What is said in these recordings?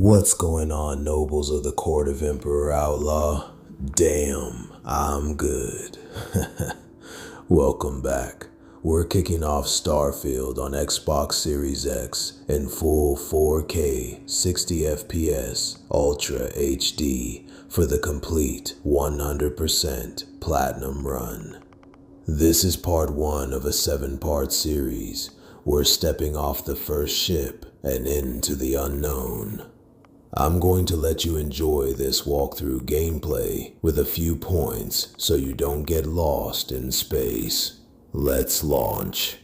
What's going on, nobles of the court of Emperor Outlaw? Damn, I'm good. Welcome back. We're kicking off Starfield on Xbox Series X in full 4K, 60 FPS, Ultra HD for the complete 100% Platinum run. This is part 1 of a 7-part series. We're stepping off the first ship and into the unknown. I'm going to let you enjoy this walkthrough gameplay with a few points so you don't get lost in space. Let's launch.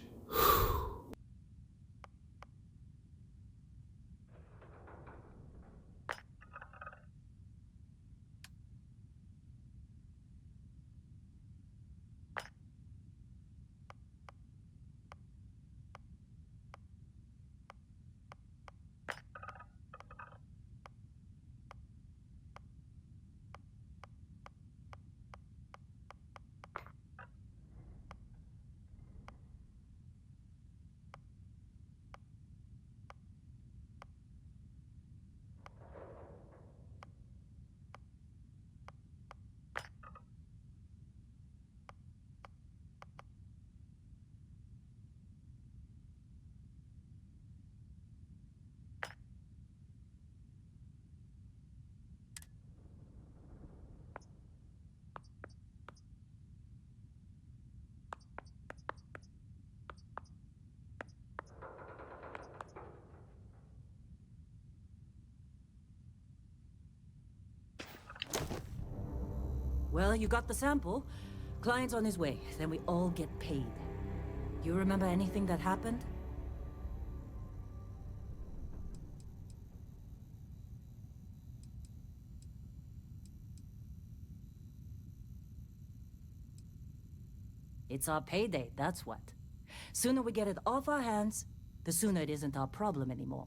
Well, you got the sample. Client's on his way, then we all get paid. You remember anything that happened? It's our payday, that's what. Sooner we get it off our hands, the sooner it isn't our problem anymore.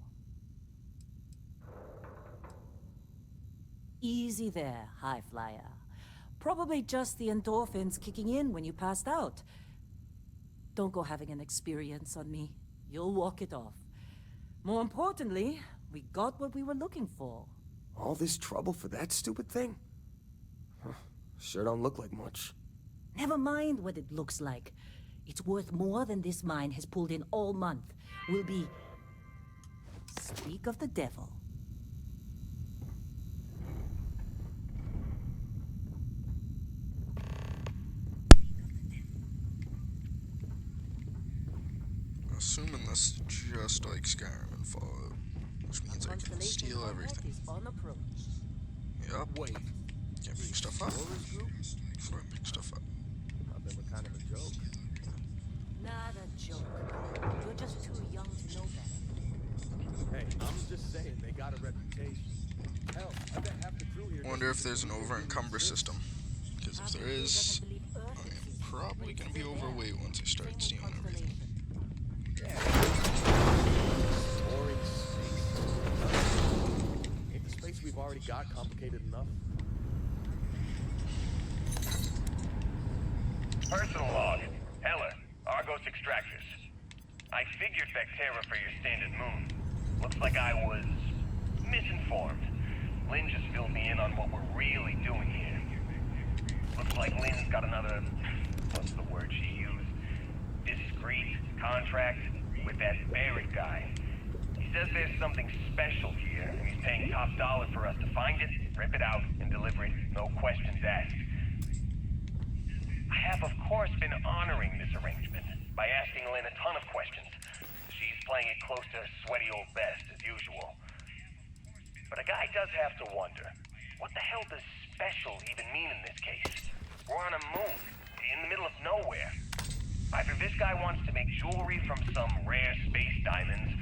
Easy there, high flyer. Probably just the endorphins kicking in when you passed out. Don't go having an experience on me. You'll walk it off. More importantly, we got what we were looking for. All this trouble for that stupid thing? Huh, sure don't look like much. Never mind what it looks like. It's worth more than this mine has pulled in all month. Will be... Speak of the devil. Assuming this is just like Skyrim and Fallout, which means I can steal everything. Yup. Wait, Can't pick stuff up. Before I pick stuff up. thought they were kind of a joke. Not a joke. You're just too young to know better. Hey, I'm just saying they got a reputation. Hell, I bet half the crew here. Wonder if there's an over-encumber system. Because if there is, I am probably gonna be overweight once I start stealing everything. Boring space. Ain't the space we've already got complicated enough? Personal log. Heller, Argos Extractors. I figured Vectera for your standard moon. Looks like I was misinformed. Lynn just filled me in on what we're really doing here. Looks like Lynn's got another, what's the word she used? Discreet contract with that Barrett guy. He says there's something special here, and he's paying top dollar for us to find it, rip it out, and deliver it, no questions asked. I have, of course, been honoring this arrangement by asking Lynn a ton of questions. She's playing it close to her sweaty old best, as usual. But a guy does have to wonder, what the hell does special even mean in this case? We're on a moon, in the middle of nowhere. Either this guy wants to make jewelry from some rare space diamonds,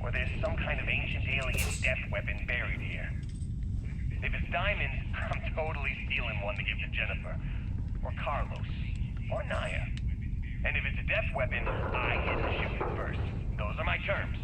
or there's some kind of ancient alien death weapon buried here. If it's diamonds, I'm totally stealing one to give to Jennifer, or Carlos, or Naya. And if it's a death weapon, I get to shoot it first. Those are my terms.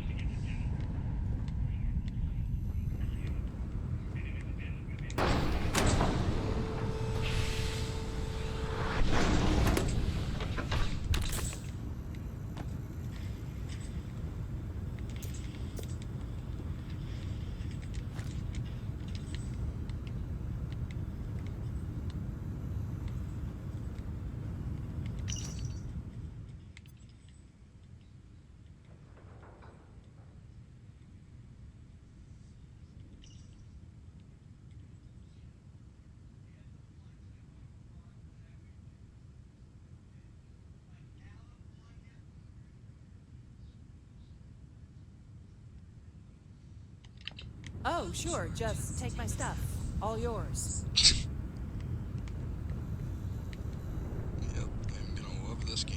Oh, sure, just take my stuff. All yours. Yep, I'm gonna love this game.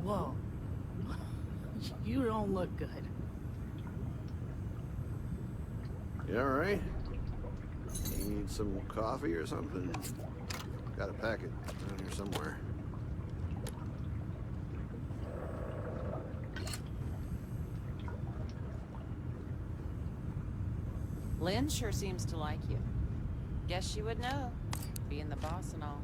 Whoa. You don't look good. You alright? You need some coffee or something? Got a packet around here somewhere. Lynn sure seems to like you. Guess she would know, being the boss and all.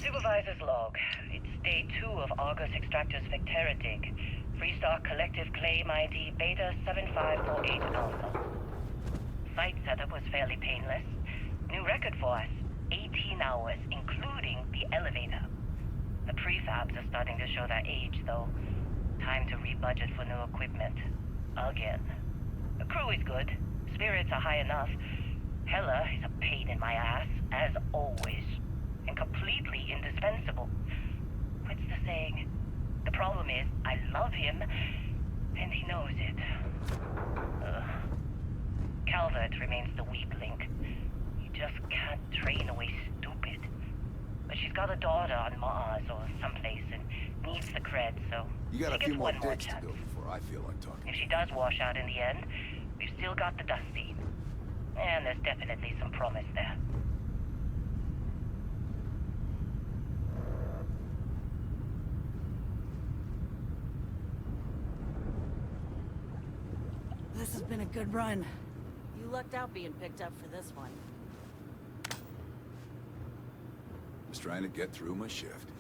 Supervisor's log. It's day 2 of Argus Extractor's Vectera dig. Freestar Collective Claim ID Beta 7548 Alpha. Site setup was fairly painless. New record for us. 18 hours, including the elevator. The prefabs are starting to show their age, though. Time to rebudget for new equipment. Again. The crew is good. Spirits are high enough. Hella is a pain in my ass, as always. And completely indispensable. What's the saying? The problem is, I love him, and he knows it. Calvert remains the weak link. You just can't train away stupid. But she's got a daughter on Mars or someplace and needs the cred, so You got she a few gets more one more digs to chance. go before I feel like talking. If she does wash out in the end, we've still got the dust scene. And there's definitely some promise there. This has been a good run. You lucked out being picked up for this one. Just trying to get through my shift.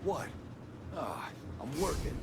What? Ah, I'm working.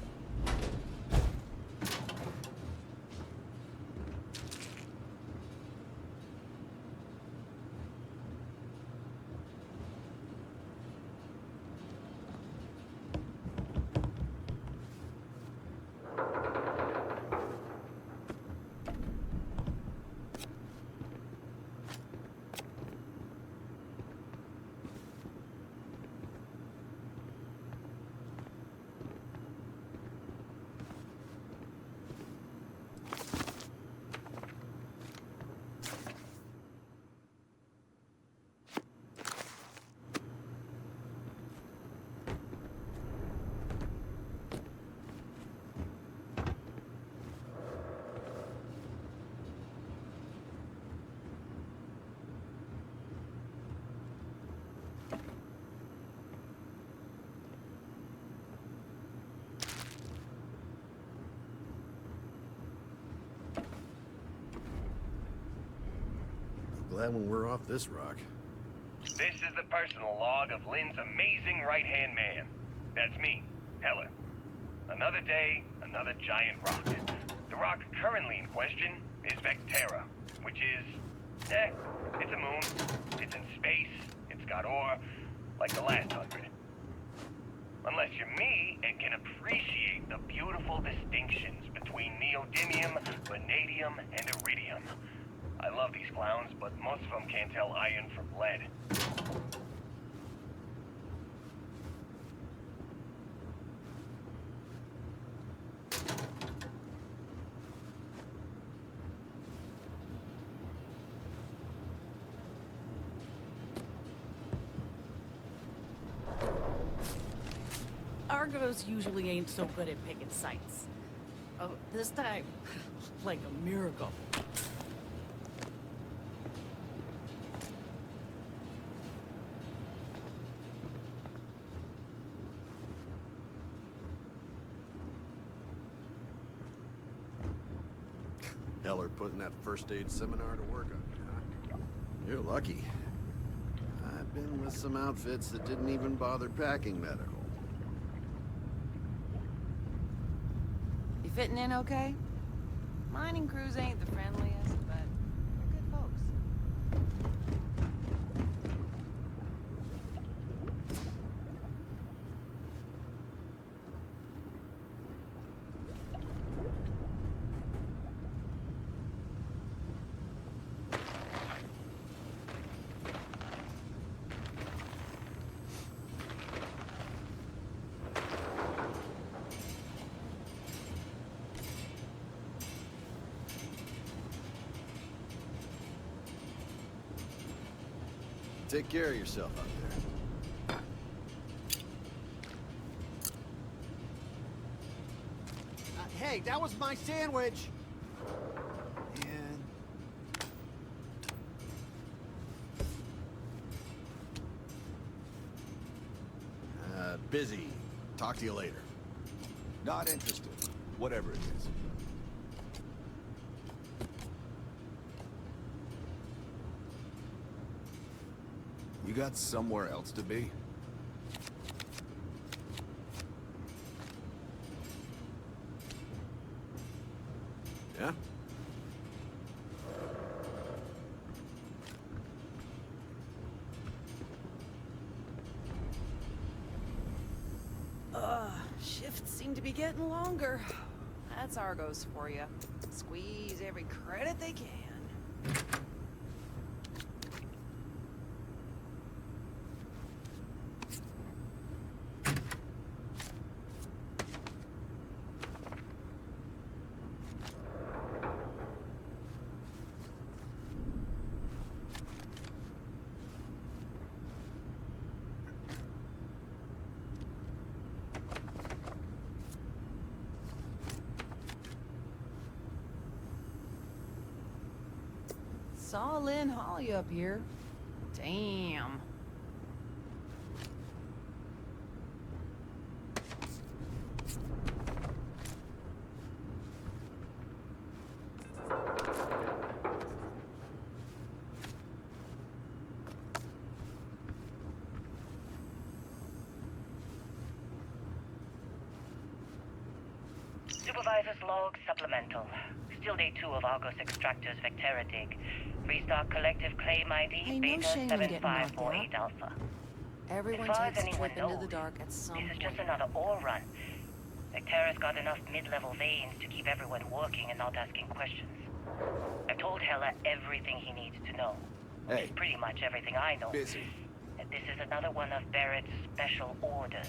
glad when we're off this rock. This is the personal log of Lynn's amazing right-hand man. That's me, Heller. Another day, another giant rock. The rock currently in question is Vectera, which is, it's a moon. It's in space. It's got ore, like the last 100. Unless you're me and can appreciate the beautiful distinctions between neodymium, vanadium, and iridium. I love these clowns, but most of them can't tell iron from lead. Argos usually ain't so good at picking sites. Oh, this time, like a miracle. Heller putting that first aid seminar to work on you, huh? You're lucky. I've been with some outfits that didn't even bother packing medical. You fitting in okay? Mining crews ain't the friendliest, but they're good folks. Take care of yourself out there. Hey, that was my sandwich! Man. Busy. Talk to you later. Not interested. Whatever it is. You got somewhere else to be? Yeah? Shifts seem to be getting longer. That's Argos for you. Squeeze every credit they can. Saw Lynn Holly up here. Damn. Supervisor's log supplemental. Still day 2 of Argos Extractor's Vectera dig. Freestock Collective Claim ID Hey, no Beta shame in getting knocked 7548 Alpha. Everyone As far as takes a anyone trip into the knows, dark at some This is just point. another ore run. Vectera's got enough mid-level veins to keep everyone working and not asking questions. I've told Heller everything he needs to know. Hey. It's pretty much everything I know. Busy. And this is another one of Barrett's special orders.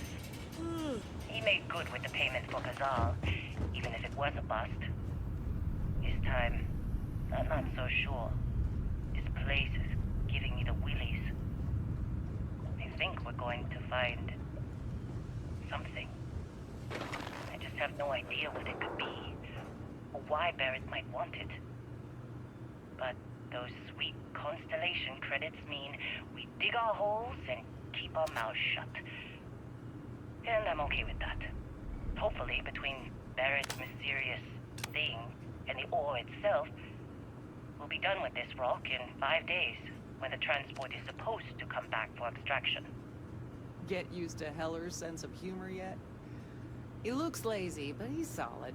He made good with the payment for Kazal, even if it was a bust. This time, I'm not so sure. This place is giving me the willies. I think we're going to find something. I just have no idea what it could be, or why Barrett might want it. But those sweet Constellation credits mean we dig our holes and keep our mouths shut. And I'm okay with that. Hopefully, between Barrett's mysterious thing and the ore itself, We'll be done with this rock in 5 days, when the transport is supposed to come back for extraction. Get used to Heller's sense of humor yet? He looks lazy, but he's solid.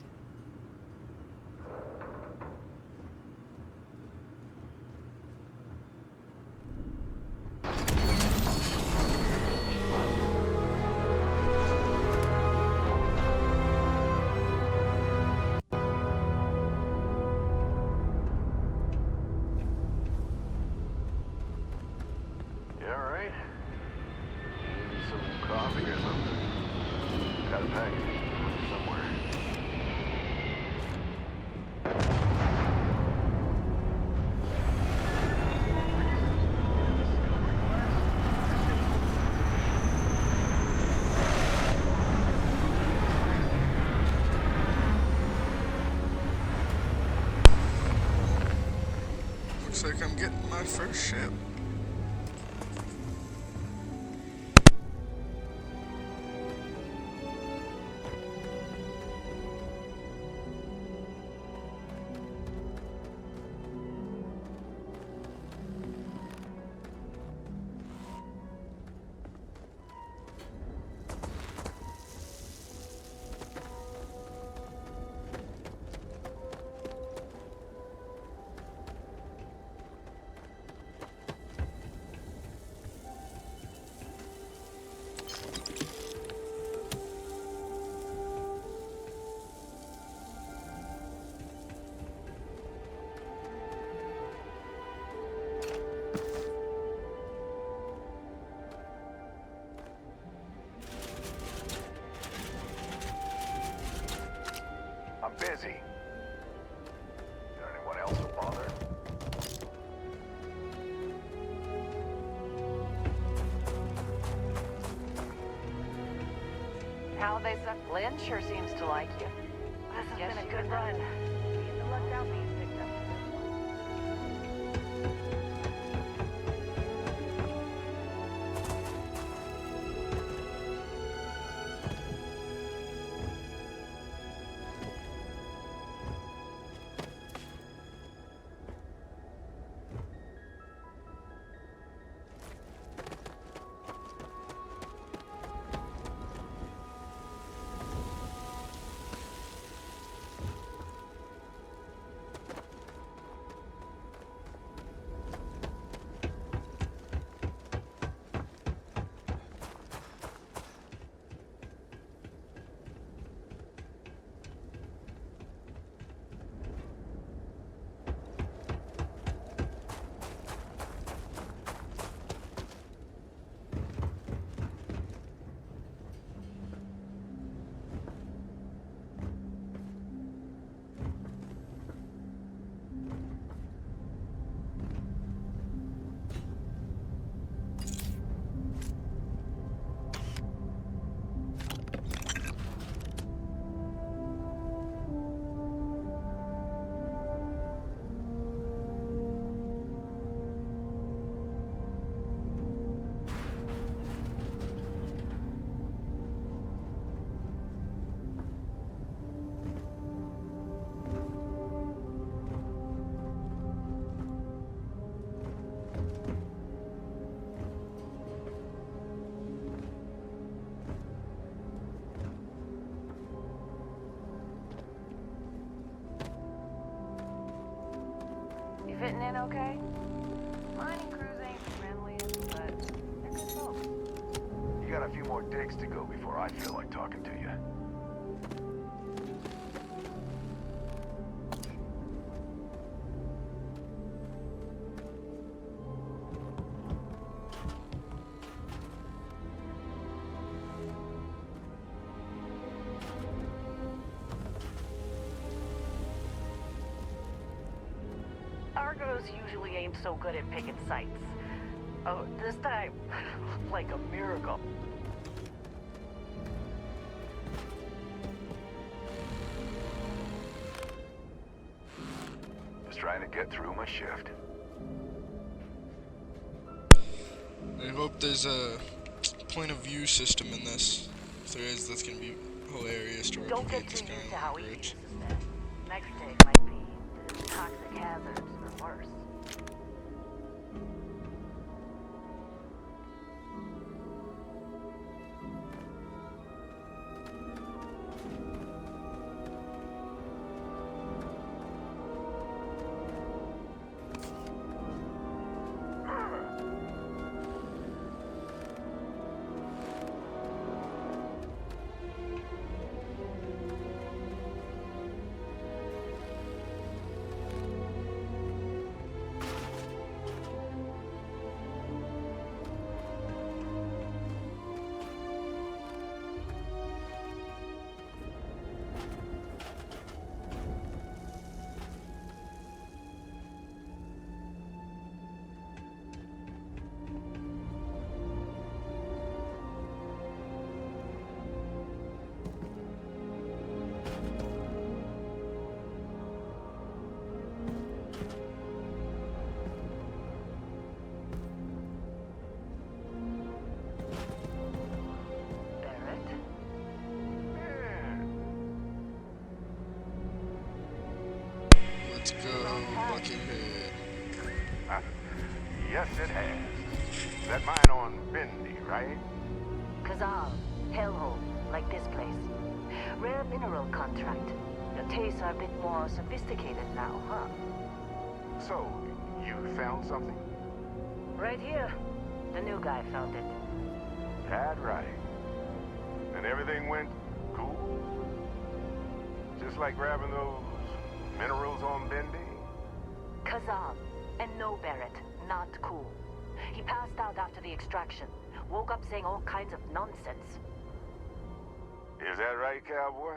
Looks like I'm getting my first ship. Busy. Is there anyone else to bother? How they suck? Lynn sure seems to like you. This has been a good run. You lucked out being picked up. Fitting in okay? Mining crews ain't the friendliest, but they're good folks. You got a few more digs to go before I feel like talking to you. Argos usually ain't so good at picking sites. Oh, this time, like a miracle. Just trying to get through my shift. I hope there's a point of view system in this. If there is, that's gonna be hilarious to Don't get replicate this too kind used to of how easy bridge. this has been. Next dig might be Toxic hazards or worse. Let's go, Buckethead. Yes, it has. That mine on Bendy, right? Kazal, hellhole, like this place. Rare mineral contract. Your tastes are a bit more sophisticated now, huh? So, you found something? Right here. The new guy found it. That right. And everything went cool? Just like grabbing those minerals on Bendy? Kazal, and no Barrett, not cool. He passed out after the extraction. Woke up saying all kinds of nonsense. Is that right, cowboy?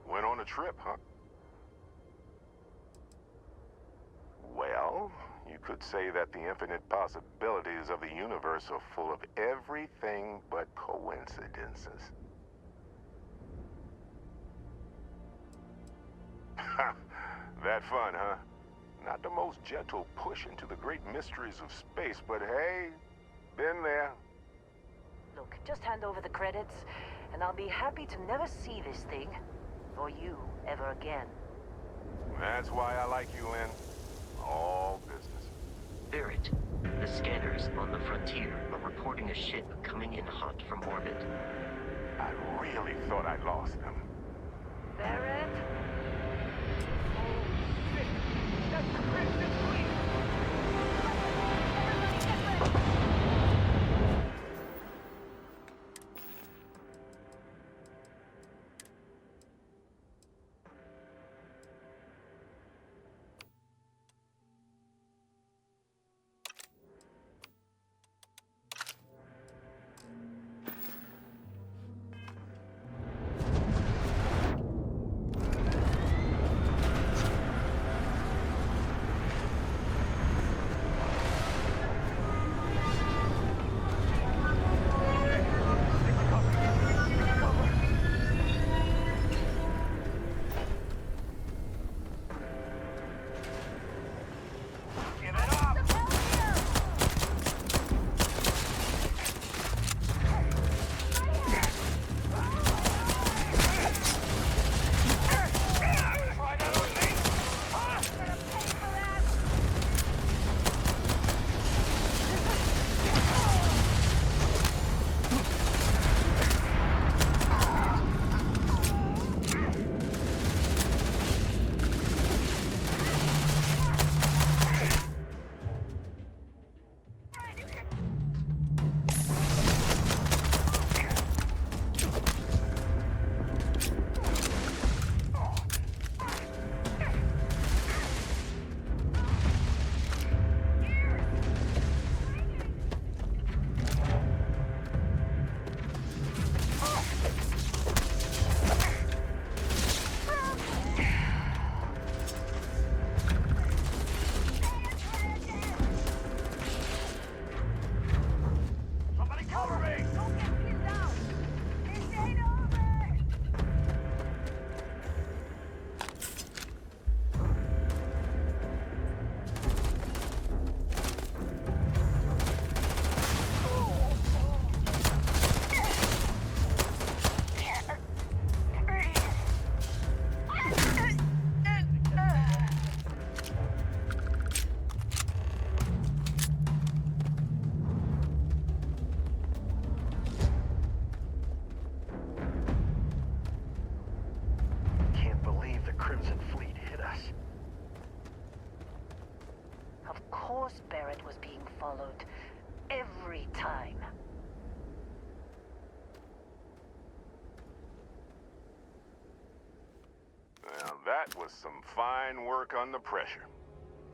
Went on a trip, huh? Well, you could say that the infinite possibilities of the universe are full of everything but coincidences. That fun, huh? Not the most gentle push into the great mysteries of space, but hey, been there. Look, just hand over the credits, and I'll be happy to never see this thing, or you, ever again. That's why I like you, Lynn. All business. Barrett, the scanners on the frontier are reporting a ship coming in hot from orbit. I really thought I lost them. Barrett? was being followed. Every time. Well, that was some fine work under pressure.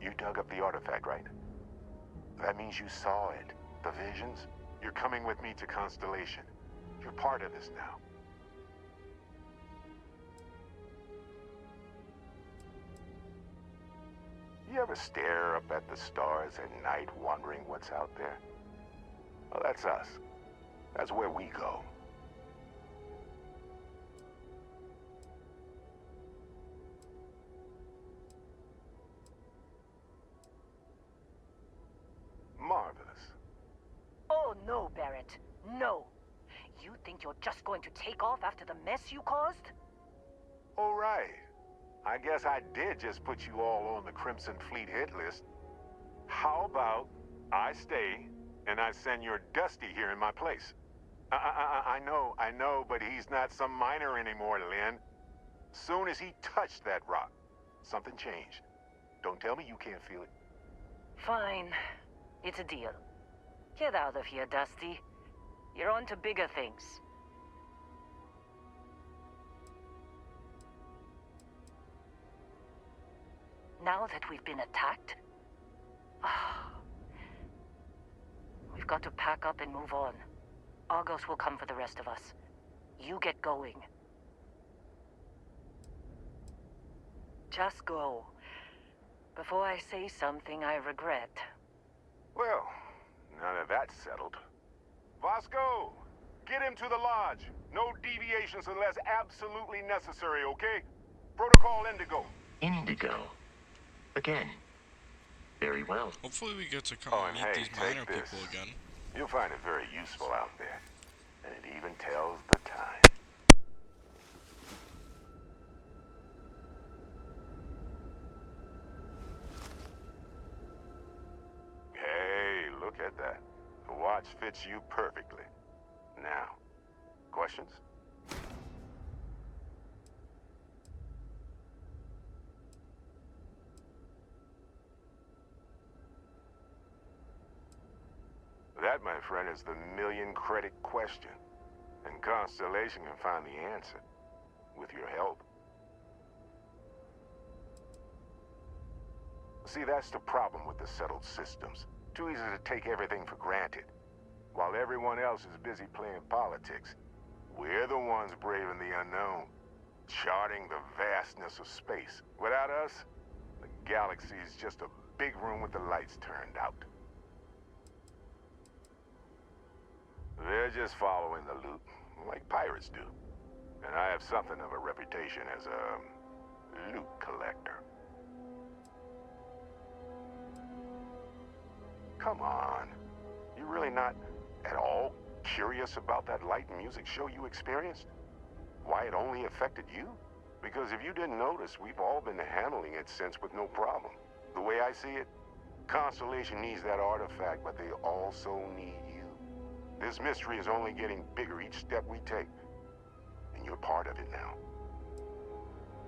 You dug up the artifact, right? That means you saw it. The visions? You're coming with me to Constellation. You're part of this now. You ever stare up at the stars at night wondering what's out there? Well, that's us. That's where we go. Marvelous. Oh no, Barrett. No. You think you're just going to take off after the mess you caused? All right. I guess I did just put you all on the Crimson Fleet hit list. How about I stay and I send your Dusty here in my place? I know, but he's not some miner anymore, Lynn. Soon as he touched that rock, something changed. Don't tell me you can't feel it. Fine. It's a deal. Get out of here, Dusty. You're on to bigger things. Now that we've been attacked, we've got to pack up and move on. Argos will come for the rest of us. You get going. Just go. Before I say something I regret. Well, none of that's settled. Vasco, get him to the lodge. No deviations unless absolutely necessary, okay? Protocol Indigo. Indigo. Again. Very well. Hopefully we get to come Oh, and and meet hey, these miner take this. people again. You'll find it very useful out there. And it even tells the time. Hey, look at that. The watch fits you perfectly. Now, questions? That, my friend, is the million-credit question. And Constellation can find the answer. With your help. See, that's the problem with the settled systems. Too easy to take everything for granted. While everyone else is busy playing politics, we're the ones braving the unknown. Charting the vastness of space. Without us, the galaxy is just a big room with the lights turned out. They're just following the loot, like pirates do. And I have something of a reputation as a loot collector. Come on. You really not at all curious about that light and music show you experienced? Why it only affected you? Because if you didn't notice, we've all been handling it since with no problem. The way I see it, Constellation needs that artifact, but they also need you. This mystery is only getting bigger each step we take. And you're part of it now.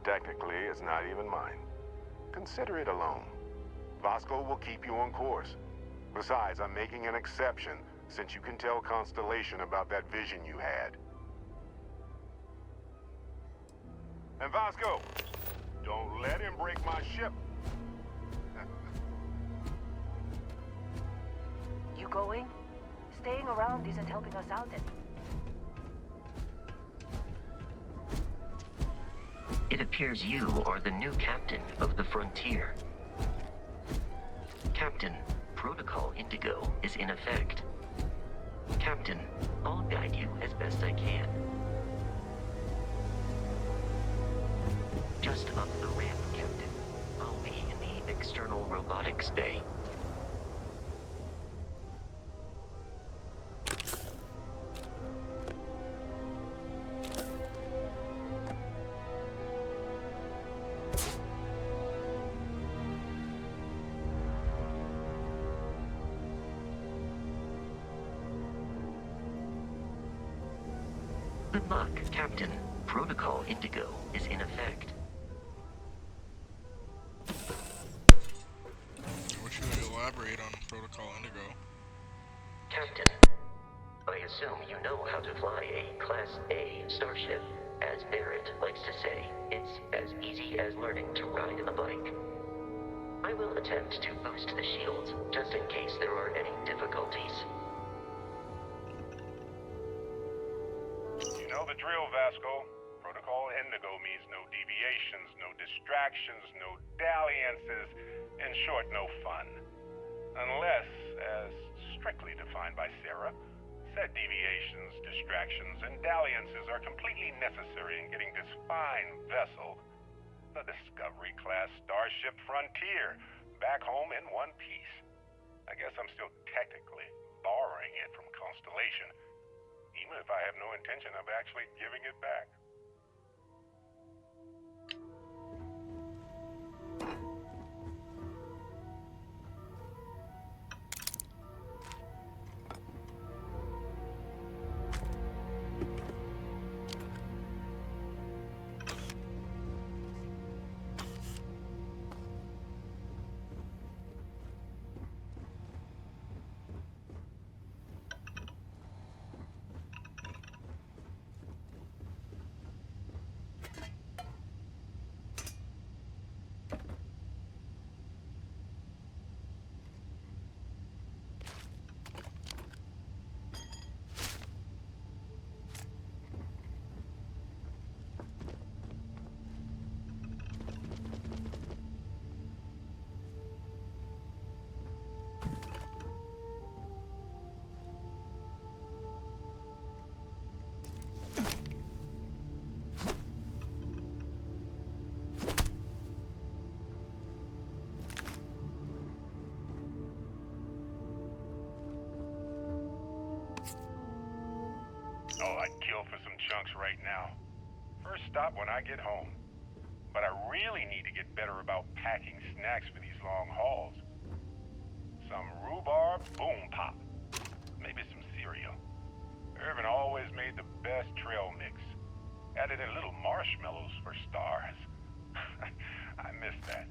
Technically, it's not even mine. Consider it alone. Vasco will keep you on course. Besides, I'm making an exception since you can tell Constellation about that vision you had. And Vasco, don't let him break my ship. You going? Staying around isn't helping us out any. It appears you are the new captain of the Frontier. Captain, Protocol Indigo is in effect. Captain, I'll guide you as best I can. Just up the ramp, Captain. I'll be in the external robotics bay. Good luck, Captain. Protocol Indigo is in effect. I wish you would elaborate on Protocol Indigo. Captain, I assume you know how to fly a Class A starship. As Barrett likes to say, it's as easy as learning to ride a bike. I will attempt to boost the shields, just in case there are any difficulties. You know the drill, Vasco. Protocol Indigo means no deviations, no distractions, no dalliances, in short, no fun. Unless, as strictly defined by Sarah, said deviations, distractions, and dalliances are completely necessary in getting this fine vessel, the Discovery-class Starship Frontier, back home in one piece. I guess I'm still technically borrowing it from Constellation, even if I have no intention of actually giving it back. Oh, I'd kill for some chunks right now. First stop when I get home. But I really need to get better about packing snacks for these long hauls. Some rhubarb boom pop. Maybe some cereal. Irvin always made the best trail mix. Added in little marshmallows for stars. I miss that.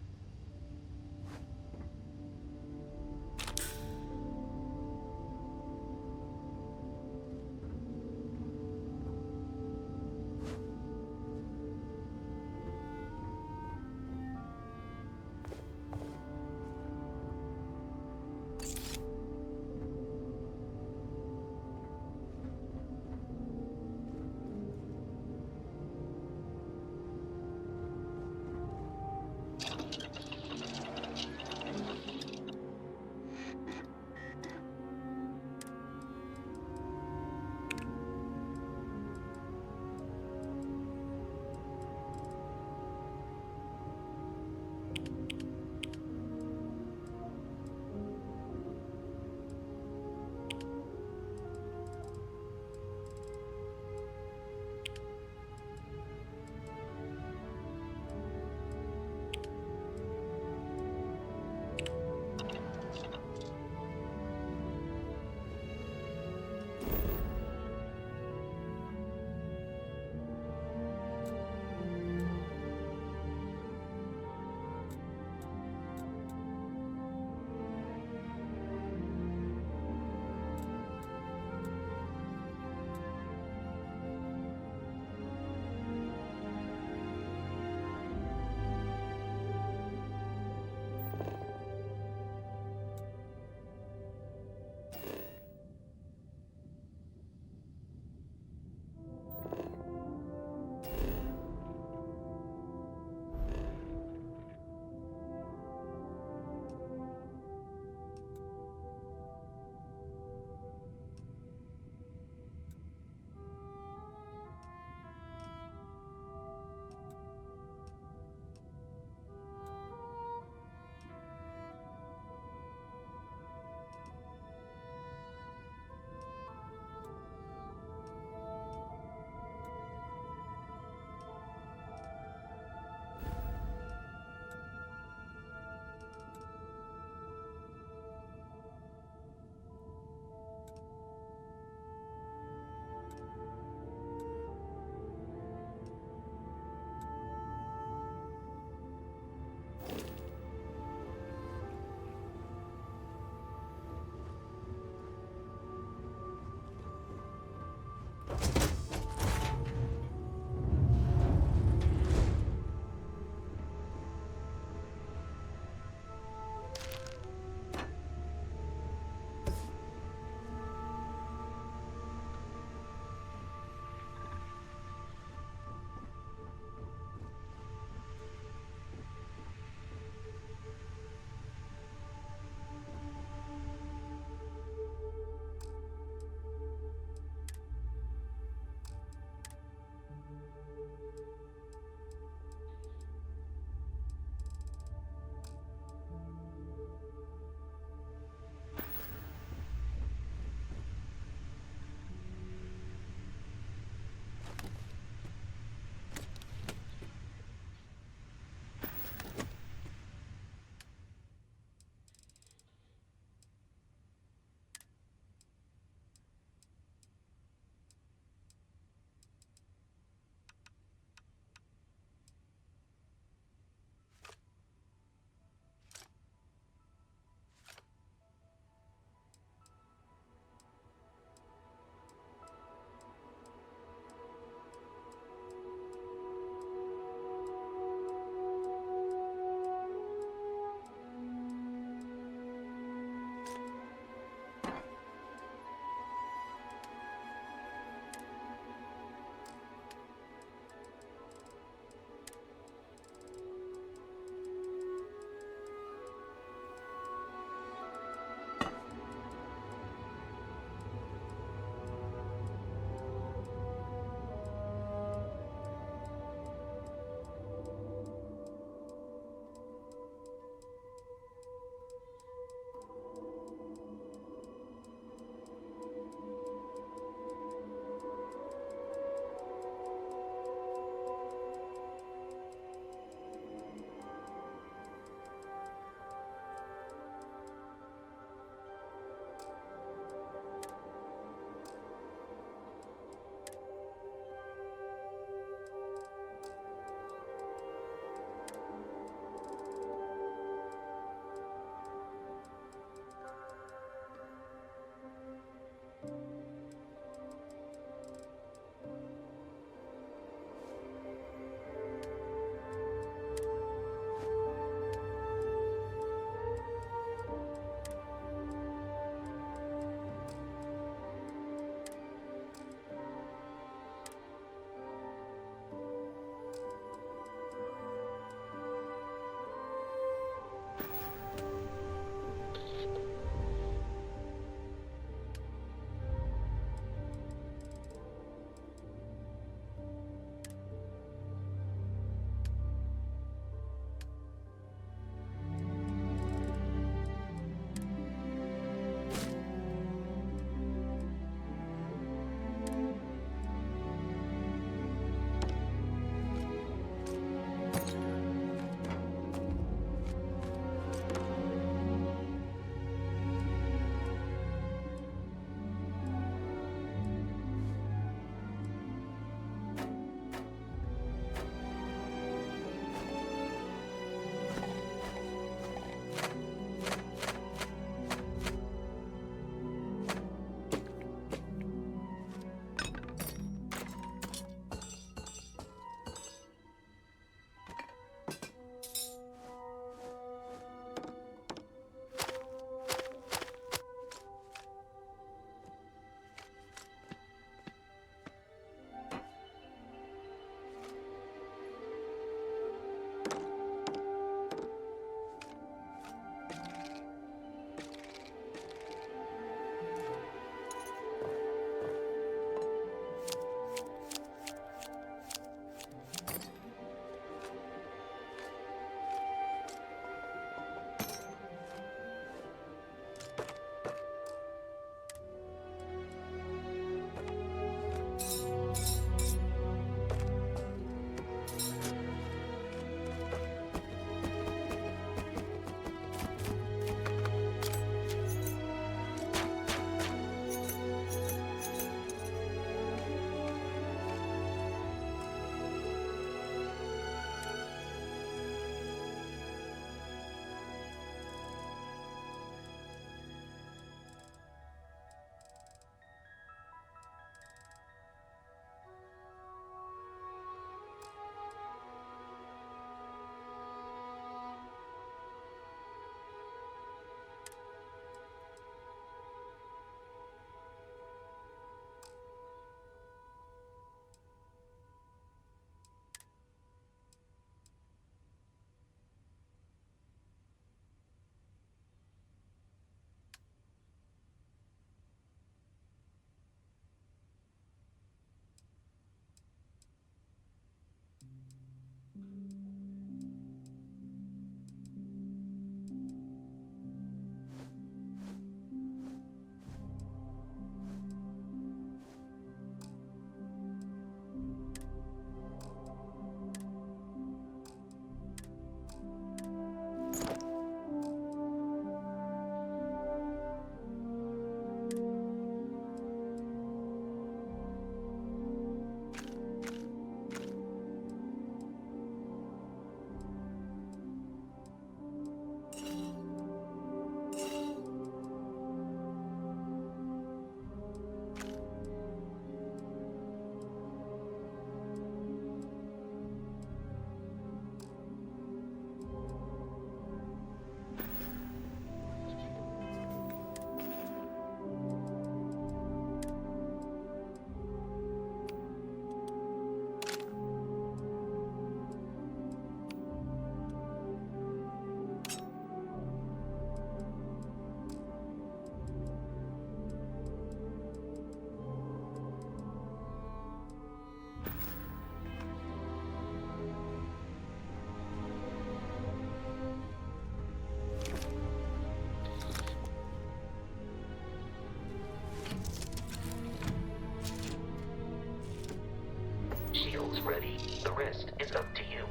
rest is up to you.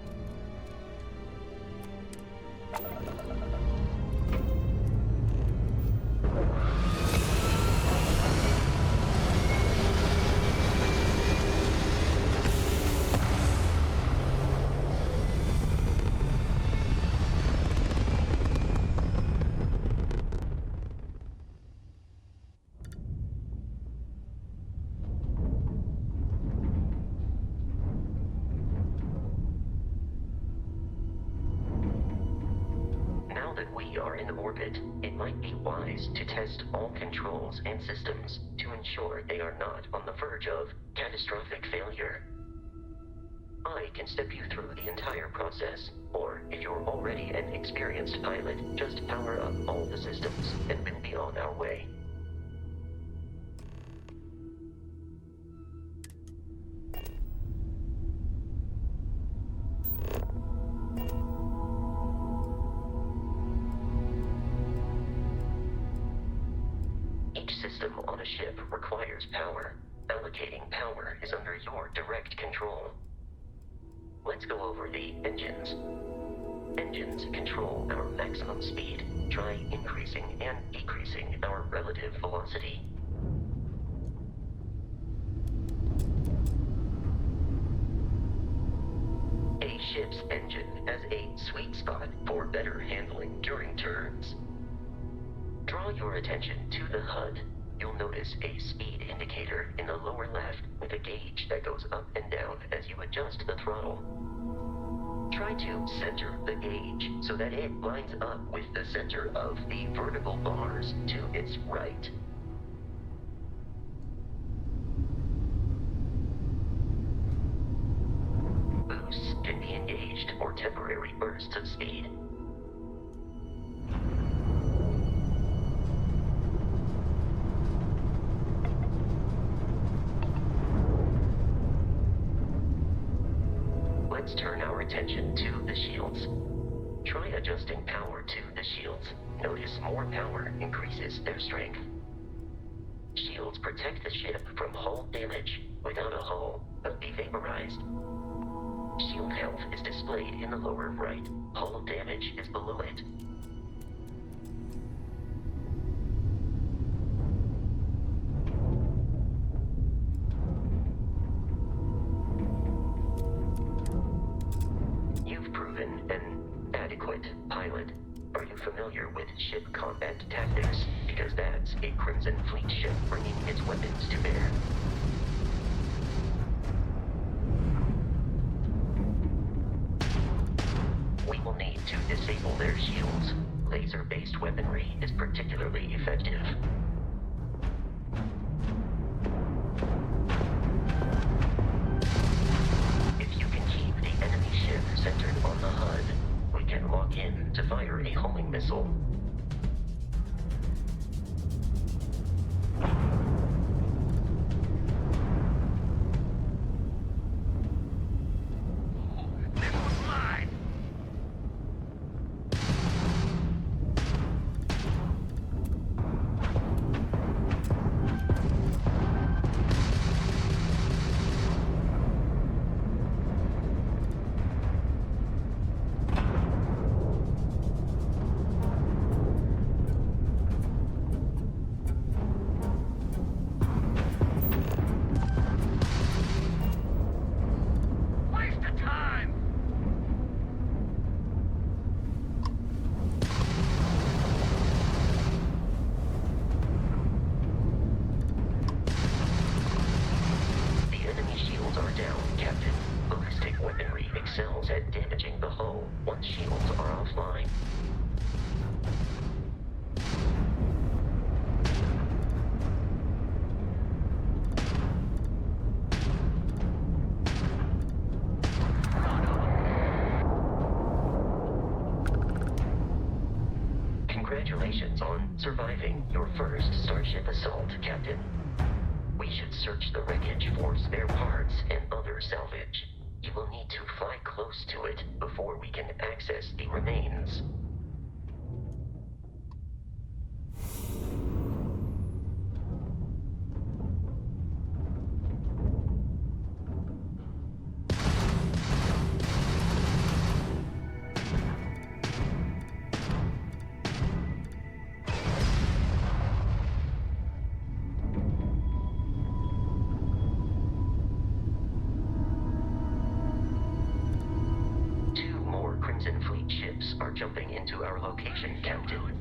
Now that we are in orbit, it might be wise to test all controls and systems to ensure they are not on the verge of catastrophic failure. I can step you through the entire process, or if you're already an experienced pilot, just power up all the systems and we'll be on our way. Each system on a ship requires power. Allocating power is under your direct control. Let's go over the engines. Engines control our maximum speed. Try increasing and decreasing our relative velocity. A ship's engine has a sweet spot for better handling during turns. Draw your attention to the HUD. You'll notice a speed indicator in the lower left with a gauge that goes up and down as you adjust the throttle. Try to center the gauge so that it lines up with the center of the vertical bars to its right. Boosts can be engaged for temporary bursts of speed. Let's turn our attention to the shields. Try adjusting power to the shields. Notice more power increases their strength. Shields protect the ship from hull damage. Without a hull, but be vaporized. Shield health is displayed in the lower right. Hull damage is below it. Pilot, are you familiar with ship combat tactics? Because that's a Crimson Fleet ship bringing its weapons to bear. We will need to disable their shields. Laser-based weaponry is particularly effective. If you can keep the enemy ship centered on the HUD, we can lock in to fire a homing missile. Excels at damaging the hull once shields are offline. Congratulations on surviving your first Starship assault, Captain. We should search the wreckage for spare parts and other salvage. You will need to fly close to it before we can access the remains. according to our location, Captain.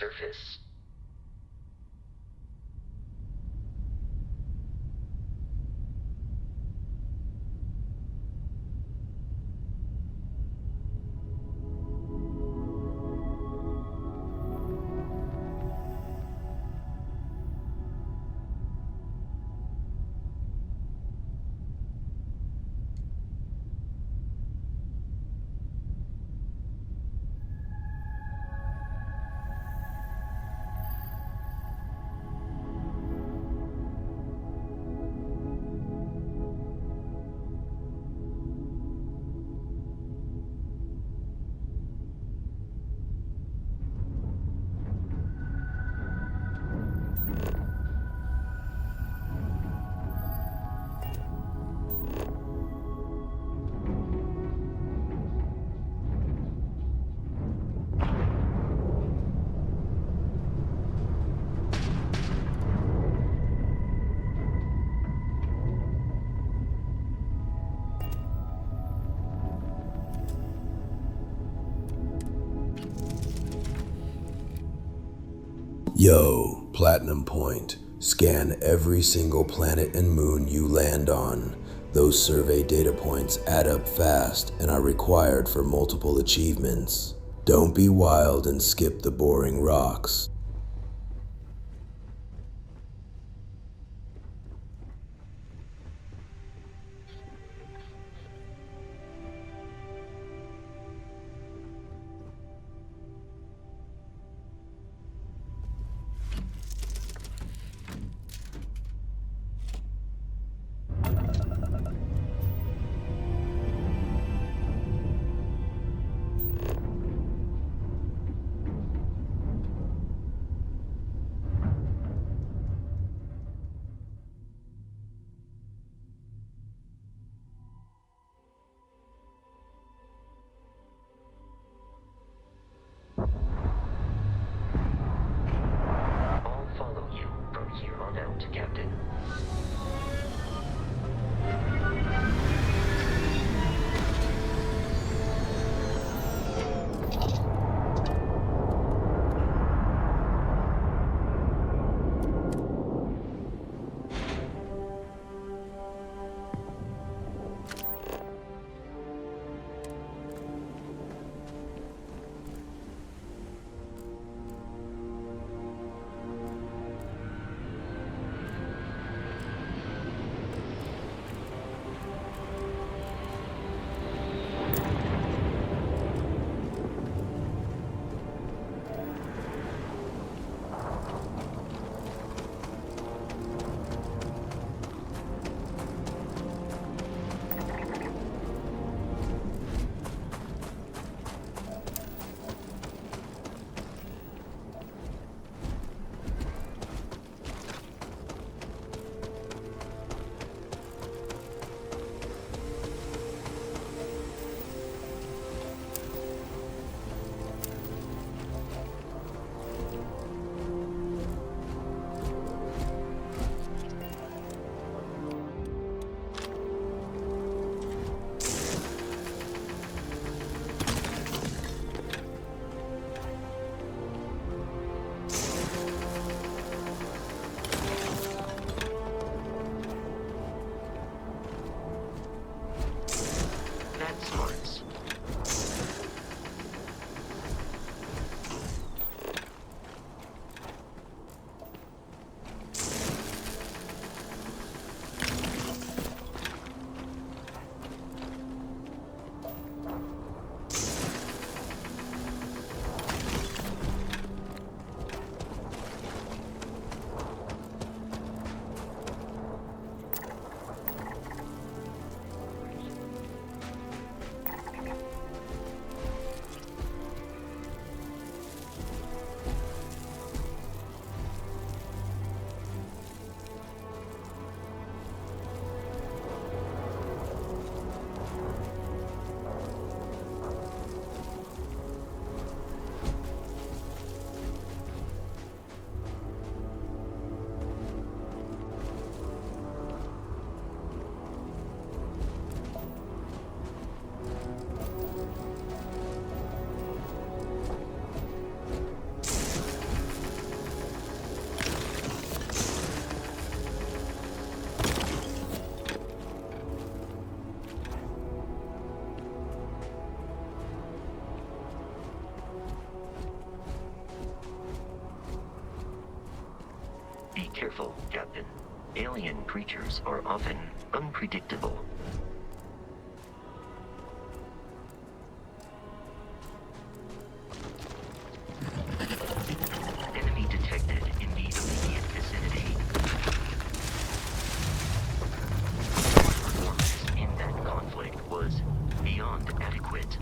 Surface. Yo, Platinum Point. Scan every single planet and moon you land on. Those survey data points add up fast and are required for multiple achievements. Don't be wild and skip the boring rocks. I'll follow you from here on out, Captain. That's Mars. Be careful, Captain. Alien creatures are often unpredictable. Enemy detected in the immediate vicinity. Performance in that conflict was beyond adequate.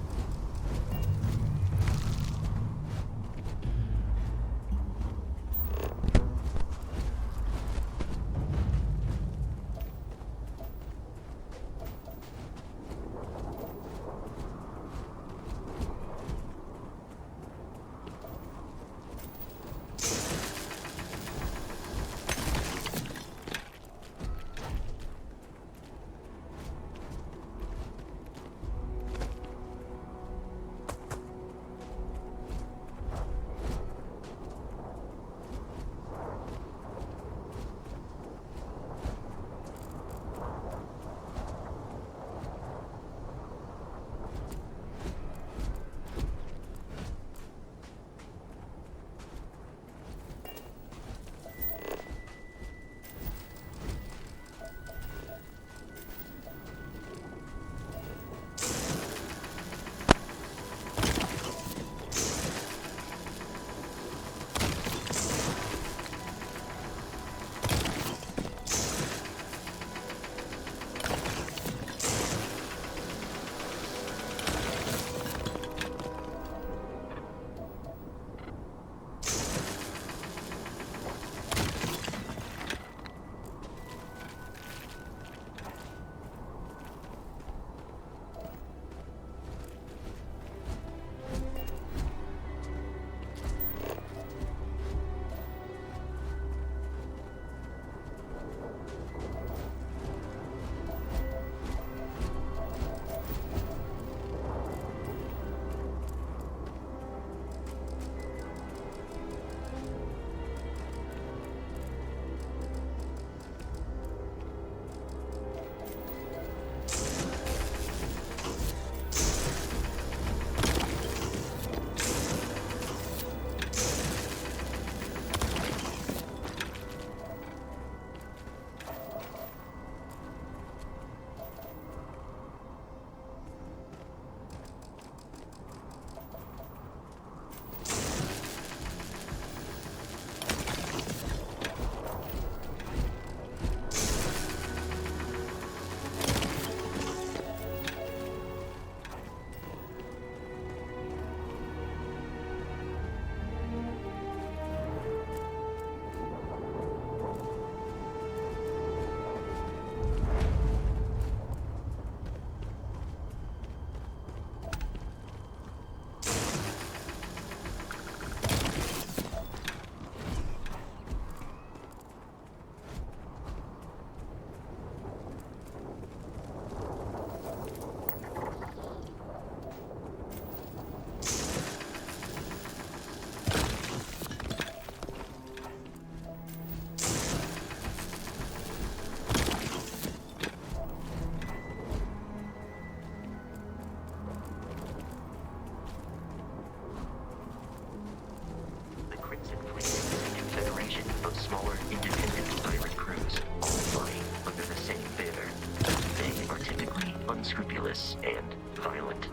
unscrupulous and violent.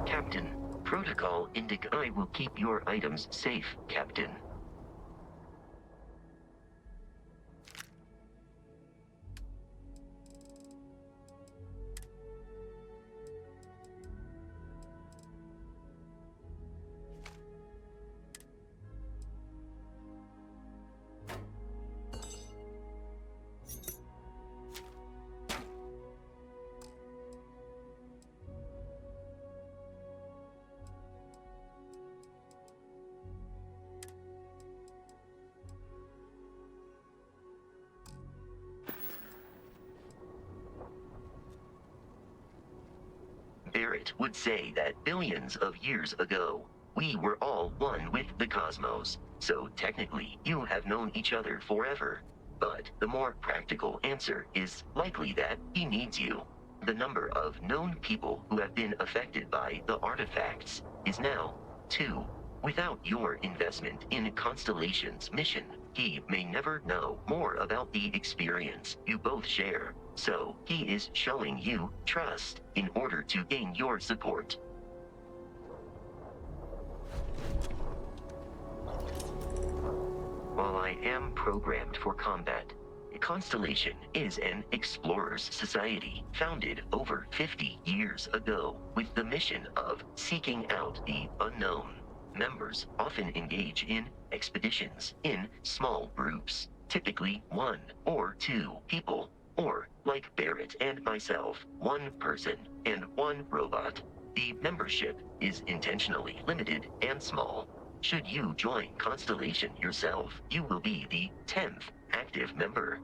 Captain, Protocol I will keep your items safe, Captain. Barrett would say that billions of years ago, we were all one with the cosmos, so technically you have known each other forever. But the more practical answer is likely that he needs you. The number of known people who have been affected by the artifacts is now 2. Without your investment in Constellation's mission, he may never know more about the experience you both share. So, he is showing you trust in order to gain your support. While I am programmed for combat, Constellation is an explorers society founded over 50 years ago with the mission of seeking out the unknown. Members often engage in expeditions in small groups, typically 1 or 2 people, or, like Barrett and myself, 1 person and 1 robot. The membership is intentionally limited and small. Should you join Constellation yourself, you will be the 10th active member.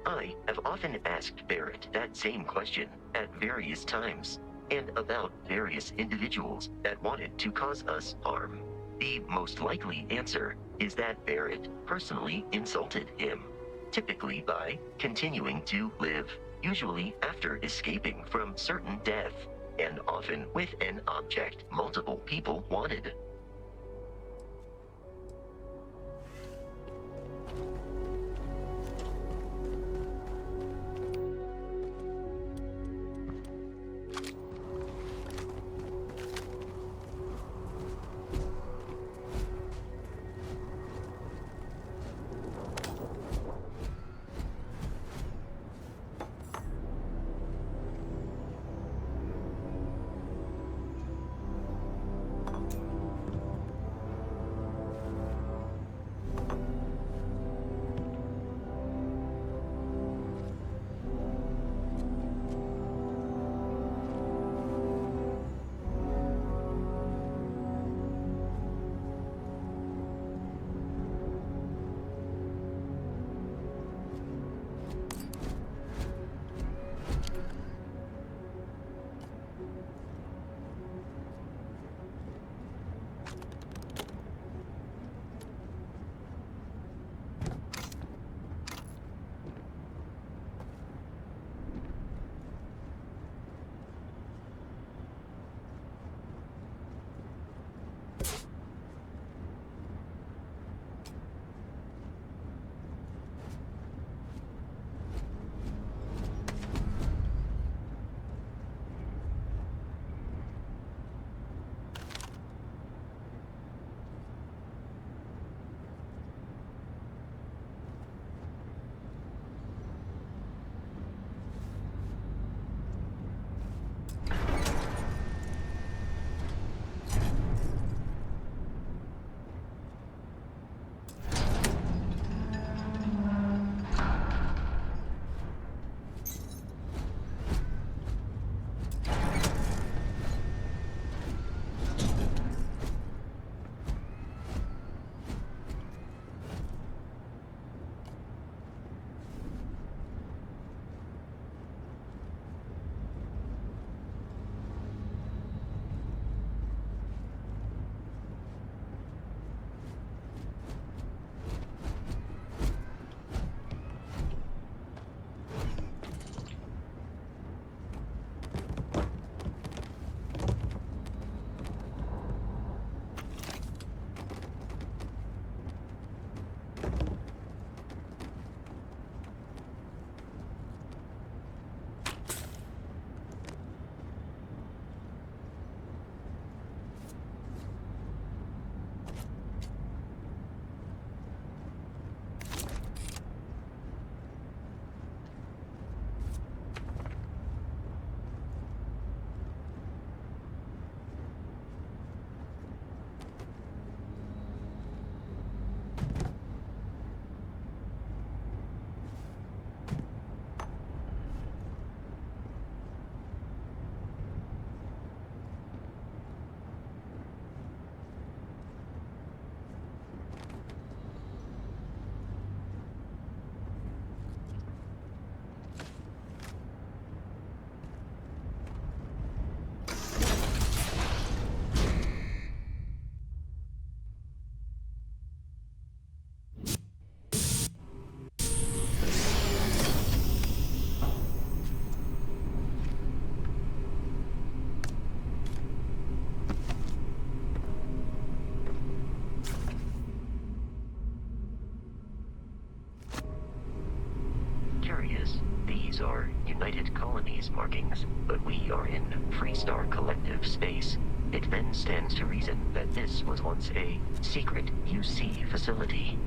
I have often asked Barrett that same question at various times, and about various individuals that wanted to cause us harm. The most likely answer is that Barrett personally insulted him, typically by continuing to live, usually after escaping from certain death, and often with an object multiple people wanted. these markings, but we are in Freestar Collective space. It then stands to reason that this was once a secret UC facility.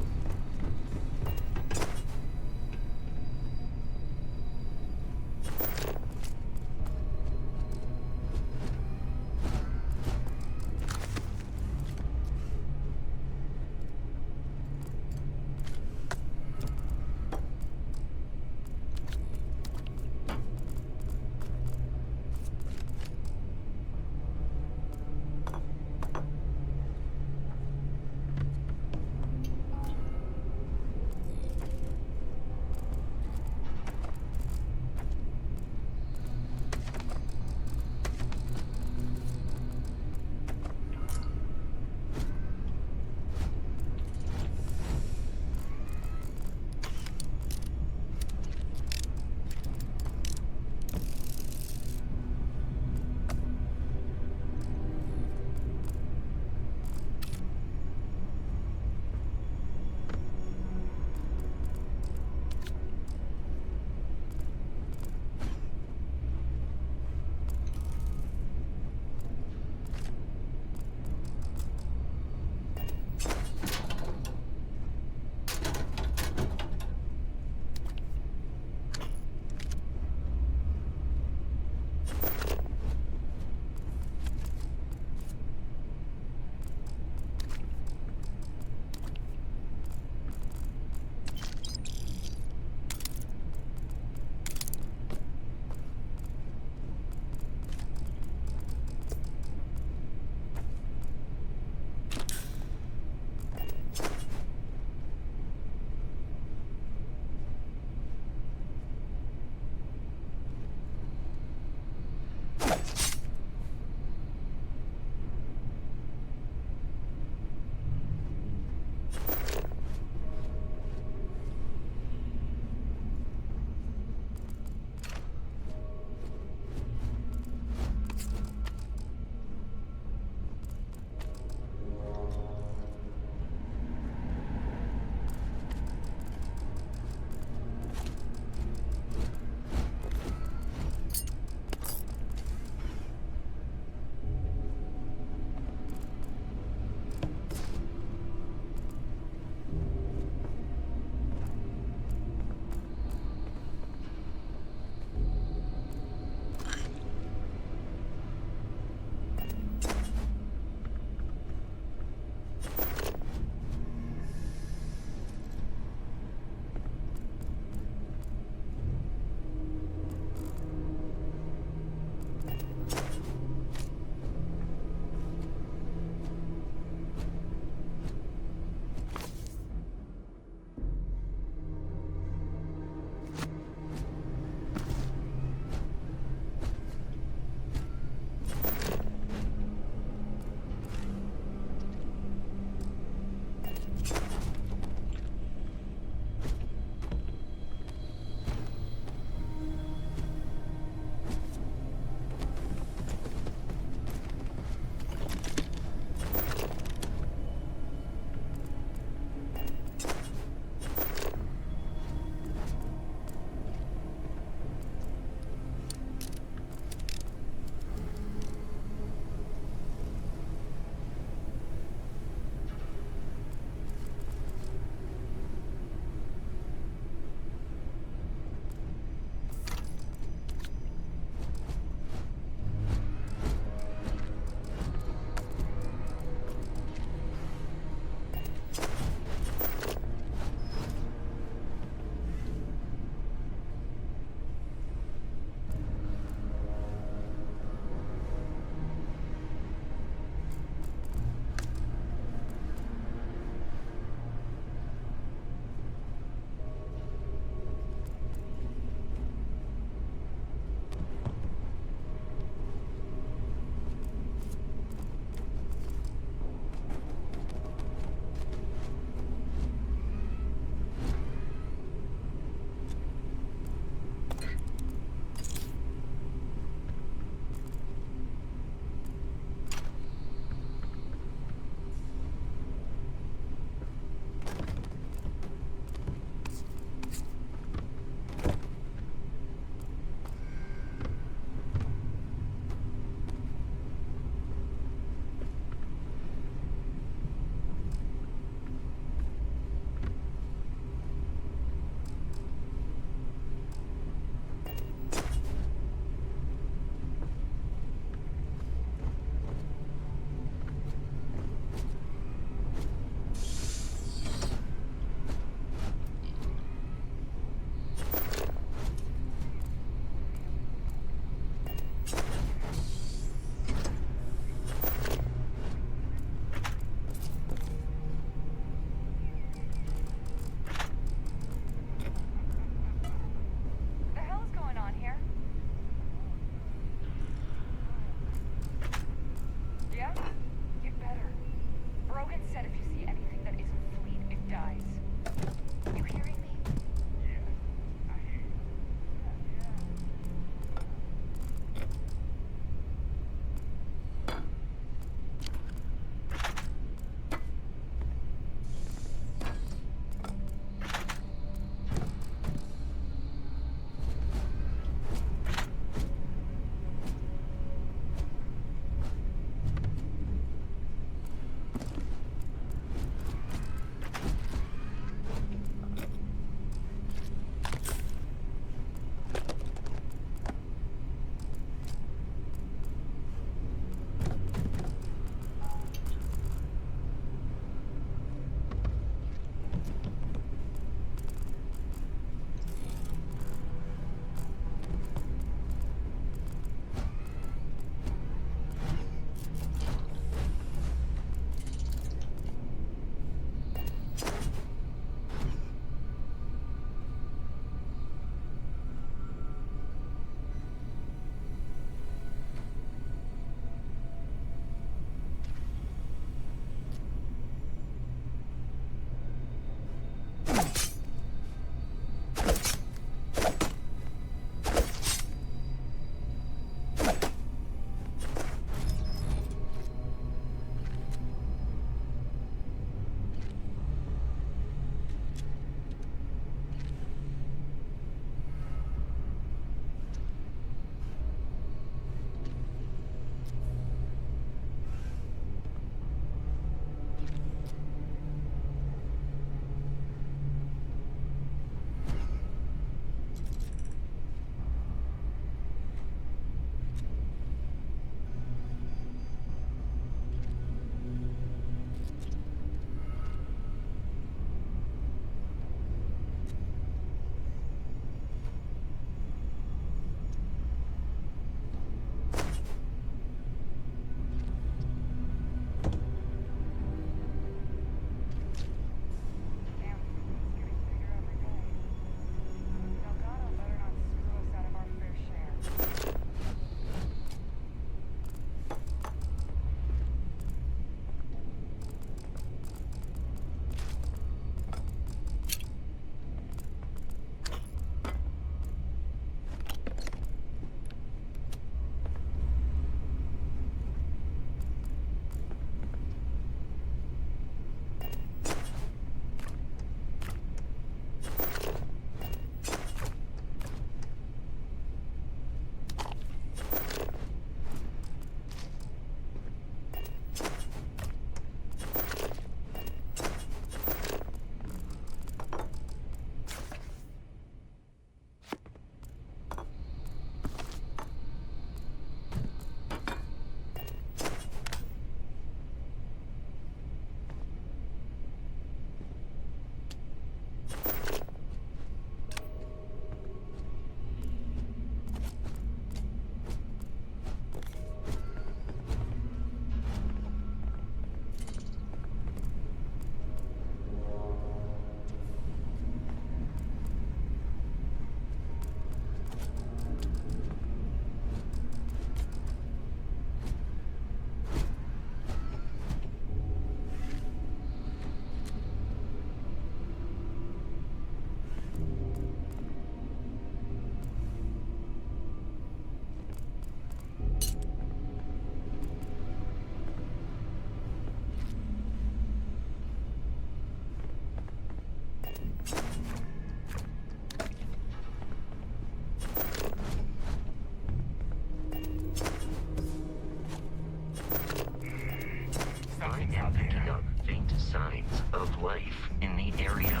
signs of life in the area.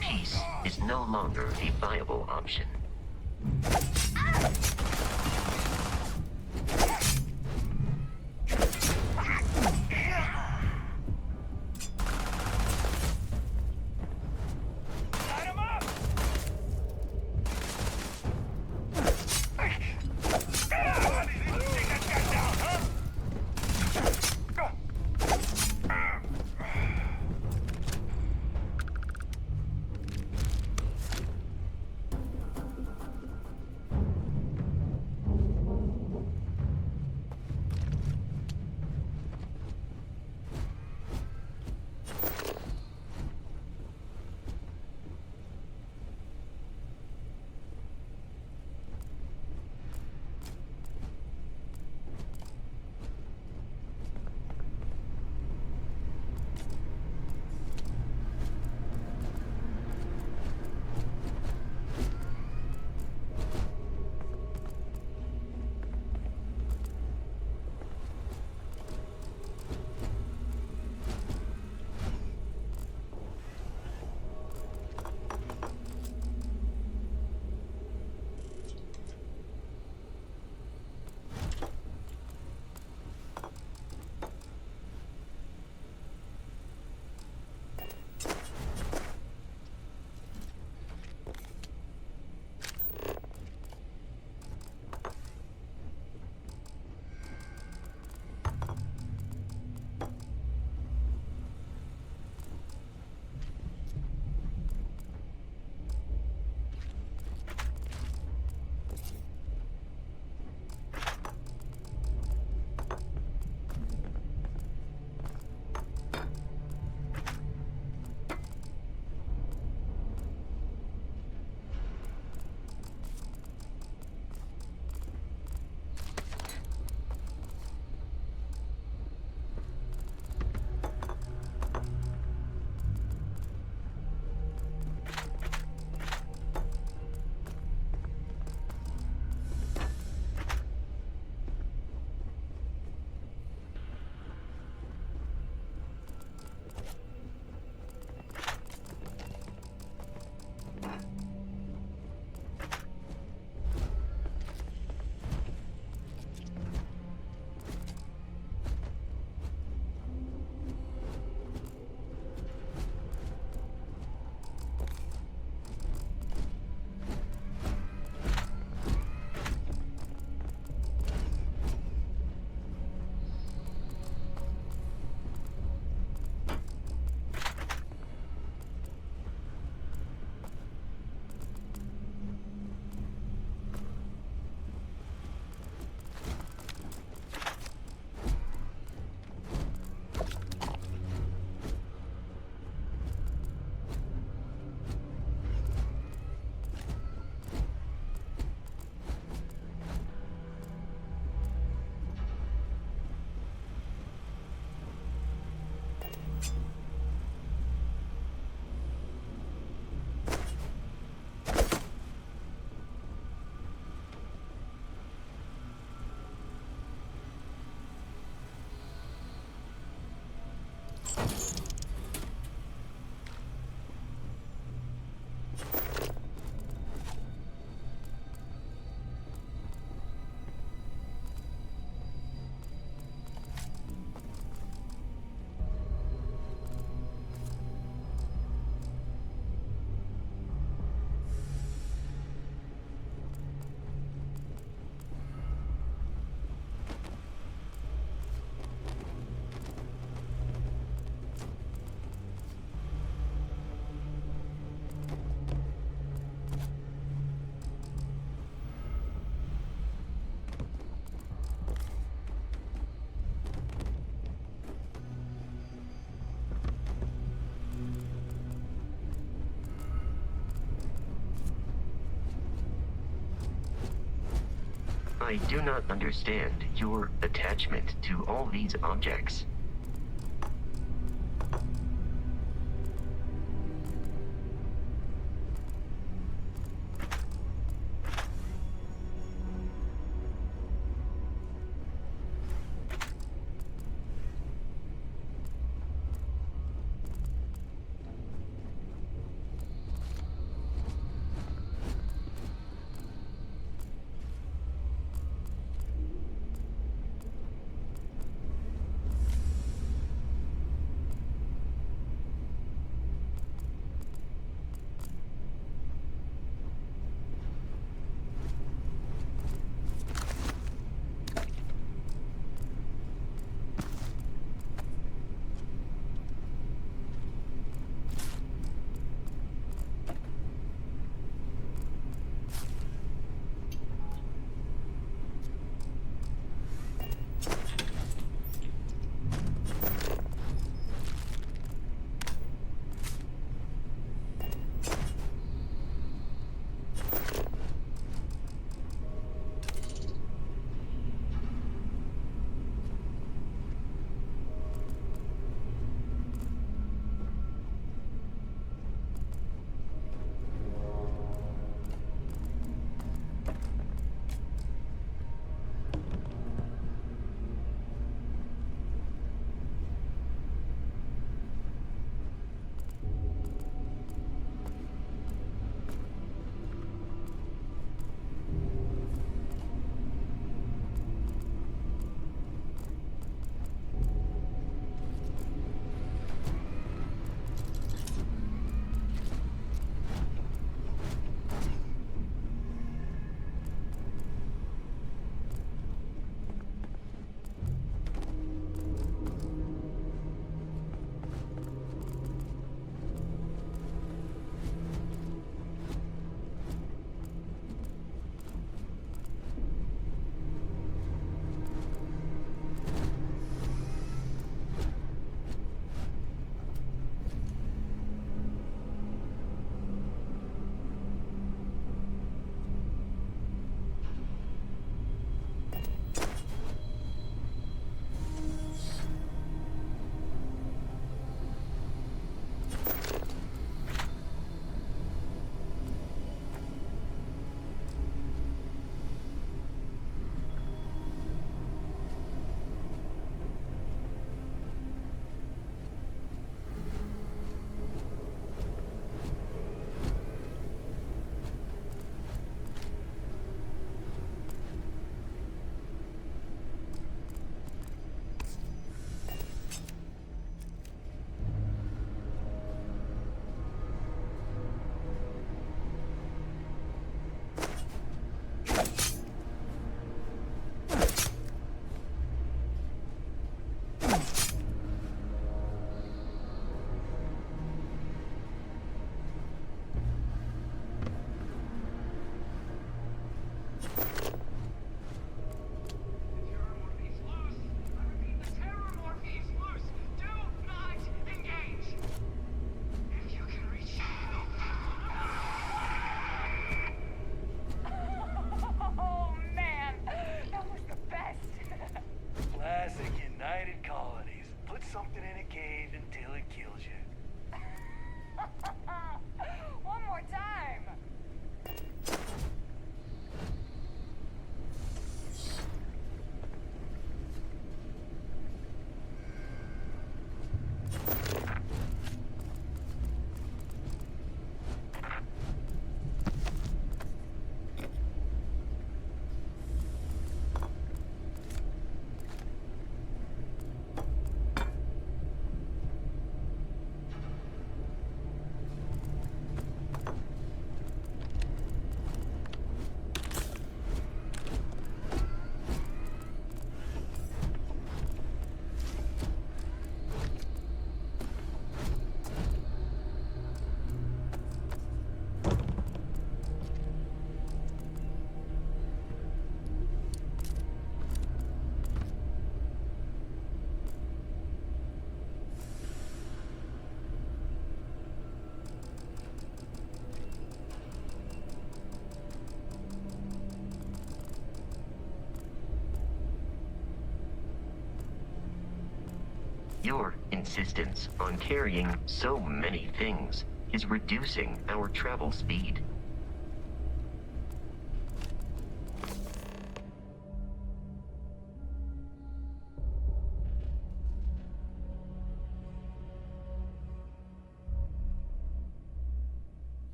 Peace is no longer a viable option. I do not understand your attachment to all these objects. something in a cave until it kills you. One more time. Your insistence on carrying so many things is reducing our travel speed.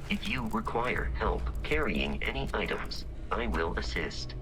If you require help carrying any items, I will assist.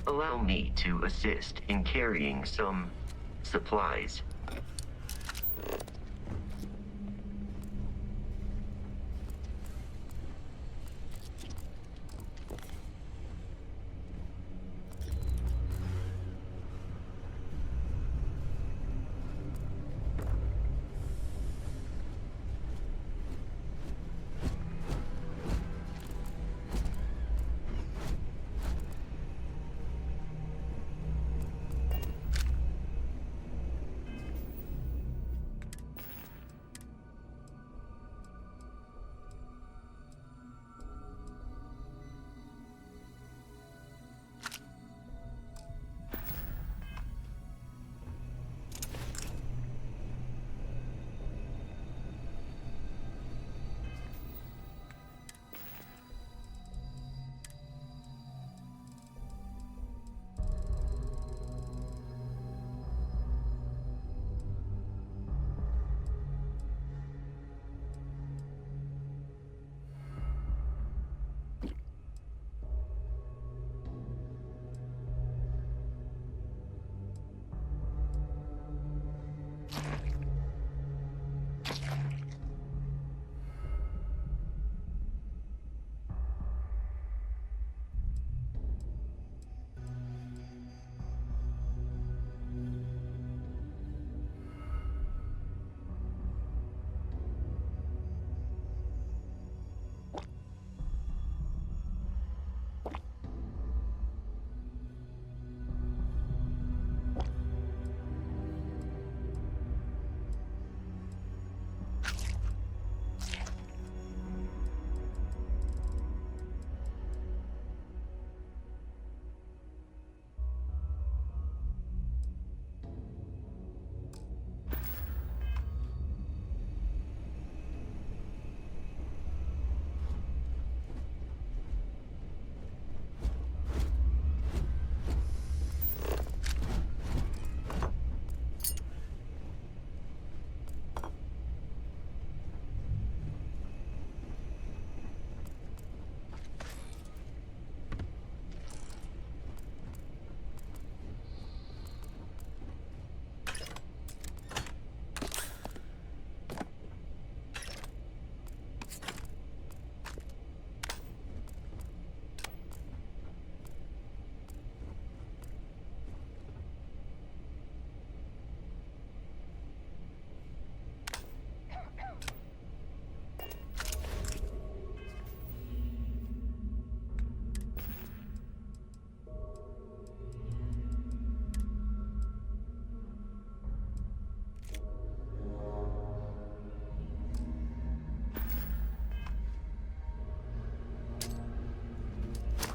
Allow me to assist in carrying some supplies.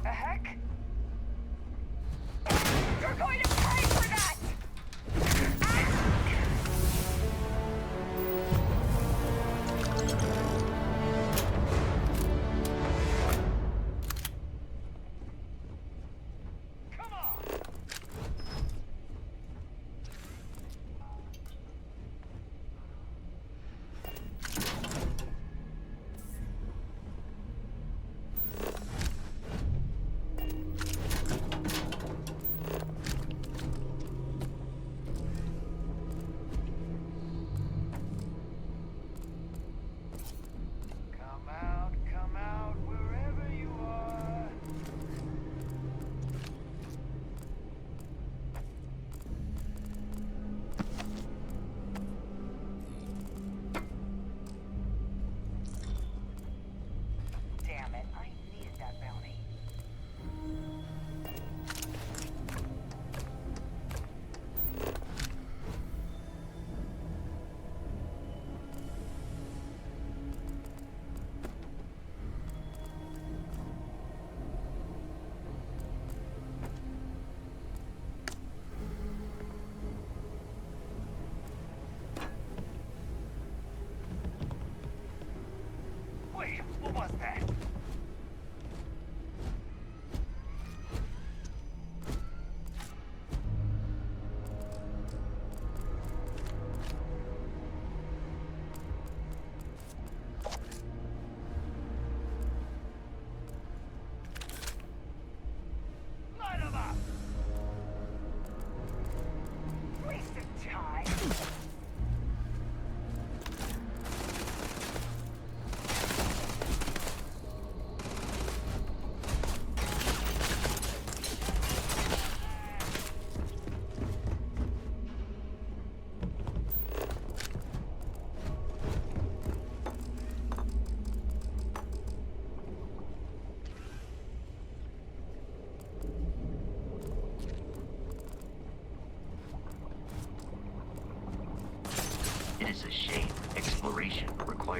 The heck? You're going to pay for that! Come on! Come out, wherever you are. Damn it, I needed that bounty. Wait, what was that? Light 'em up!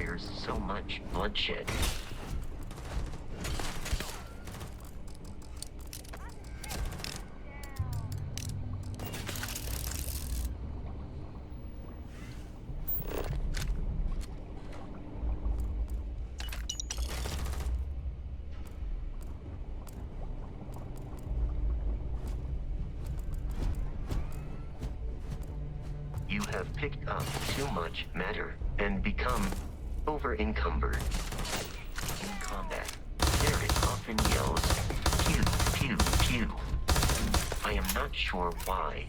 requires so much bloodshed. You have picked up too much matter and become over-encumbered. In combat, Barrett often yells, pew, pew, pew. I am not sure why.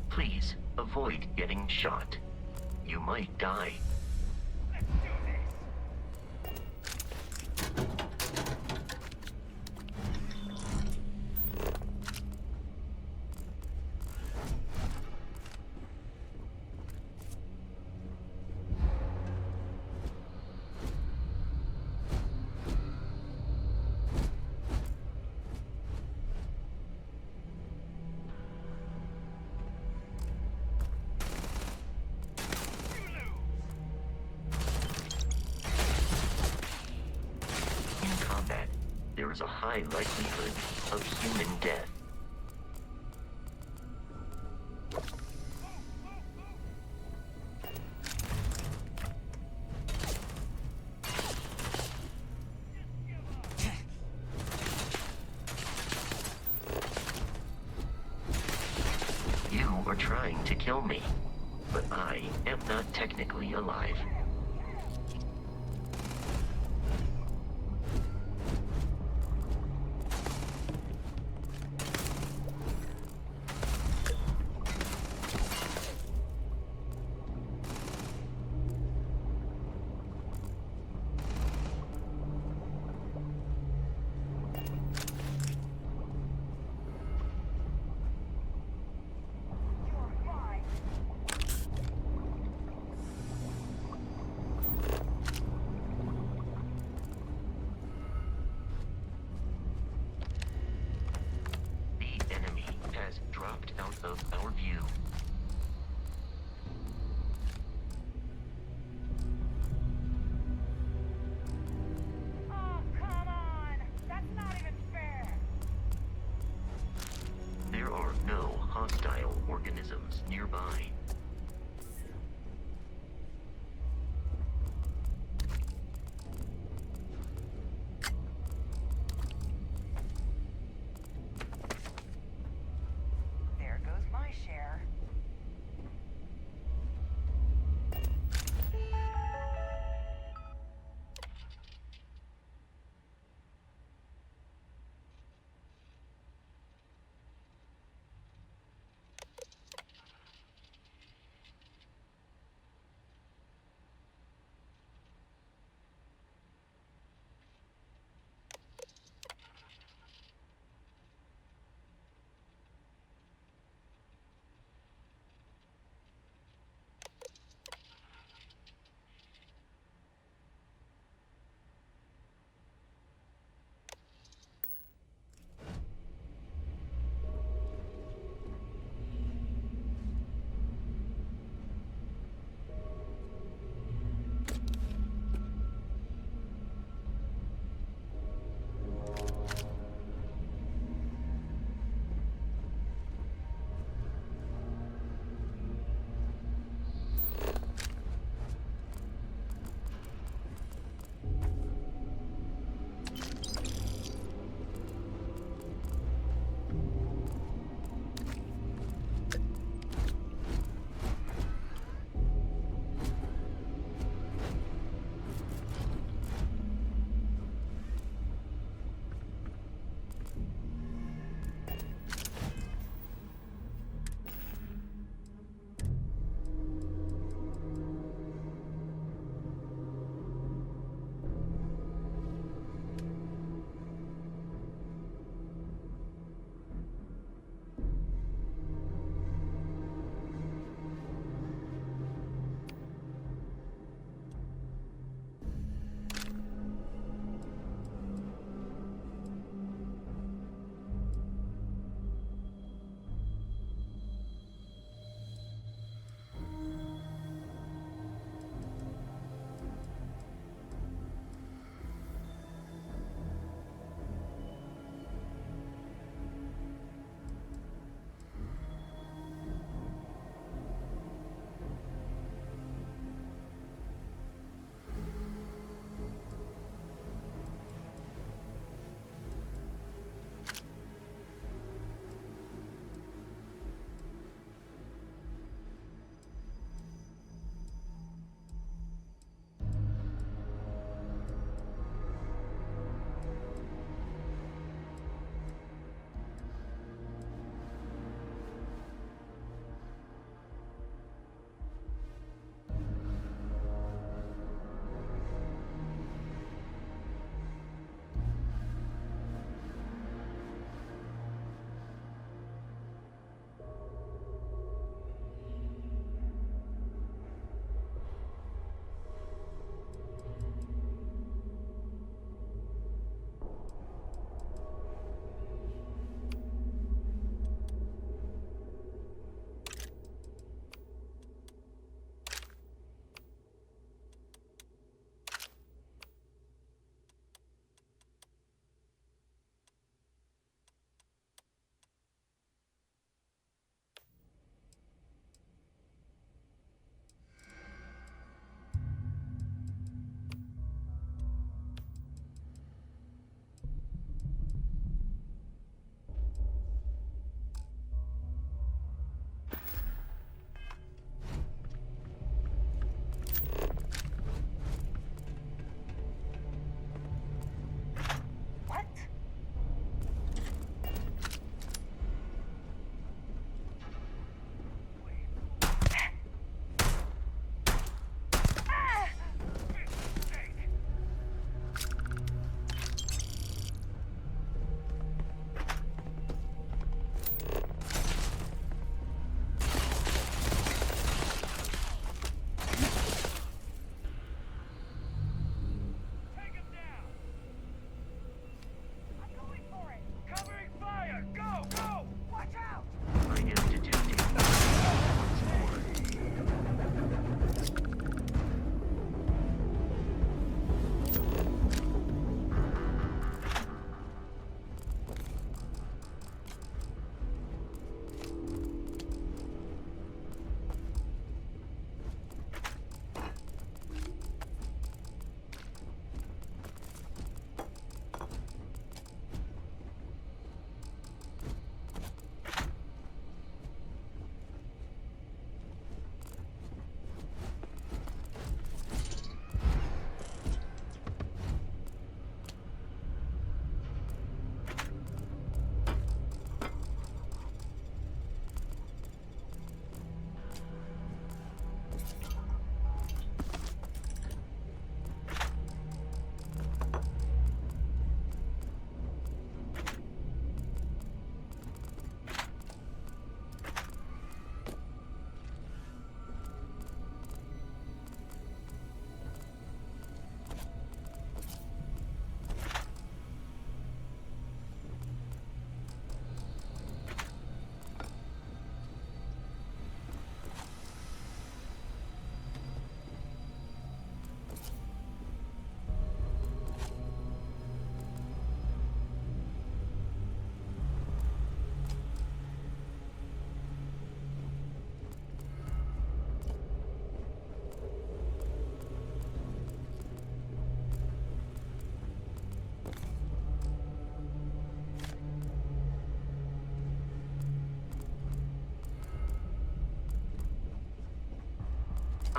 Please avoid getting shot. You might die. There is a high likelihood of human death. You are trying to kill me, but I am not technically alive.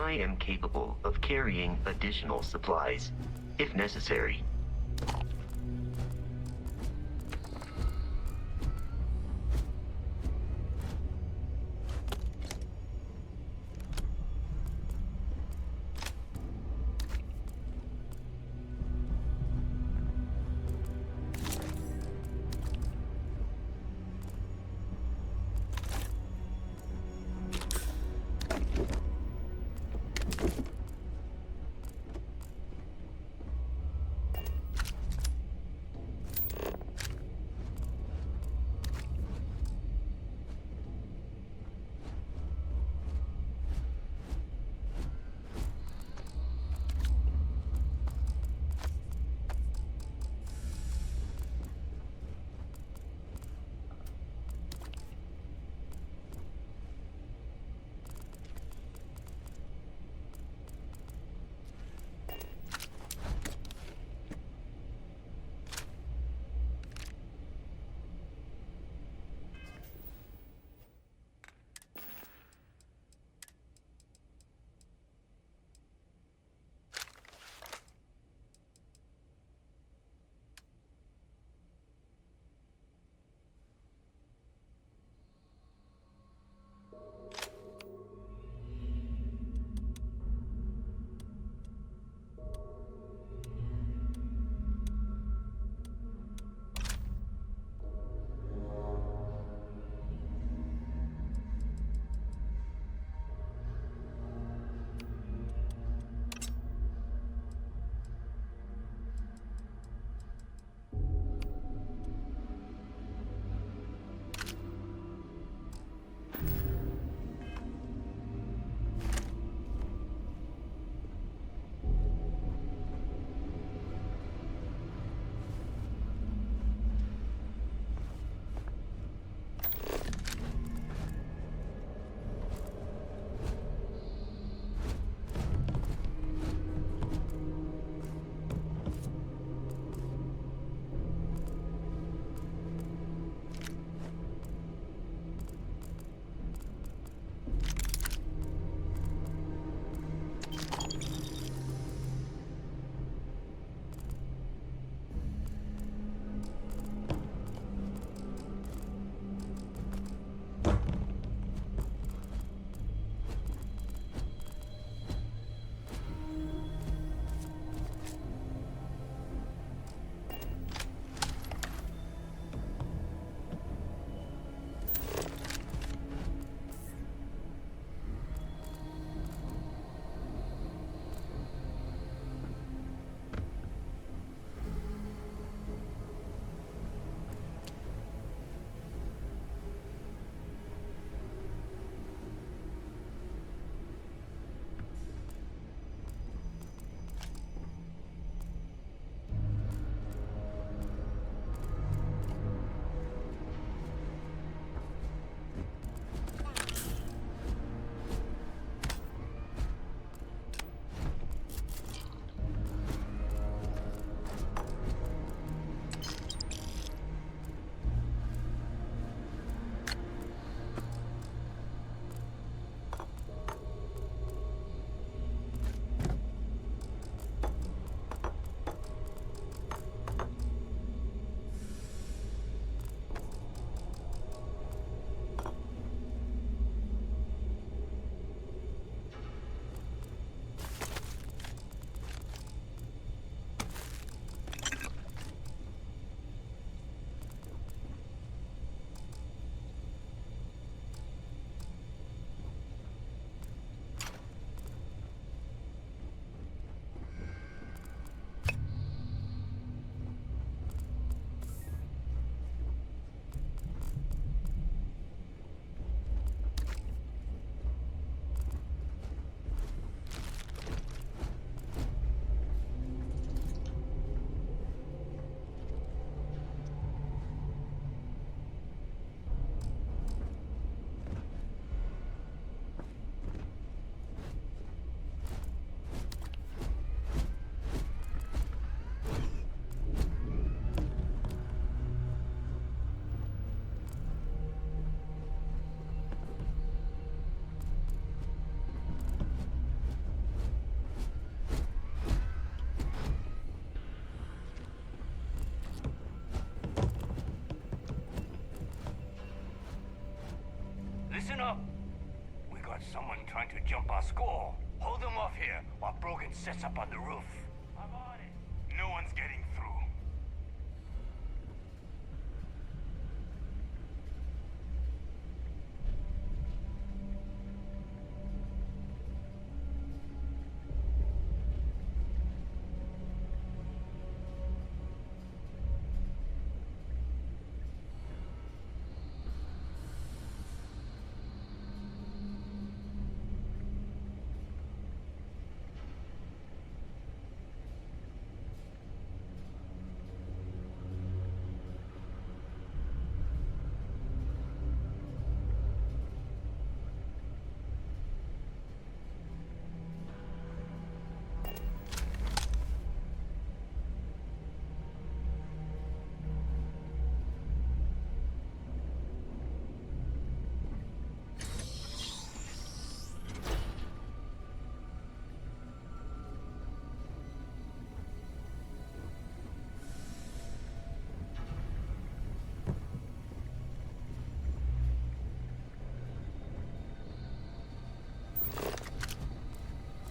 I am capable of carrying additional supplies, if necessary. Listen up. We got someone trying to jump our score. Hold them off here while Brogan sets up on the roof. I'm on it. No one's getting through.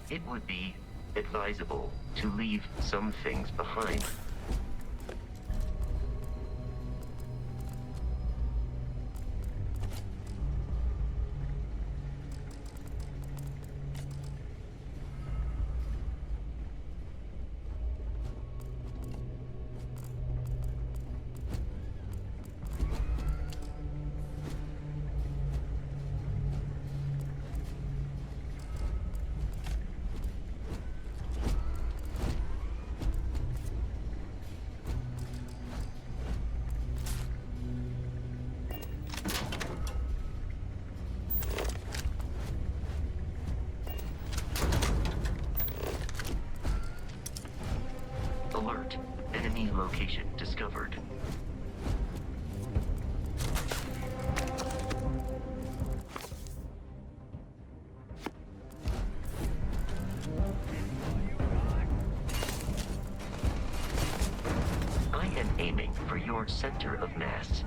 It would be advisable to leave some things behind. Alert. Enemy location discovered. I am aiming for your center of mass.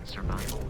Survival.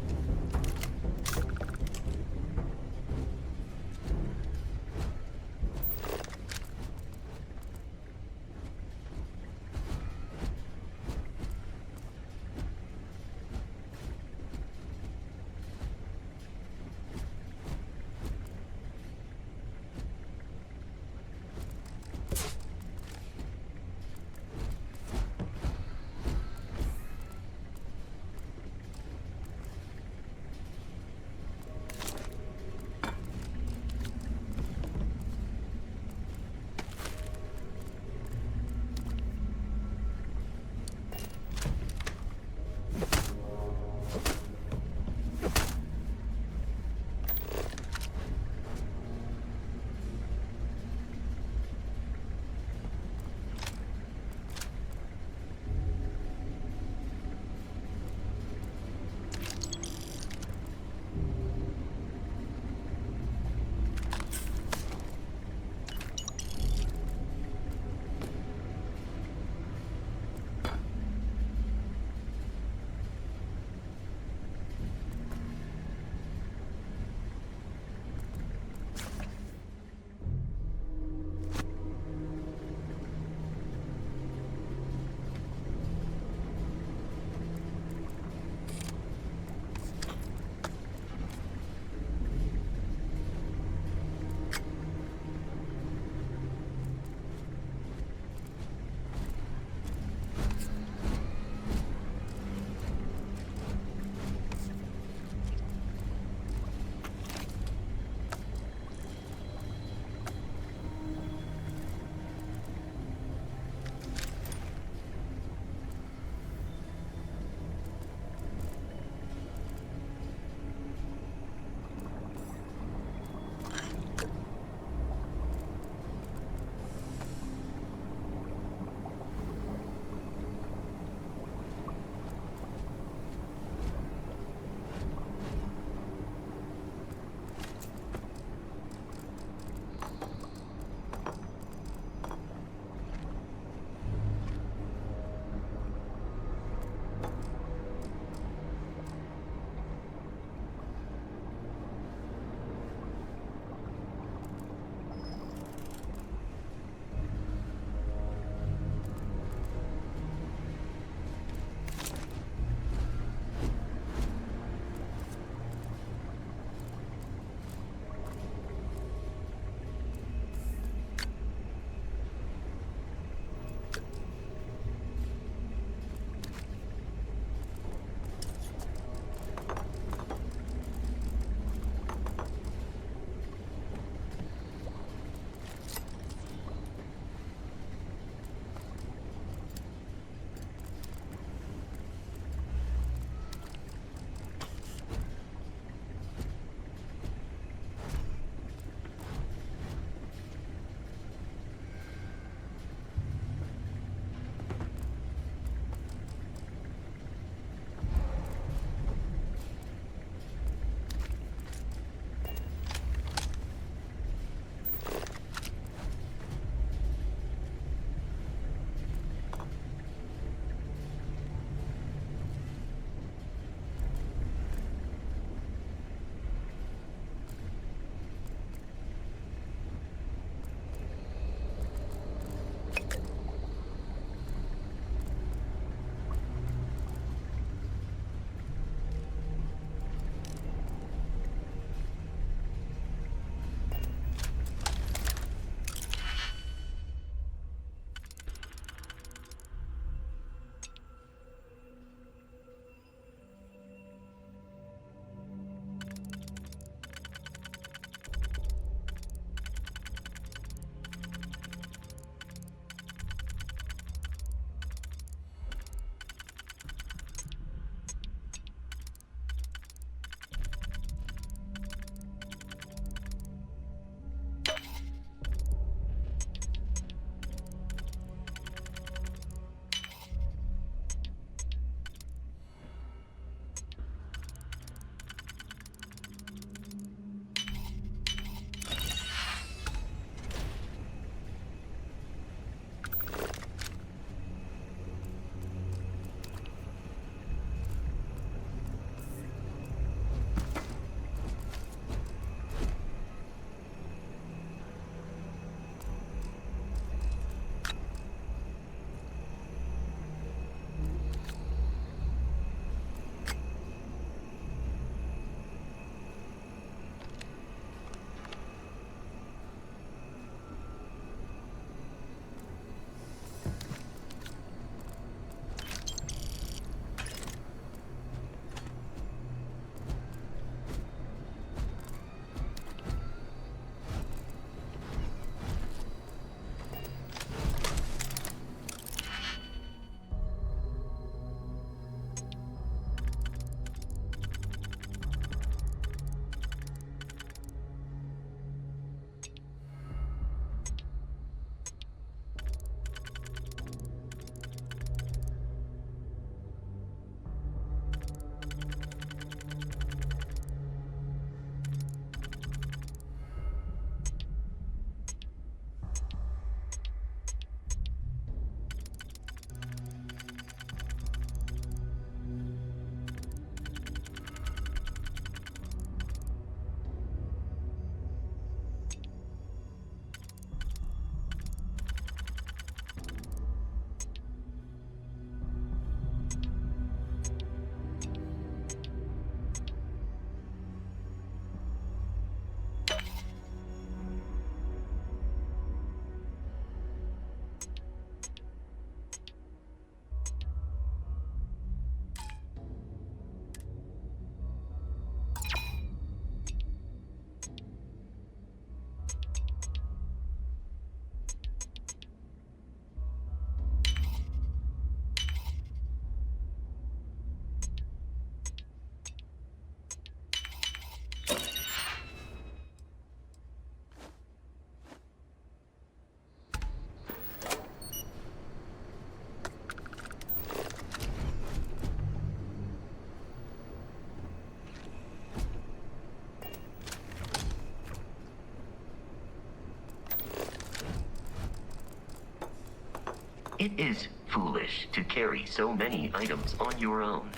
It is foolish to carry so many items on your own.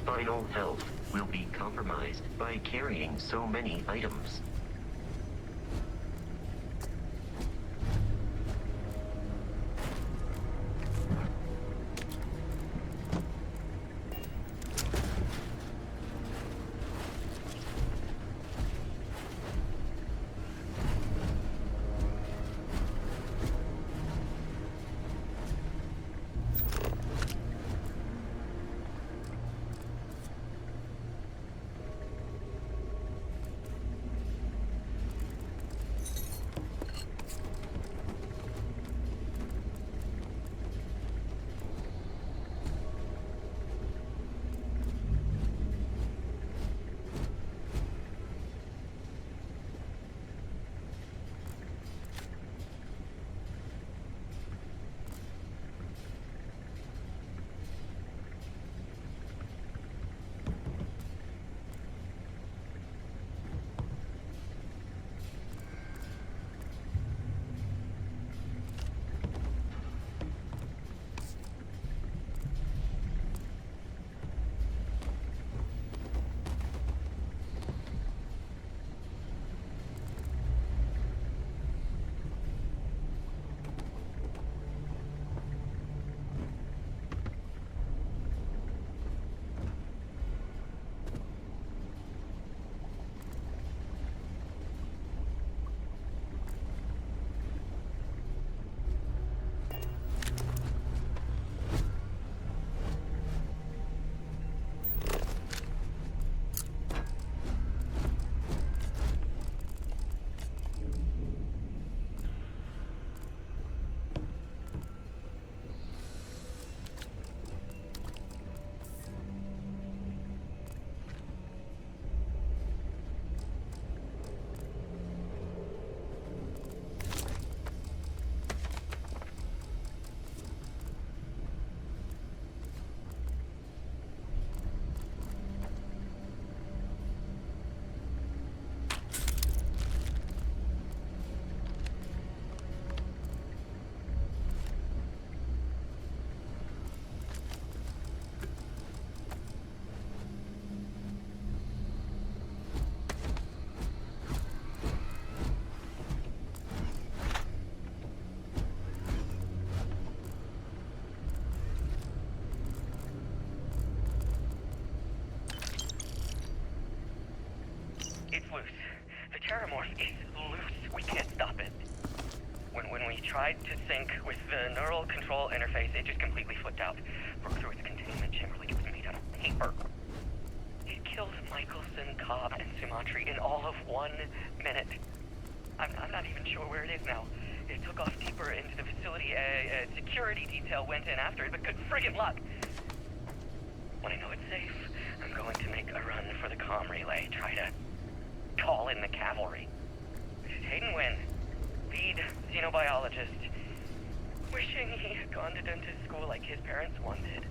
spinal health will be compromised by carrying so many items. It's loose. The Terramorph is loose. We can't stop it. When we tried to sync with the neural control interface, it just completely flipped out. Broke through its containment chamber like it was made out of paper. It killed Michelson, Cobb, and Sumantri in all of 1 minute. I'm not even sure where it is now. It took off deeper into the facility. A security detail went in after it, but good friggin' luck. When I know it's safe, I'm going to make a run for the comm relay. Try to call in the cavalry. Hayden Wynn, lead xenobiologist. Wishing he had gone to dentist school like his parents wanted.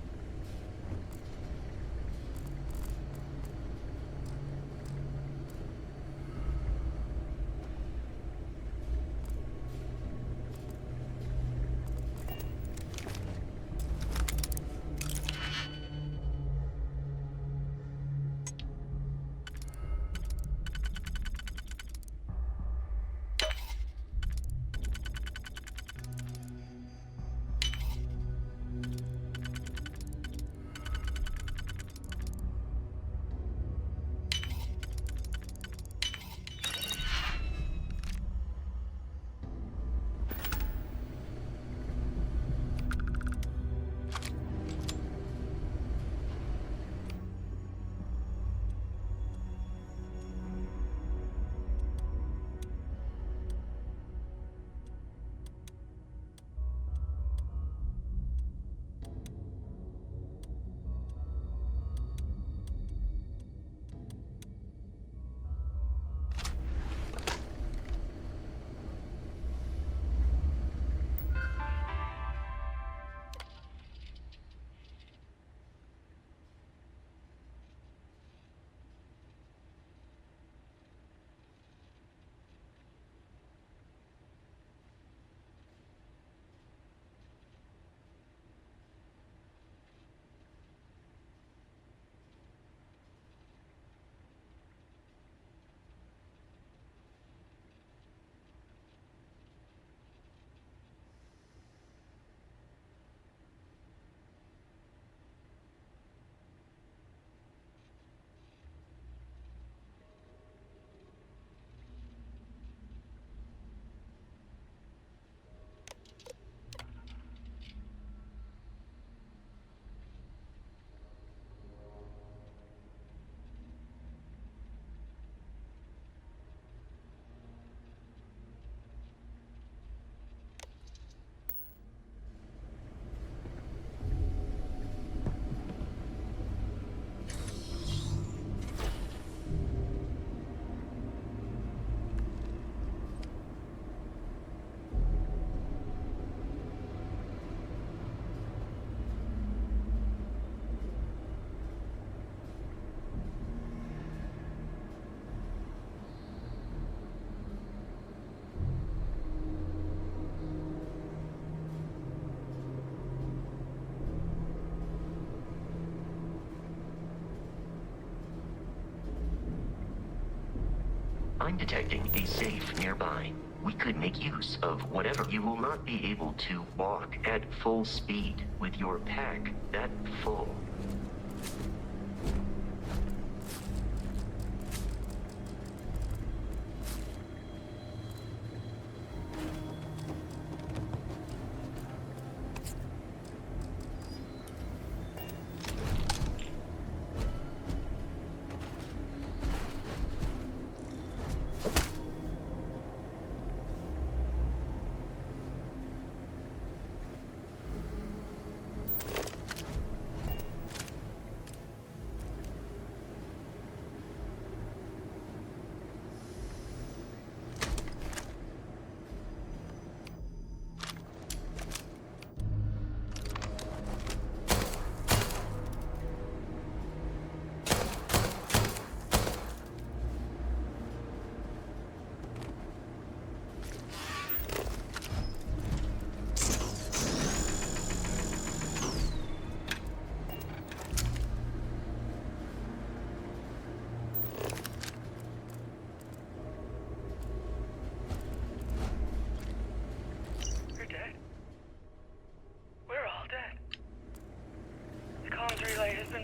I'm detecting a safe nearby. We could make use of whatever. You will not be able to walk at full speed with your pack that full.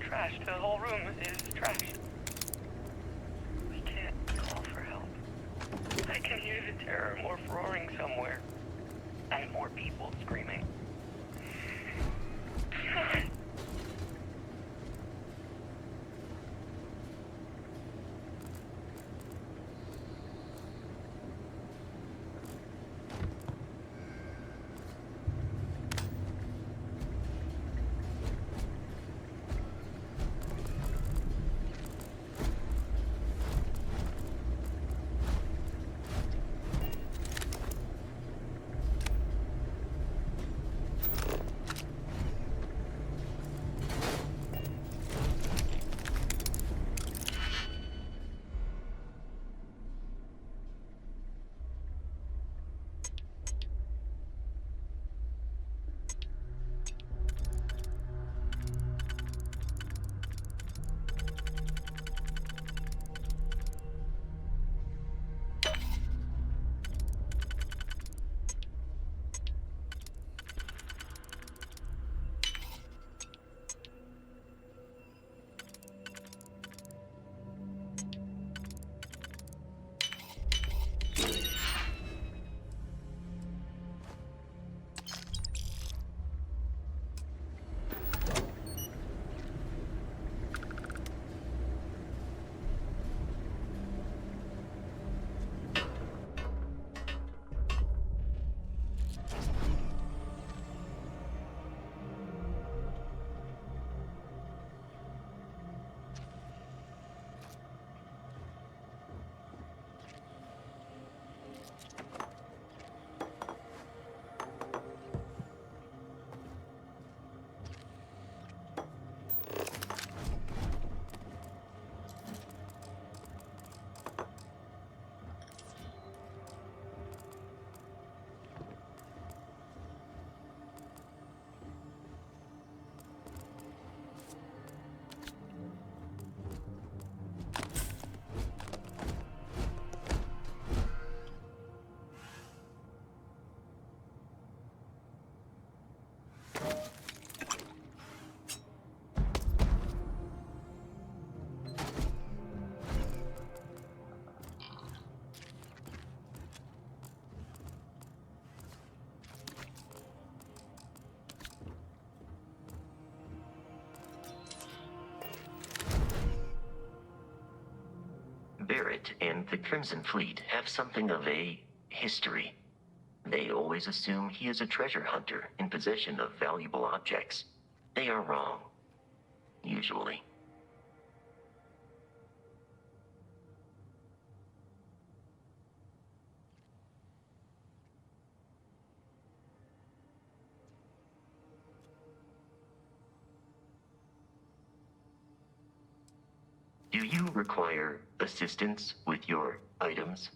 Trashed. The whole room is trashed. We can't call for help. I can hear the terror morph roaring somewhere. And more people screaming. Barrett and the Crimson Fleet have something of a history. They always assume he is a treasure hunter in possession of valuable objects. They are wrong. Usually. Do you require assistance with your items?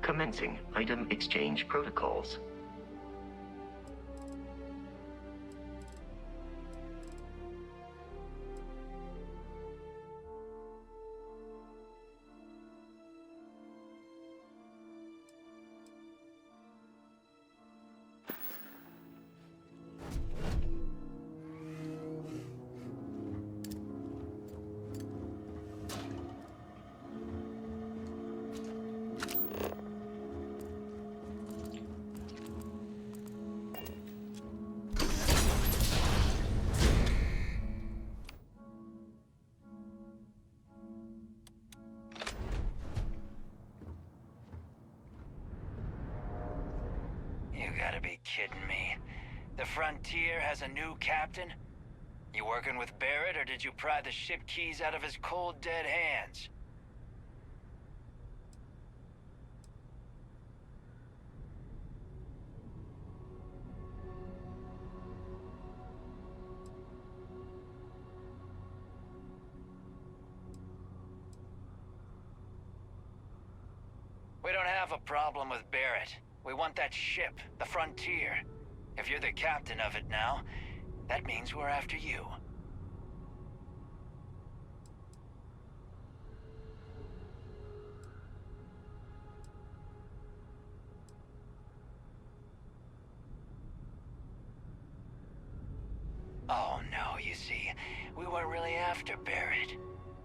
Commencing item exchange protocols. You gotta be kidding me. The Frontier has a new captain? You working with Barrett, or did you pry the ship keys out of his cold, dead hands? We don't have a problem with Barrett. We want that ship, the Frontier. If you're the captain of it now, that means we're after you. Oh no, you see, we weren't really after Barrett.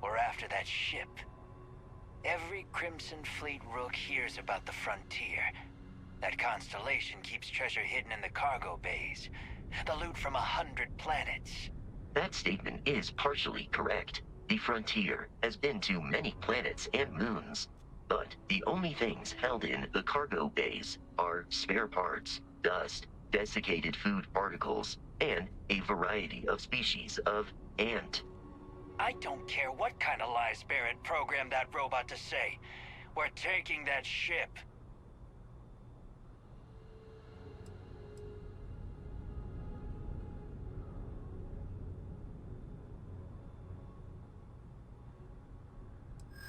We're after that ship. Every Crimson Fleet rook hears about the Frontier. That Constellation keeps treasure hidden in the cargo bays. The loot from 100 planets. That statement is partially correct. The Frontier has been to many planets and moons. But the only things held in the cargo bays are spare parts, dust, desiccated food particles, and a variety of species of ant. I don't care what kind of lies Barrett programmed that robot to say. We're taking that ship.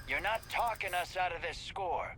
You're not talking us out of this score.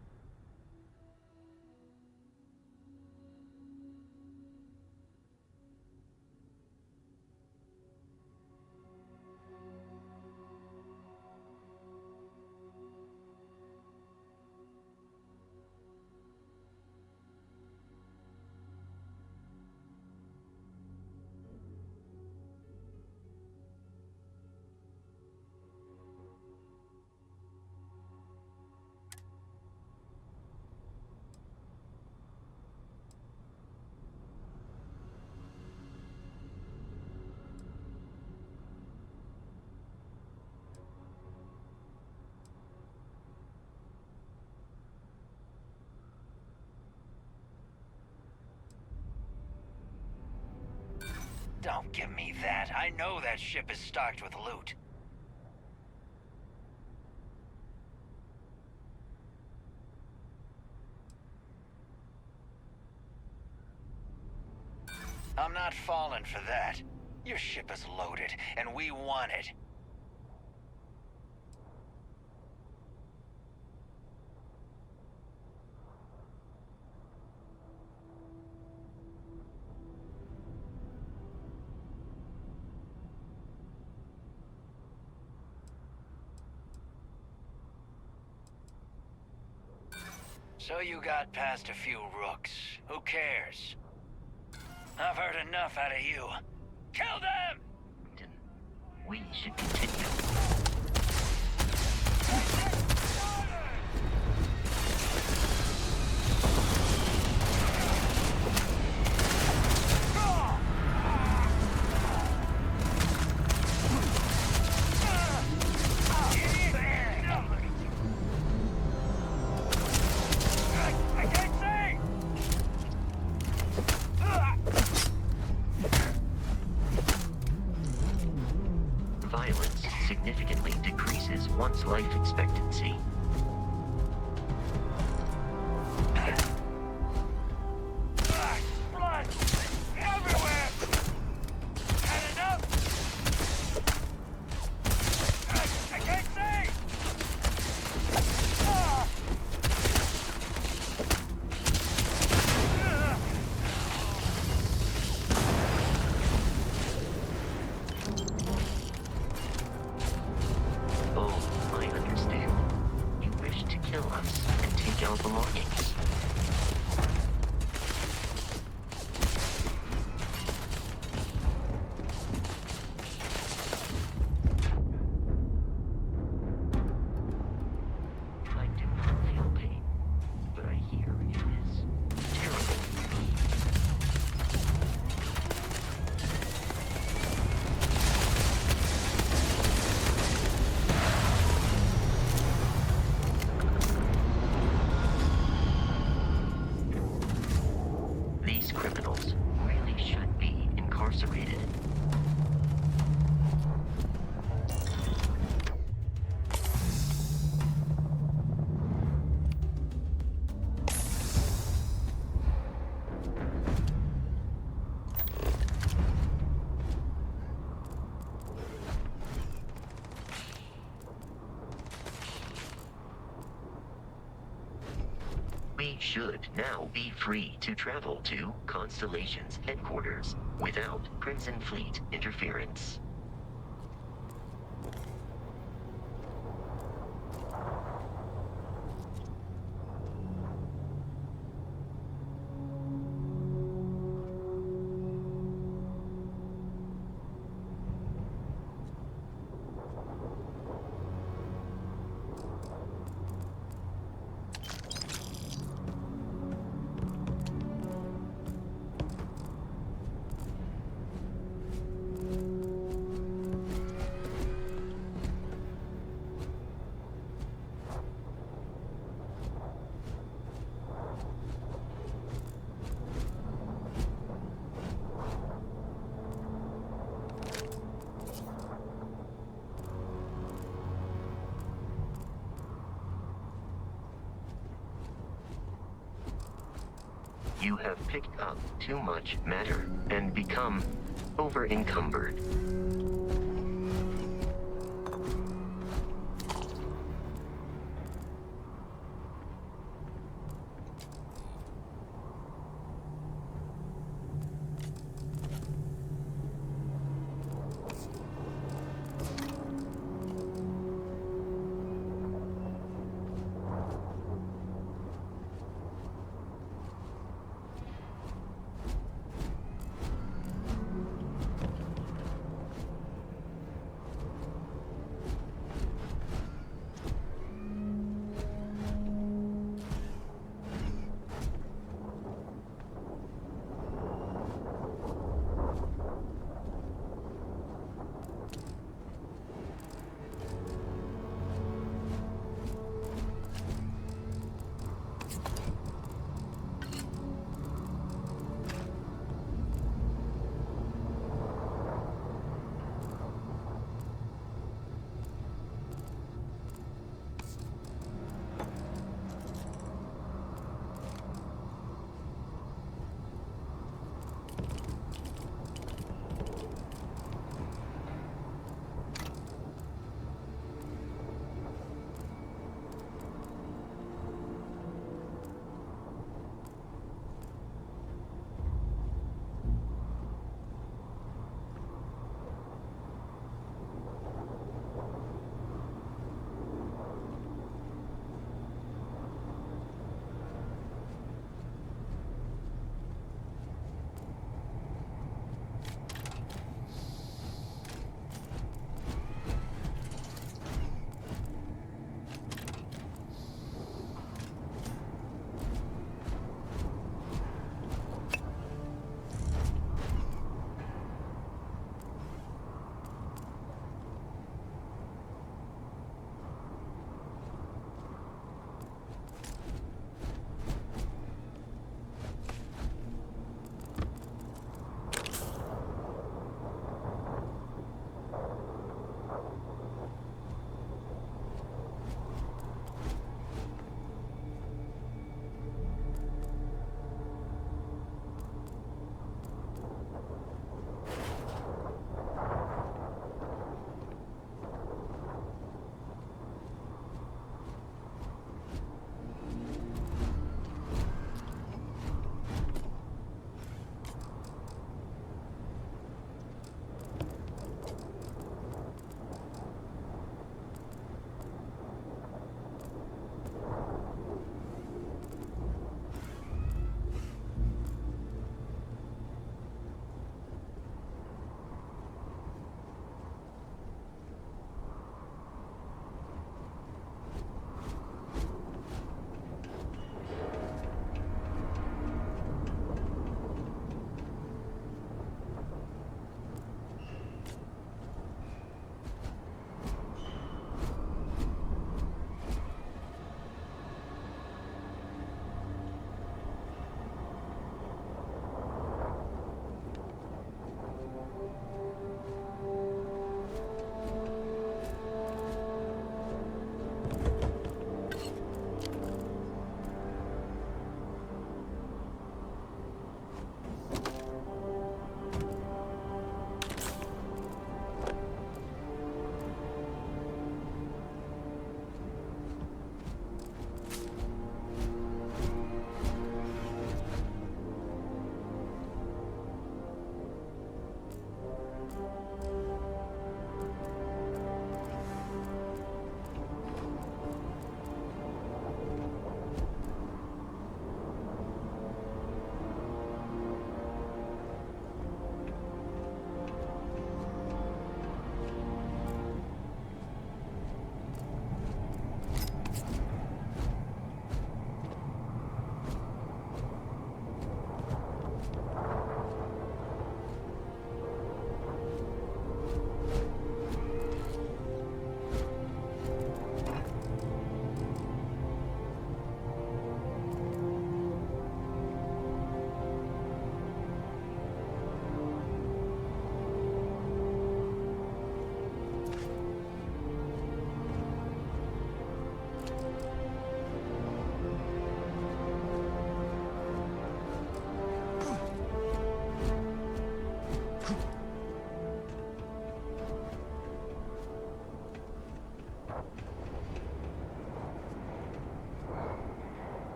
Don't give me that. I know that ship is stocked with loot. I'm not falling for that. Your ship is loaded, and we want it. So you got past a few rooks. Who cares? I've heard enough out of you. Kill them! We should continue. Violence significantly decreases one's life expectancy. kill us and take our belongings. I do not feel pain, but I hear it is terrible. These criminals really should be incarcerated. We should now be free to travel to Constellation's headquarters without Crimson Fleet interference. You have picked up too much matter and become over-encumbered.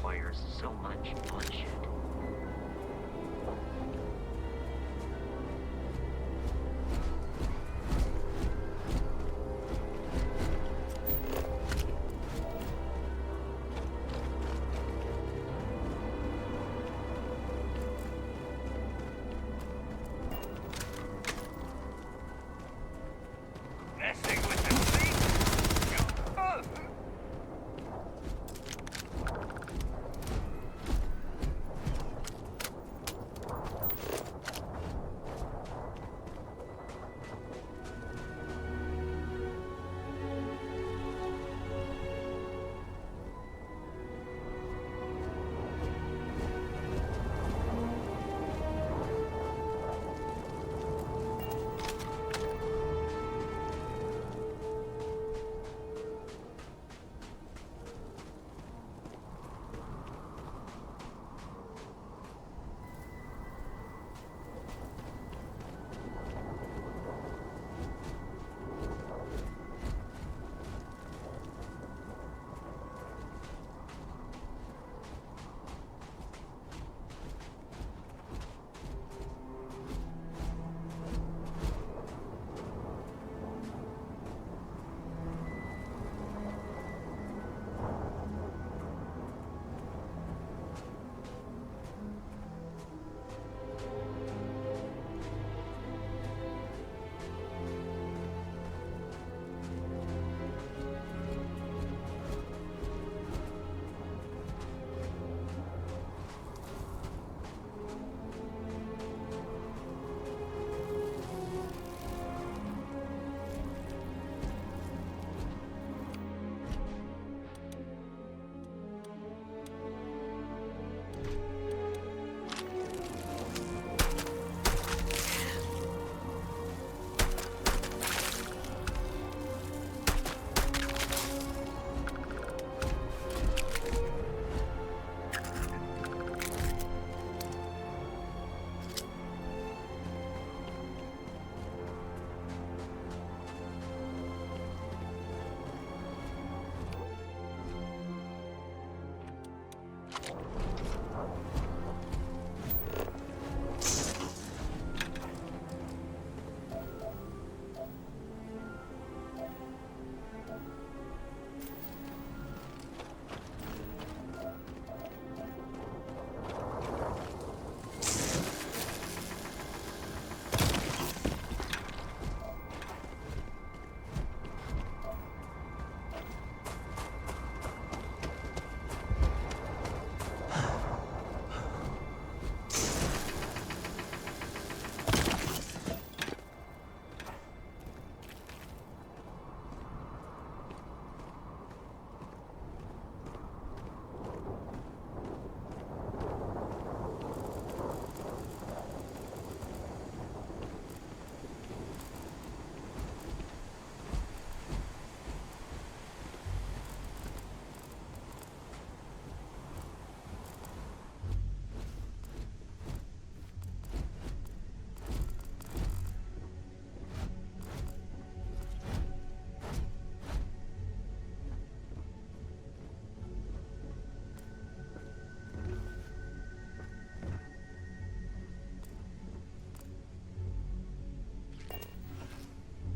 requires so much bloodshed.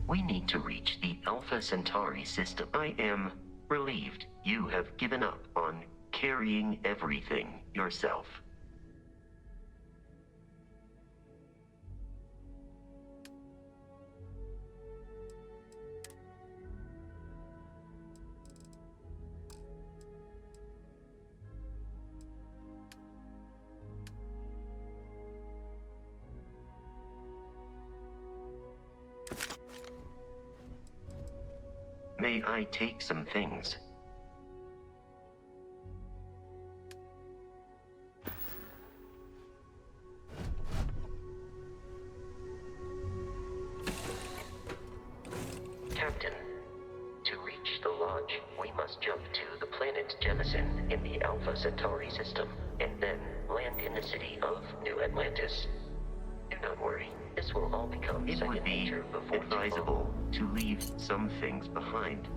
We need to reach the Alpha Centauri system. I am relieved you have given up on carrying everything yourself. May I take some things? Captain, to reach the lodge, we must jump to the planet Jemison in the Alpha Centauri system, and then land in the city of New Atlantis. Do not worry, this will all become second nature before advisable to leave some things behind.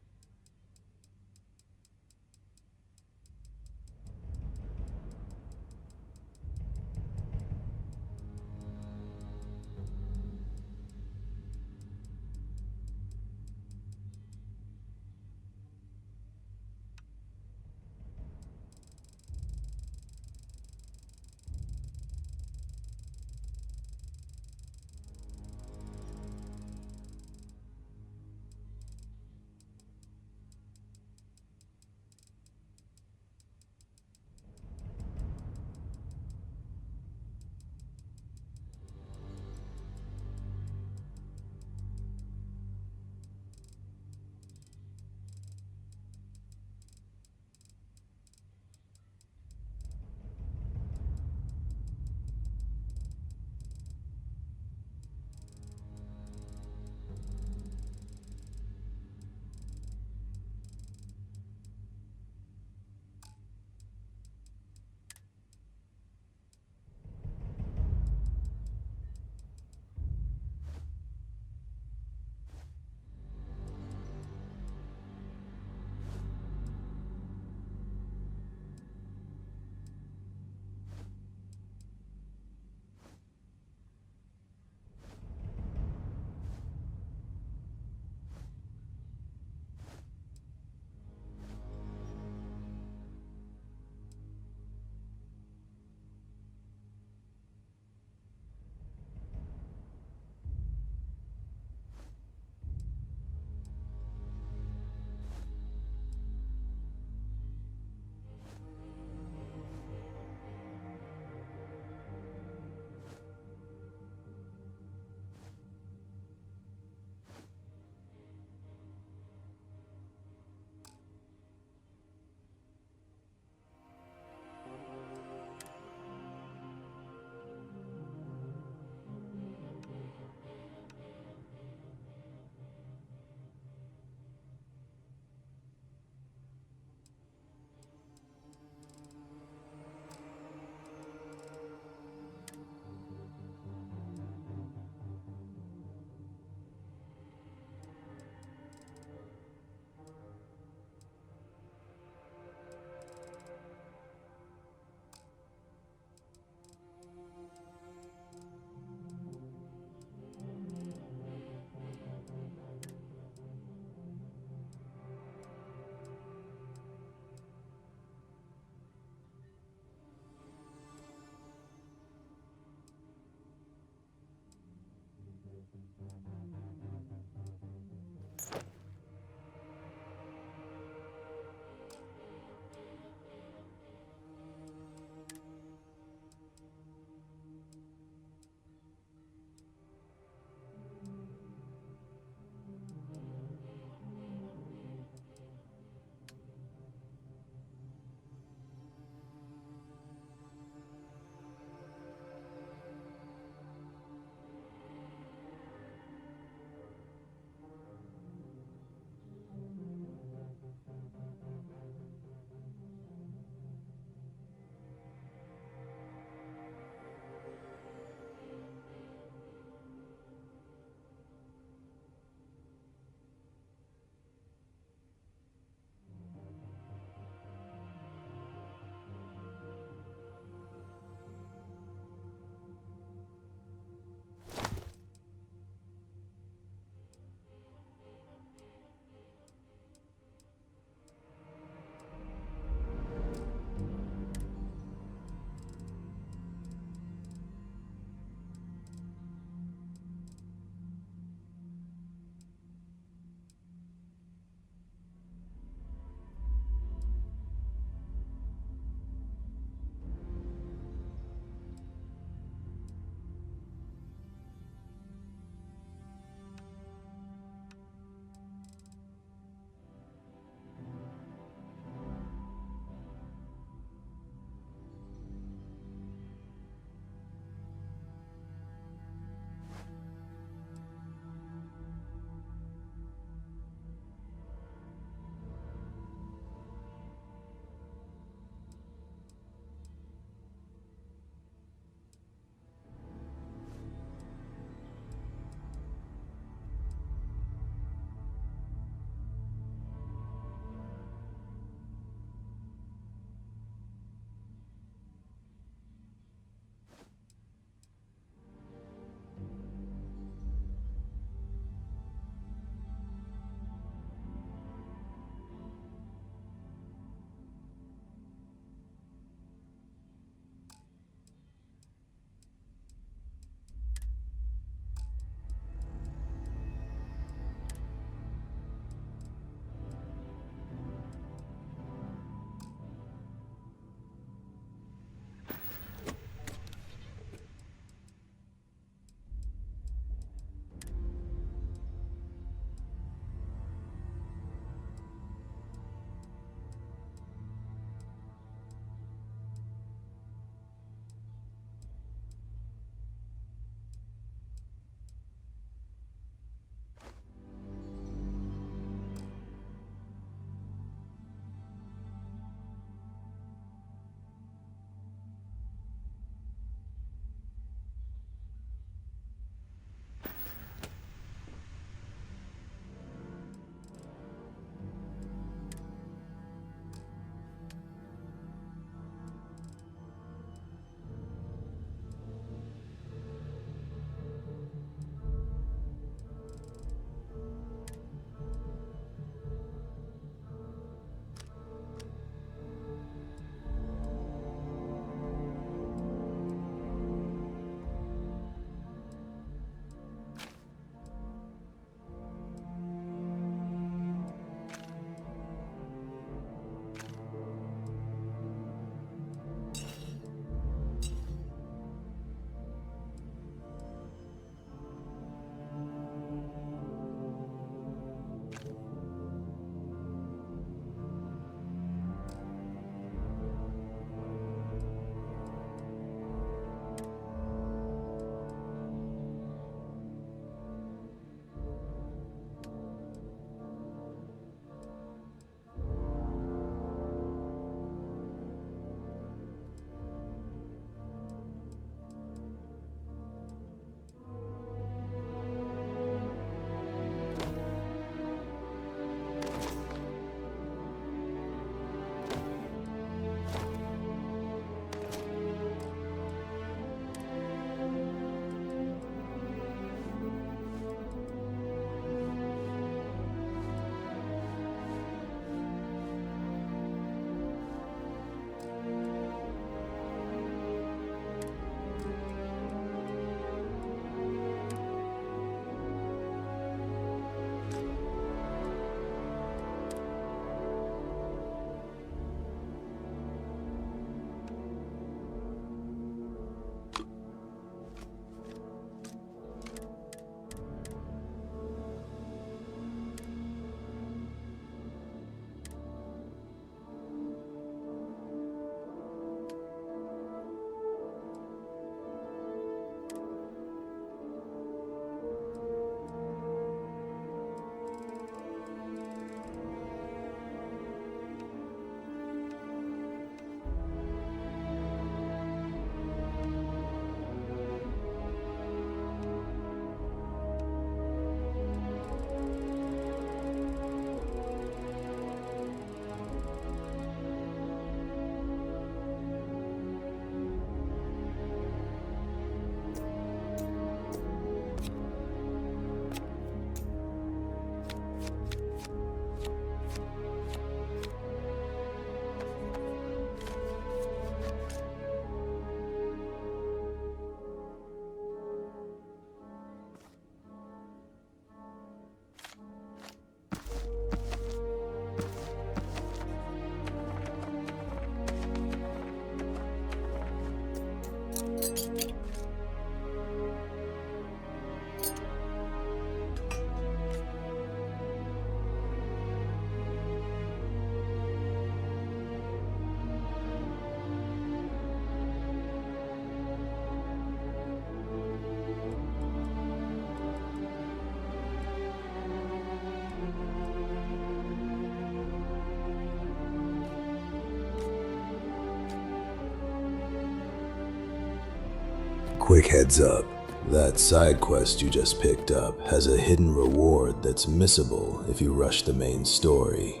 Quick heads up, that side quest you just picked up has a hidden reward that's missable if you rush the main story.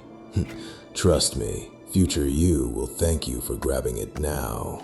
Trust me, future you will thank you for grabbing it now.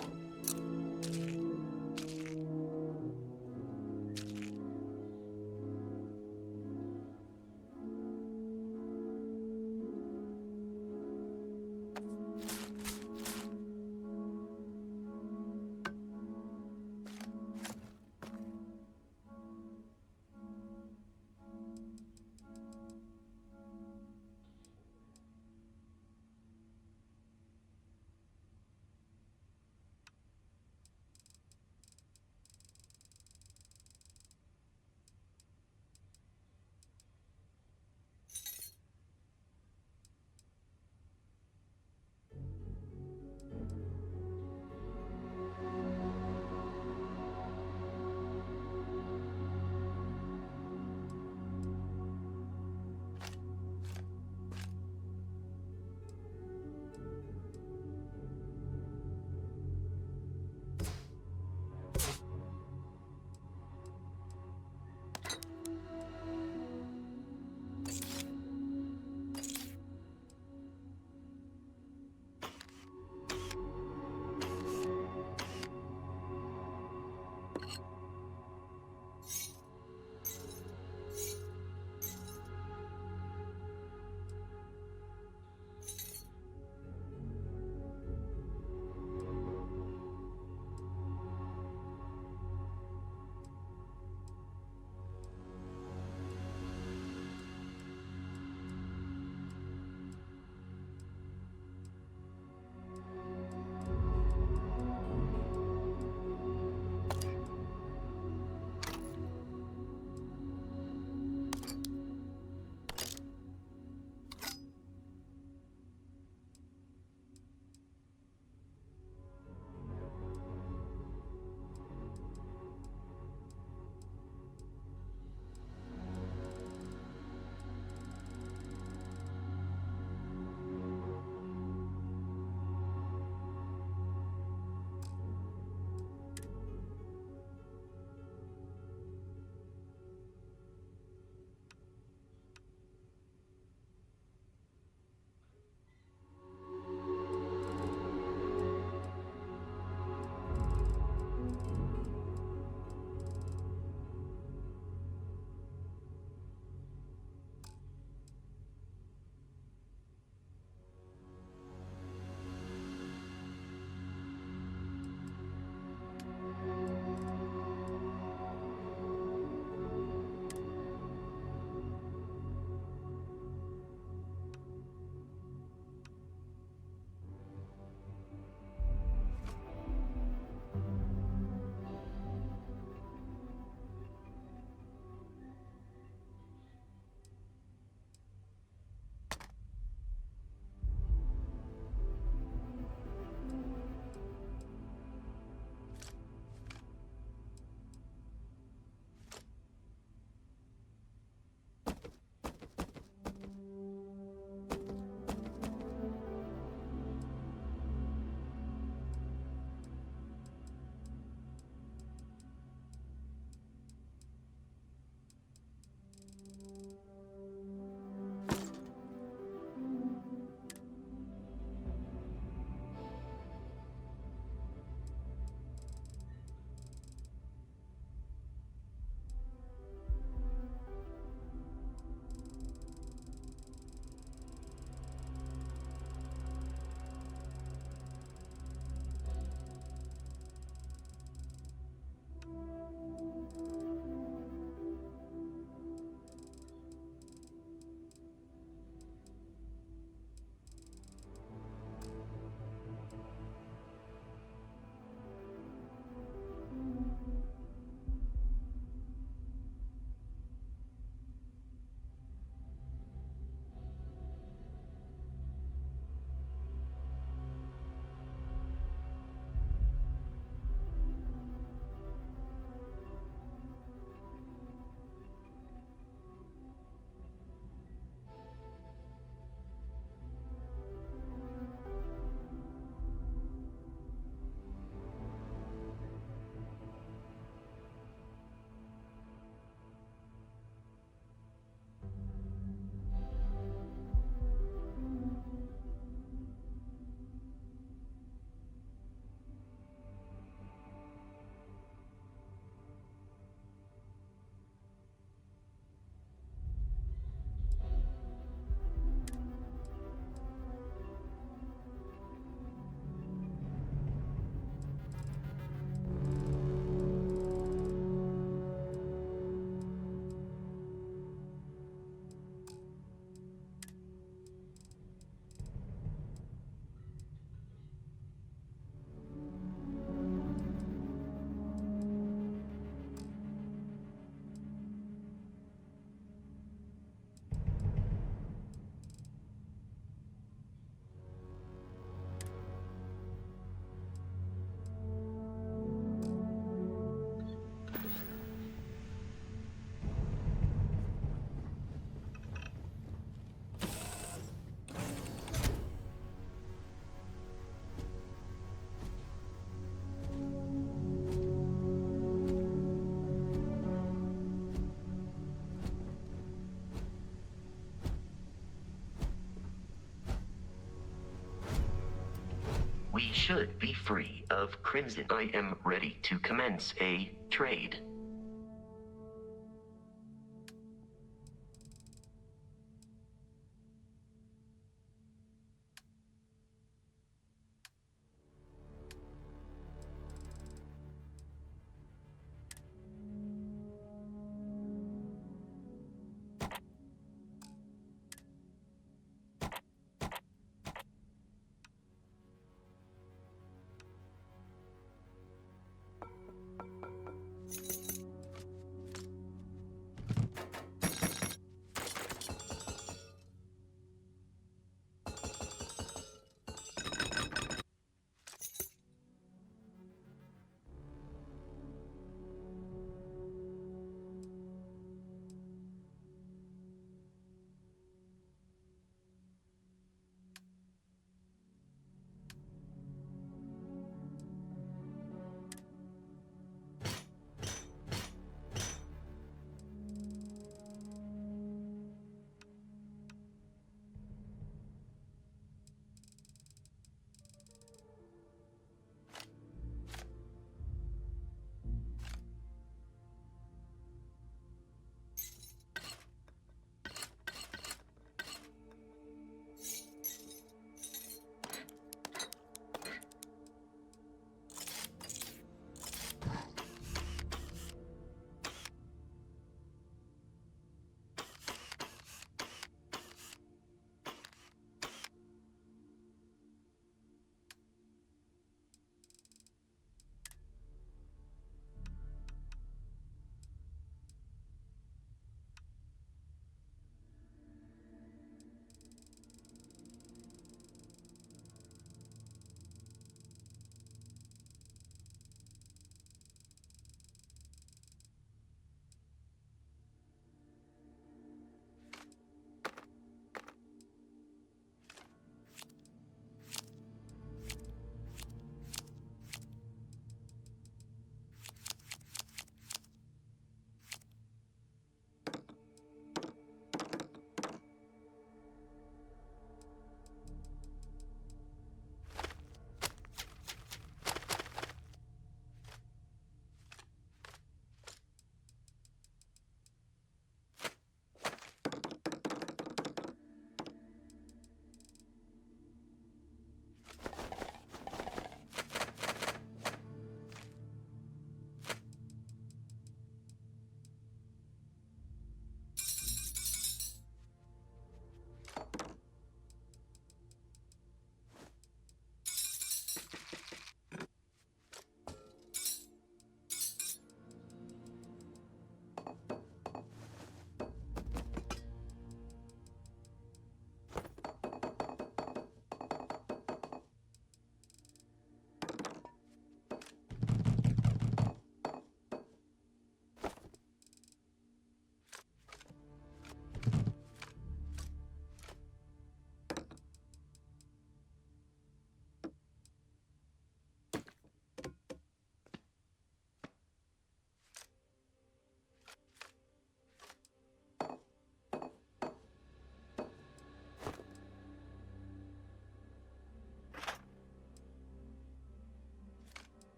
should be free of crimson. I am ready to commence a trade.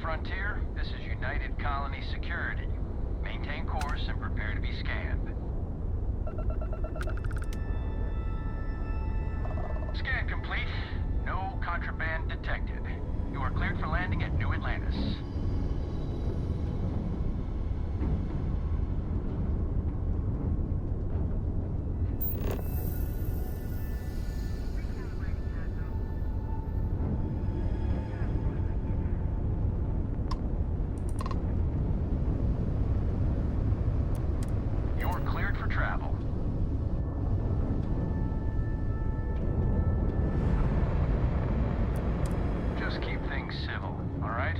Frontier, this is United Colony Security. Maintain course and prepare to be scanned. Scan complete. No contraband detected. You are cleared for landing at New Atlantis. You're cleared for travel. Just keep things civil, all right?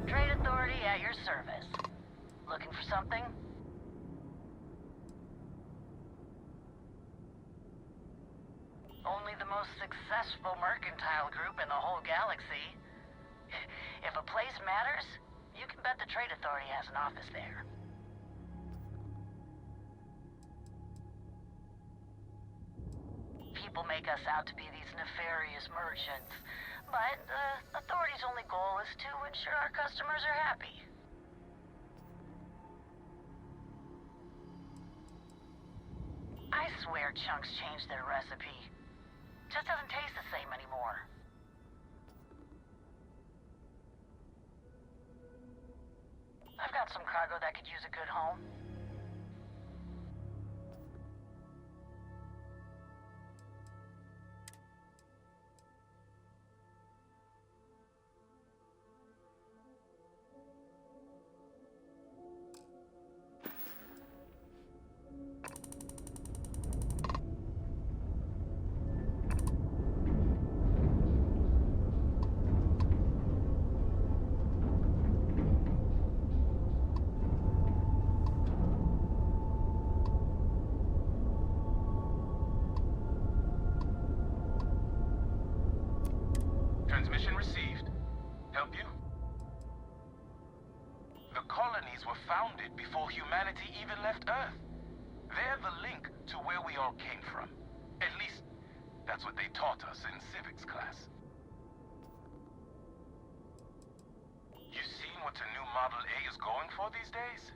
Trade Authority at your service. Looking for something? Only the most successful mercantile group in the whole galaxy. If a place matters, you can bet the Trade Authority has an office there. People make us out to be these nefarious merchants, but the Authority's only goal is to ensure our customers are happy. I swear Chunks changed their recipe. Just doesn't taste the same anymore. I've got some cargo that could use a good home. Transmission received. Help you? The colonies were founded before humanity even left Earth. They're the link to where we all came from. At least, that's what they taught us in civics class. You seen what the new Model A is going for these days?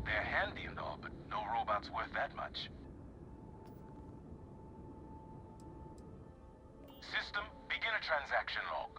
They're handy and all, but no robot's worth that much. System, begin a transaction log.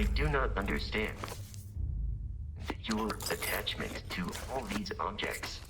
I do not understand your attachment to all these objects.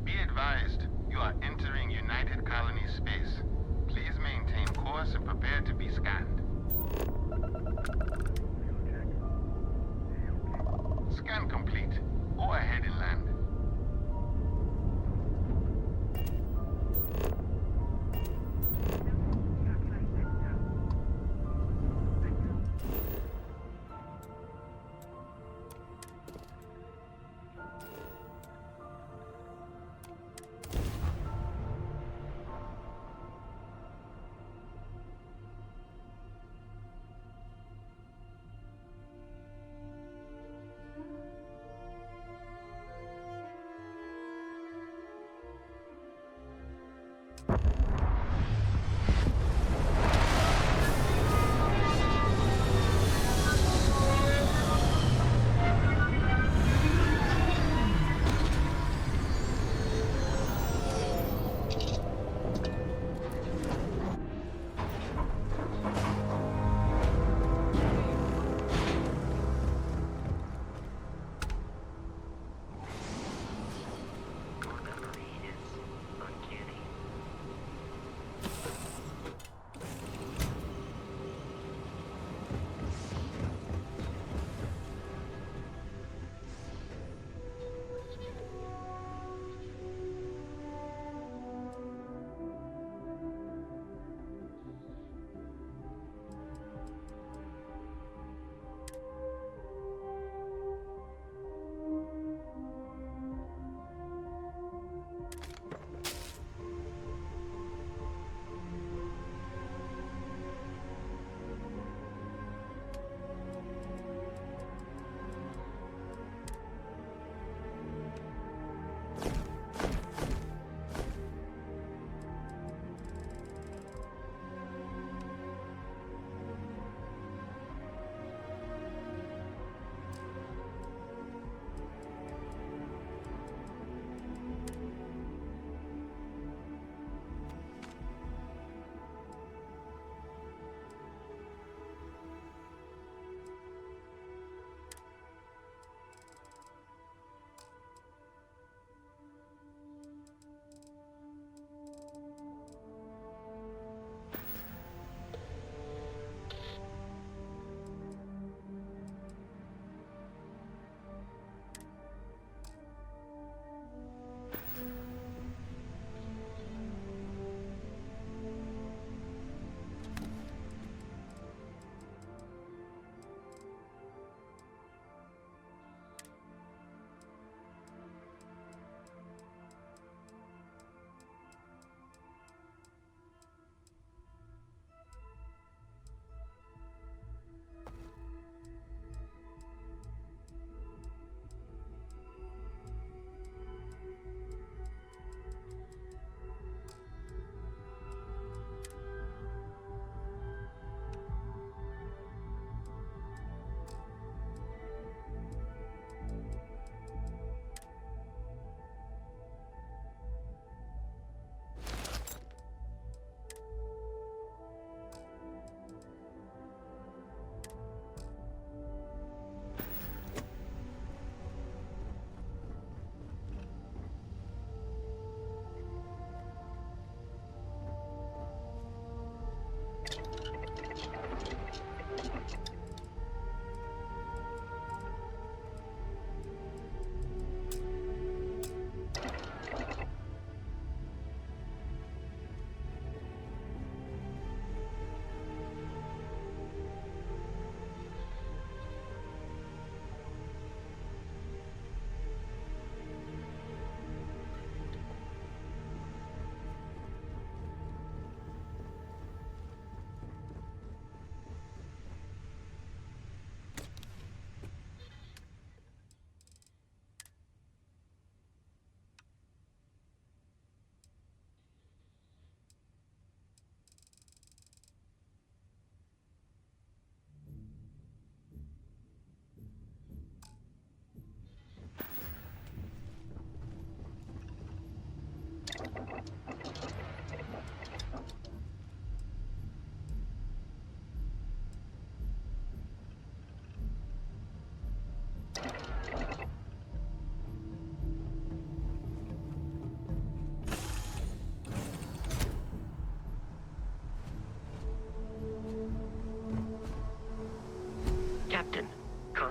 Be advised, you are entering United Colony space. Please maintain course and prepare to be scanned. Scan complete. Go ahead and land.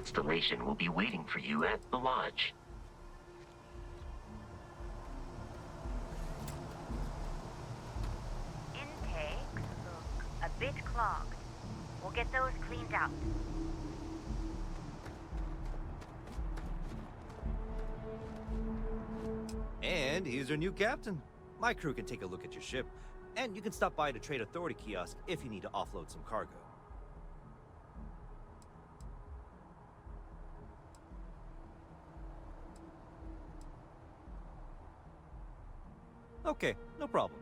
Constellation will be waiting for you at the lodge. Intakes look a bit clogged. We'll get those cleaned out. And here's your new captain. My crew can take a look at your ship, and you can stop by the Trade Authority kiosk if you need to offload some cargo. Okay, no problem.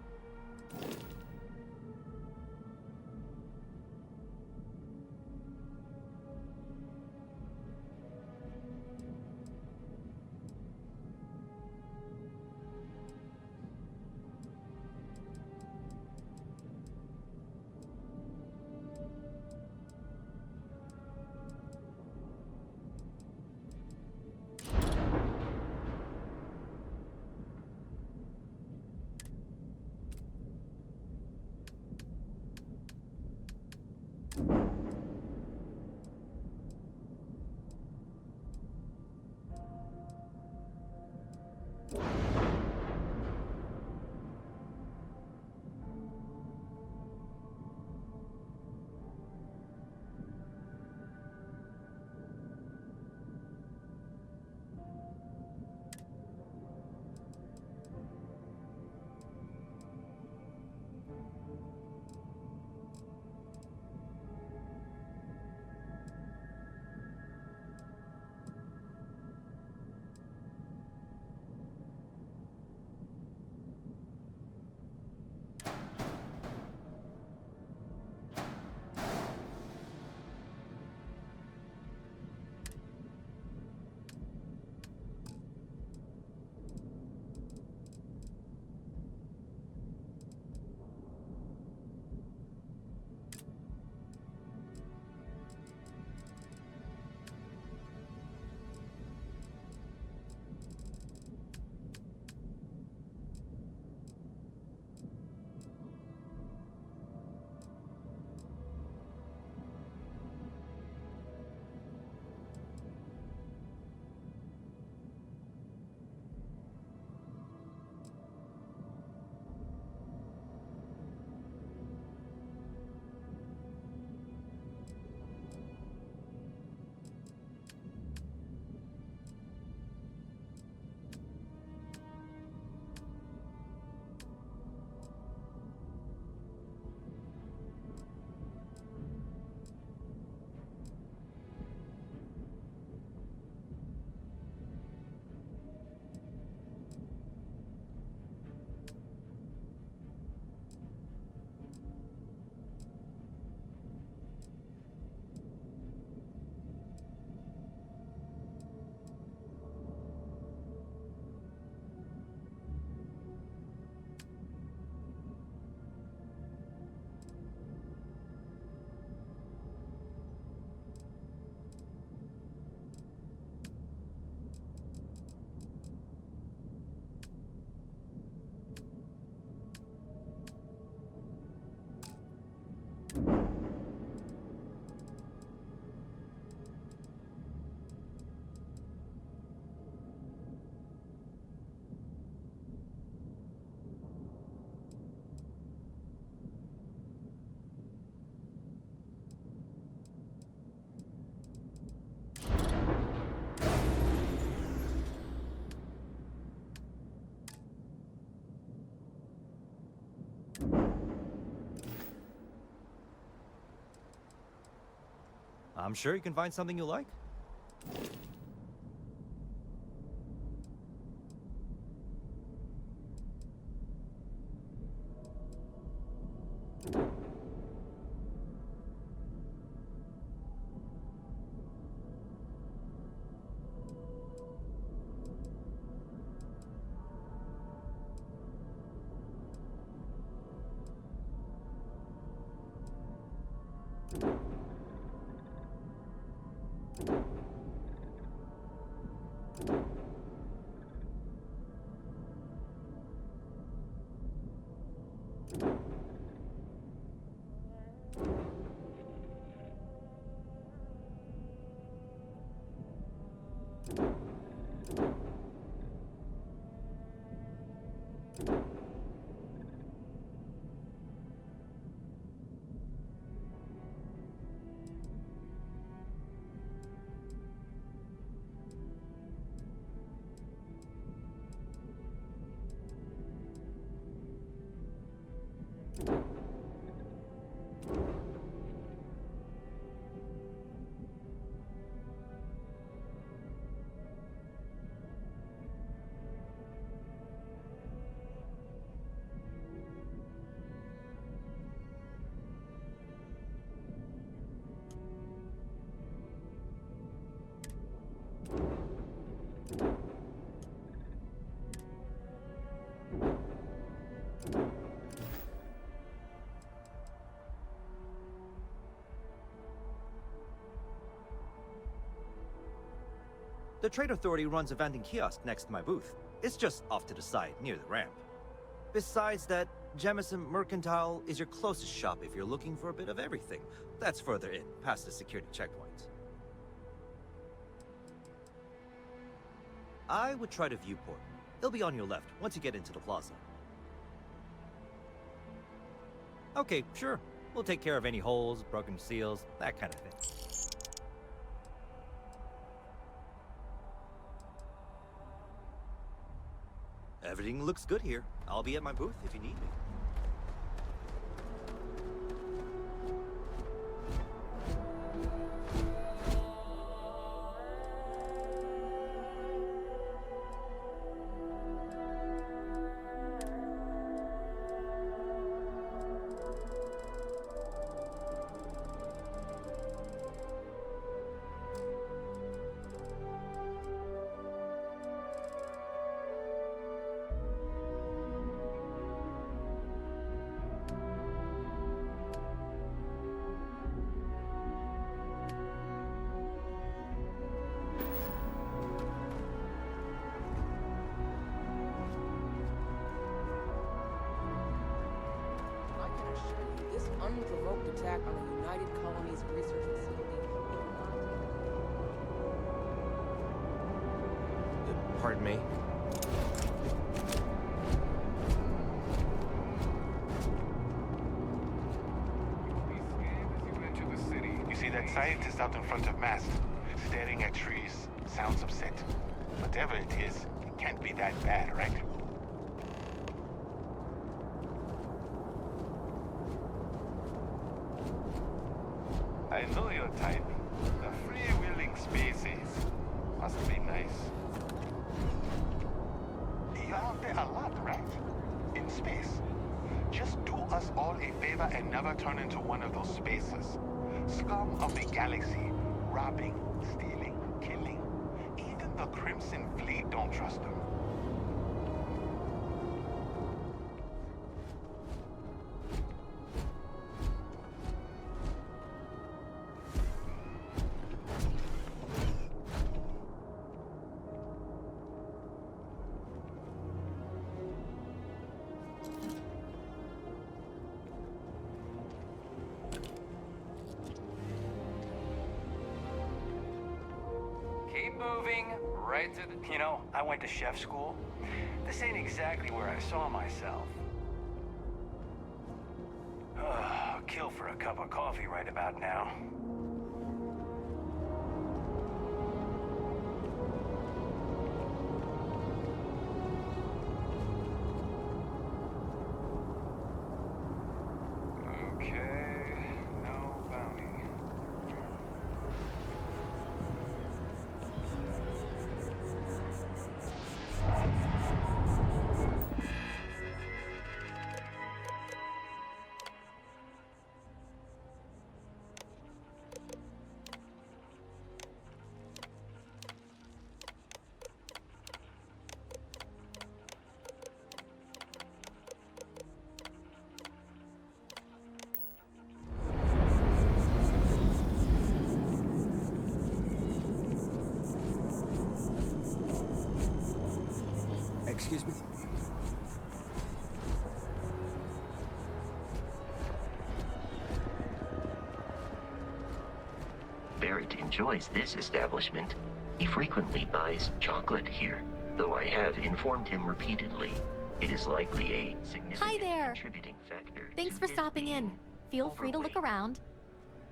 I'm sure you can find something you like. The Trade Authority runs a vending kiosk next to my booth. It's just off to the side, near the ramp. Besides that, Jemison Mercantile is your closest shop if you're looking for a bit of everything. That's further in, past the security checkpoint. I would try the viewport. It'll be on your left, once you get into the plaza. Okay, sure. We'll take care of any holes, broken seals, that kind of thing. Everything looks good here. I'll be at my booth if you need me. Unprovoked attack on the United Colonies research facility. Pardon me? You see that scientist out in front of mast, staring at trees, sounds upset. Whatever it is, it can't be that bad, right? I know your type. The freewheeling species. Must be nice. You're out there a lot, right? In space. Just do us all a favor and never turn into one of those spaces. Scum of the galaxy. Robbing, stealing, killing. Even the Crimson Fleet don't trust them. Keep moving, right through the... You know, I went to chef school. This ain't exactly where I saw myself. I'll kill for a cup of coffee right about now. Okay, no bounty. Excuse me? Barrett enjoys this establishment. He frequently buys chocolate here, though I have informed him repeatedly it is likely a significant contributing factor. Thanks for stopping in. Feel free to look around.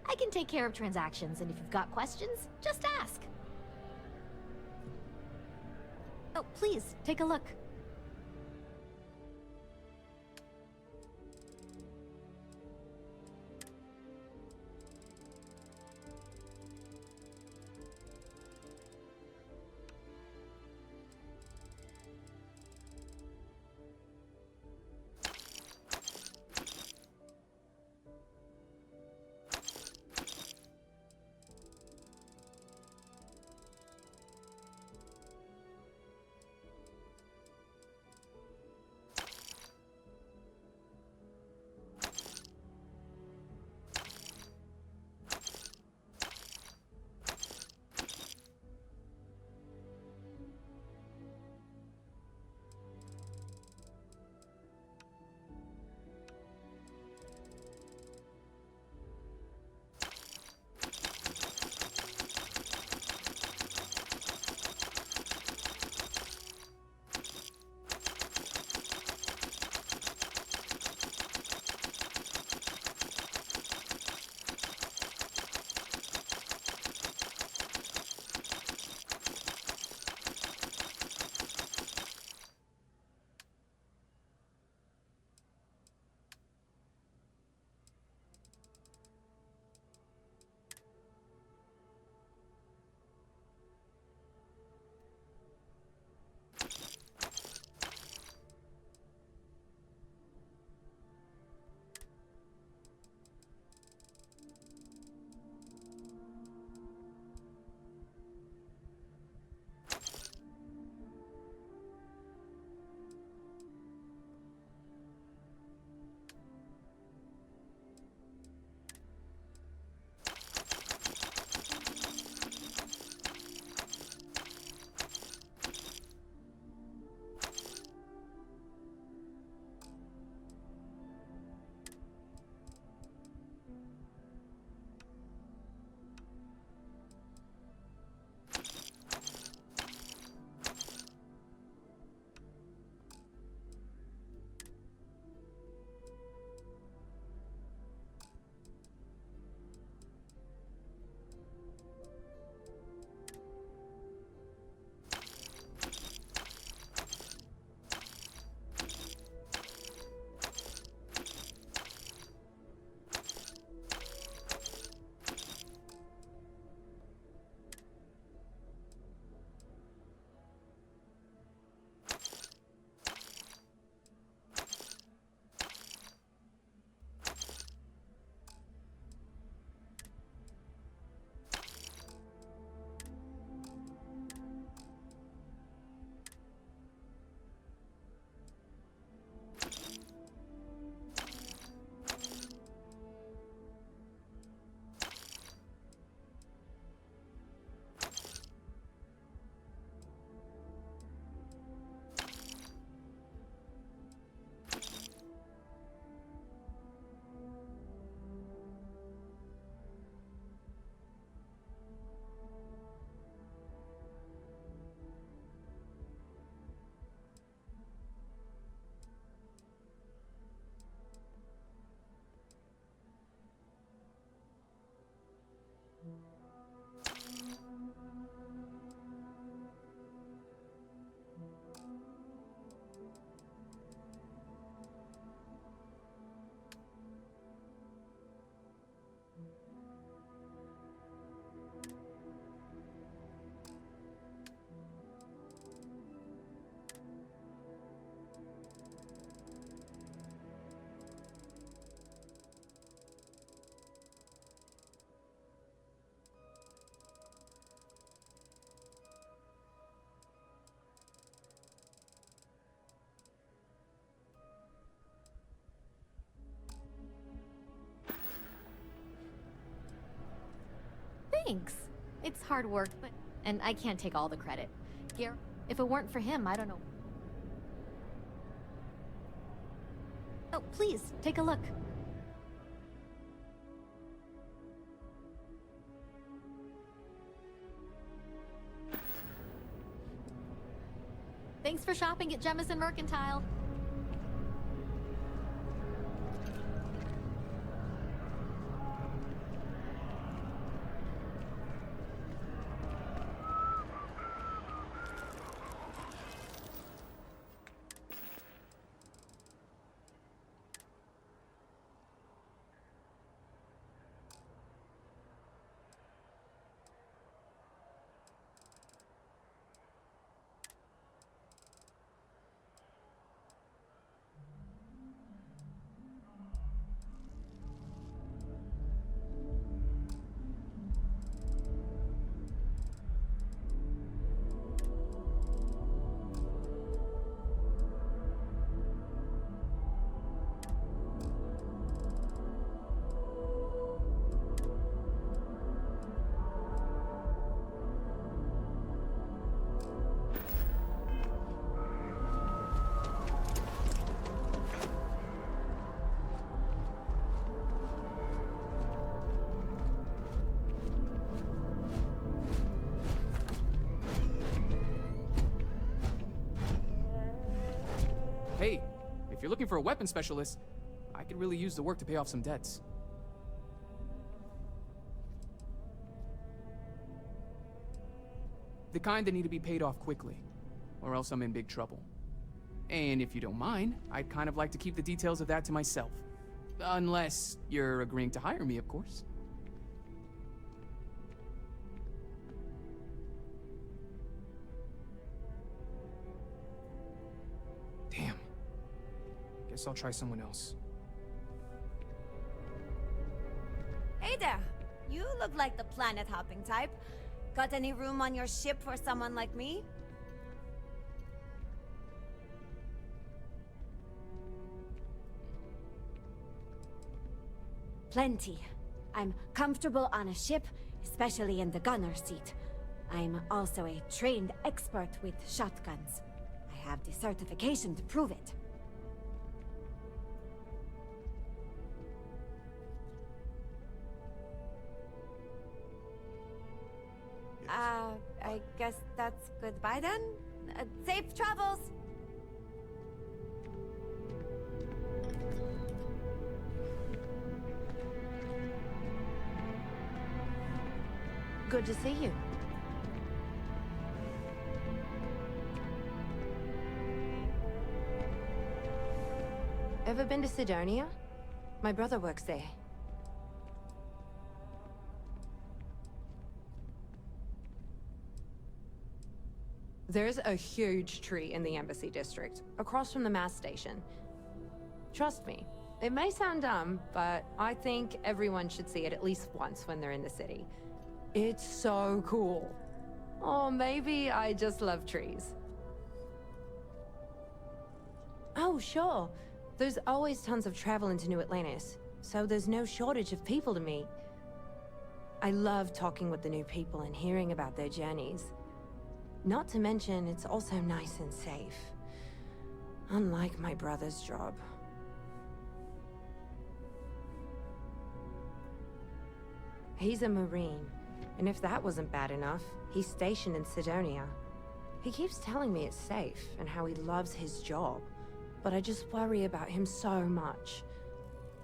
I can take care of transactions, and if you've got questions, just ask. Oh, please, take a look. Thanks. It's hard work, and I can't take all the credit. If it weren't for him, I don't know. Oh, please, take a look. Thanks for shopping at Jemison Mercantile. Hey, if you're looking for a weapon specialist, I could really use the work to pay off some debts. The kind that need to be paid off quickly, or else I'm in big trouble. And if you don't mind, I'd kind of like to keep the details of that to myself. Unless you're agreeing to hire me, of course. Damn. Guess I'll try someone else. Hey there! You look like the planet-hopping type. Got any room on your ship for someone like me? Plenty. I'm comfortable on a ship, especially in the gunner seat. I'm also a trained expert with shotguns. I have the certification to prove it. I guess that's goodbye then? Safe travels! Good to see you. Ever been to Sidonia? My brother works there. There's a huge tree in the Embassy District, across from the mass station. Trust me, it may sound dumb, but I think everyone should see it at least once when they're in the city. It's so cool. Or maybe I just love trees. Oh, sure. There's always tons of travel into New Atlantis, so there's no shortage of people to meet. I love talking with the new people and hearing about their journeys. Not to mention, it's also nice and safe. Unlike my brother's job. He's a Marine, and if that wasn't bad enough, he's stationed in Sidonia. He keeps telling me it's safe and how he loves his job, but I just worry about him so much.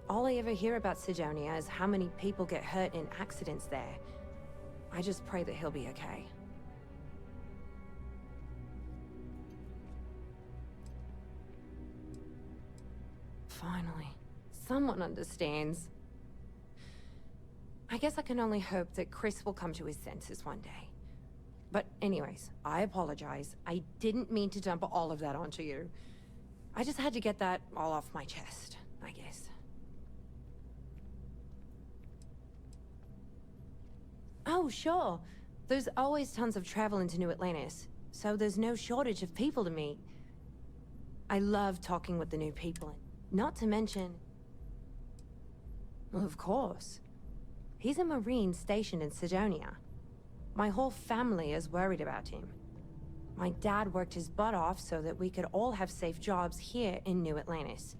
All I ever hear about Sidonia is how many people get hurt in accidents there. I just pray that he'll be okay. Finally, someone understands. I guess I can only hope that Chris will come to his senses one day. But anyways, I apologize. I didn't mean to dump all of that onto you. I just had to get that all off my chest, I guess. Oh, sure. There's always tons of travel into New Atlantis, so there's no shortage of people to meet. I love talking with the new people. Not to mention... Well, of course. He's a Marine stationed in Sidonia. My whole family is worried about him. My dad worked his butt off so that we could all have safe jobs here in New Atlantis.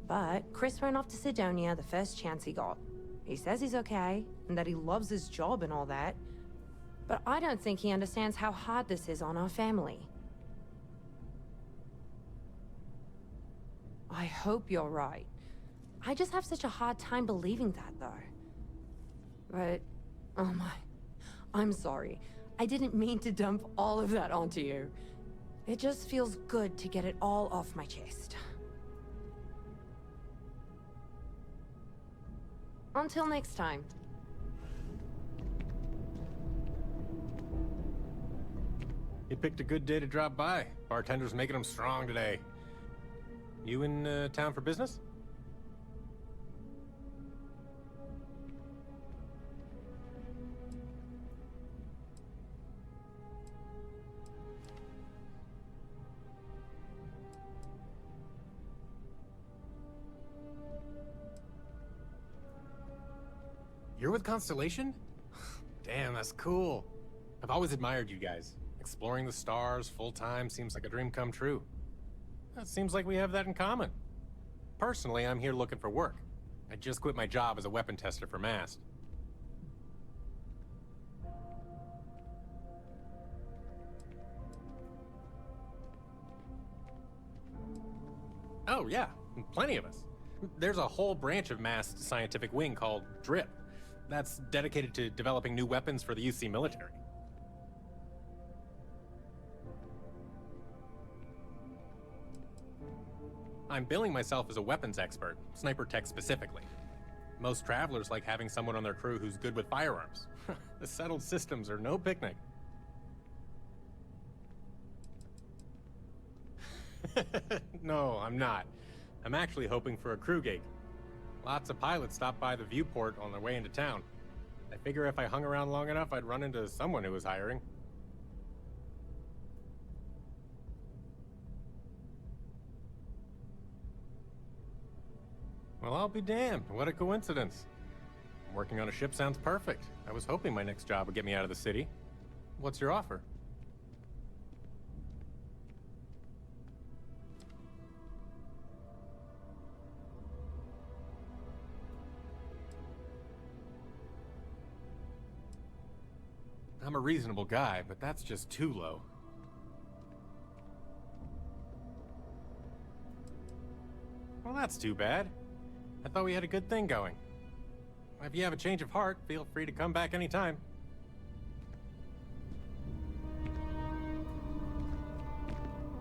But Chris ran off to Sidonia the first chance he got. He says he's okay, and that he loves his job and all that. But I don't think he understands how hard this is on our family. I hope you're right. I just have such a hard time believing that, though. But, oh my, I'm sorry. I didn't mean to dump all of that onto you. It just feels good to get it all off my chest. Until next time. You picked a good day to drop by. Bartender's making them strong today. You in town for business? You're with Constellation? Damn, that's cool. I've always admired you guys. Exploring the stars full-time seems like a dream come true. That seems like we have that in common. Personally, I'm here looking for work. I just quit my job as a weapon tester for MAST. Oh yeah, plenty of us. There's a whole branch of MAST's scientific wing called DRIP. That's dedicated to developing new weapons for the UC military. I'm billing myself as a weapons expert, sniper tech specifically. Most travelers like having someone on their crew who's good with firearms. The settled systems are no picnic. No, I'm not. I'm actually hoping for a crew gig. Lots of pilots stop by the viewport on their way into town. I figure if I hung around long enough, I'd run into someone who was hiring. Well, I'll be damned. What a coincidence. Working on a ship sounds perfect. I was hoping my next job would get me out of the city. What's your offer? I'm a reasonable guy, but that's just too low. Well, that's too bad. I thought we had a good thing going. If you have a change of heart, feel free to come back anytime.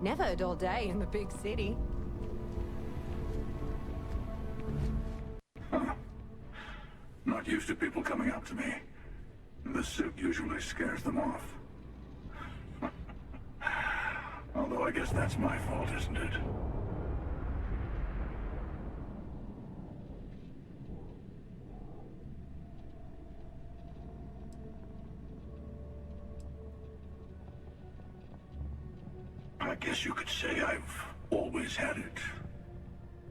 Never a dull day in the big city. Not used to people coming up to me. The suit usually scares them off. Although I guess that's my fault, isn't it? I guess you could say I've always had it.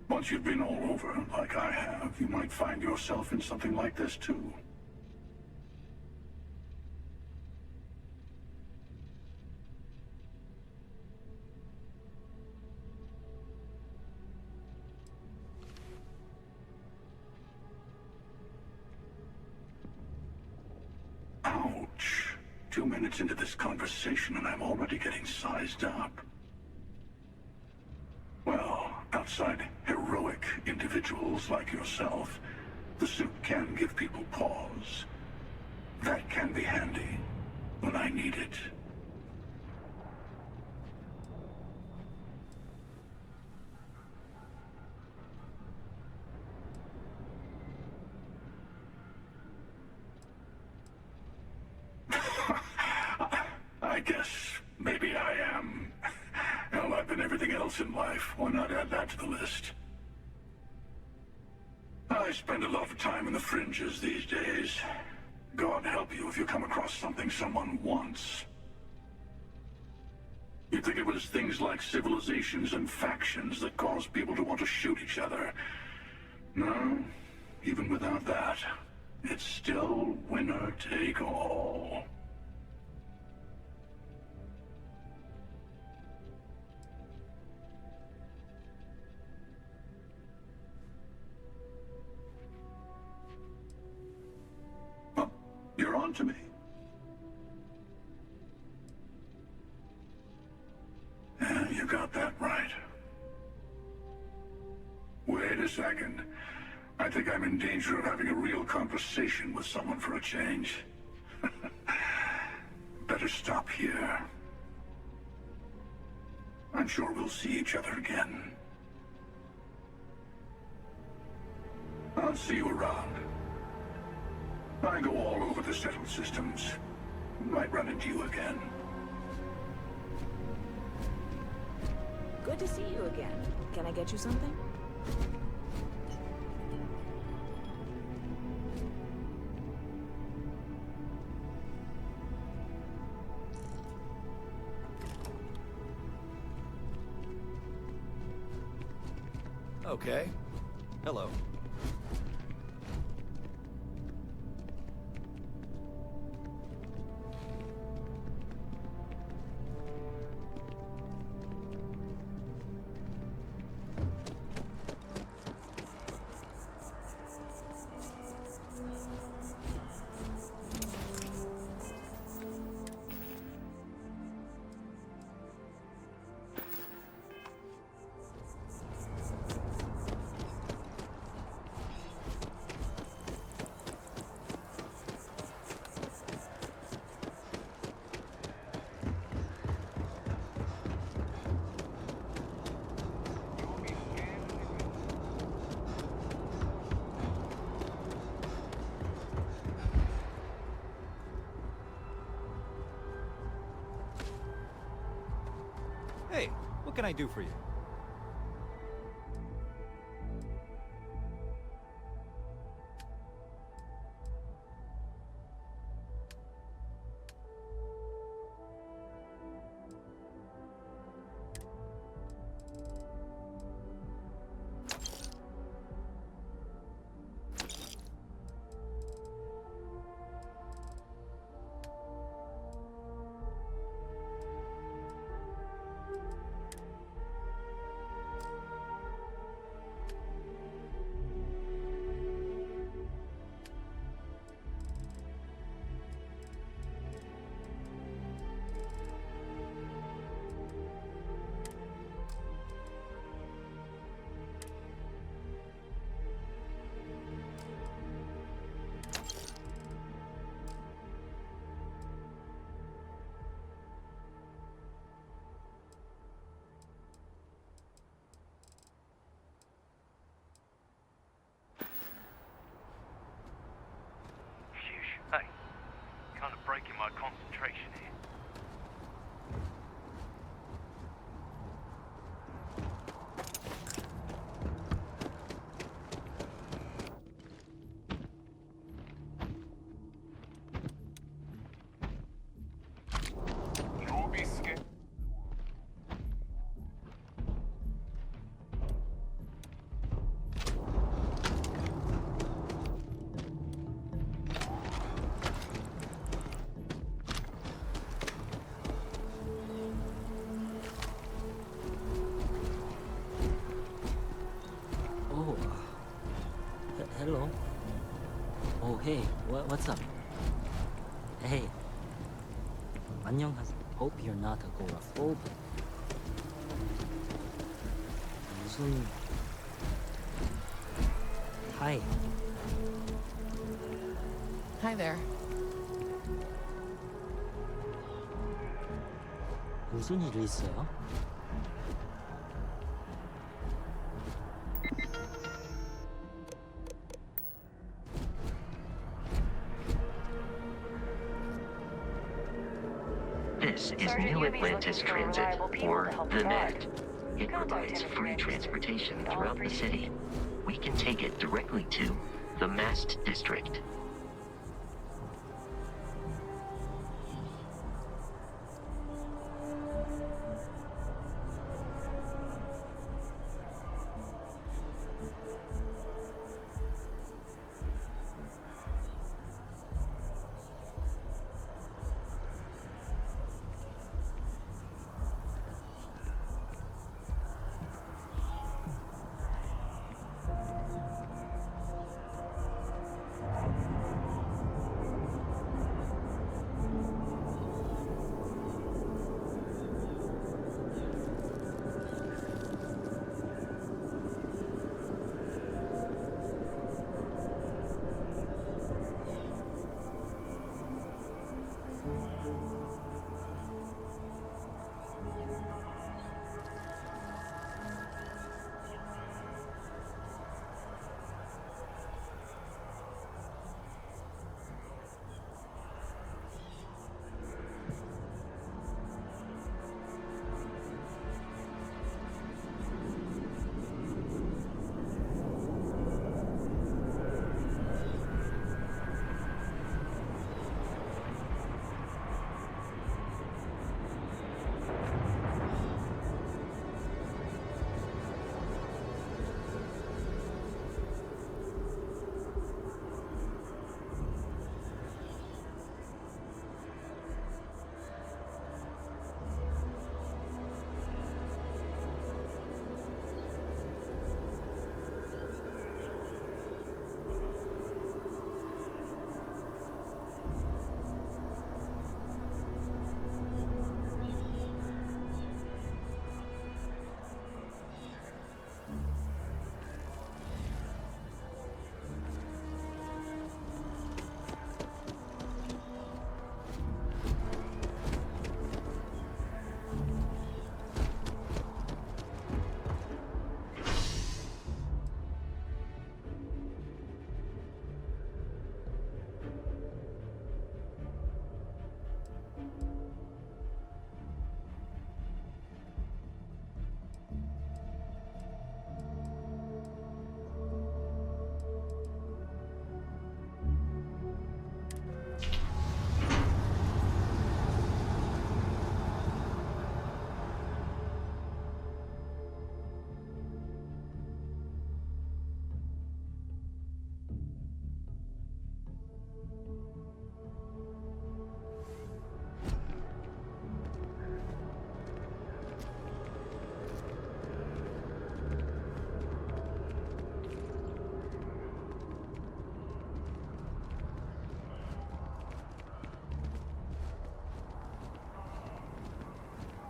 Once you've been all over, like I have, you might find yourself in something like this too. Ouch. 2 minutes into this conversation and I'm already getting sized up. Well, outside heroic individuals like yourself, the suit can give people pause. That can be handy when I need it. I guess maybe I am. Hell, I've been everything else in life. Why not add that to the list? I spend a lot of time in the fringes these days. God help you if you come across something someone wants. You'd think it was things like civilizations and factions that cause people to want to shoot each other. No, even without that, it's still winner take all. You're on to me. Yeah, you got that right. a second. I think I'm in danger of having a real conversation with someone for a change. Better stop here. I'm sure we'll see each other again. I'll see you around. I go all over the settled systems. Might run into you again. Good to see you again. Can I get you something? Okay. Hello. Hey, what can I do for you? Hey, kind of breaking my concentration here. You'll be scared. Hello. Oh, hey. What's up? Hey. 안녕하세요. Hope you're not agoraphobic. 무슨... Hi. Hi there. 무슨 일이 있어요? This is New Atlantis Transit, or the Net. It provides free transportation throughout the city. We can take it directly to the Mast District.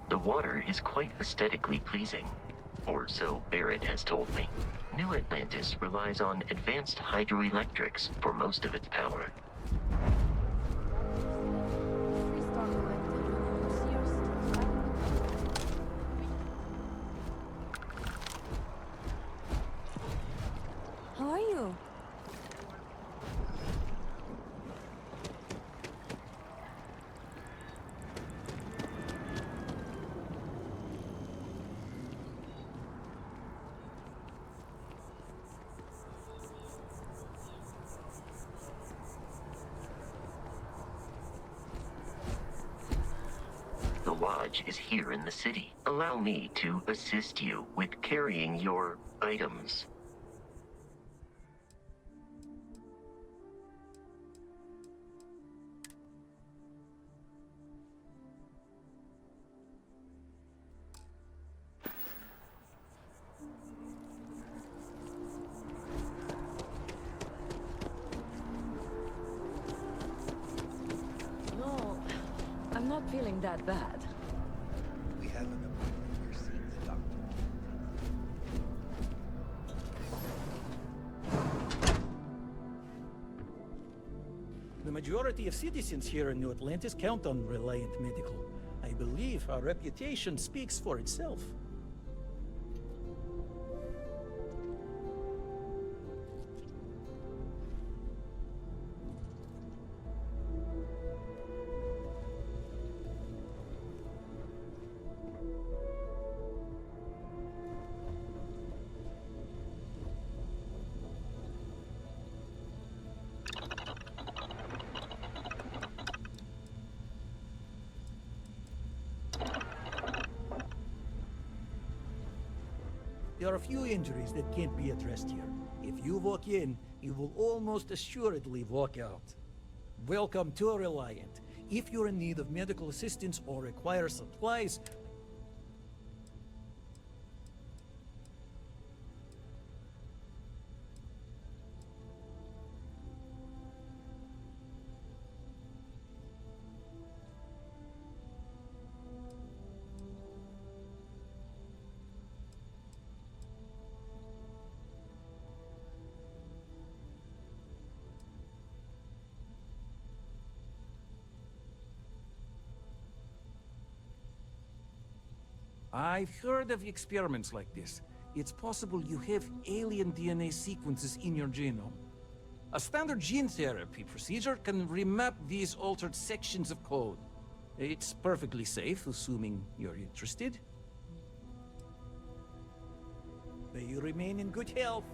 The water is quite aesthetically pleasing, or so Barrett has told me. New Atlantis relies on advanced hydroelectrics for most of its power. How are you? The lodge is here in the city. Allow me to assist you with carrying your items. No, I'm not feeling that bad. We have an appointment. You're seeing the doctor. The majority of citizens here in New Atlantis count on Reliant Medical. I believe our reputation speaks for itself. There are a few injuries that can't be addressed here. If you walk in, you will almost assuredly walk out. Welcome to Reliant. If you're in need of medical assistance or require supplies, I've heard of experiments like this. It's possible you have alien DNA sequences in your genome. A standard gene therapy procedure can remap these altered sections of code. It's perfectly safe, assuming you're interested. May you remain in good health.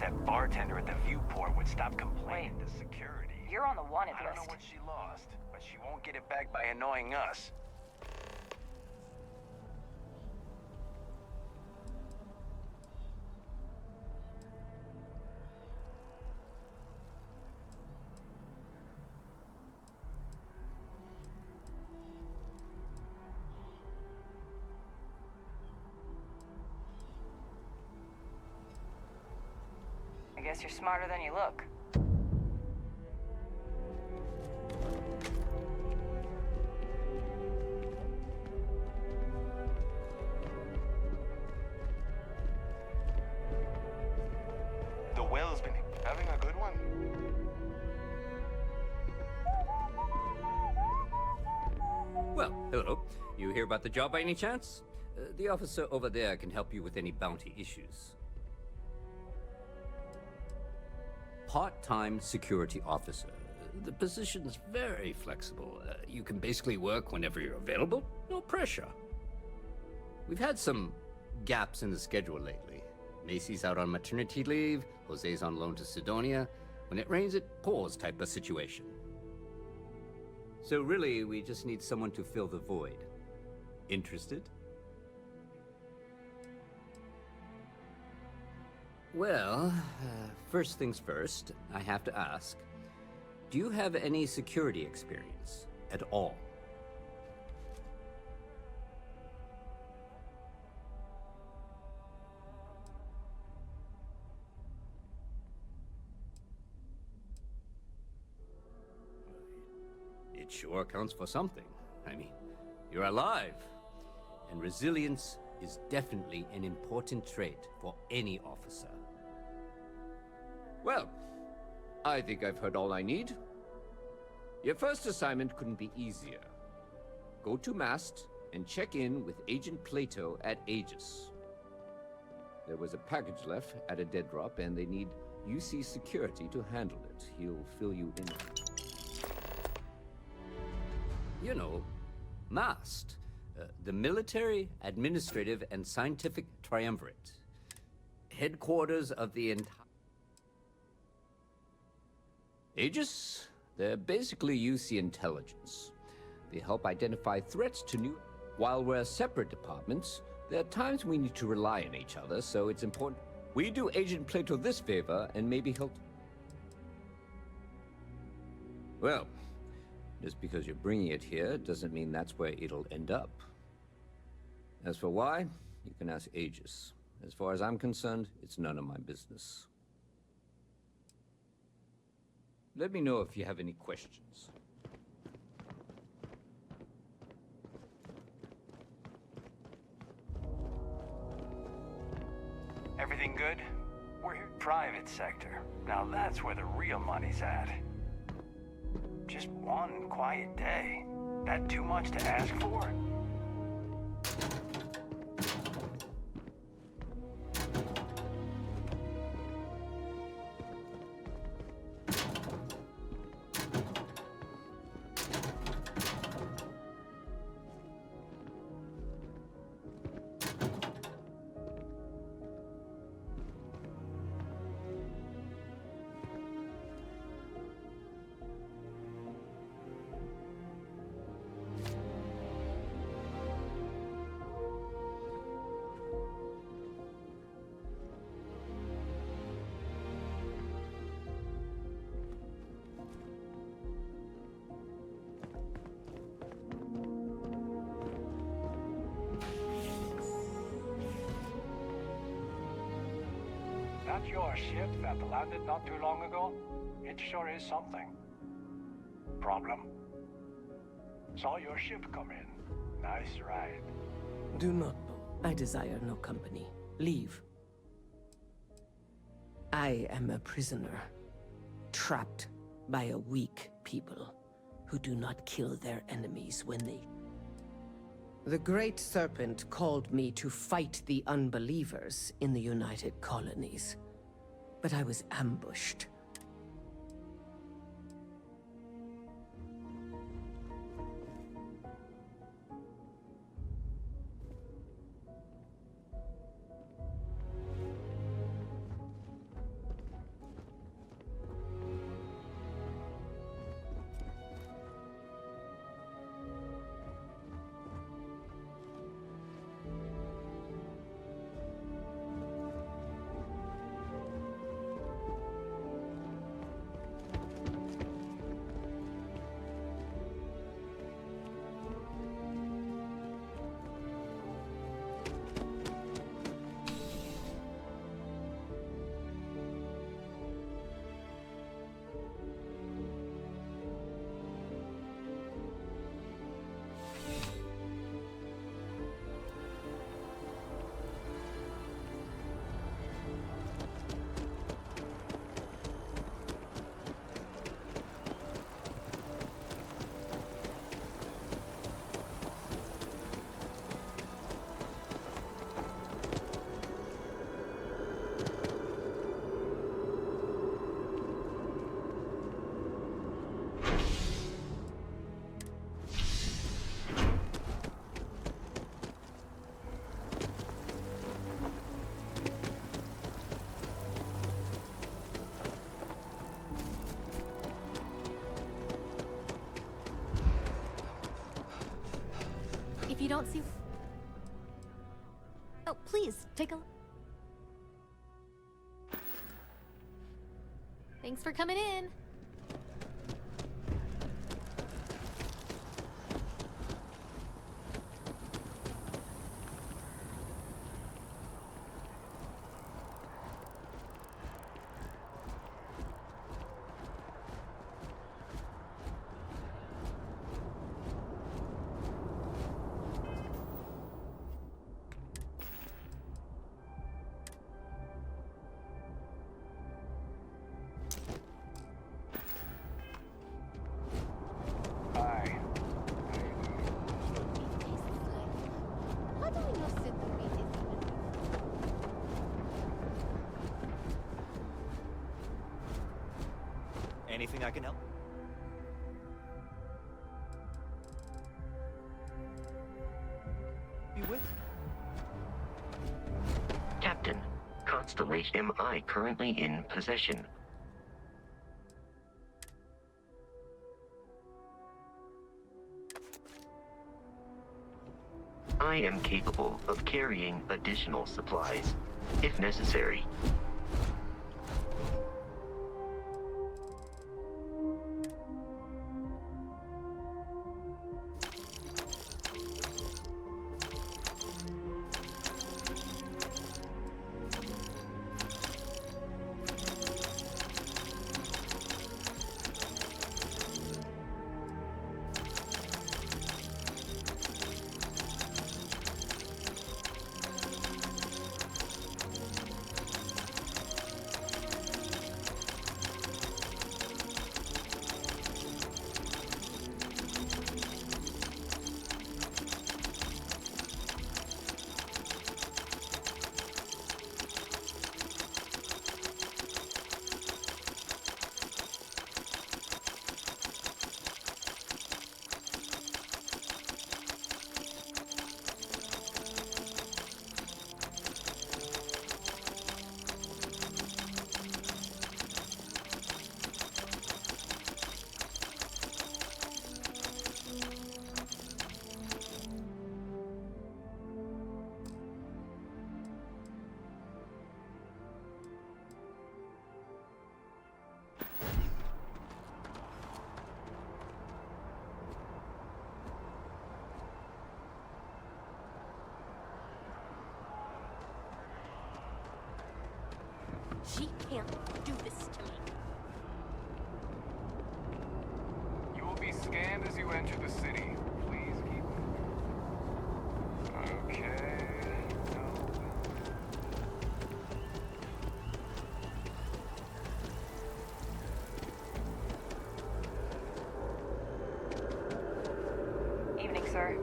that bartender at the viewport would stop complaining to security. You're on the wanted I don't know list. what she lost, but she won't get it back by annoying us. I guess you're smarter than you look. The whale's been having a good one. Well, hello. You hear about the job by any chance? The officer over there can help you with any bounty issues. Part-time security officer. The position's very flexible. You can basically work whenever you're available. No pressure. We've had some gaps in the schedule lately. Macy's out on maternity leave. Jose's on loan to Sidonia. When it rains, it pours type of situation. So really, we just need someone to fill the void. Interested? Well, first things first, I have to ask, do you have any security experience at all? It sure counts for something. I mean, you're alive. And resilience is definitely an important trait for any officer. Well, I think I've heard all I need. Your first assignment couldn't be easier. Go to Mast and check in with Agent Plato at Aegis. There was a package left at a dead drop, and they need UC security to handle it. He'll fill you in. You know, Mast. The Military, Administrative, and Scientific Triumvirate. Headquarters of the entire... Aegis? They're basically UC intelligence. They help identify threats to new... While we're separate departments, there are times we need to rely on each other, so it's important... We do Agent Plato this favor, and maybe he'll... Well, just because you're bringing it here doesn't mean that's where it'll end up. As for why, you can ask Aegis. As far as I'm concerned, it's none of my business. Let me know if you have any questions. Everything good? We're here. Private sector. Now that's where the real money's at. Just one quiet day. That too much to ask for? That your ship that landed not too long ago? It sure is something. Problem? Saw your ship come in. Nice ride. Do not. I desire no company. Leave. I am a prisoner, trapped by a weak people who do not kill their enemies when they... The Great Serpent called me to fight the unbelievers in the United Colonies, but I was ambushed. you don't see... Oh, please, take a look. Thanks for coming in. Anything I can help? Be with? Captain, Constellation, am I currently in possession? I am capable of carrying additional supplies, if necessary. She can't do this to me. You will be scanned as you enter the city. Please keep moving. Okay. Evening, sir.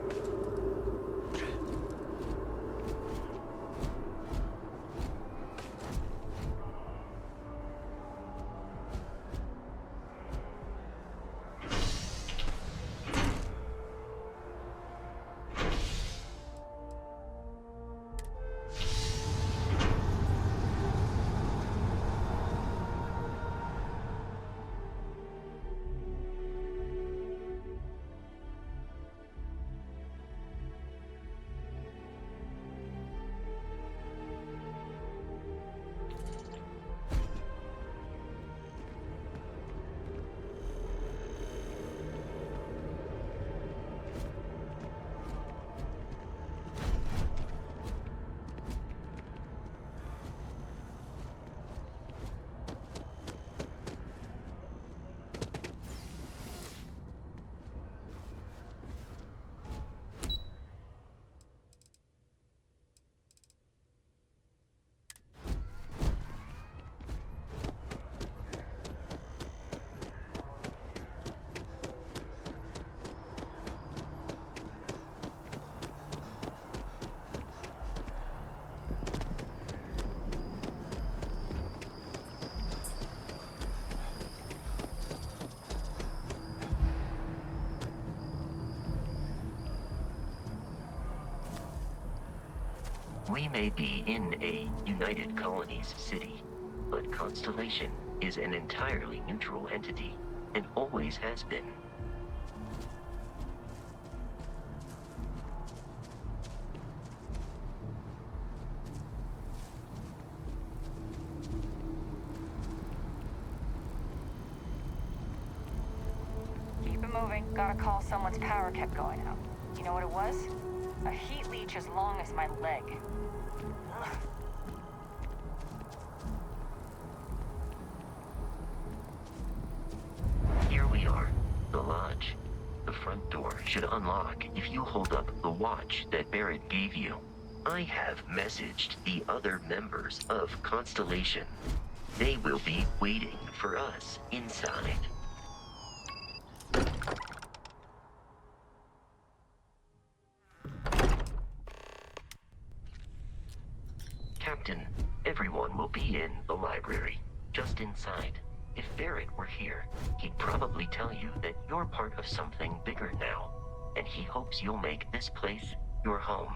We may be in a United Colonies city, but Constellation is an entirely neutral entity, and always has been. drink, got a call someone's power kept going out. You know what it was? A heat leech as long as my leg. Ugh. Here we are, the lodge. The front door should unlock if you hold up the watch that Barrett gave you. I have messaged the other members of Constellation. They will be waiting for us inside. Captain, everyone will be in the library, just inside. If Barrett were here, he'd probably tell you that you're part of something bigger now, and he hopes you'll make this place your home.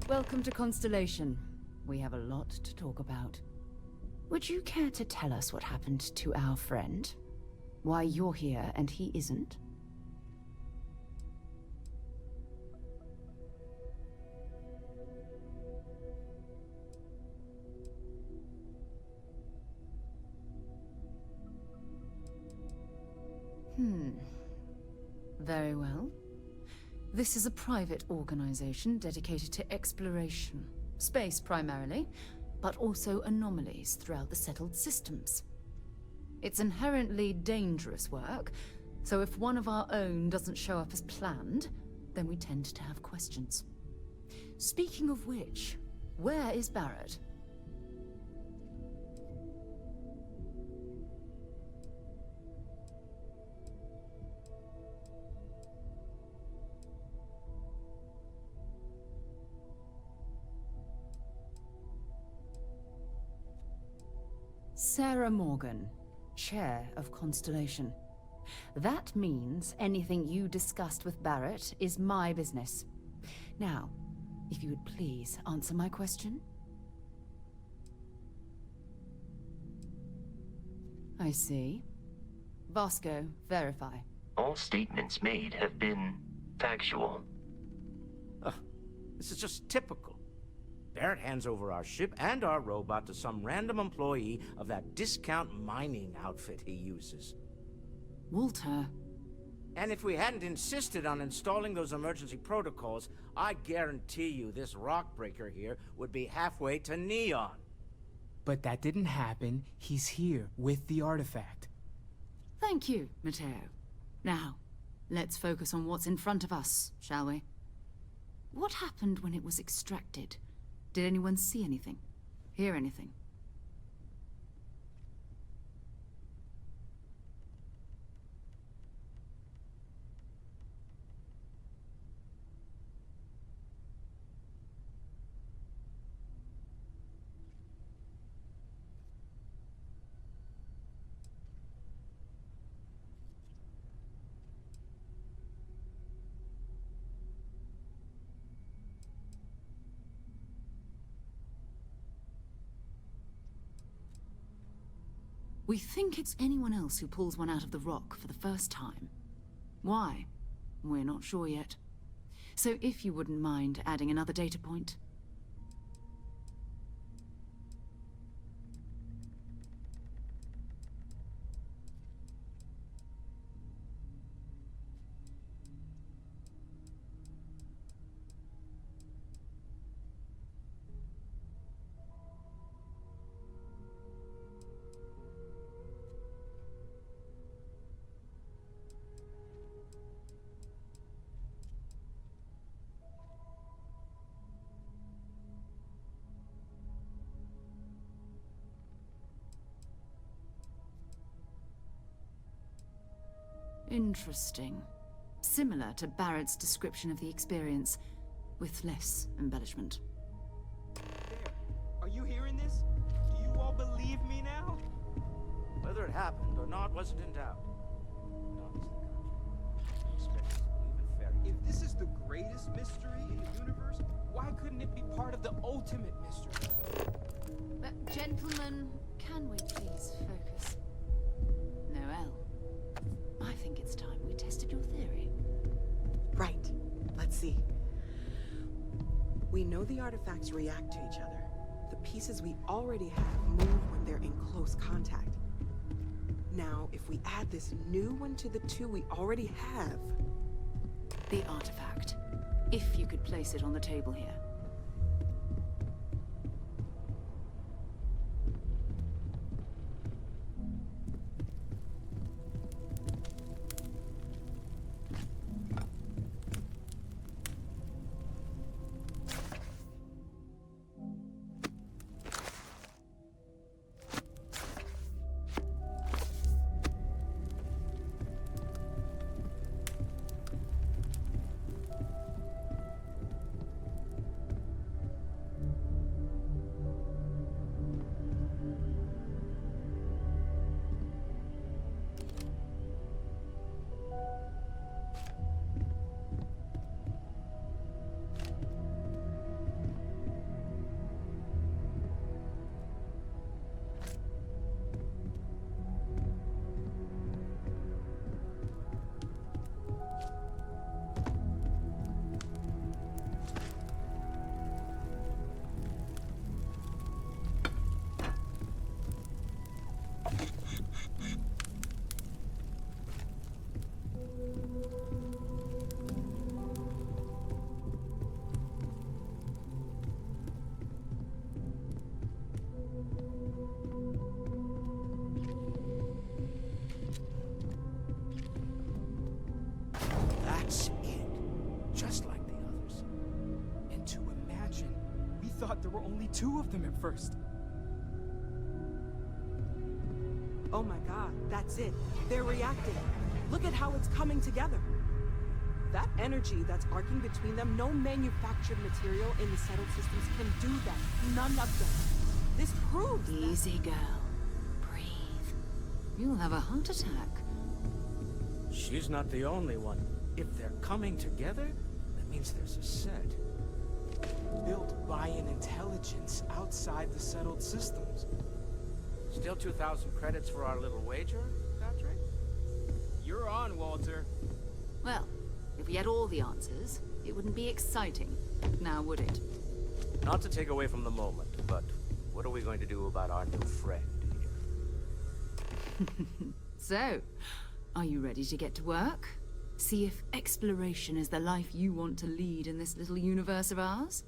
Welcome to Constellation. We have a lot to talk about. Would you care to tell us what happened to our friend? Why you're here and he isn't? Very well. This is a private organization dedicated to exploration. Space primarily, but also anomalies throughout the settled systems. It's inherently dangerous work, so if one of our own doesn't show up as planned, then we tend to have questions. Speaking of which, where is Barrett? Sarah Morgan, Chair of Constellation. That means anything you discussed with Barrett is my business. Now, if you would please answer my question. I see. Vasco, verify. All statements made have been factual. This is just typical. Barrett hands over our ship and our robot to some random employee of that discount mining outfit he uses. Walter. And if we hadn't insisted on installing those emergency protocols, I guarantee you this rock breaker here would be halfway to Neon. But that didn't happen. He's here with the artifact. Thank you, Matteo. Now, let's focus on what's in front of us, shall we? What happened when it was extracted? Did anyone see anything? Hear anything? We think it's anyone else who pulls one out of the rock for the first time. Why? We're not sure yet. So if you wouldn't mind adding another data point. Interesting. Similar to Barrett's description of the experience, with less embellishment. Are you hearing this? Do you all believe me now? Whether it happened or not wasn't in doubt. If this is the greatest mystery in the universe, why couldn't it be part of the ultimate mystery? Gentlemen, can we please focus? Noel, I think it's time we tested your theory. Right. Let's see. We know the artifacts react to each other. The pieces we already have move when they're in close contact. Now, if we add this new one to the two we already have... The artifact. If you could place it on the table here. That's it. Just like the others. And to imagine, we thought there were only 2 of them at first. Oh my god, that's it. They're reacting. Look at how it's coming together. That energy that's arcing between them, no manufactured material in the settled systems can do that. None of them. This proves Easy, girl. Breathe. You'll have a heart attack. She's not the only one. If they're coming together, that means there's a set. Built by an intelligence outside the settled systems. Still 2,000 credits for our little wager, Patrick? You're on, Walter. Well, if we had all the answers, it wouldn't be exciting, now would it? Not to take away from the moment, but what are we going to do about our new friend here? So, are you ready to get to work? See if exploration is the life you want to lead in this little universe of ours?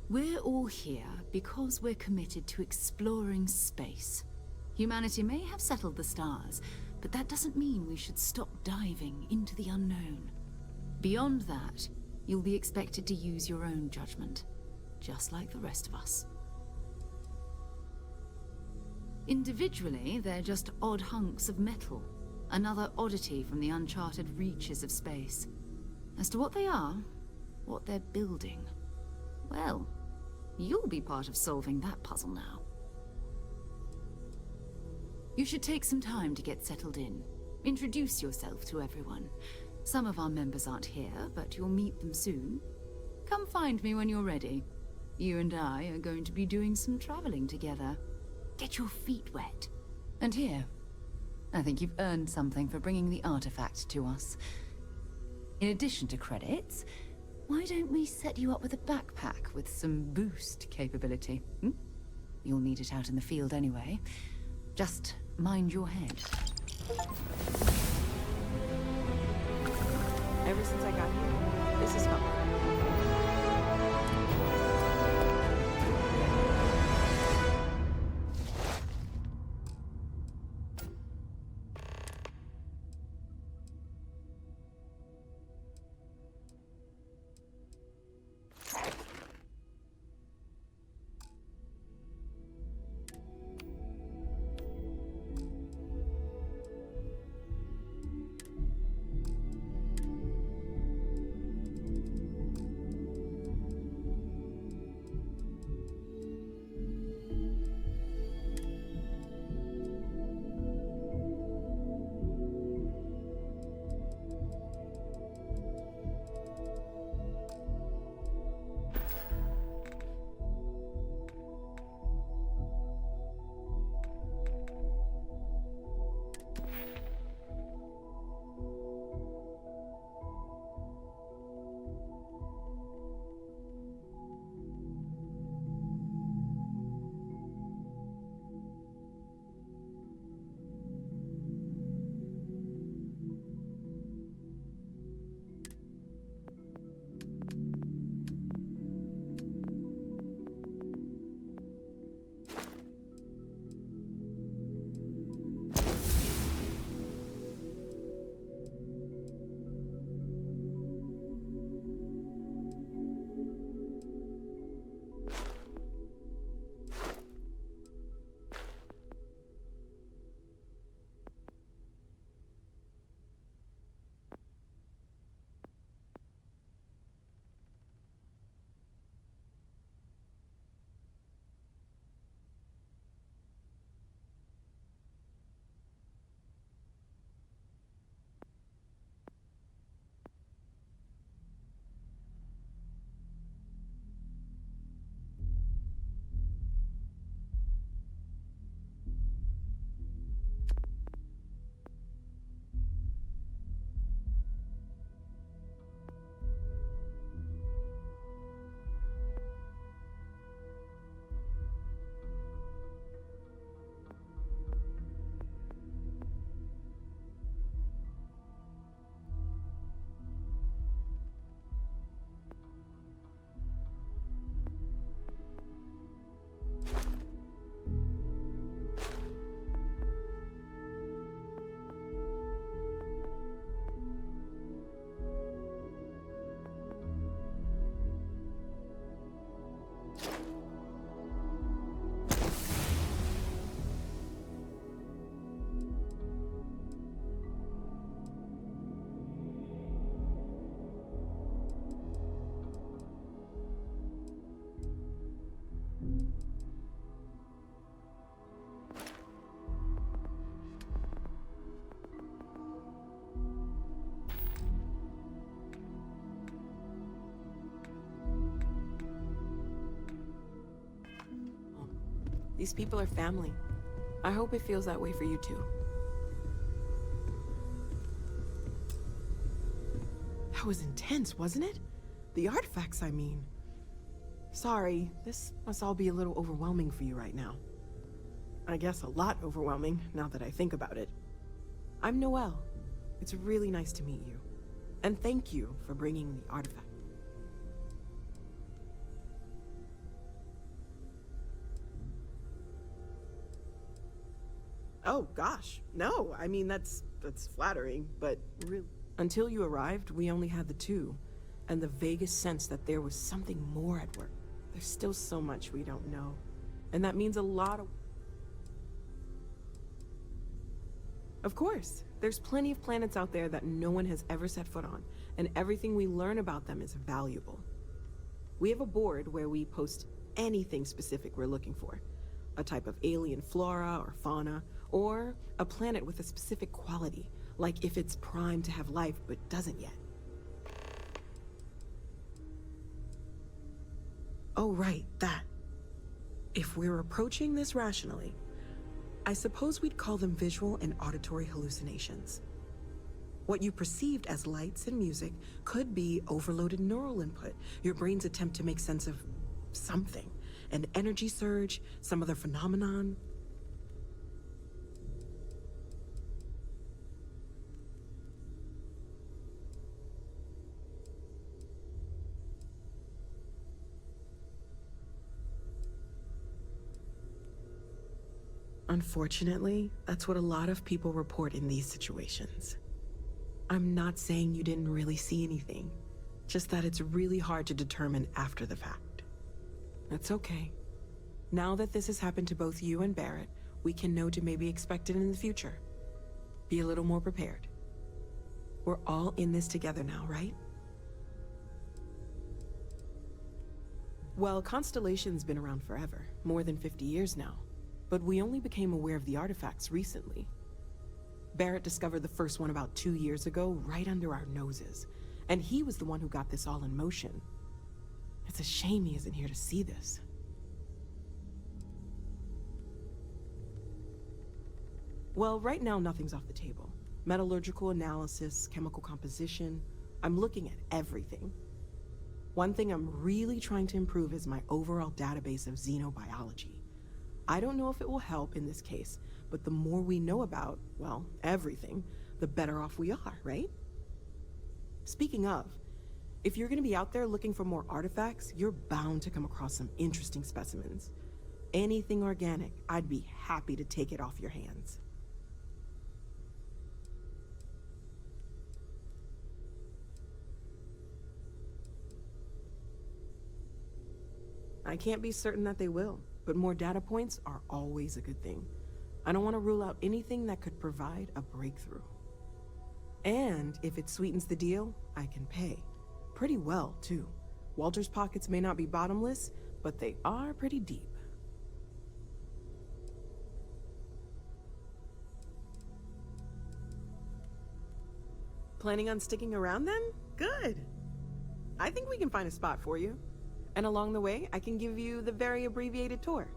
We're all here because we're committed to exploring space. Humanity may have settled the stars, but that doesn't mean we should stop diving into the unknown. Beyond that, you'll be expected to use your own judgment, just like the rest of us. Individually, they're just odd hunks of metal, another oddity from the uncharted reaches of space. As to what they are, what they're building, well, you'll be part of solving that puzzle now. You should take some time to get settled in. Introduce yourself to everyone. Some of our members aren't here, but you'll meet them soon. Come find me when you're ready. You and I are going to be doing some traveling together. Get your feet wet. And here, I think you've earned something for bringing the artifact to us. In addition to credits, why don't we set you up with a backpack with some boost capability? You'll need it out in the field anyway. Just mind your head. Ever since I got here, this is fun. These people are family. I hope it feels that way for you too. That was intense, wasn't it? The artifacts, I mean. Sorry, this must all be a little overwhelming for you right now. I guess a lot overwhelming, now that I think about it. I'm Noelle. It's really nice to meet you. And thank you for bringing the artifact. Oh, gosh. No, I mean, that's flattering, but really... Until you arrived, we only had the two, and the vaguest sense that there was something more at work. There's still so much we don't know, and that means a lot of... Of course, there's plenty of planets out there that no one has ever set foot on, and everything we learn about them is valuable. We have a board where we post anything specific we're looking for. A type of alien flora or fauna, or a planet with a specific quality, like if it's primed to have life but doesn't yet. Oh right, that. If we're approaching this rationally, I suppose we'd call them visual and auditory hallucinations. What you perceived as lights and music could be overloaded neural input, your brain's attempt to make sense of something. An energy surge, some other phenomenon. Unfortunately, that's what a lot of people report in these situations. I'm not saying you didn't really see anything, just that it's really hard to determine after the fact. That's okay. Now that this has happened to both you and Barrett, we can know to maybe expect it in the future. Be a little more prepared. We're all in this together now, right? Well, Constellation's been around forever, more than 50 years now. But we only became aware of the artifacts recently. Barrett discovered the first one about 2 years ago, right under our noses. And he was the one who got this all in motion. It's a shame he isn't here to see this. Well, right now nothing's off the table. Metallurgical analysis, chemical composition. I'm looking at everything. One thing I'm really trying to improve is my overall database of xenobiology. I don't know if it will help in this case, but the more we know about, well, everything, the better off we are, right? Speaking of, if you're gonna be out there looking for more artifacts, you're bound to come across some interesting specimens. Anything organic, I'd be happy to take it off your hands. I can't be certain that they will. But more data points are always a good thing. I don't want to rule out anything that could provide a breakthrough. And if it sweetens the deal, I can pay. Pretty well, too. Walter's pockets may not be bottomless, but they are pretty deep. Planning on sticking around then? Good. I think we can find a spot for you. And along the way, I can give you the very abbreviated tour.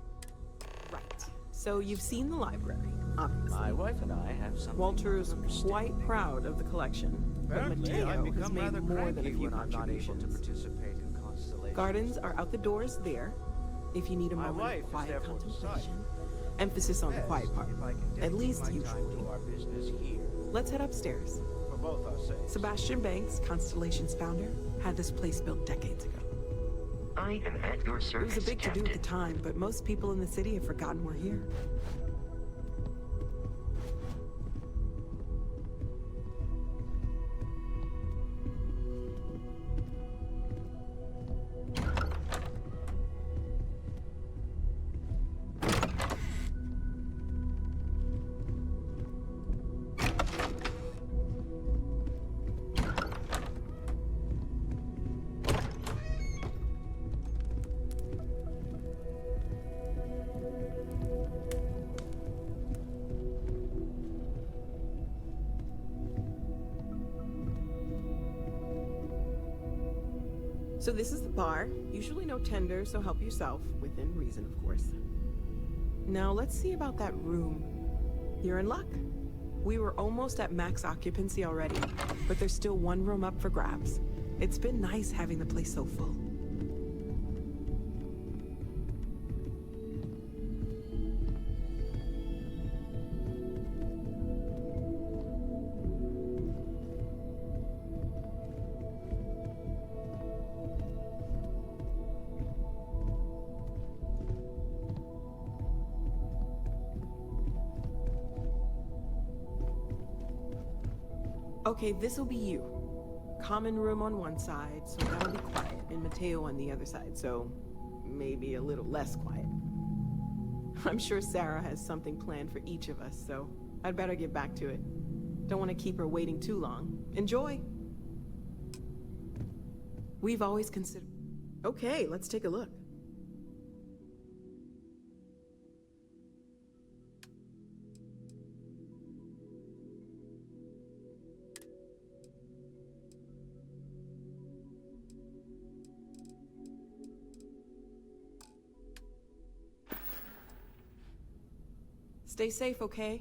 Right. So you've seen the library, obviously. My wife and I have something. Walter's quite proud of the collection. But Mateo has made more than a few contributions. Gardens are out the doors there, if you need a moment of quiet contemplation. Emphasis on the quiet part, at least usually. Let's head upstairs. Sebastian Banks, Constellation's founder, had this place built decades ago. I am at your service, It was a big to-do at the time, but most people in the city have forgotten we're here. So this is the bar. Usually no tender, so help yourself, within reason, of course. Now let's see about that room. You're in luck. We were almost at max occupancy already, but there's still one room up for grabs. It's been nice having the place so full. Okay, this'll be you. Common room on one side, so that'll be quiet, and Mateo on the other side, so maybe a little less quiet. I'm sure Sarah has something planned for each of us, so I'd better get back to it. Don't want to keep her waiting too long. Enjoy! We've always considered... Okay, let's take a look. Stay safe, okay?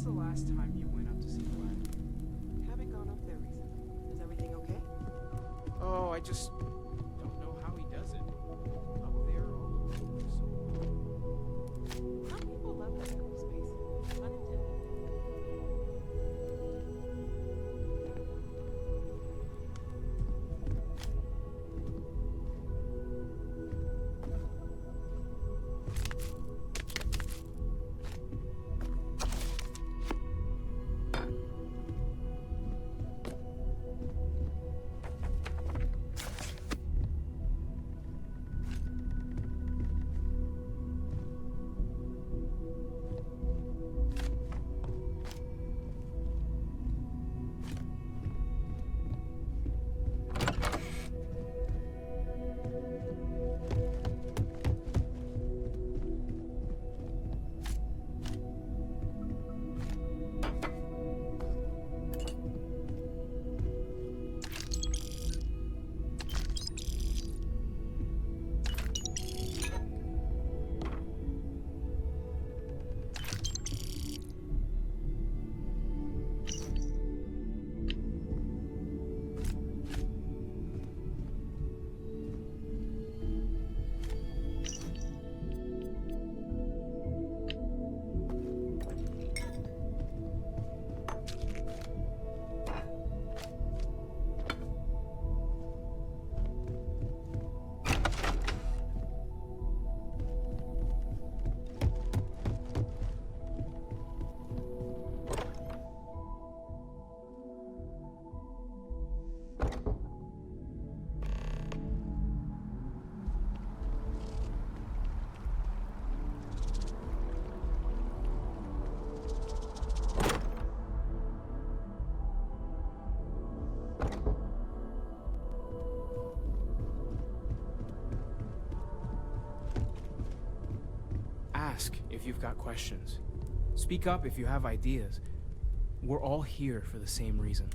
was the last time you went up to see Glenn? Haven't gone up there recently. Is everything okay? Oh, I just don't know how he does it. Up there all alone for so long. Some people love that kind of space. Unintended. Ask if you've got questions. Speak up if you have ideas. We're all here for the same reason.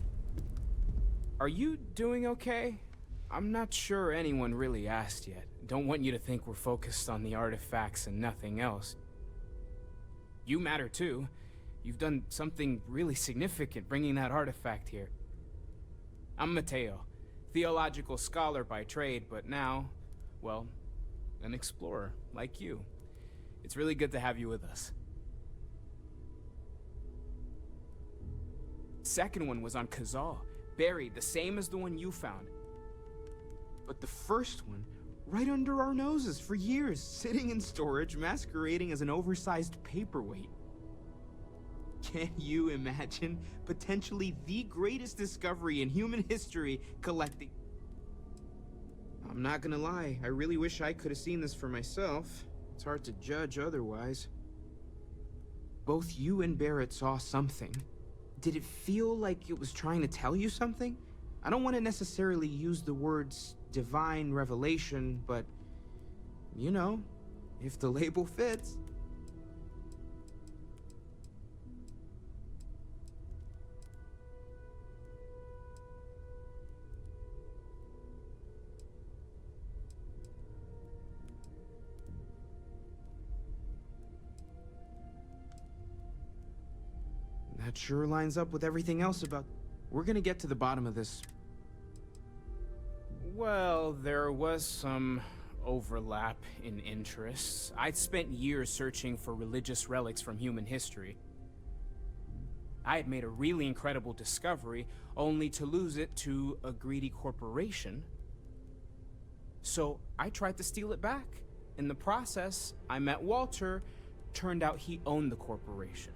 Are you doing okay? I'm not sure anyone really asked yet. Don't want you to think we're focused on the artifacts and nothing else. You matter too. You've done something really significant bringing that artifact here. I'm Mateo, theological scholar by trade, but now, well, an explorer like you. It's really good to have you with us. Second one was on Kazal, buried, the same as the one you found. But the first one, right under our noses for years, sitting in storage, masquerading as an oversized paperweight. Can you imagine potentially the greatest discovery in human history collecting? I'm not gonna lie, I really wish I could have seen this for myself. It's hard to judge otherwise. Both you and Barrett saw something. Did it feel like it was trying to tell you something? I don't want to necessarily use the words divine revelation, but you know, if the label fits. That sure lines up with everything else about... We're gonna get to the bottom of this. Well, there was some overlap in interests. I'd spent years searching for religious relics from human history. I had made a really incredible discovery, only to lose it to a greedy corporation. So I tried to steal it back. In the process, I met Walter. Turned out he owned the corporation.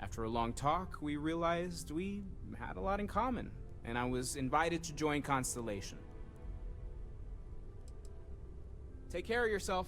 After a long talk, we realized we had a lot in common, and I was invited to join Constellation. Take care of yourself.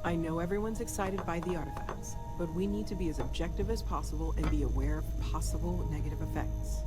I know everyone's excited by the artifacts, but we need to be as objective as possible and be aware of possible negative effects.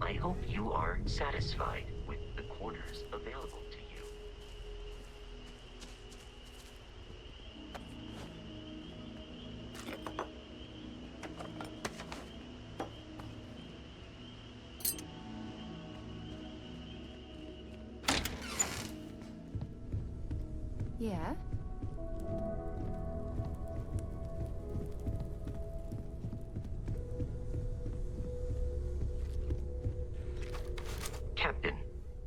I hope you are satisfied with the quarters available to you. Yeah? Captain,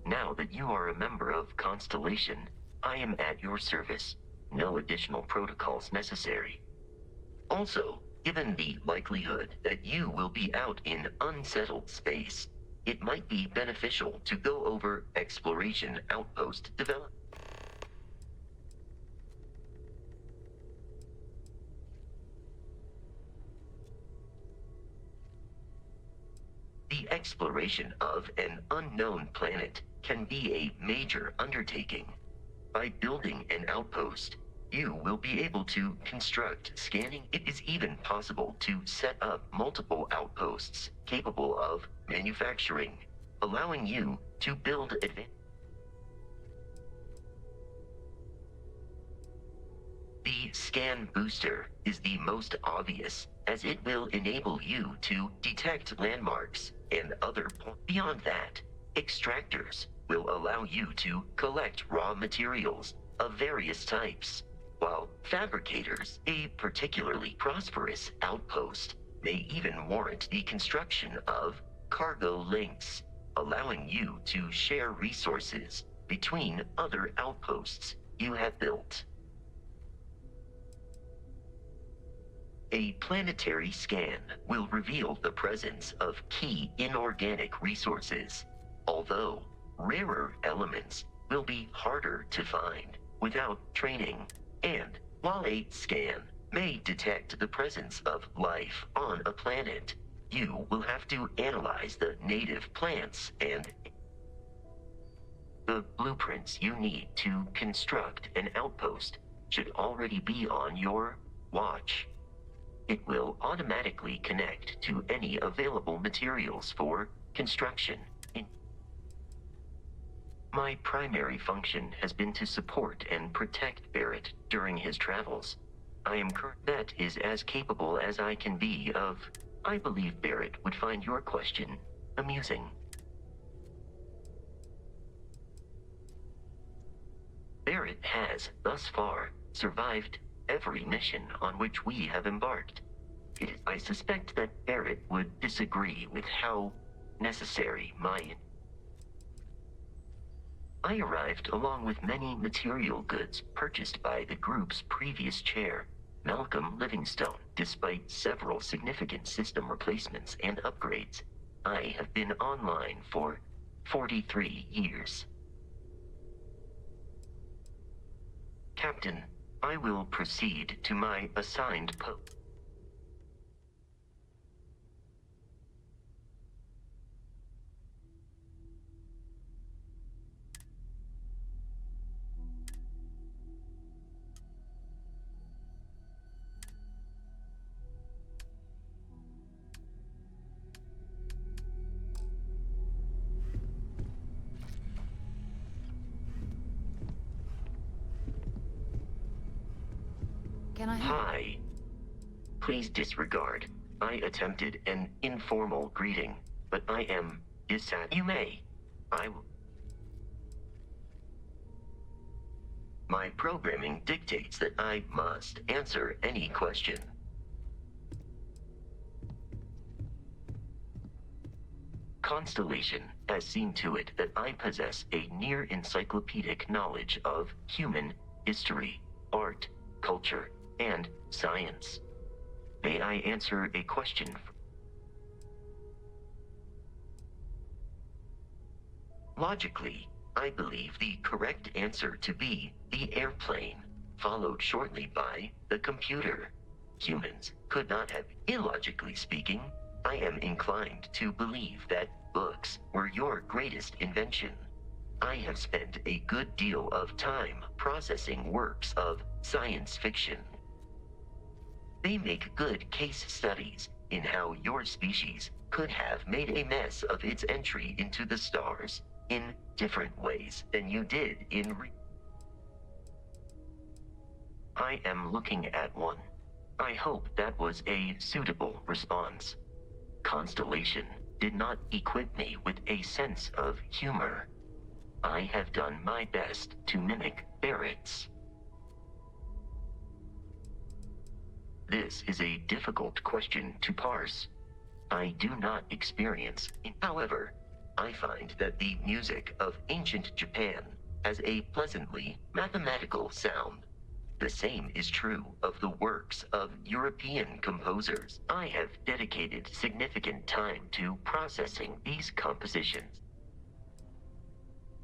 now that you are a member of Constellation, I am at your service. No additional protocols necessary. Also, given the likelihood that you will be out in unsettled space, it might be beneficial to go over exploration outpost development. The exploration of an unknown planet can be a major undertaking. By building an outpost, you will be able to construct scanning. It is even possible to set up multiple outposts capable of manufacturing, allowing you to build advanced. The scan booster is the most obvious, as it will enable you to detect landmarks and other points. Beyond that, extractors will allow you to collect raw materials of various types, while fabricators, a particularly prosperous outpost, may even warrant the construction of cargo links, allowing you to share resources between other outposts you have built. A planetary scan will reveal the presence of key inorganic resources, although rarer elements will be harder to find without training. And while a scan may detect the presence of life on a planet, you will have to analyze the native plants and the blueprints you need to construct an outpost should already be on your watch. It will automatically connect to any available materials for construction. My primary function has been to support and protect Barrett during his travels. That is as capable as I can be of. I believe Barrett would find your question amusing. Barrett has, thus far, survived every mission on which we have embarked. I suspect that Barrett would disagree with how necessary I arrived along with many material goods purchased by the group's previous chair, Malcolm Livingstone. Despite several significant system replacements and upgrades, I have been online for 43 years. Captain, I will proceed to my assigned post. Can I help? Hi. Please disregard. I attempted an informal greeting, but I am You may. I will. My programming dictates that I must answer any question. Constellation has seen to it that I possess a near-encyclopedic knowledge of human history, art, culture, and science. May I answer a question? Logically, I believe the correct answer to be the airplane, followed shortly by the computer. Humans could not have. Illogically speaking, I am inclined to believe that books were your greatest invention. I have spent a good deal of time processing works of science fiction. They make good case studies in how your species could have made a mess of its entry into the stars in different ways than you did in I am looking at one. I hope that was a suitable response. Constellation did not equip me with a sense of humor. I have done my best to mimic Barrett's. This is a difficult question to parse. I do not experience it. However, I find that the music of ancient Japan has a pleasantly mathematical sound. The same is true of the works of European composers. I have dedicated significant time to processing these compositions.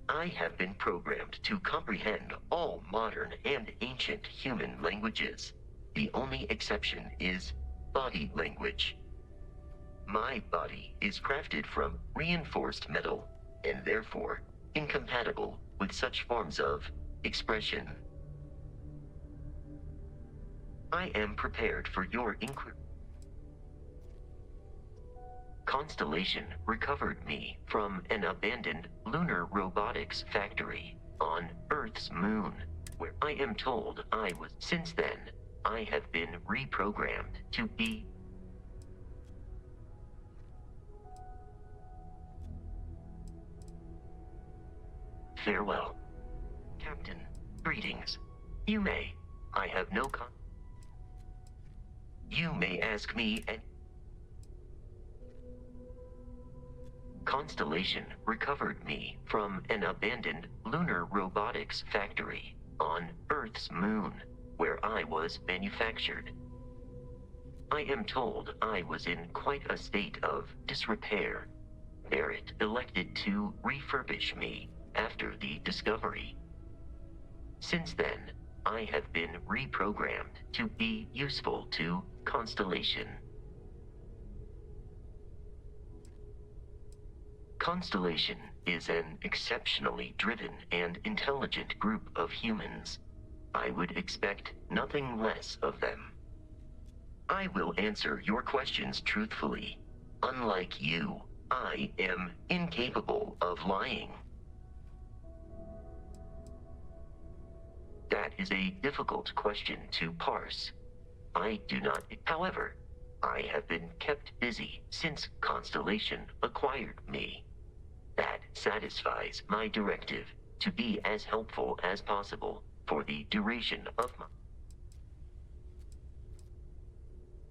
I have been programmed to comprehend all modern and ancient human languages. The only exception is body language. My body is crafted from reinforced metal, and therefore incompatible with such forms of expression. I am prepared for your inquiry. Constellation recovered me from an abandoned lunar robotics factory on Earth's moon, where I am told I was. Since then, I have been reprogrammed to be. Farewell. Captain, greetings. You may. I have no You may ask me and Constellation recovered me from an abandoned lunar robotics factory on Earth's moon, where I was manufactured. I am told I was in quite a state of disrepair. Barrett elected to refurbish me after the discovery. Since then, I have been reprogrammed to be useful to Constellation. Constellation is an exceptionally driven and intelligent group of humans. I would expect nothing less of them. I will answer your questions truthfully. Unlike you, I am incapable of lying. That is a difficult question to parse. I do not. However, I have been kept busy since Constellation acquired me. That satisfies my directive to be as helpful as possible for the duration of my.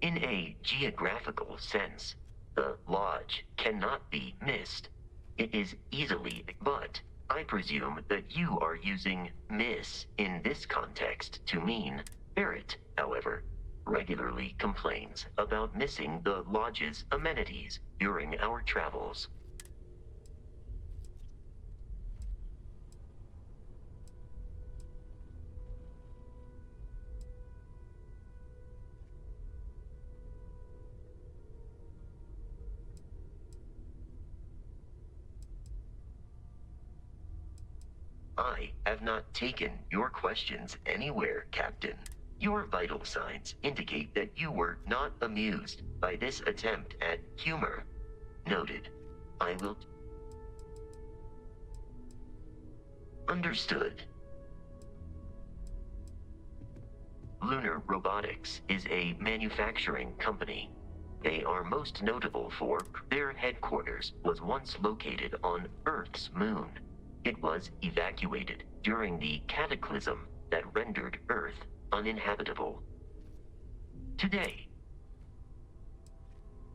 In a geographical sense, the lodge cannot be missed. It is easily, but I presume that you are using miss in this context to mean Barrett, however, regularly complains about missing the lodge's amenities during our travels. I have not taken your questions anywhere, Captain. Your vital signs indicate that you were not amused by this attempt at humor. Noted. I will. Understood. Lunar Robotics is a manufacturing company. They are most notable for their headquarters was once located on Earth's moon. It was evacuated during the cataclysm that rendered Earth uninhabitable. Today,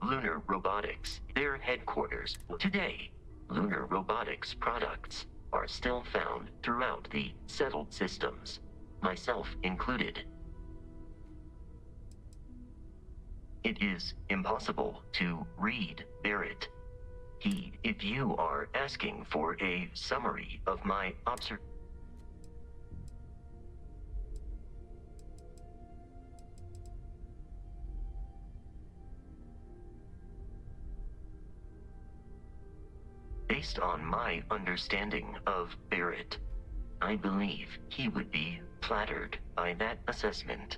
Lunar Robotics, their headquarters. Today, Lunar Robotics products are still found throughout the settled systems, myself included. It is impossible to read Barrett. He If you are asking for a summary of my based on my understanding of Barrett, I believe he would be flattered by that assessment.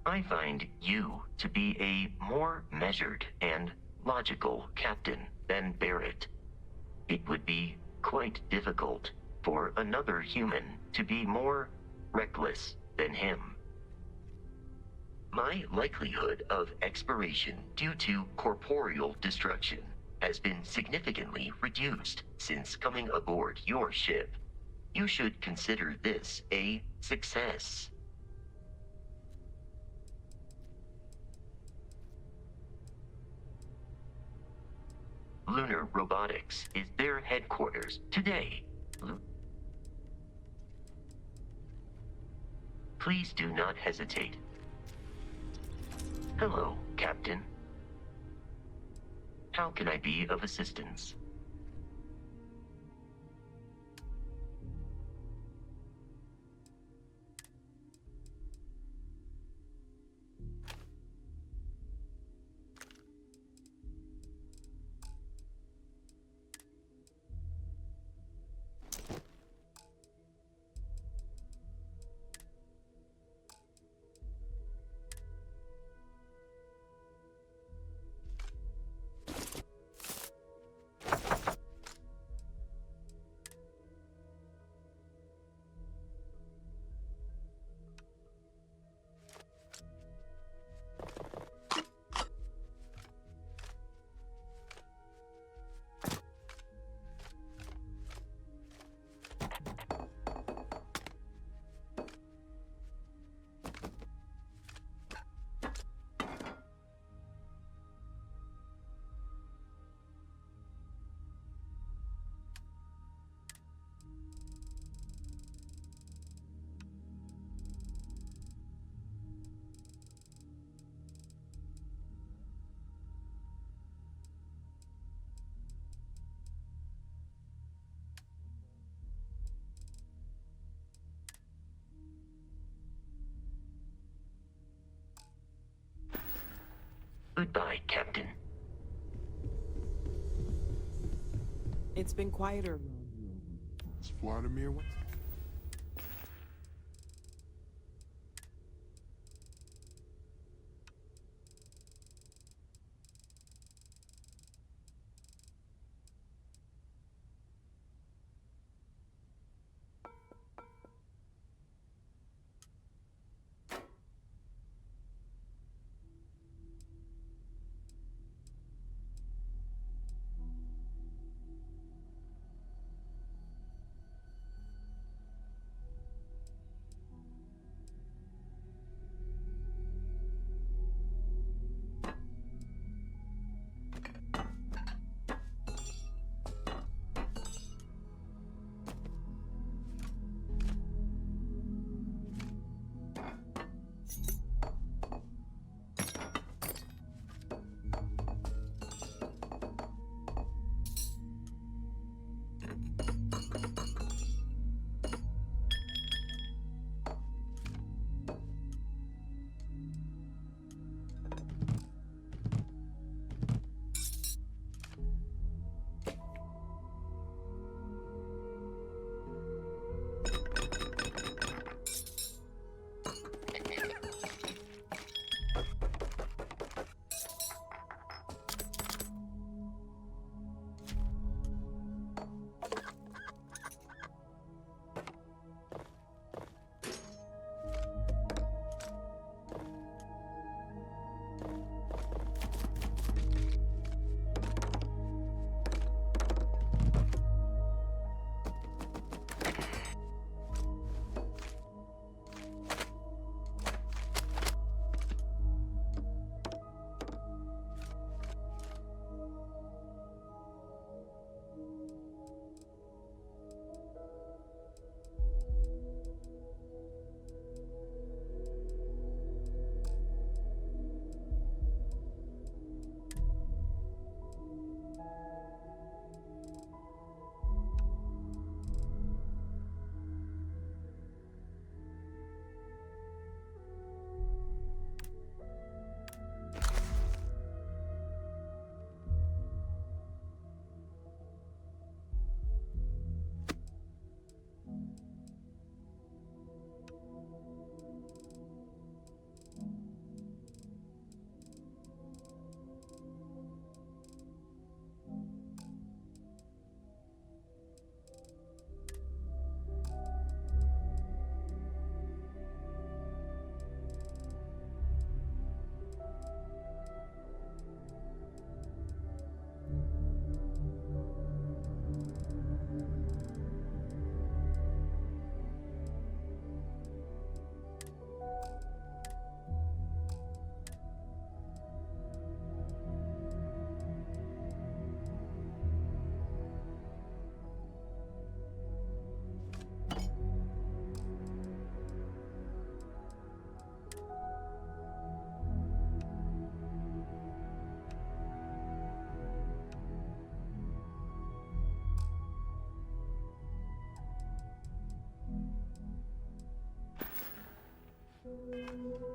I find you to be a more measured and logical captain than Barrett. It would be quite difficult for another human to be more reckless than him. My likelihood of expiration due to corporeal destruction has been significantly reduced since coming aboard your ship. You should consider this a success. Lunar Robotics is their headquarters today. Please do not hesitate. Hello, Captain. How can I be of assistance? Goodbye, Captain. It's been quieter around here. Is Vladimir with?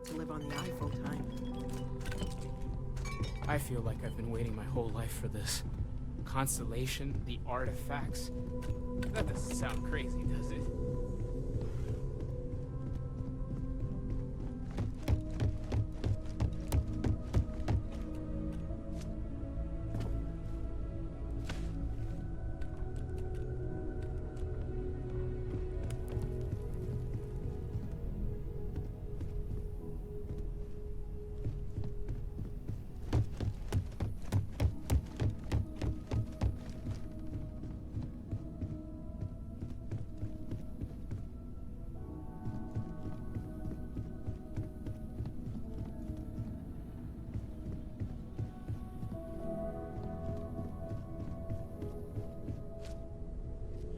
To live on the eye full time. I feel like I've been waiting my whole life for this. Constellation, the artifacts. That doesn't sound crazy, does it?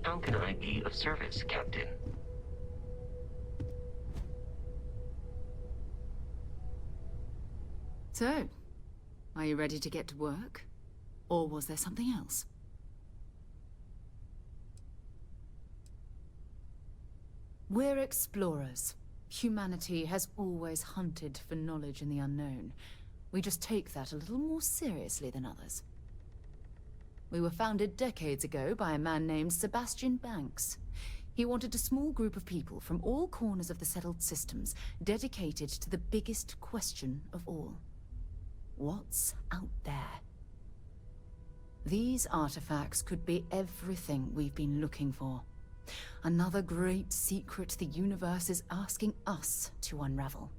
How can I be of service, Captain? So, are you ready to get to work? Or was there something else? We're explorers. Humanity has always hunted for knowledge in the unknown. We just take that a little more seriously than others. We were founded decades ago by a man named Sebastian Banks. He wanted a small group of people from all corners of the settled systems dedicated to the biggest question of all. What's out there? These artifacts could be everything we've been looking for. Another great secret the universe is asking us to unravel.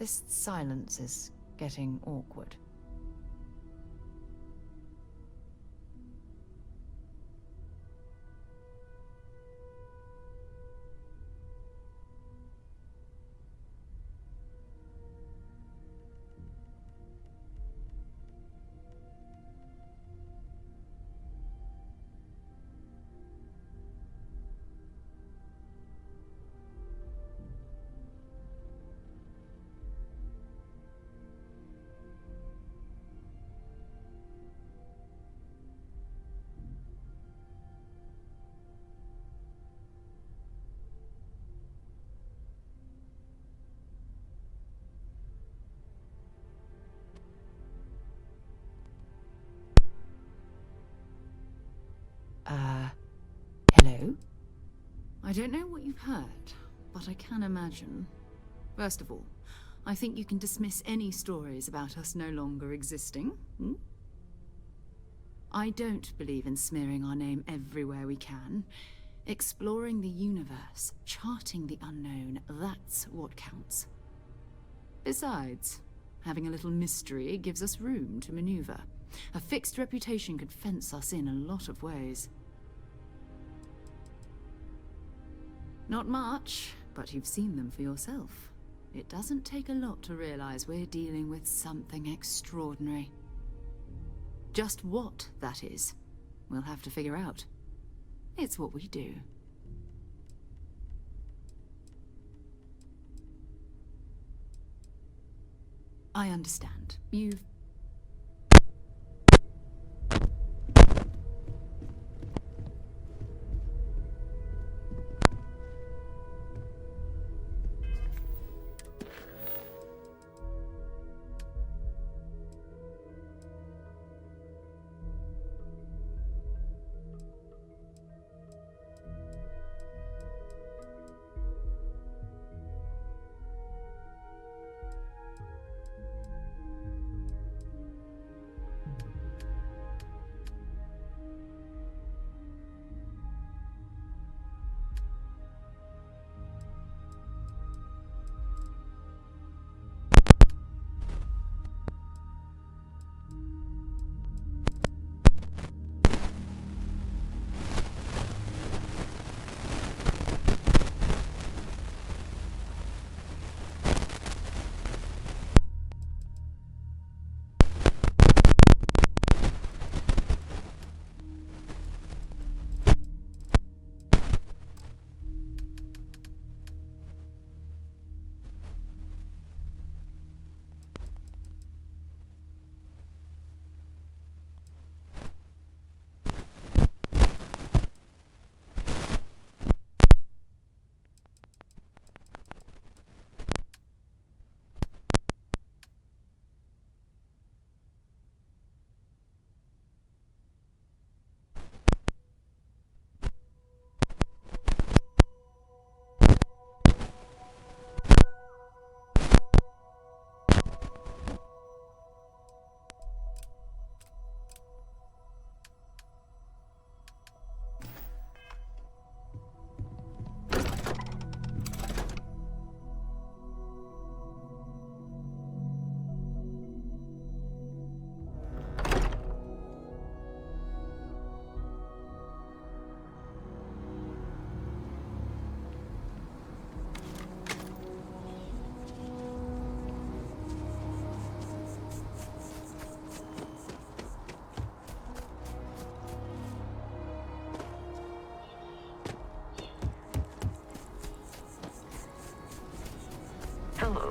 This silence is getting awkward. Hello? I don't know what you've heard, but I can imagine. First of all, I think you can dismiss any stories about us no longer existing. I don't believe in smearing our name everywhere we can. Exploring the universe, charting the unknown, that's what counts. Besides, having a little mystery gives us room to maneuver. A fixed reputation could fence us in a lot of ways. Not much, but you've seen them for yourself. It doesn't take a lot to realize we're dealing with something extraordinary. Just what that is, we'll have to figure out. It's what we do. I understand. You've...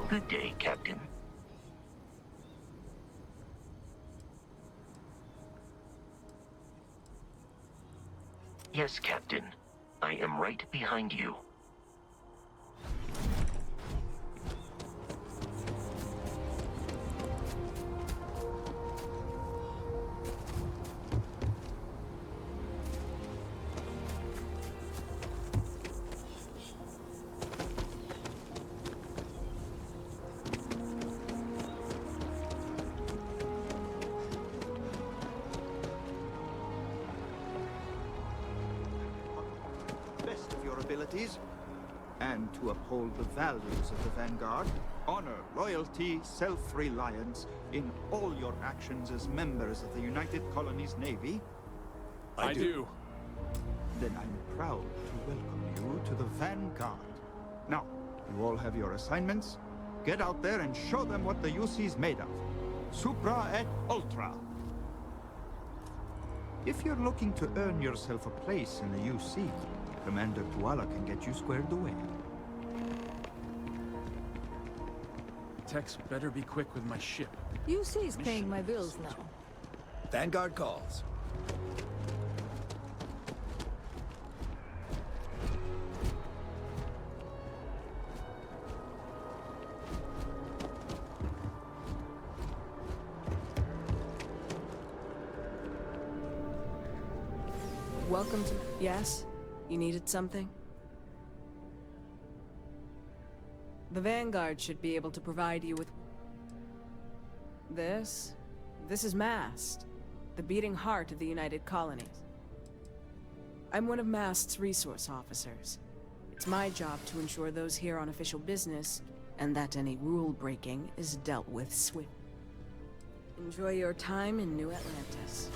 Good day, Captain. Yes, Captain. I am right behind you. Best of your abilities, and to uphold the values of the Vanguard, honor, loyalty, self-reliance in all your actions as members of the United Colonies Navy. I do. Then I'm proud to welcome you to the Vanguard. Now, you all have your assignments. Get out there and show them what the UC's made of. Supra et Ultra. If you're looking to earn yourself a place in the UC, Commander Tuala can get you squared away. Tex better be quick with my ship. UC's paying my bills now. Vanguard calls. Welcome to... Yes? You needed something? The Vanguard should be able to provide you with... This? This is MAST, the beating heart of the United Colonies. I'm one of MAST's resource officers. It's my job to ensure those here on official business, and that any rule breaking is dealt with swiftly. Enjoy your time in New Atlantis.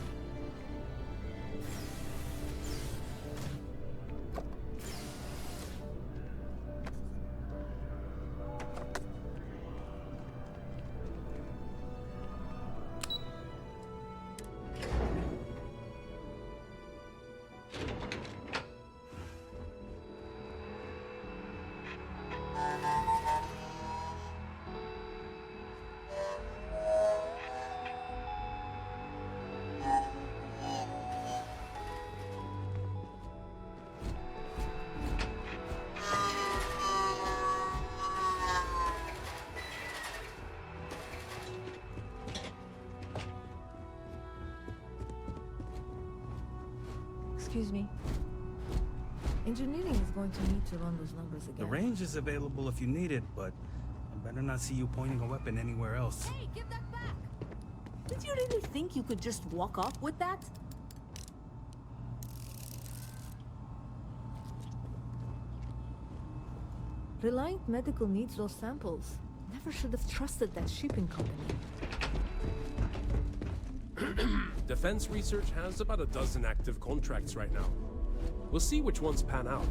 Excuse me. Engineering is going to need to run those numbers again. The range is available if you need it, but I better not see you pointing a weapon anywhere else. Hey, give that back! Did you really think you could just walk off with that? Reliant Medical needs those samples. Never should have trusted that shipping company. Defense Research has about a dozen active contracts right now. We'll see which ones pan out.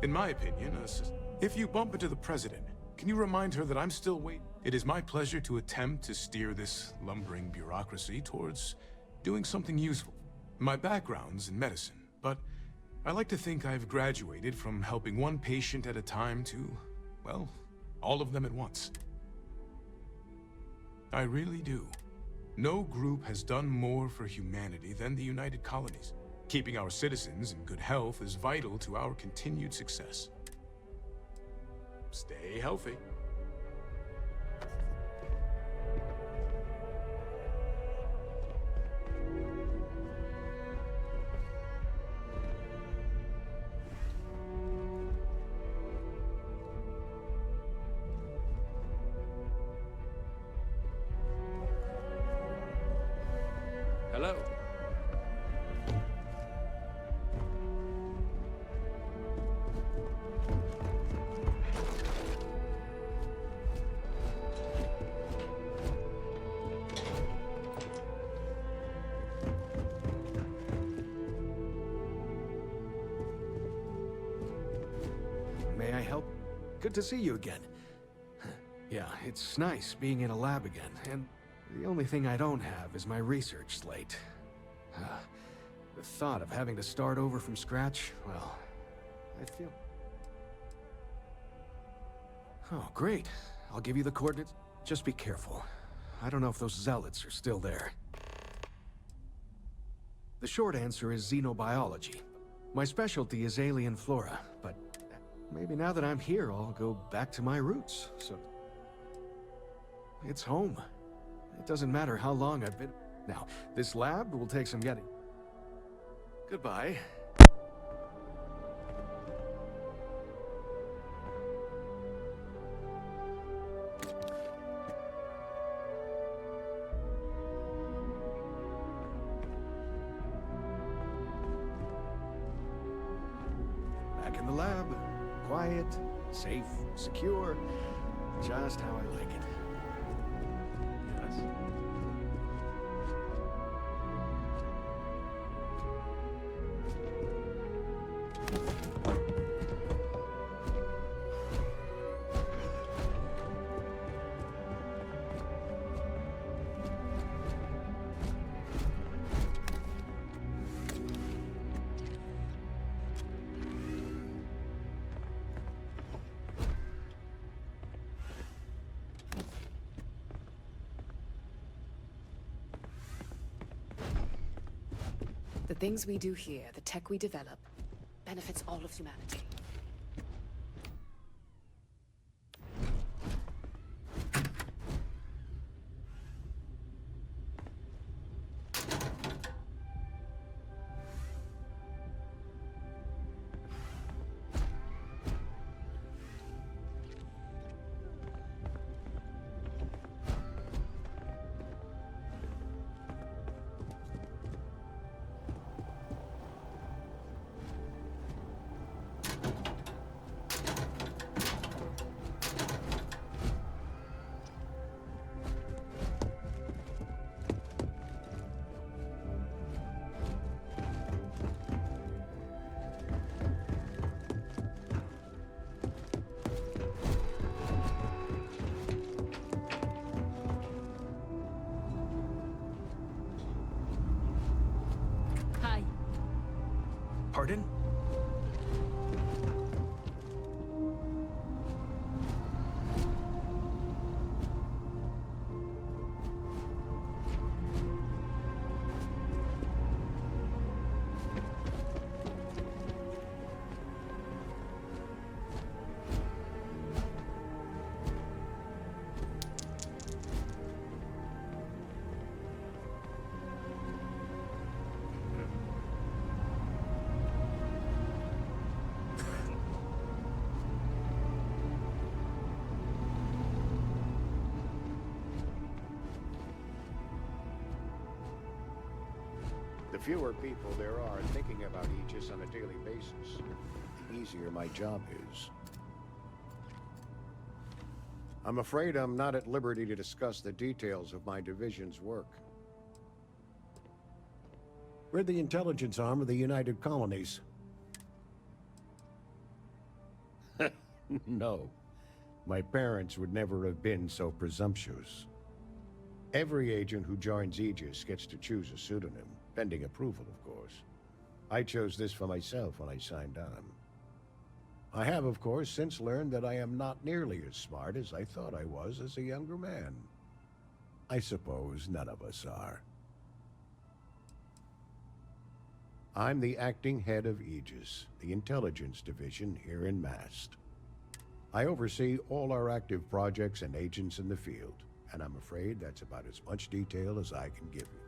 In my opinion, if you bump into the President, can you remind her that I'm still waiting? It is my pleasure to attempt to steer this lumbering bureaucracy towards doing something useful. My background's in medicine, but I like to think I've graduated from helping one patient at a time to, well, all of them at once. I really do. No group has done more for humanity than the United Colonies. Keeping our citizens in good health is vital to our continued success. Stay healthy. Hello. May I help? Good to see you again. Yeah, it's nice being in a lab again, and the only thing I don't have is my research slate. The thought of having to start over from scratch, well, I feel... Oh, great. I'll give you the coordinates. Just be careful. I don't know if those zealots are still there. The short answer is xenobiology. My specialty is alien flora, but maybe now that I'm here, I'll go back to my roots, so... It's home. It doesn't matter how long I've been... Now, this lab will take some getting. Goodbye. Back in the lab. Quiet, safe, secure. Just how I like it. Yes. The things we do here, the tech we develop, benefits all of humanity. Pardon? The fewer people there are thinking about Aegis on a daily basis, the easier my job is. I'm afraid I'm not at liberty to discuss the details of my division's work. We're the intelligence arm of the United Colonies. No. My parents would never have been so presumptuous. Every agent who joins Aegis gets to choose a pseudonym, pending approval, of course. I chose this for myself when I signed on. I have, of course, since learned that I am not nearly as smart as I thought I was as a younger man. I suppose none of us are. I'm the acting head of Aegis, the intelligence division here in Mast. I oversee all our active projects and agents in the field, and I'm afraid that's about as much detail as I can give you.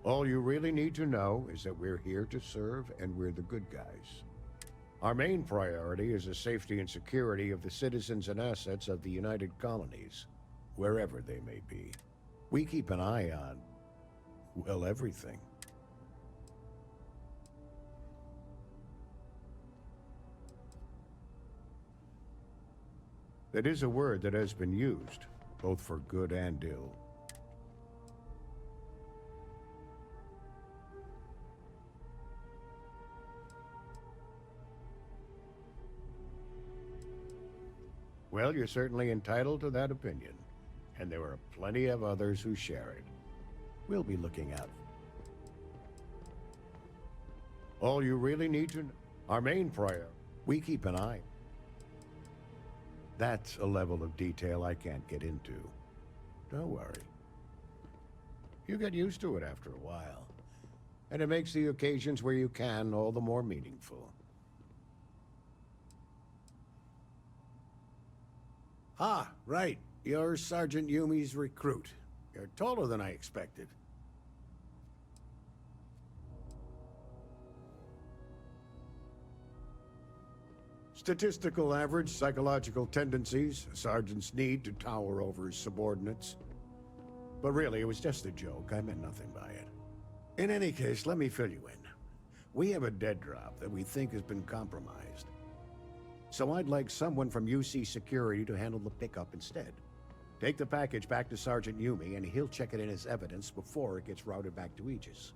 All you really need to know is that we're here to serve, and we're the good guys. Our main priority is the safety and security of the citizens and assets of the United Colonies, wherever they may be. We keep an eye on, well, everything. That is a word that has been used, both for good and ill. Well, you're certainly entitled to that opinion. And there are plenty of others who share it. We'll be looking out. All you really need to know, our main priority, we keep an eye. That's a level of detail I can't get into. Don't worry. You get used to it after a while. And it makes the occasions where you can all the more meaningful. Ah, right. You're Sergeant Yumi's recruit. You're taller than I expected. Statistical average psychological tendencies, a sergeant's need to tower over his subordinates. But really, it was just a joke. I meant nothing by it. In any case, let me fill you in. We have a dead drop that we think has been compromised. So I'd like someone from UC Security to handle the pickup instead. Take the package back to Sergeant Yumi, and he'll check it in as evidence before it gets routed back to Aegis.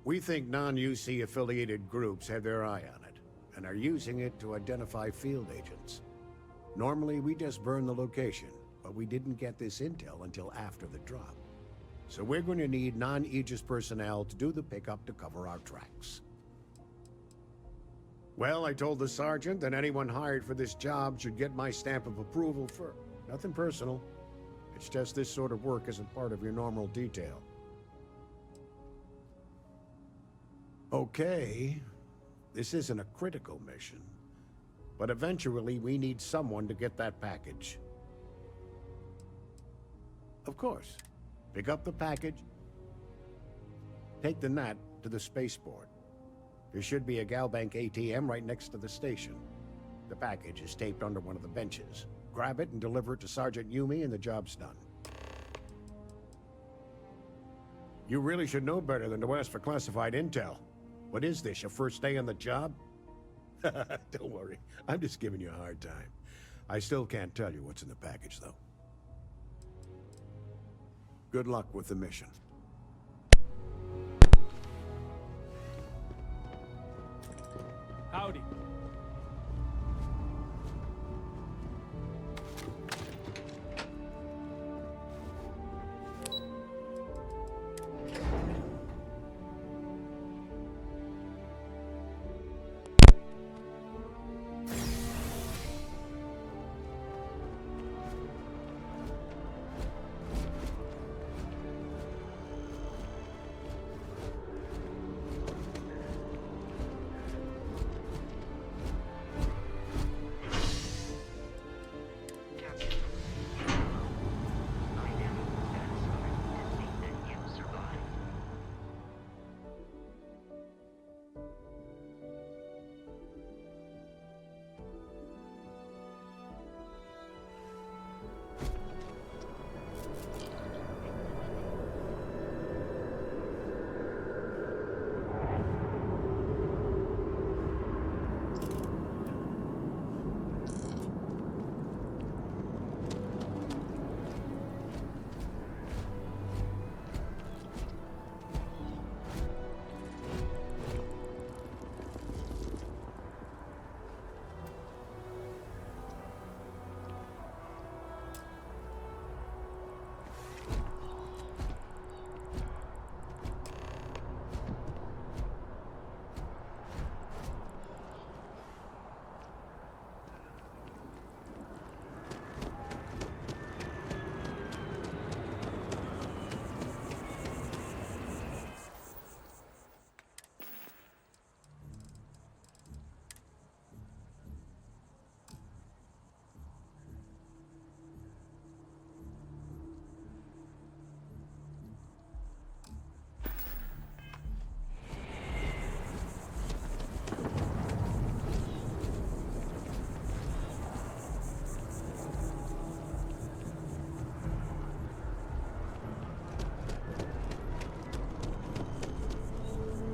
We think non-UC affiliated groups have their eye on it, and are using it to identify field agents. Normally, we just burn the location, but we didn't get this intel until after the drop. So we're going to need non-Aegis personnel to do the pickup to cover our tracks. Well, I told the sergeant that anyone hired for this job should get my stamp of approval first. Nothing personal. It's just this sort of work isn't part of your normal detail. Okay, this isn't a critical mission, but eventually we need someone to get that package. Of course. Pick up the package. Take the NAT to the spaceport. There should be a Galbank ATM right next to the station. The package is taped under one of the benches. Grab it and deliver it to Sergeant Yumi and the job's done. You really should know better than to ask for classified intel. What is this, your first day on the job? Don't worry, I'm just giving you a hard time. I still can't tell you what's in the package, though. Good luck with the mission. Howdy.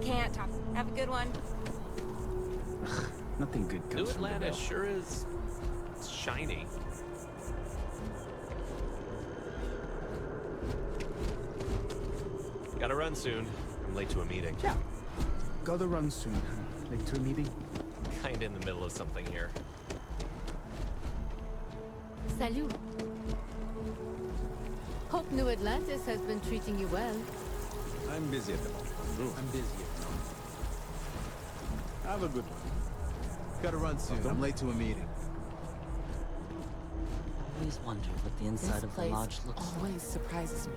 Can't talk. Have a good one. Nothing good New comes from Atlantis Bell. sure is shiny. Gotta run soon. I'm late to a meeting. Yeah. Gotta run soon. Late to a meeting. Kinda in the middle of something here. Salut. Hope New Atlantis has been treating you well. I'm busy at the moment. I'm busy at the moment. Have a good one. Gotta run soon. I'm late to a meeting. I always wonder what the inside of the lodge looks like. Always surprises me.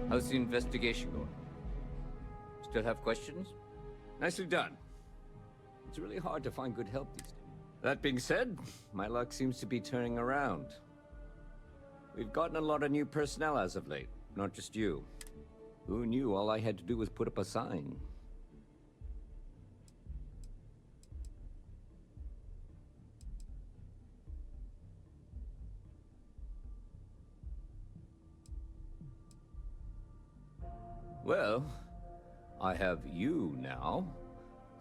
How's the investigation going? Still have questions? Nicely done. It's really hard to find good help these days. That being said, my luck seems to be turning around. We've gotten a lot of new personnel as of late, not just you. Who knew all I had to do was put up a sign? Well, I have you now,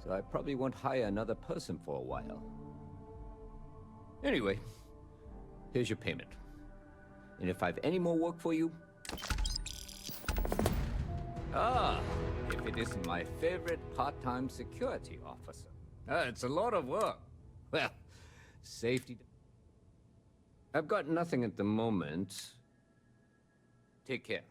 so I probably won't hire another person for a while. Anyway, here's your payment. And if I have any more work for you... Ah, if it isn't my favorite part-time security officer. It's a lot of work. Well, safety... I've got nothing at the moment. Take care.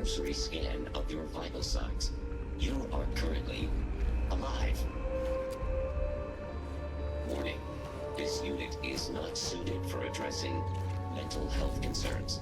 cursory scan of your vital signs. You are currently alive. Warning, this unit is not suited for addressing mental health concerns.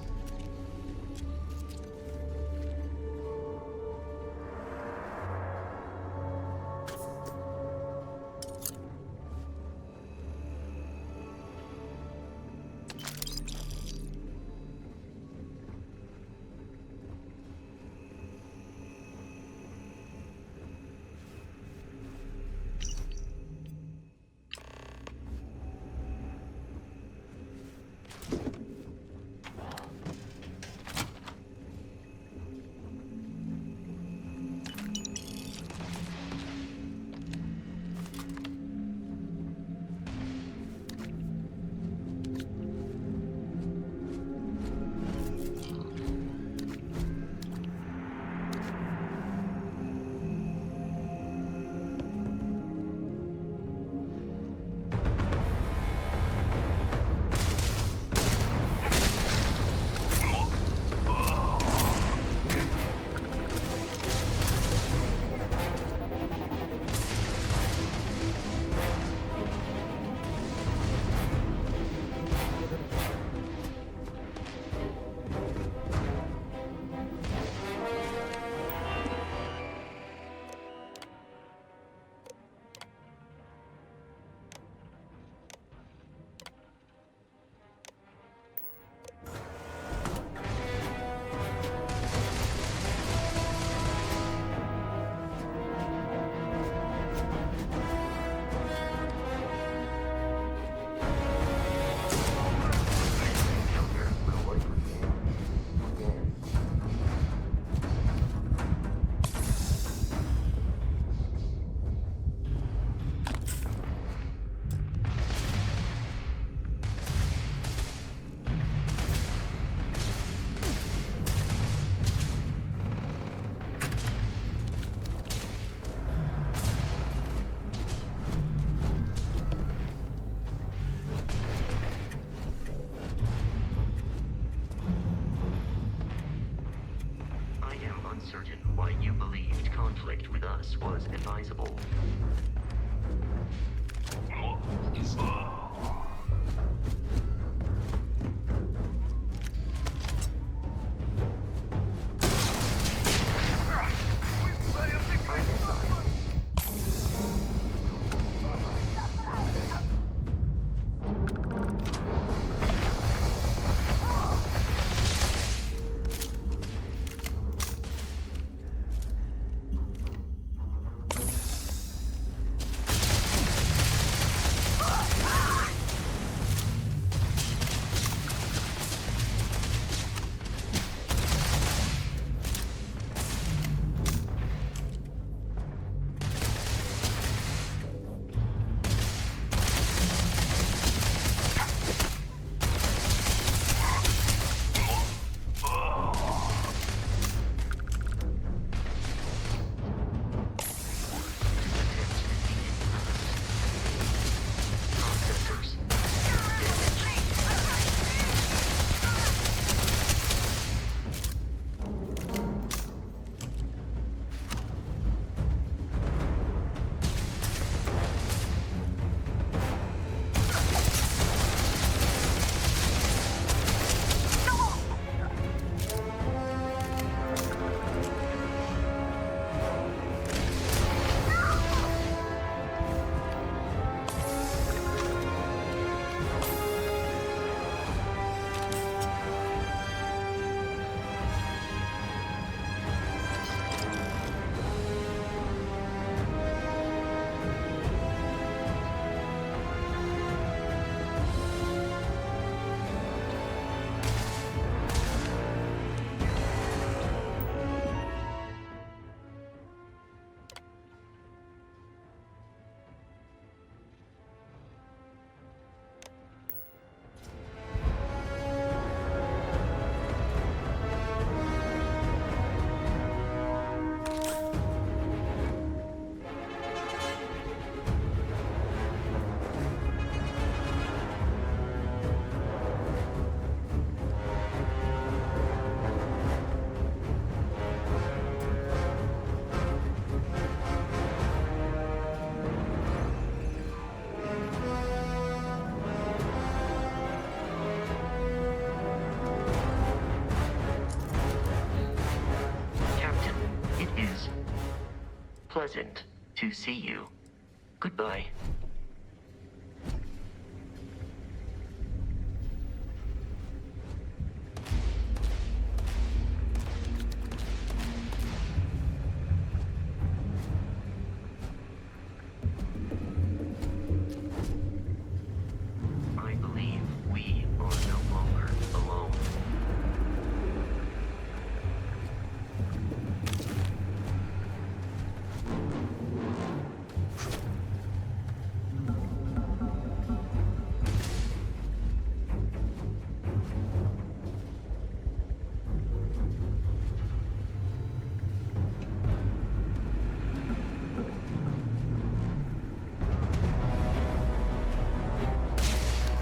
Uncertain why you believed conflict with us was advisable. pleasant to see you. Goodbye. I believe we are no longer alone.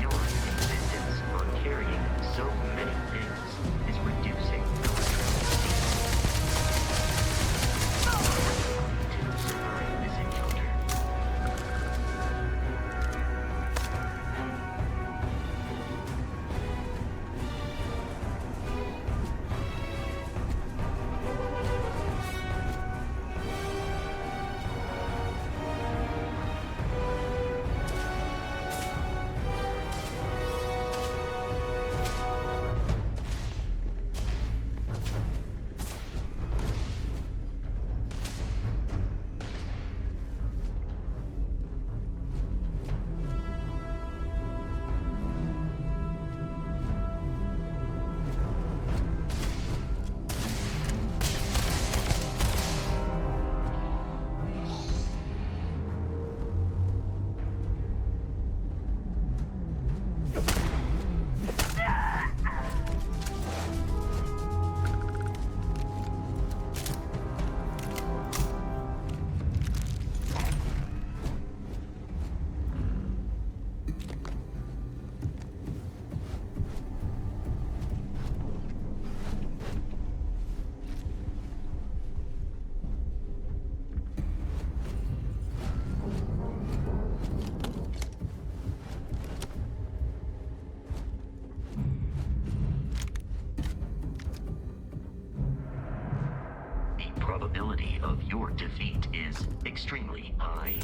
Your insistence on carrying so many things is reducing our to survive this encounter. The probability of your defeat is extremely high.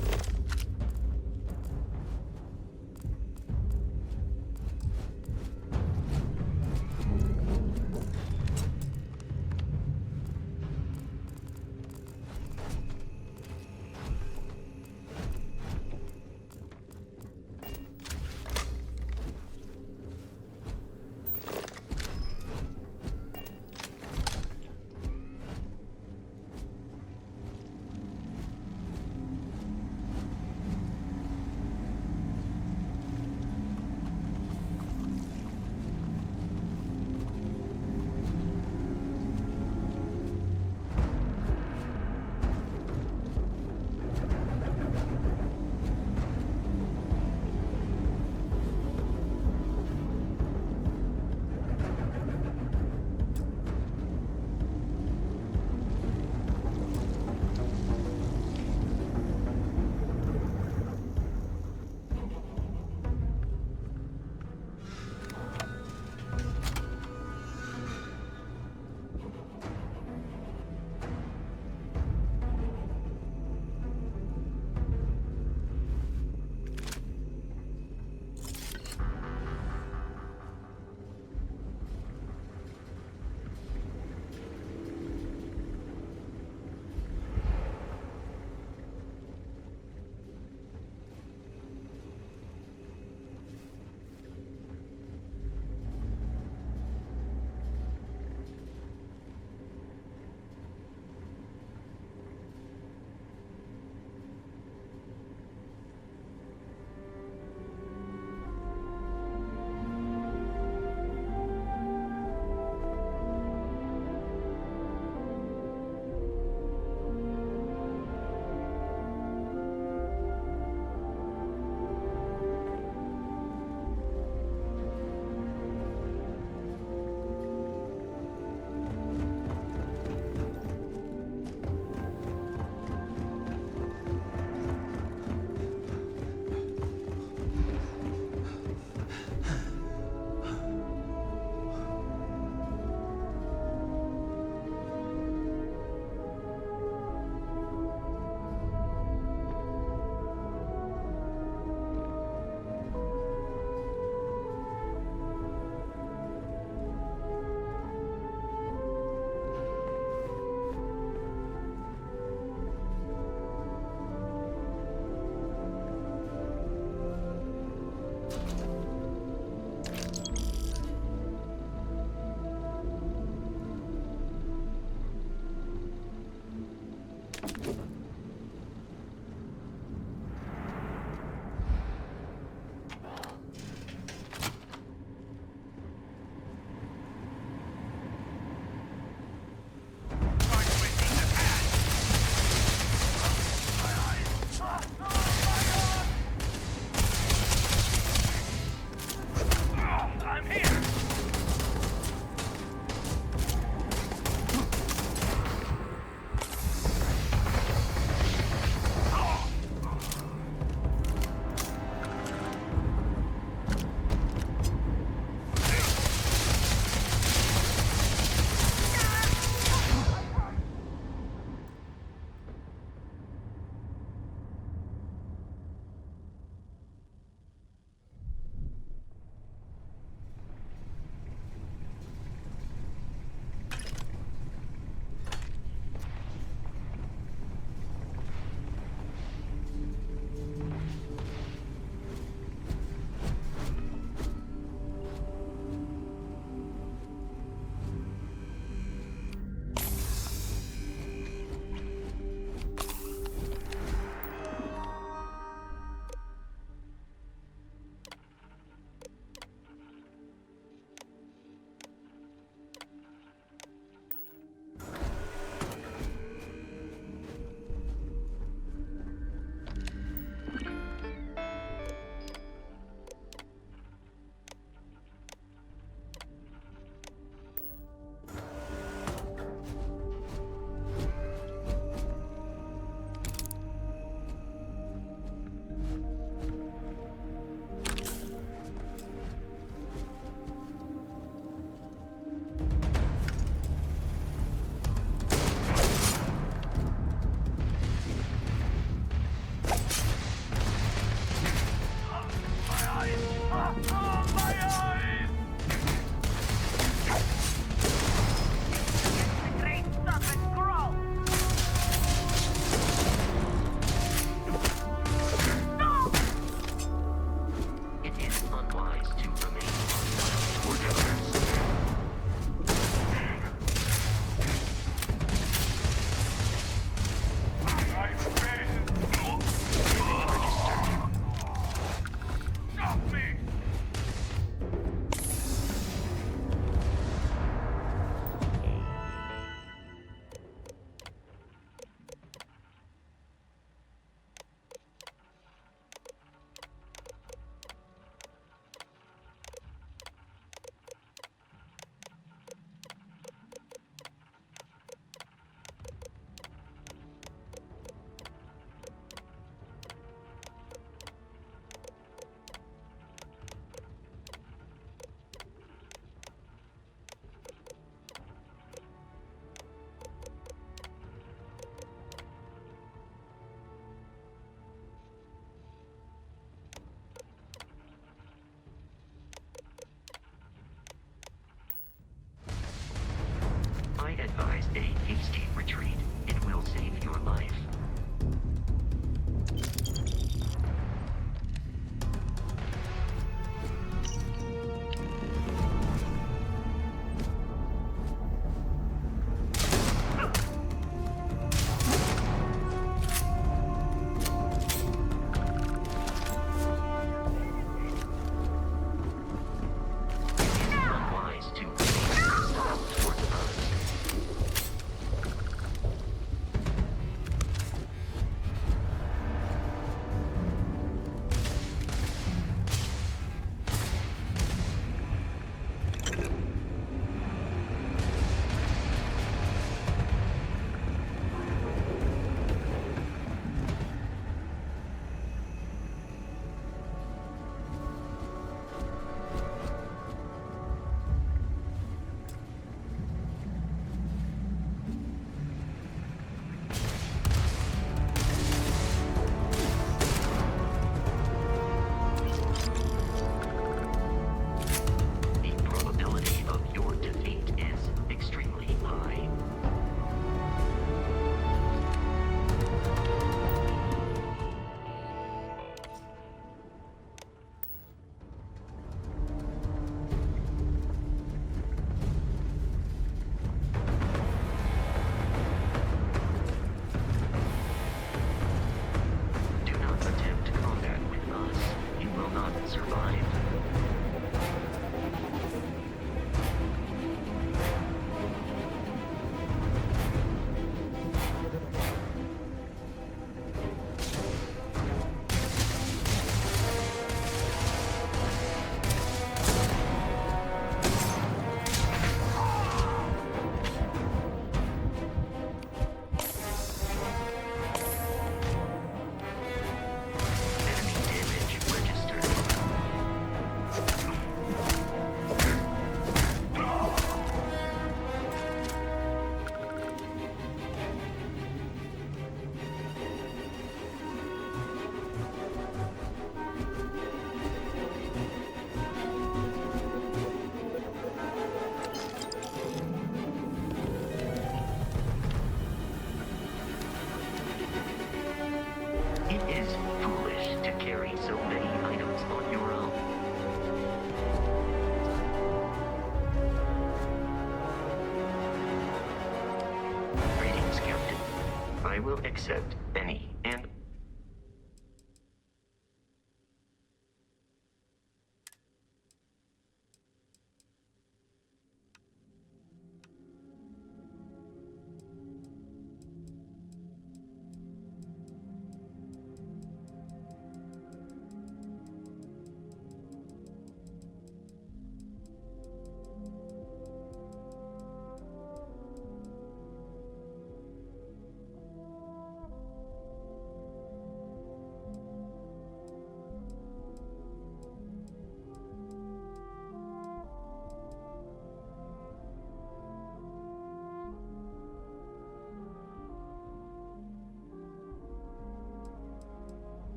will accept any and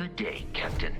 Good day, Captain.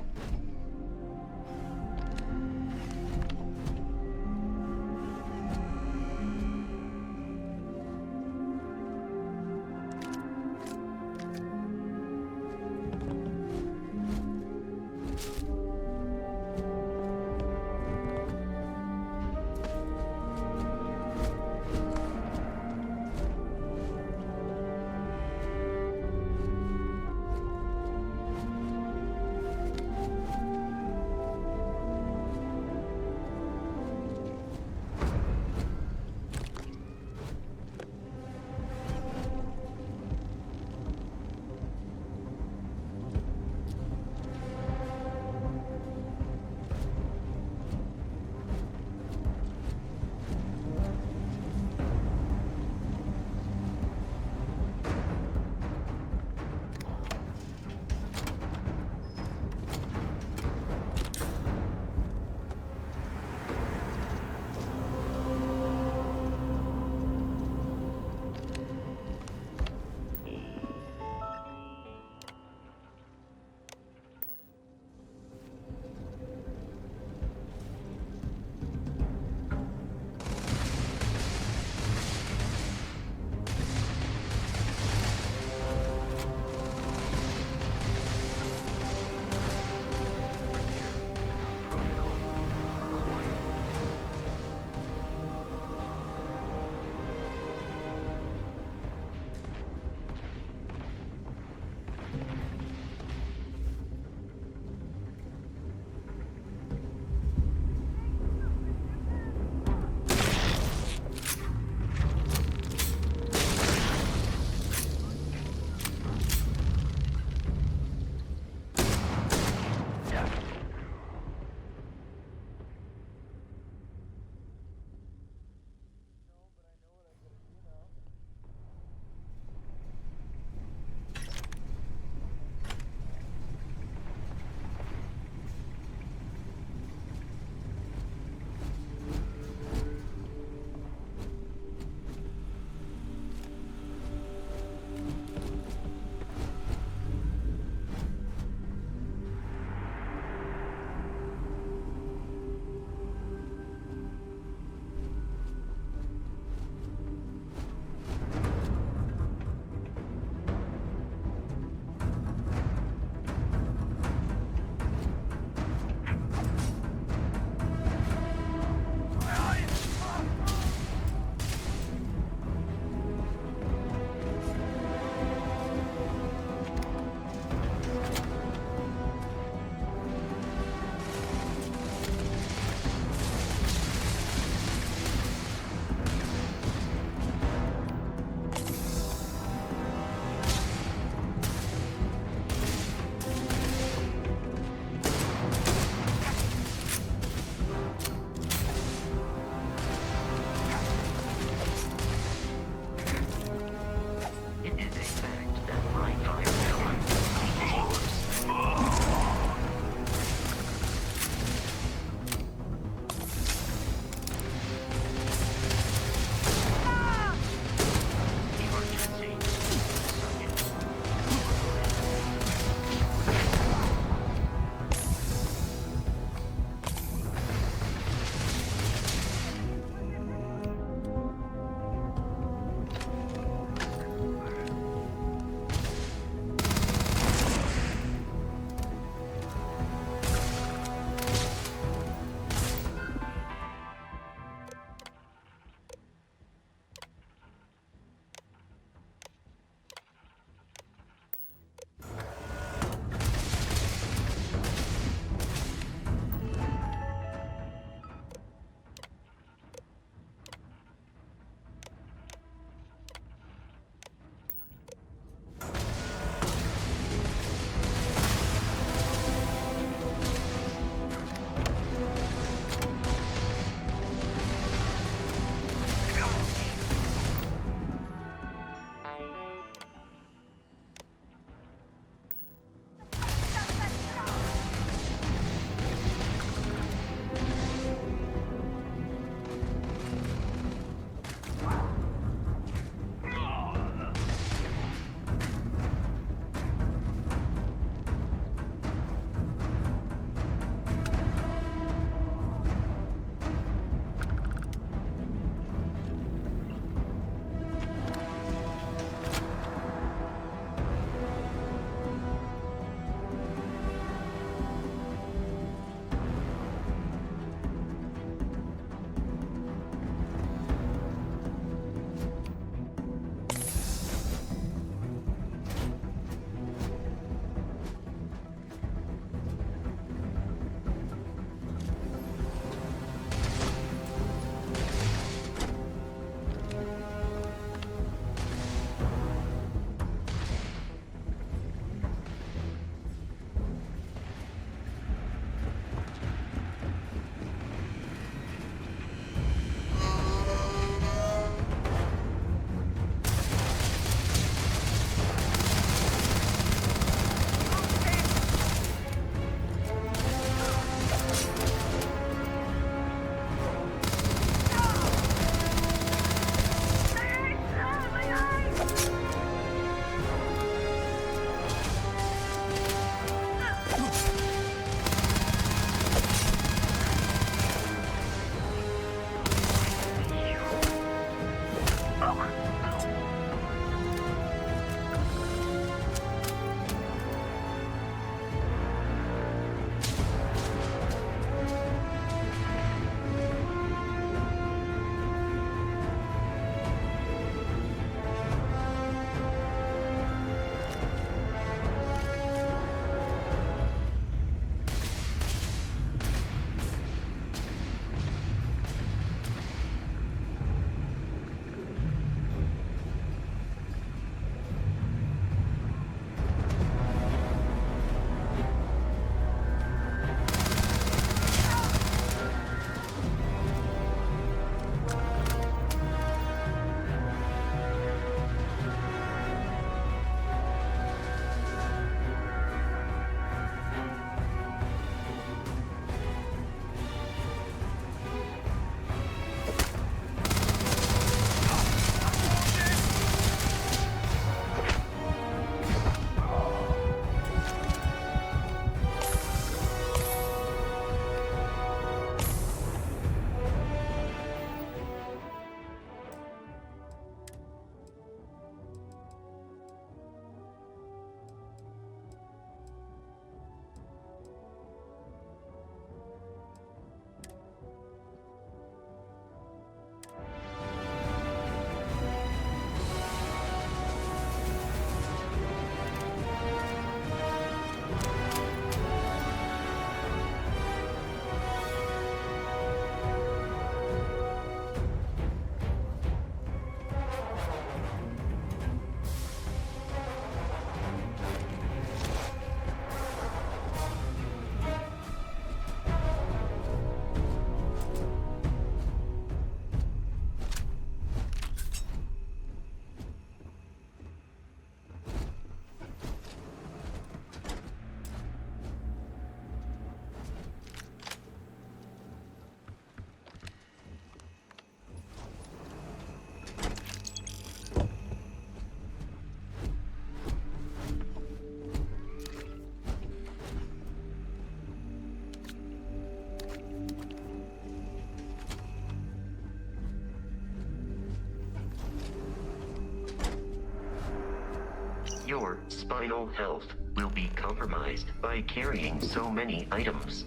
spinal health will be compromised by carrying so many items.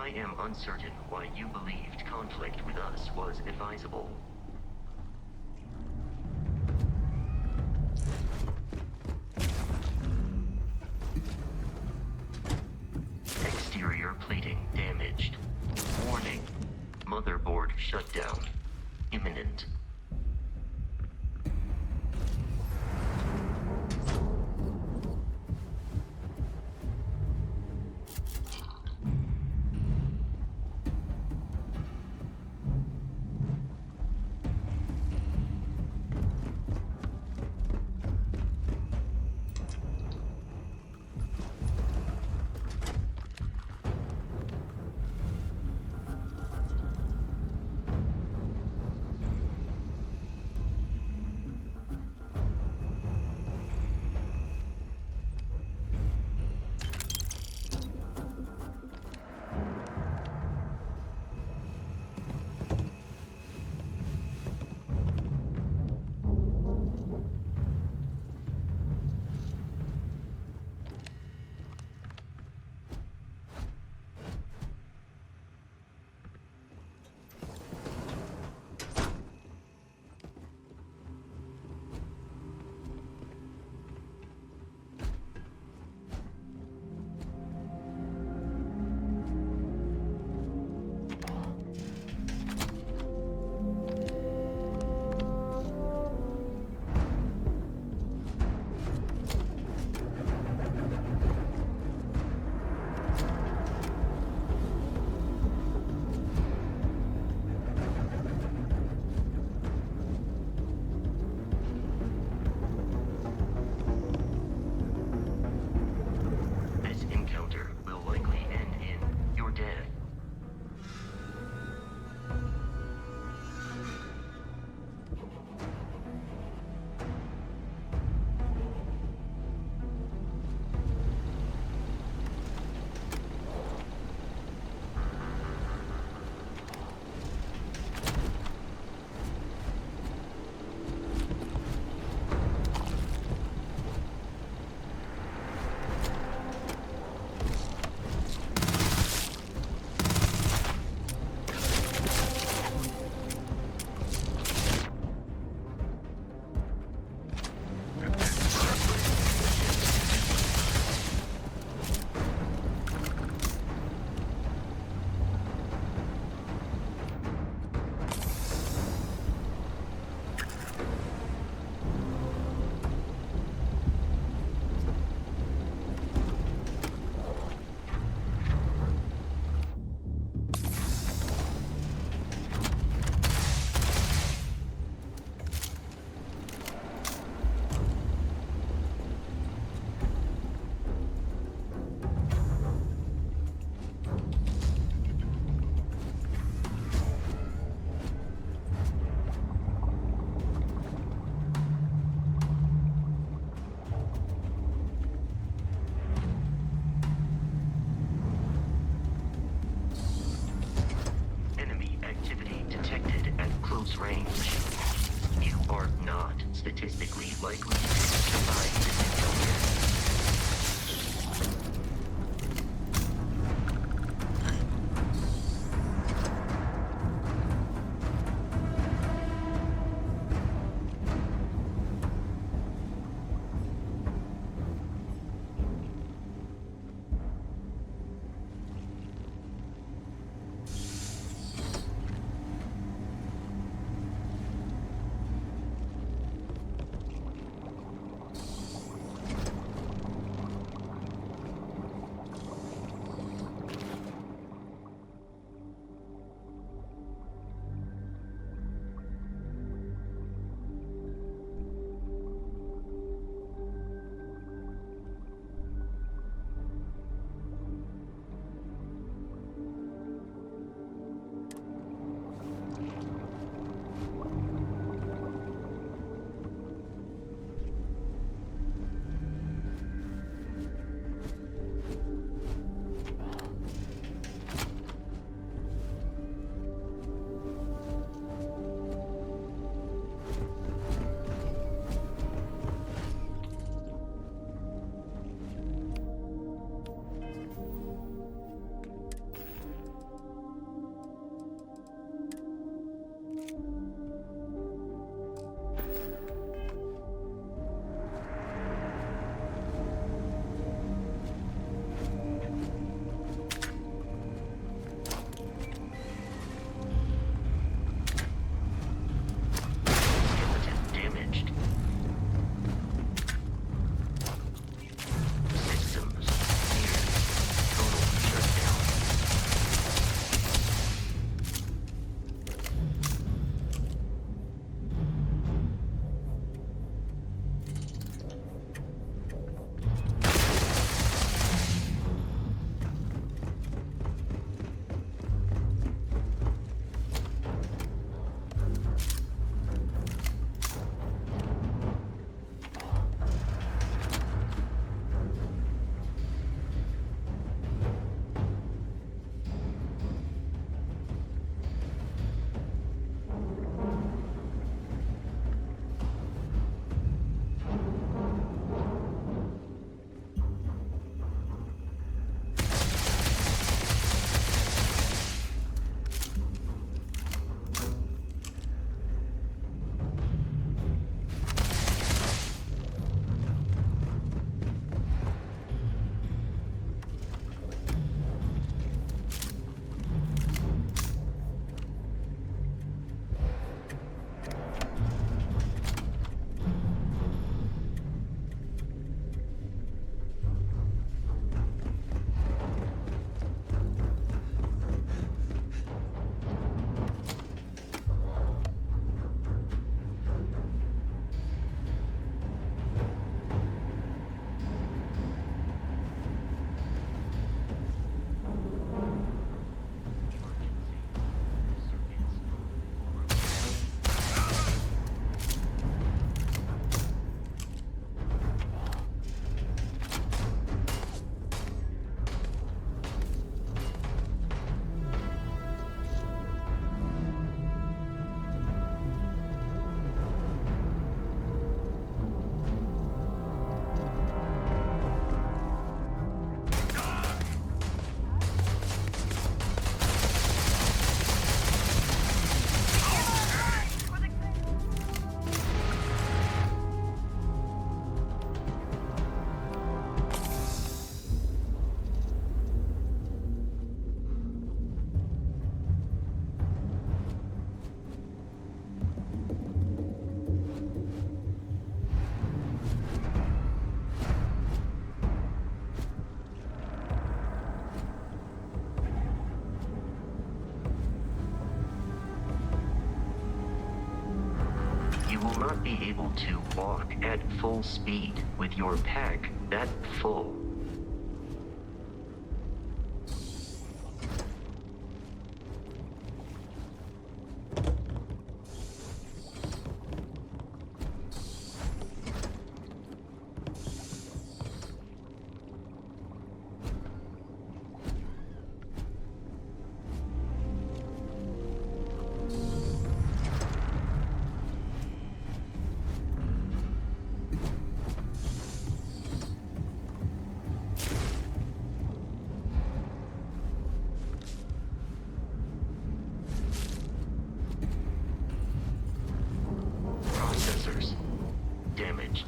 I am uncertain why you believed conflict with us was advisable. Exterior plating damaged. Warning. Motherboard shutdown. Imminent. statistically likely to survive this encounter. not be able to walk at full speed with your pack that full. sensors. Damaged.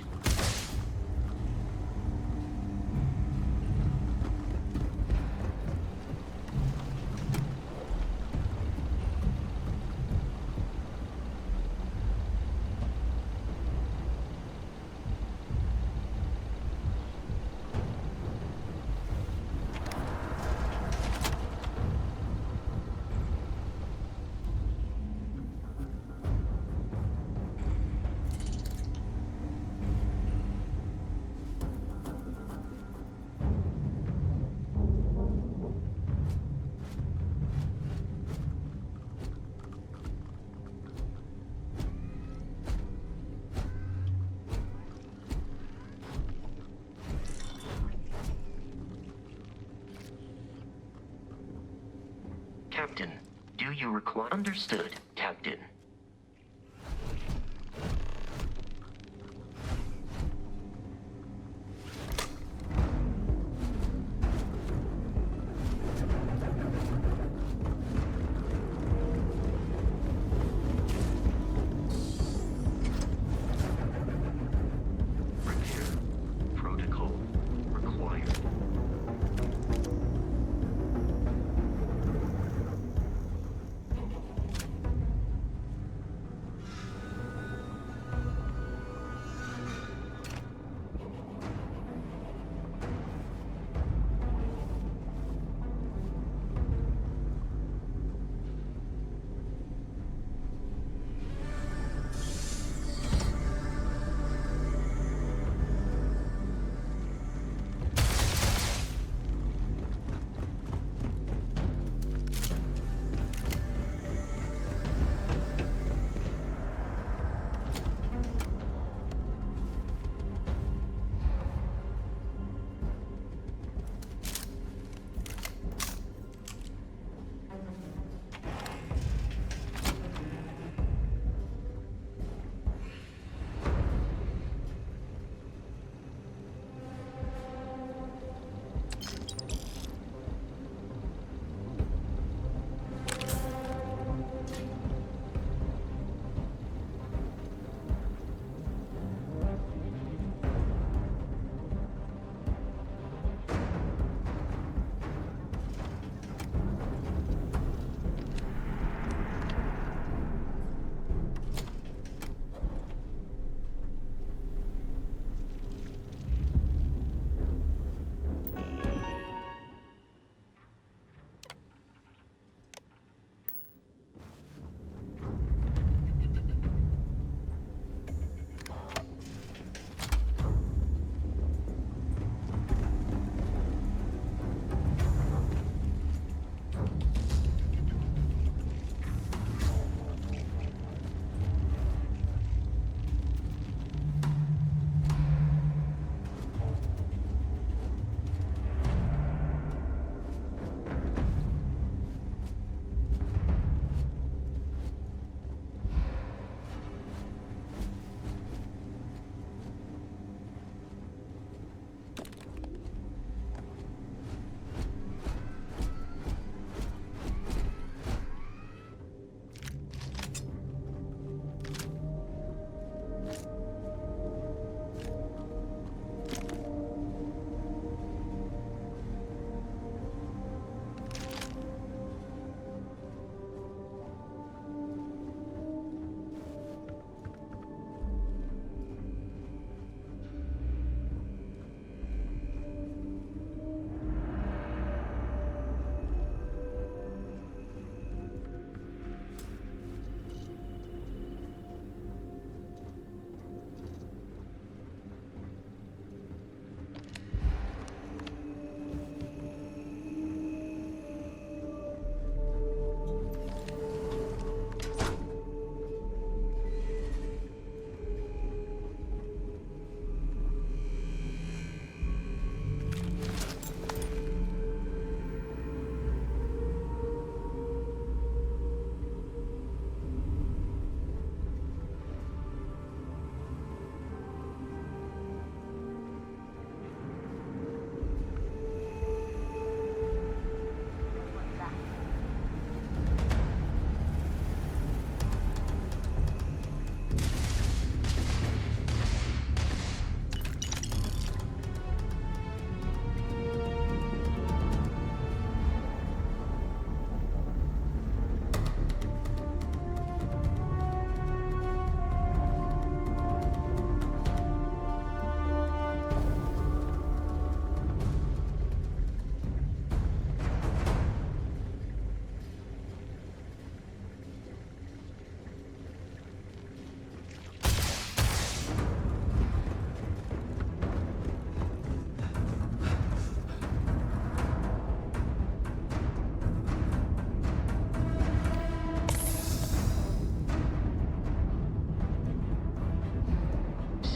Captain, do you require... Understood, Captain. Repair. Protocol. Required.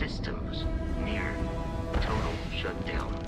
systems near total shutdown.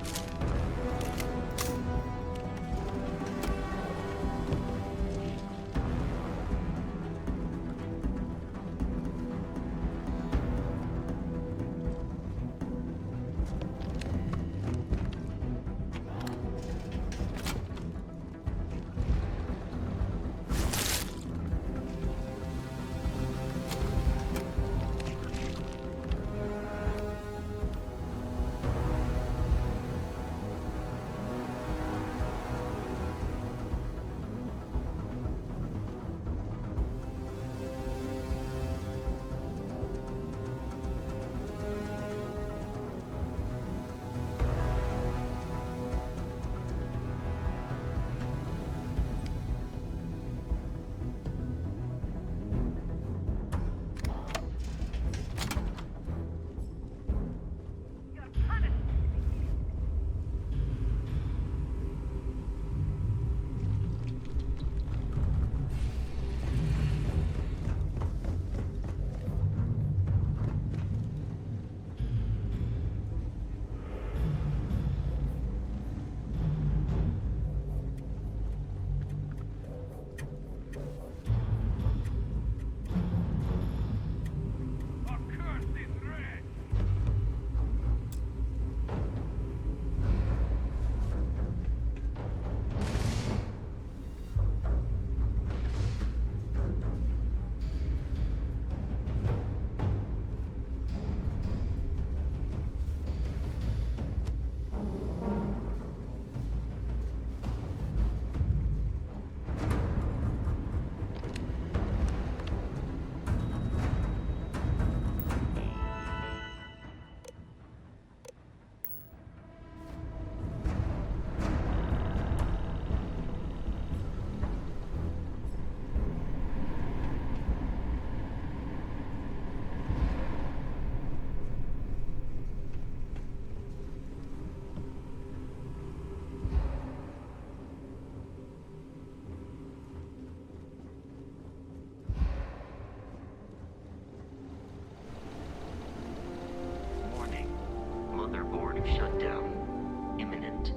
Motherboard shutdown imminent.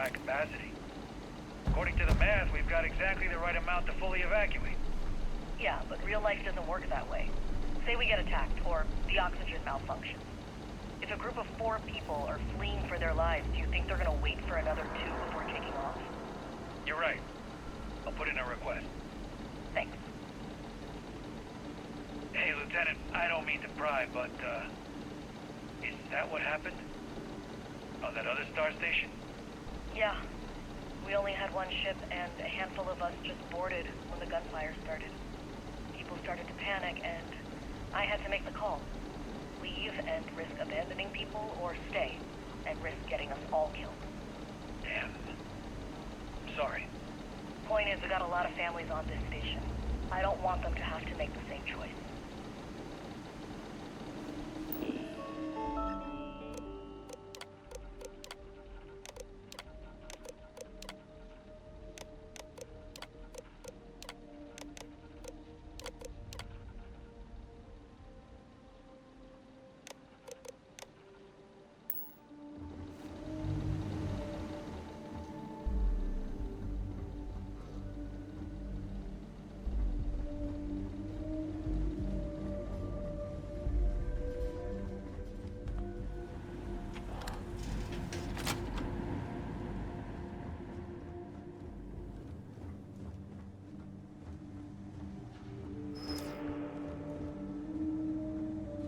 giant capacity. According to the math, we've got exactly the right amount to fully evacuate. Yeah, but real life doesn't work that way. Say we get attacked, or the oxygen malfunctions. If a group of 4 people are fleeing for their lives, do you think they're gonna wait for another 2 before taking off? You're right. I'll put in a request. Thanks. Hey, Lieutenant, I don't mean to pry, but, is that what happened? On that other star station? Yeah. We only had one ship, and a handful of us just boarded when the gunfire started. People started to panic, and I had to make the call. Leave and risk abandoning people, or stay and risk getting us all killed. Damn. Sorry. Point is, we got a lot of families on this station. I don't want them to have to make the same choice.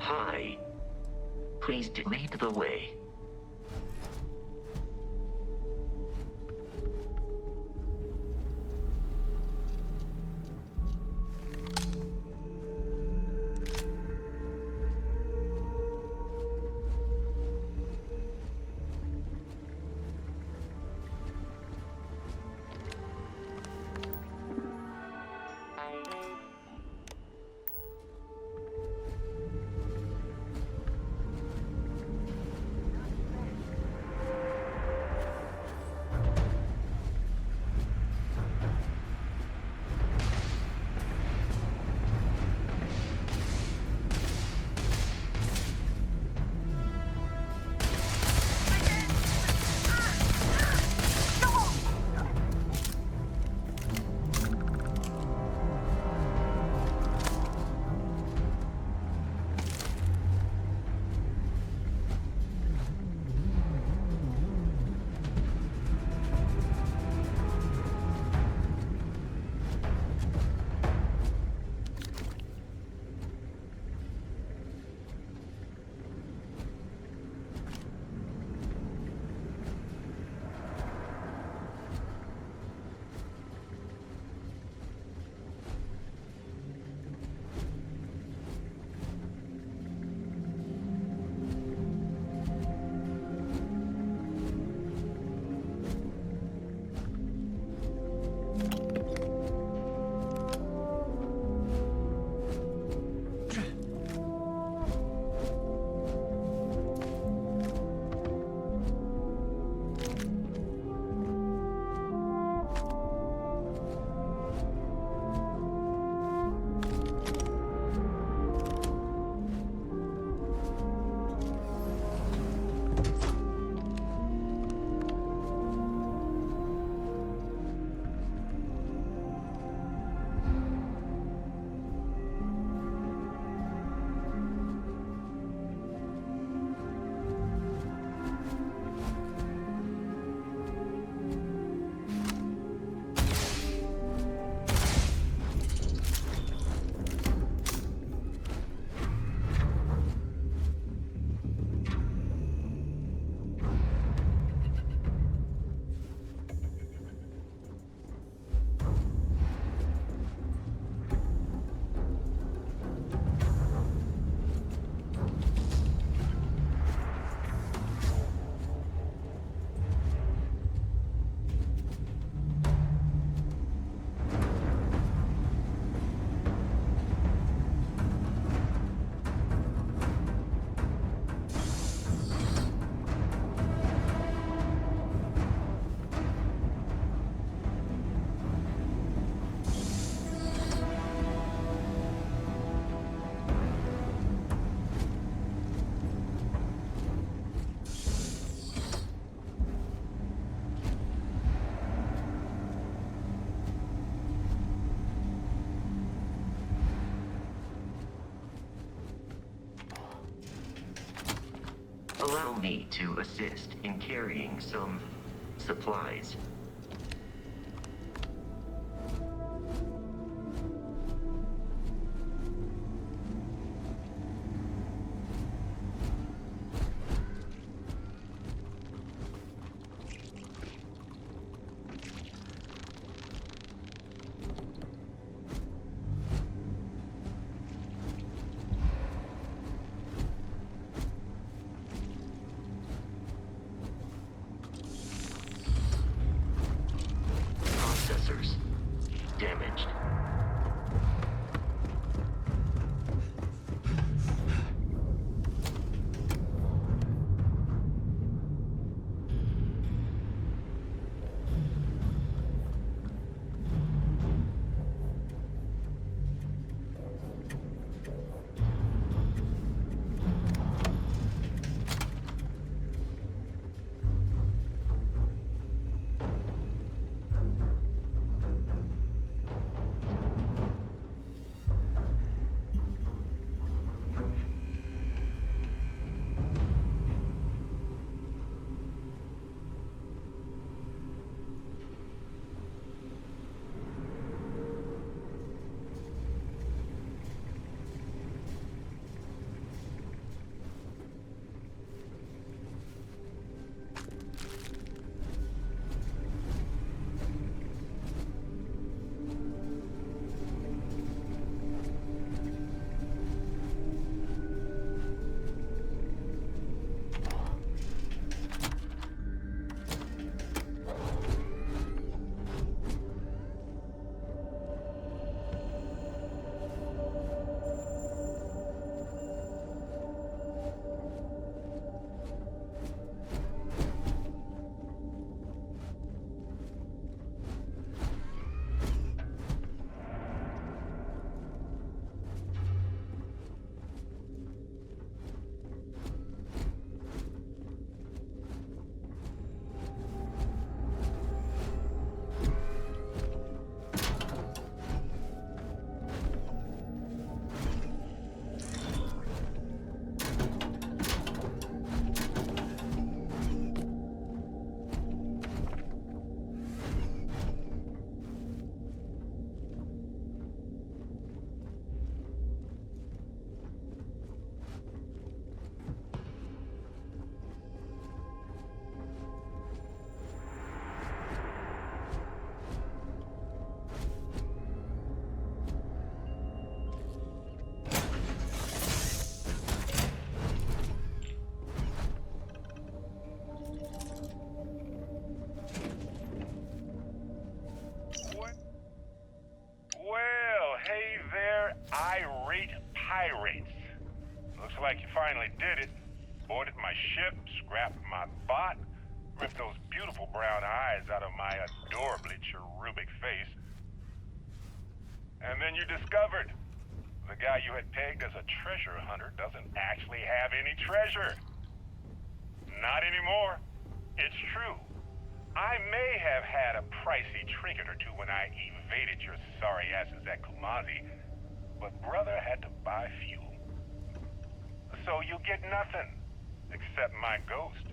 Hi. Please lead the way. Allow me to assist in carrying some supplies. Processors damaged. Well, hey there, irate pirates. Looks like you finally did it. Boarded my ship, scrapped my bot, ripped those beautiful brown eyes out of my adorably cherubic face. And then you discovered the guy you had pegged as a treasure hunter doesn't actually have any treasure. Not anymore. It's true. I may have had a pricey trinket or two when I evaded your sorry asses at Kumazi, but brother had to buy fuel. So you get nothing, except my ghost.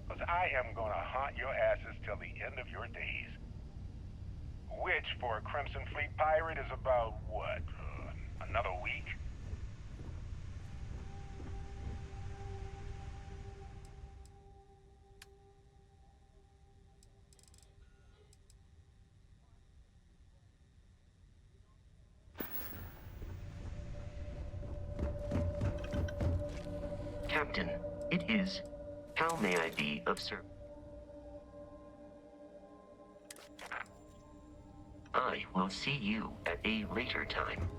Because I am gonna haunt your asses till the end of your days. Which, for a Crimson Fleet pirate, is about, what, another week? Captain, it is. How may I be of service? I will see you at a later time.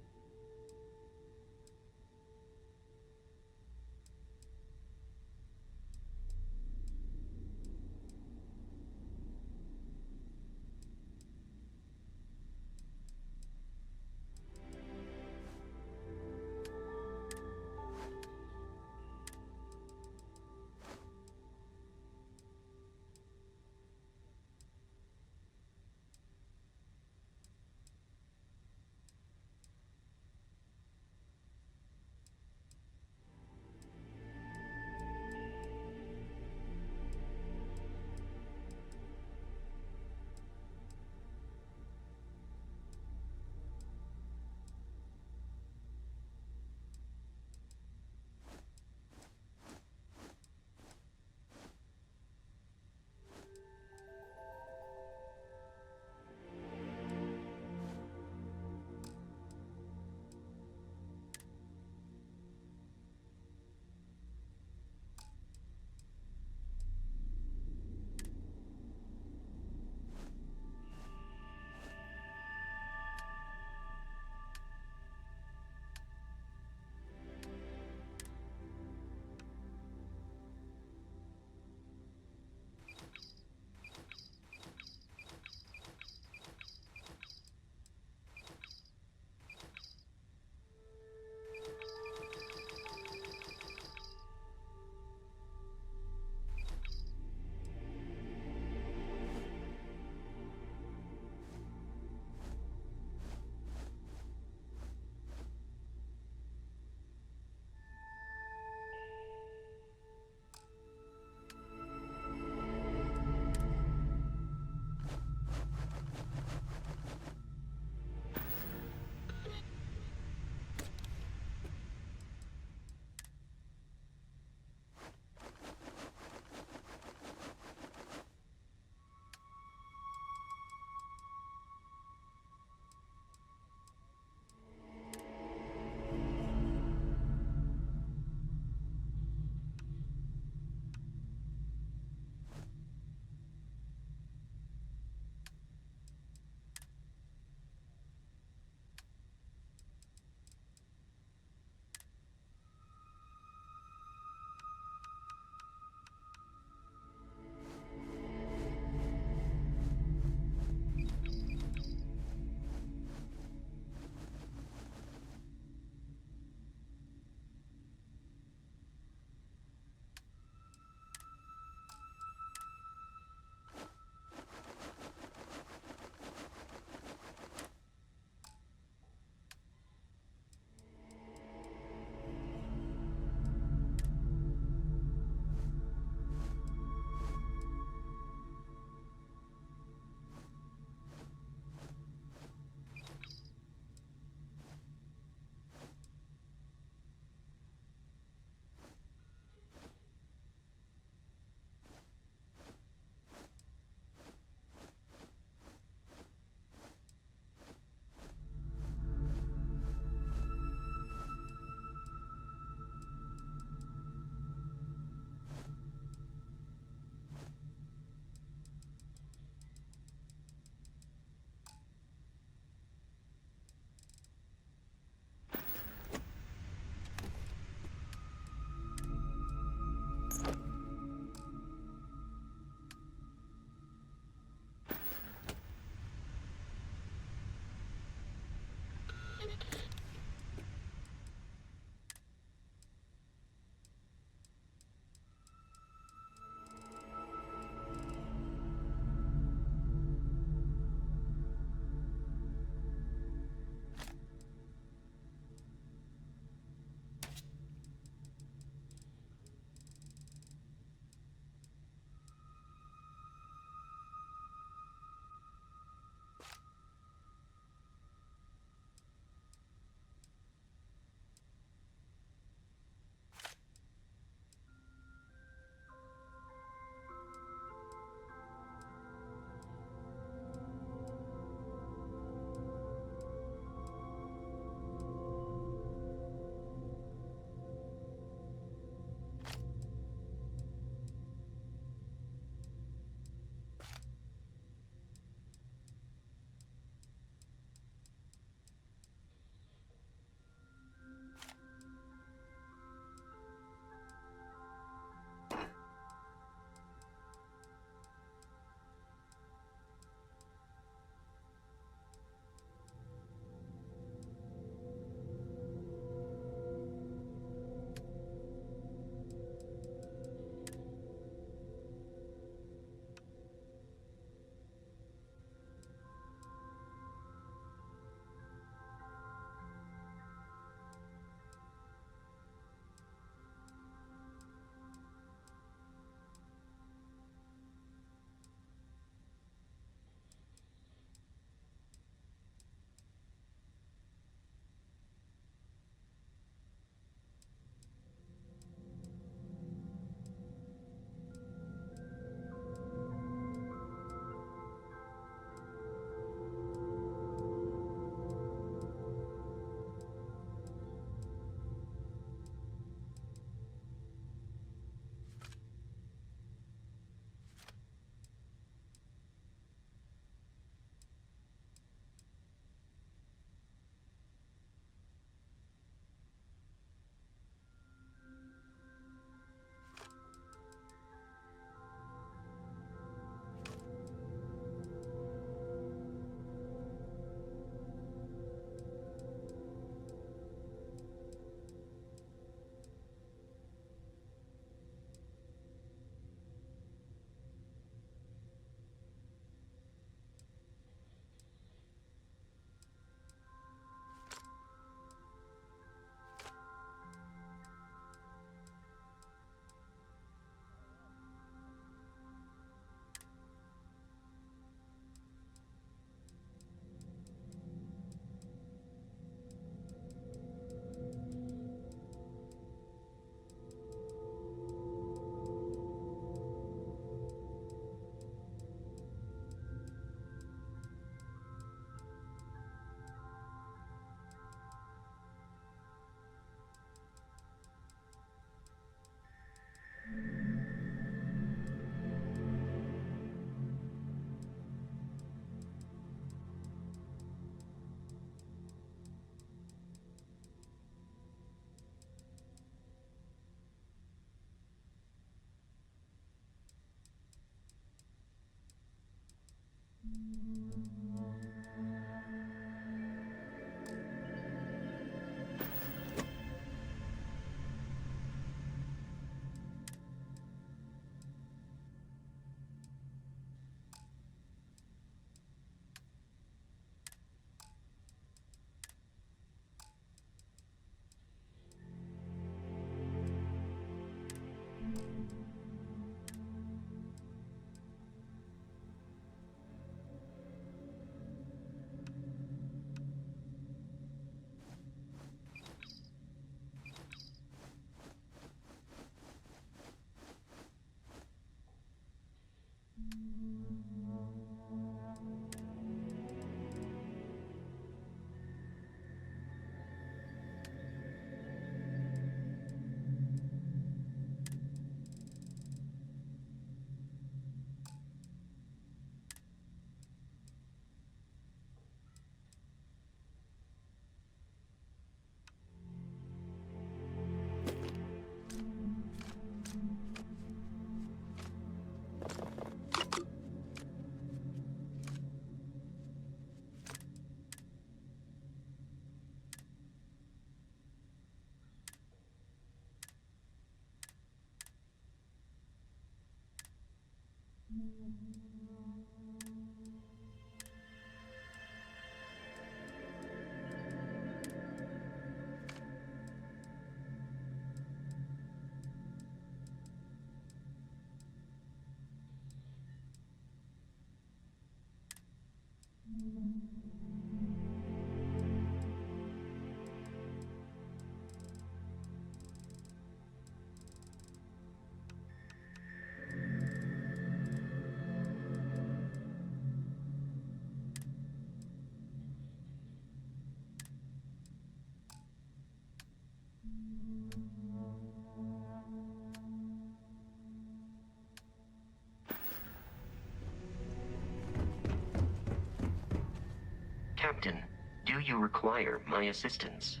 Captain, do you require my assistance?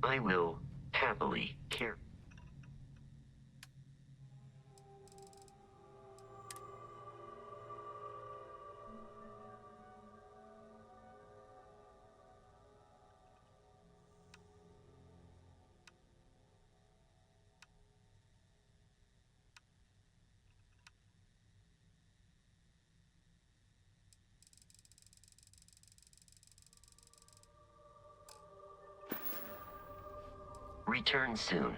I will happily care. Return soon.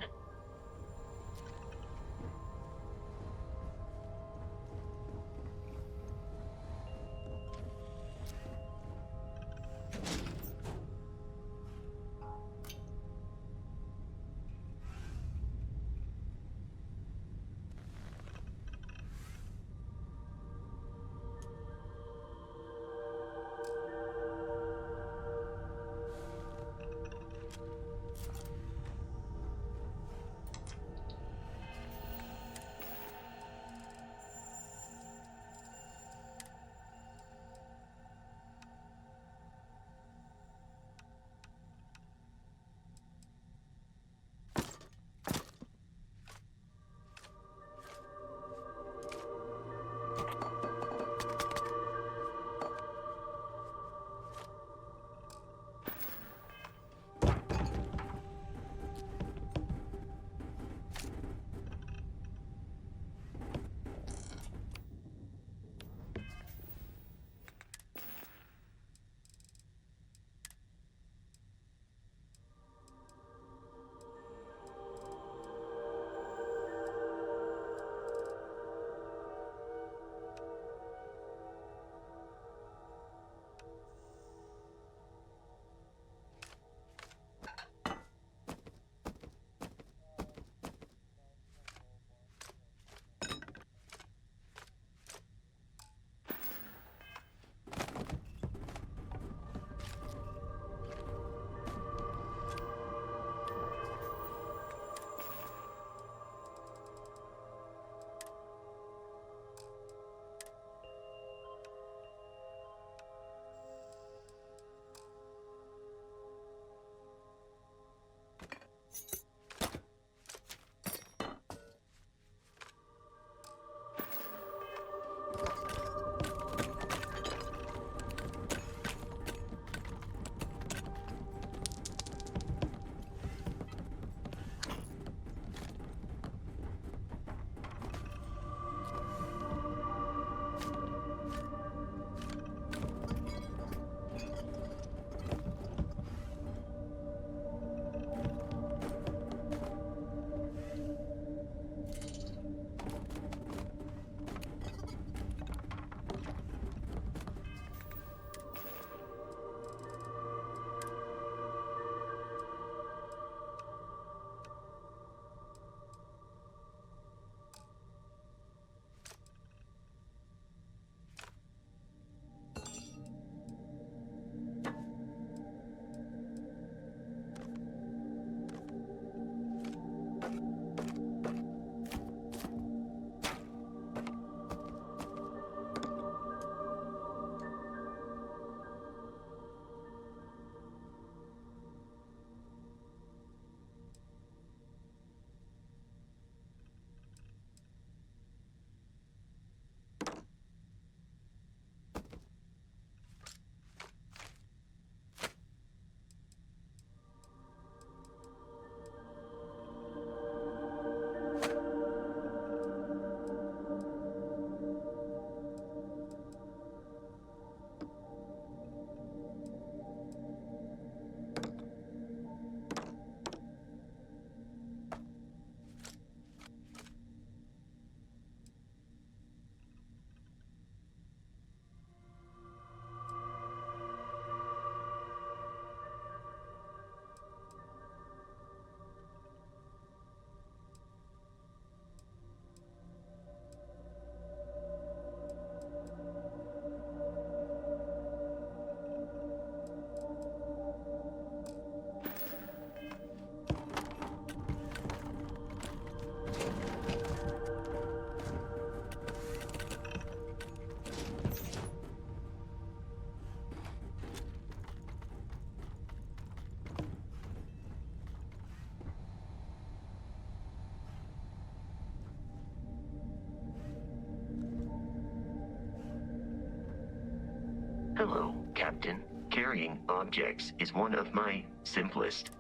Hello, Captain. Carrying objects is one of my simplest.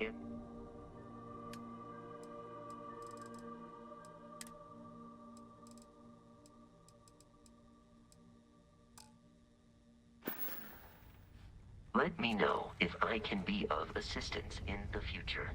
Let me know if I can be of assistance in the future.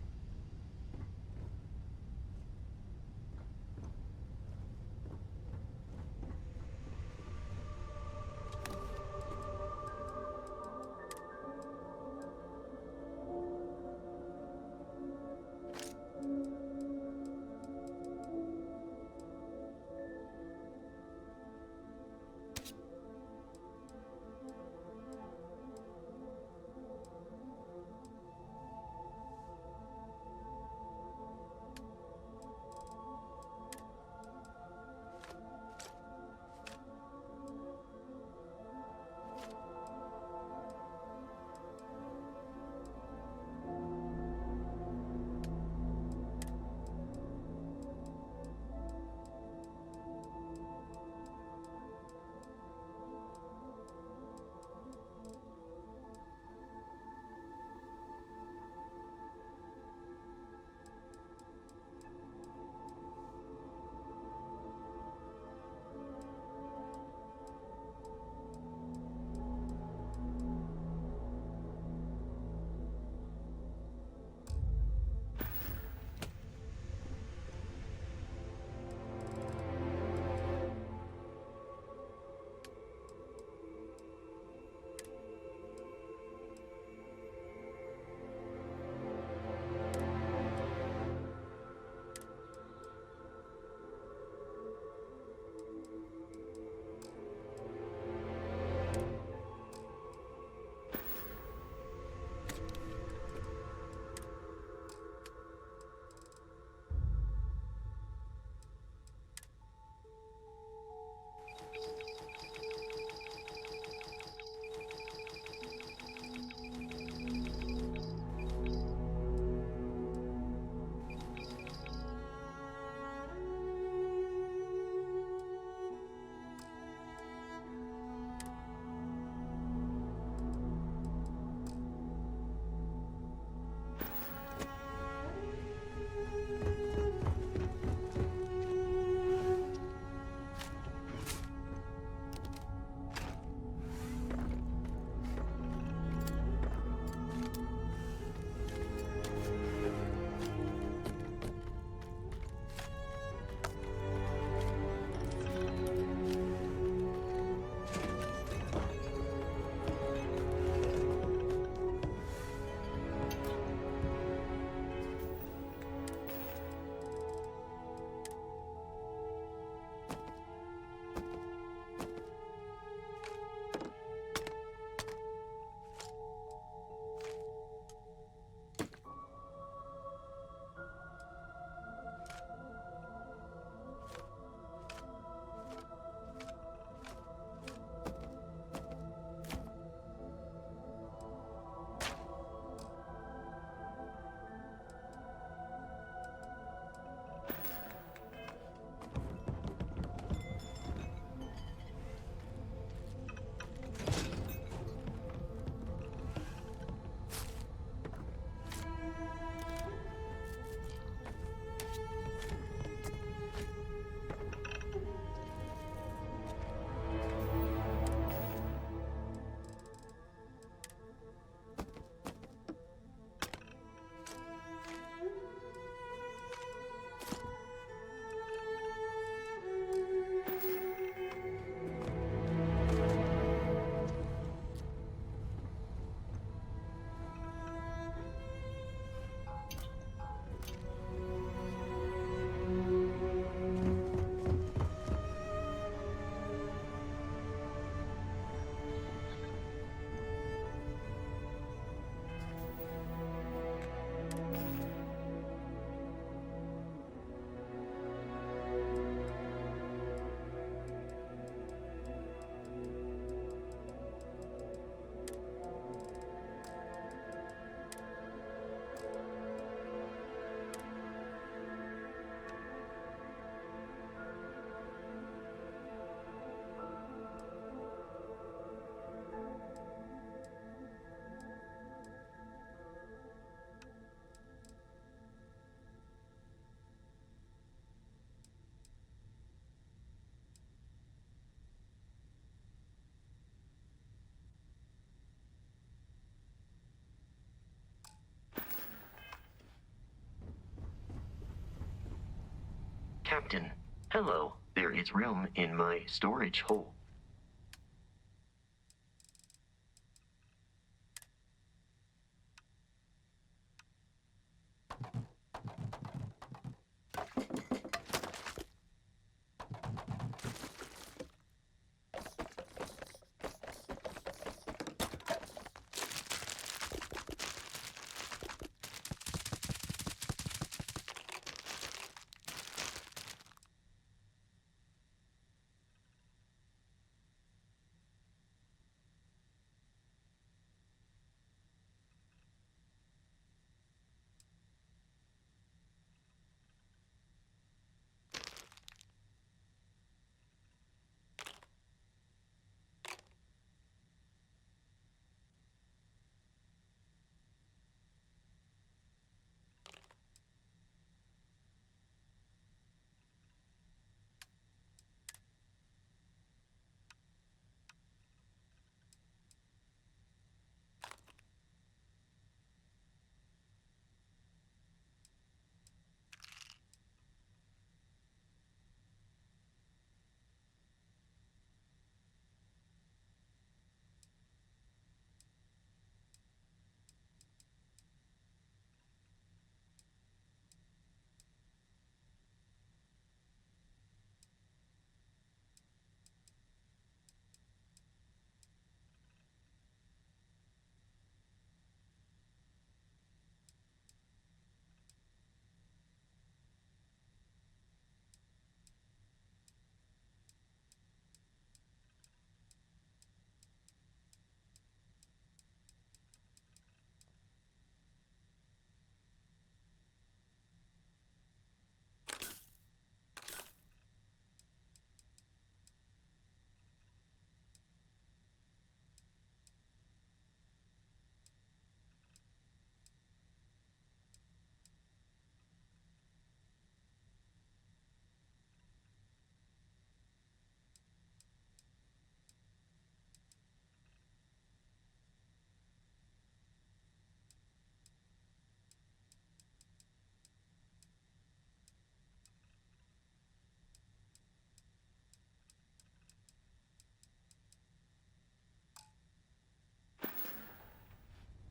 Captain, hello. There is room in my storage hole.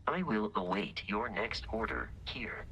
I will await your next order here.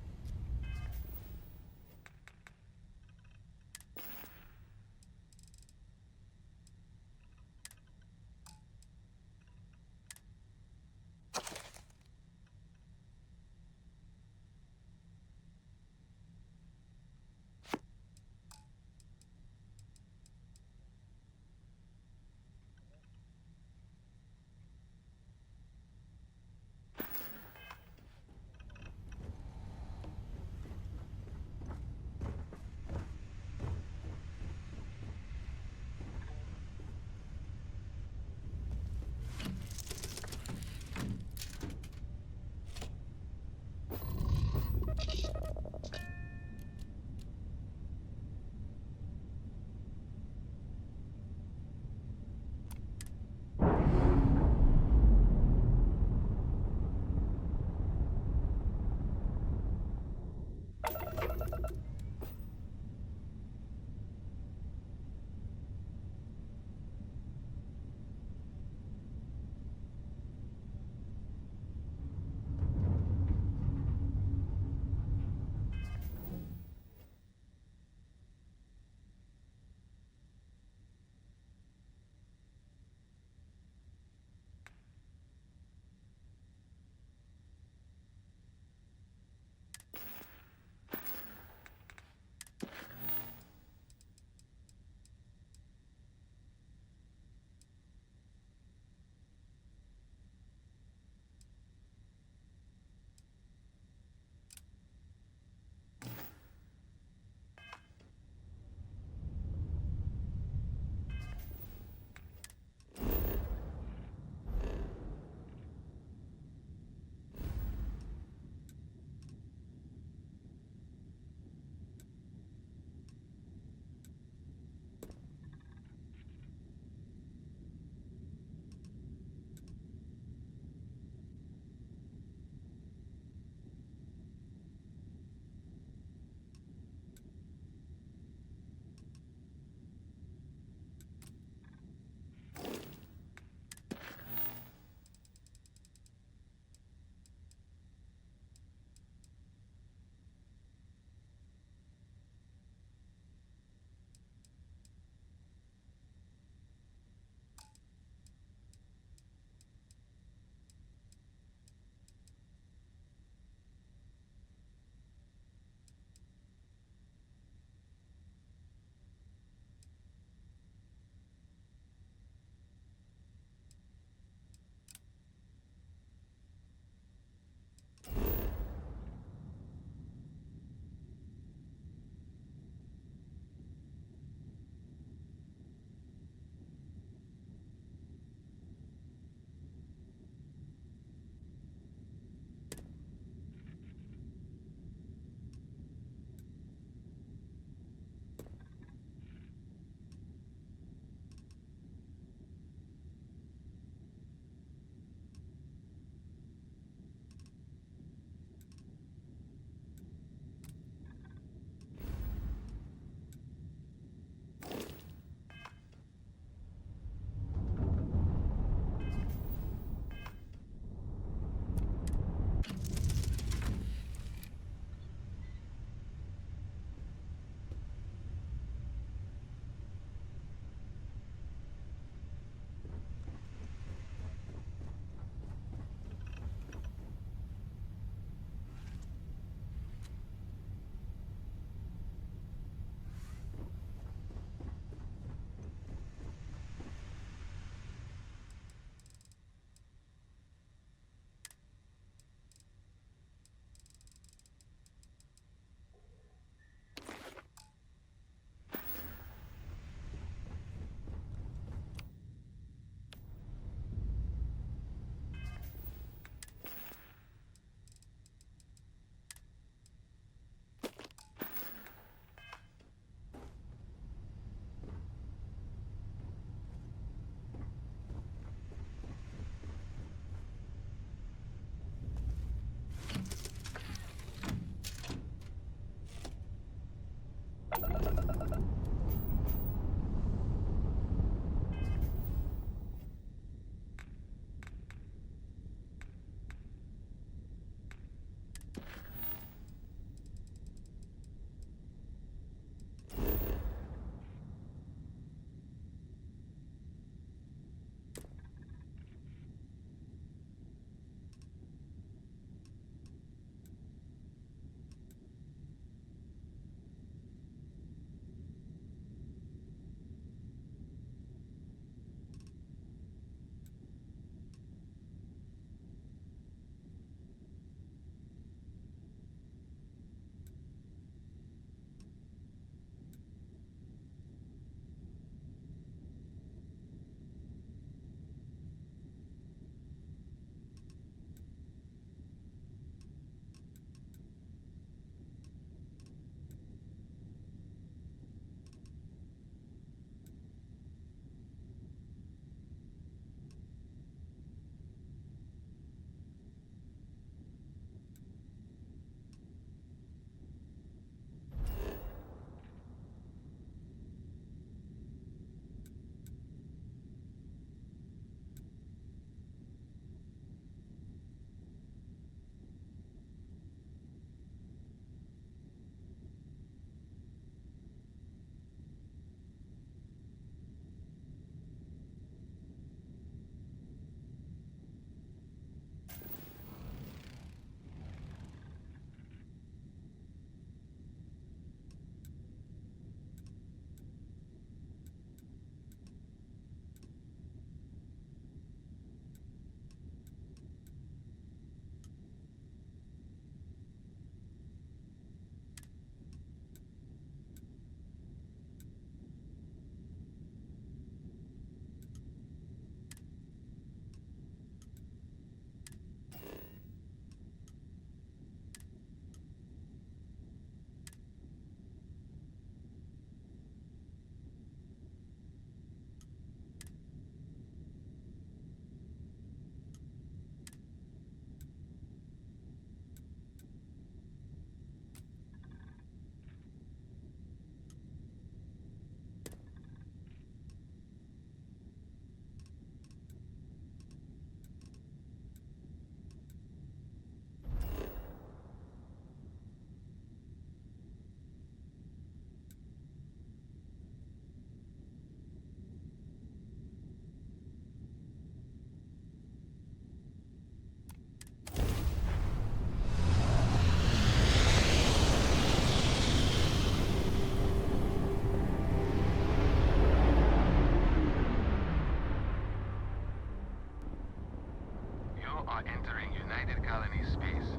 entering United Colony space.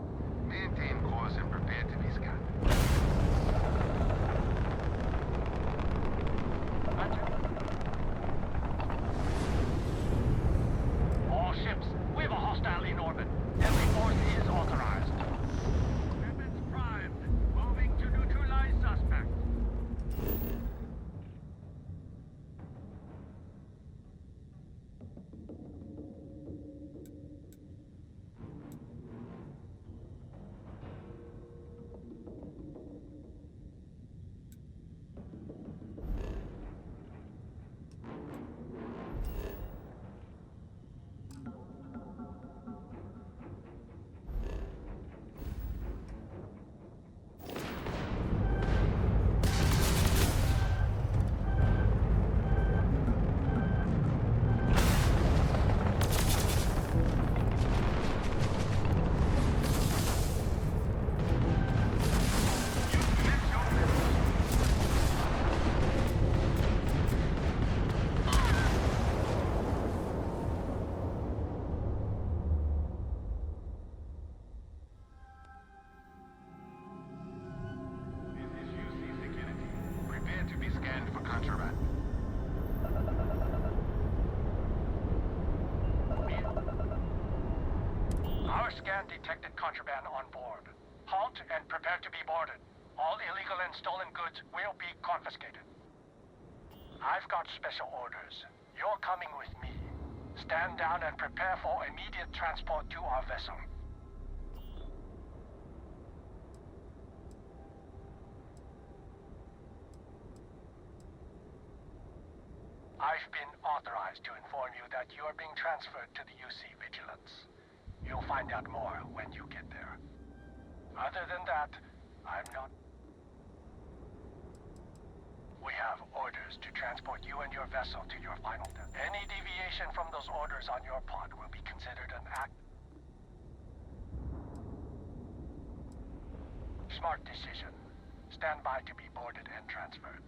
Maintain course and prepare to be scanned. All ships, we have a hostile in orbit. Every force is authorized. Weapons primed. Moving to neutralize suspect. Prepare to be scanned for contraband. Our scan detected contraband on board. Halt and prepare to be boarded. All illegal and stolen goods will be confiscated. I've got special orders. You're coming with me. Stand down and prepare for immediate transport to our vessel. I've been authorized to inform you that you are being transferred to the UC Vigilance. You'll find out more when you get there. Other than that, I'm not... We have orders to transport you and your vessel to your final death. Any deviation from those orders on your part will be considered an act... Smart decision. Stand by to be boarded and transferred.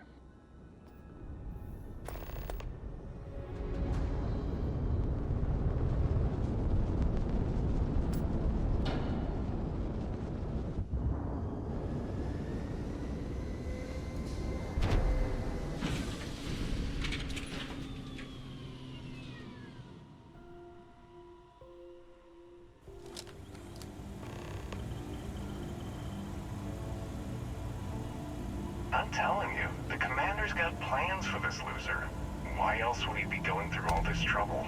I'm telling you, the commander's got plans for this loser. Why else would he be going through all this trouble?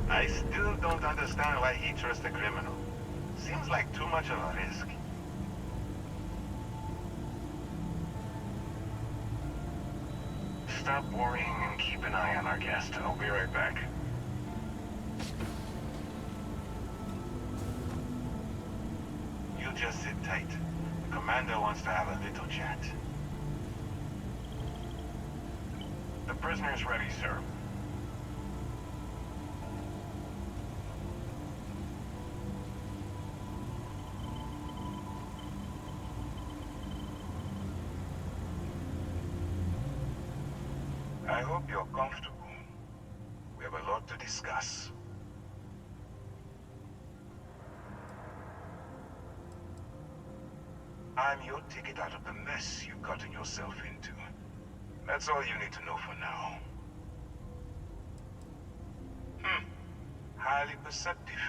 I still don't understand why he trusts a criminal. Seems like too much of a risk. Stop worrying and keep an eye on our guest. I'll be right back. You just sit tight. The commander wants to have a little chat. The prisoner's ready, sir. I hope you're comfortable. We have a lot to discuss. I'm your ticket out of the mess you've gotten yourself into. That's all you need to know for now. Highly perceptive.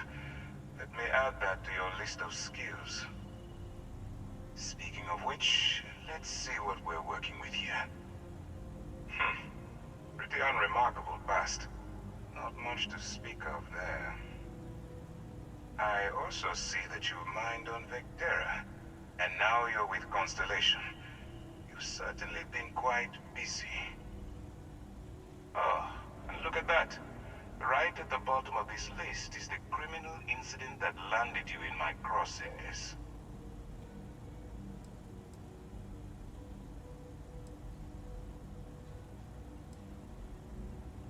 Let me add that to your list of skills. Speaking of which, let's see what we're working with here. Pretty unremarkable past. Not much to speak of there. I also see that you mined on Vectera. And now you're with Constellation. You've certainly been quite busy. Oh, and look at that. Right at the bottom of this list is the criminal incident that landed you in my crosshairs.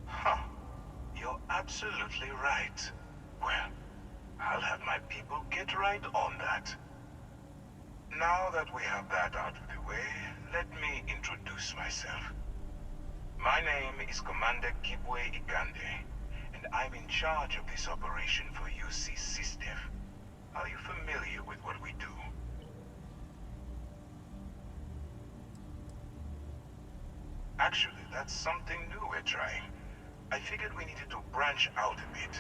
Huh. You're absolutely right. Well, I'll have my people get right on that. Now that we have that out of the way, let me introduce myself. My name is Commander Kibwe Ikande, and and I'm in charge of this operation for UC SysDef. Are you familiar with what we do? Actually, that's something new we're trying. I figured we needed to branch out a bit.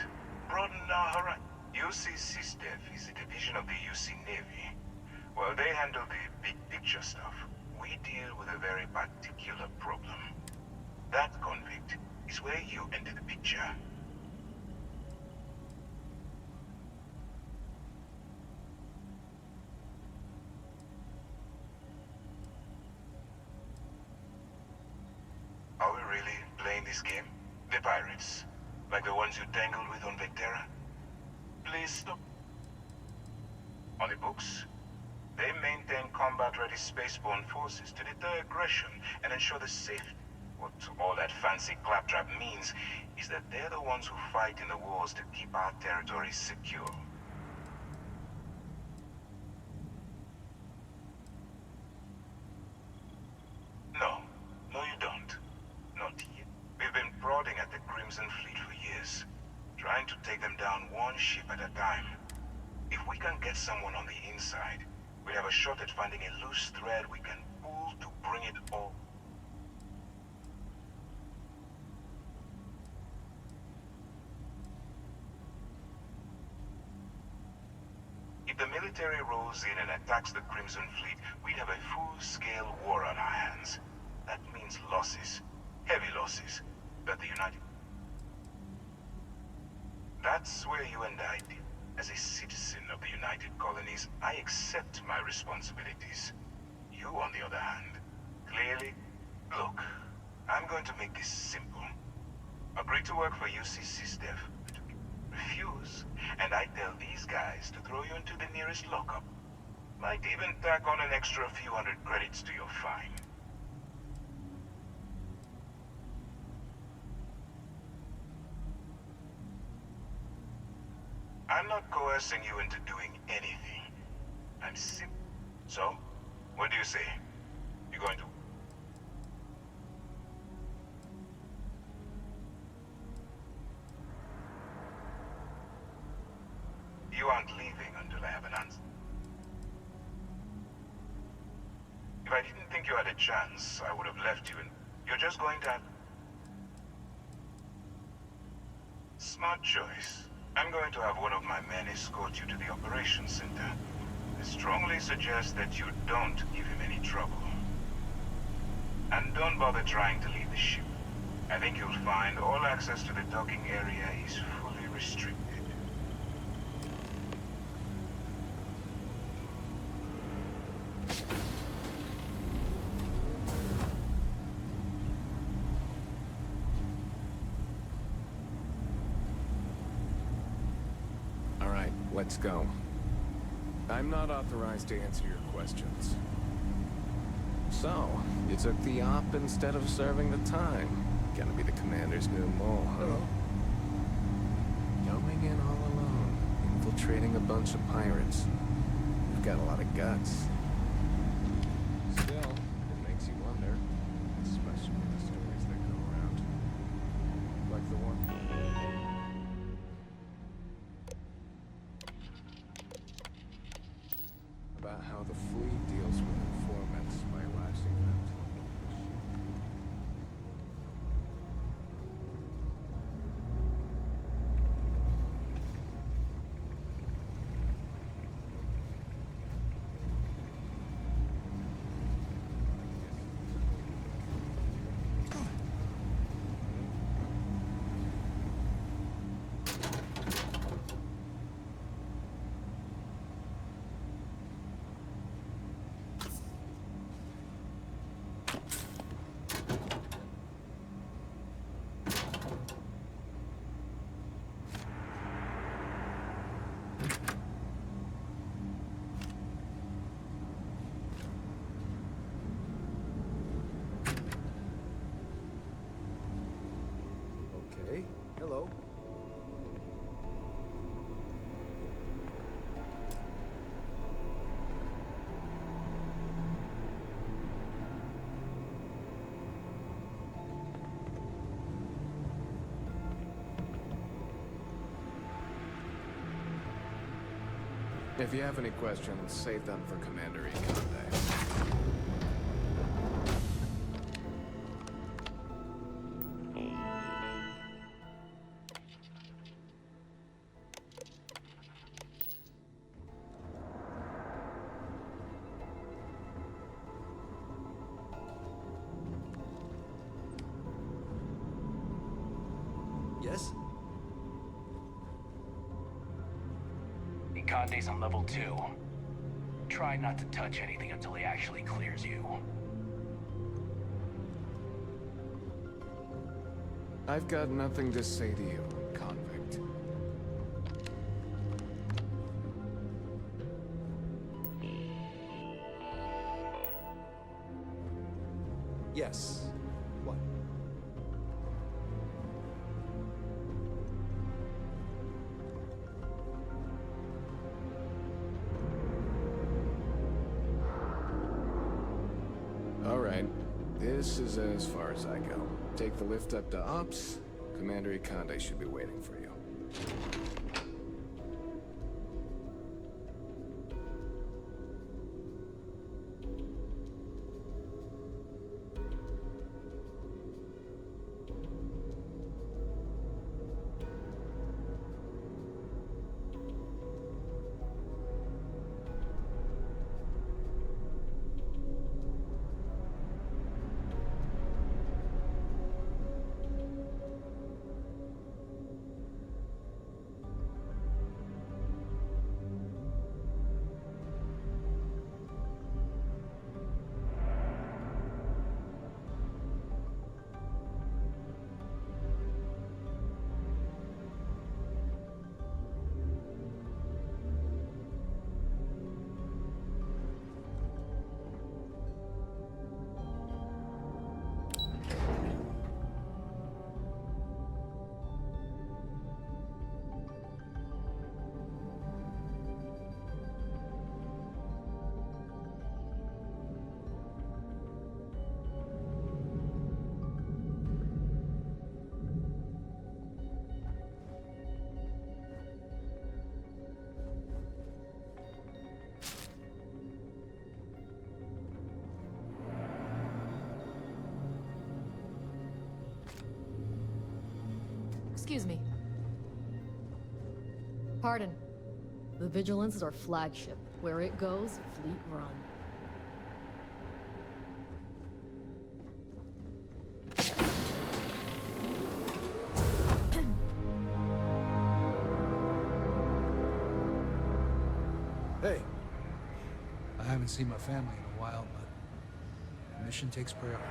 Broaden our horizon. UC SysDef is a division of the UC Navy. Well, they handle the big picture stuff. We deal with a very particular problem. That convict is where you enter the picture. Are we really playing this game? The pirates? Like the ones you tangled with on Vectera? Please stop. On the books, they maintain combat-ready spaceborne forces to deter aggression and ensure the safety. What all that fancy claptrap means is that they're the ones who fight in the wars to keep our territories secure. No. No, you don't. Not yet. We've been prodding at the Crimson Fleet for years, trying to take them down one ship at a time. If we can get someone on the inside, we have a shot at finding a loose thread we can pull to bring it all. If the military rolls in and attacks the Crimson Fleet, we'd have a full-scale war on our hands. That means losses. Heavy losses. That the United... That's where you and I deal. As a citizen of the United Colonies, I accept my responsibilities. You, on the other hand, clearly... Look, I'm going to make this simple. Agree to work for UC SysDef. Refuse, and I tell these guys to throw you into the nearest lockup. Might even tack on an extra few hundred credits to your fine. I'm not coercing you into doing anything. I'm simple. So, what do you say? You going to... You aren't leaving until I have an answer. If I didn't think you had a chance, I would have left you and... You're just going to have... Smart choice. I'm going to have one of my men escort you to the operations center. I strongly suggest that you don't give him any trouble. And don't bother trying to leave the ship. I think you'll find all access to the docking area is fully restricted. Let's go. I'm not authorized to answer your questions. So, you took the op instead of serving the time. Gonna be the commander's new mole, huh? Going in all alone, infiltrating a bunch of pirates. You've got a lot of guts. Still, it makes you wonder, especially the stories that go around. Like the one... about how the fleet deals with informants by latching them to the ship. If you have any questions, save them for Commander Conde. Yes? Conde's on level 2. Try not to touch anything until he actually clears you. I've got nothing to say to you, convict. Yes. What? Alright, this is as far as I go. Take the lift up to Ops. Commander Conde should be waiting for you. Excuse me. Pardon. The Vigilance is our flagship. Where it goes, fleet run. Hey. I haven't seen my family in a while, but the mission takes priority.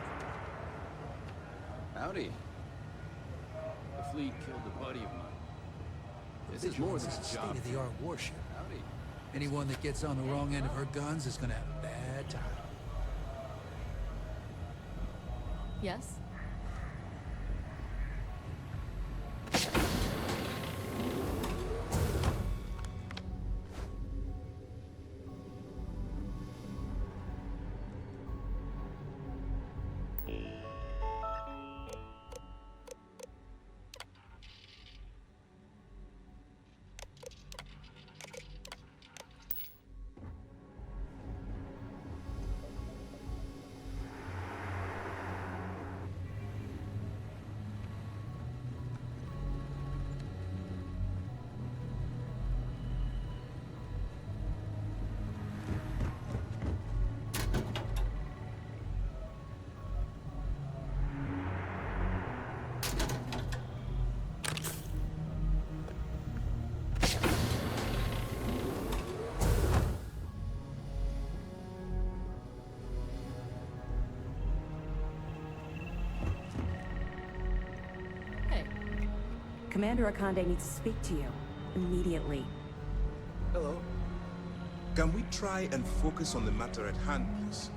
Howdy. The fleet killed a buddy of mine. This is more than a job. State-of-the-art warship. Howdy. Anyone that gets on the wrong end of her guns is gonna have a bad time. Yes? Commander Conde needs to speak to you. Immediately. Hello. Can we try and focus on the matter at hand, please?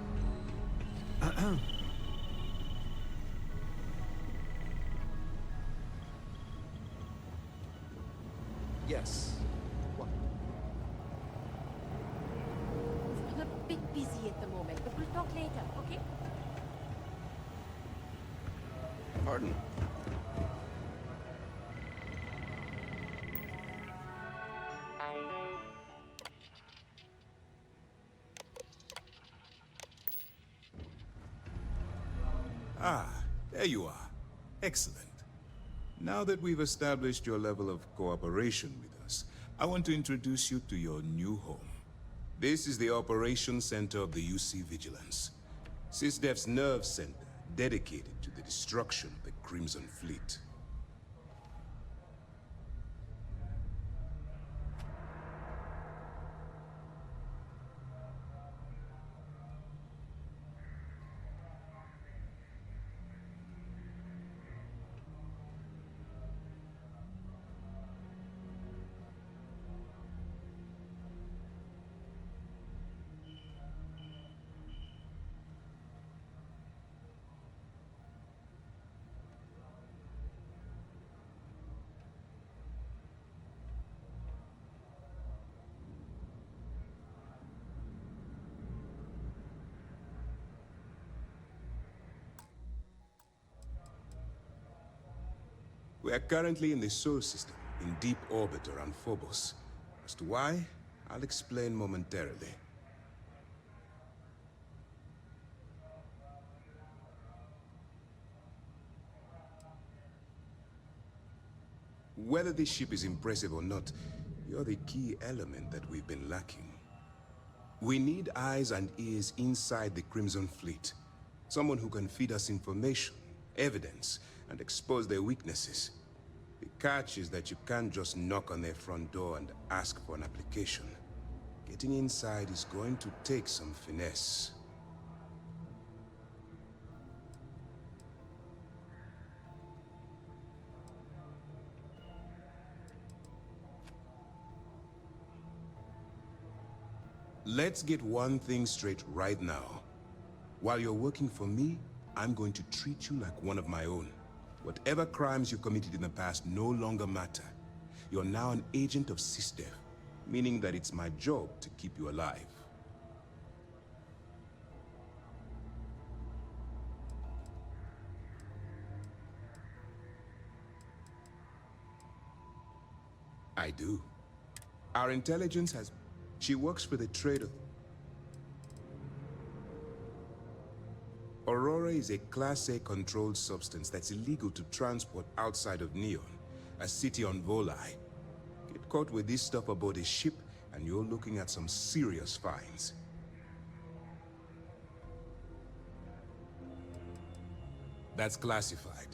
Yes. What? I'm a bit busy at the moment, but we'll talk later, okay? Pardon. There you are. Excellent. Now that we've established your level of cooperation with us, I want to introduce you to your new home. This is the Operations Center of the UC Vigilance. SysDef's nerve center, dedicated to the destruction of the Crimson Fleet. We are currently in the Solar System, in deep orbit around Phobos. As to why, I'll explain momentarily. Whether this ship is impressive or not, you're the key element that we've been lacking. We need eyes and ears inside the Crimson Fleet. Someone who can feed us information, evidence, and expose their weaknesses. The catch is that you can't just knock on their front door and ask for an application. Getting inside is going to take some finesse. Let's get one thing straight right now. While you're working for me, I'm going to treat you like one of my own. Whatever crimes you committed in the past no longer matter. You're now an agent of SysDef, meaning that it's my job to keep you alive. I do. Our intelligence has... She works for the trade of... Aurora is a Class A controlled substance that's illegal to transport outside of Neon, a city on Volai. Get caught with this stuff aboard a ship, and you're looking at some serious fines. That's classified.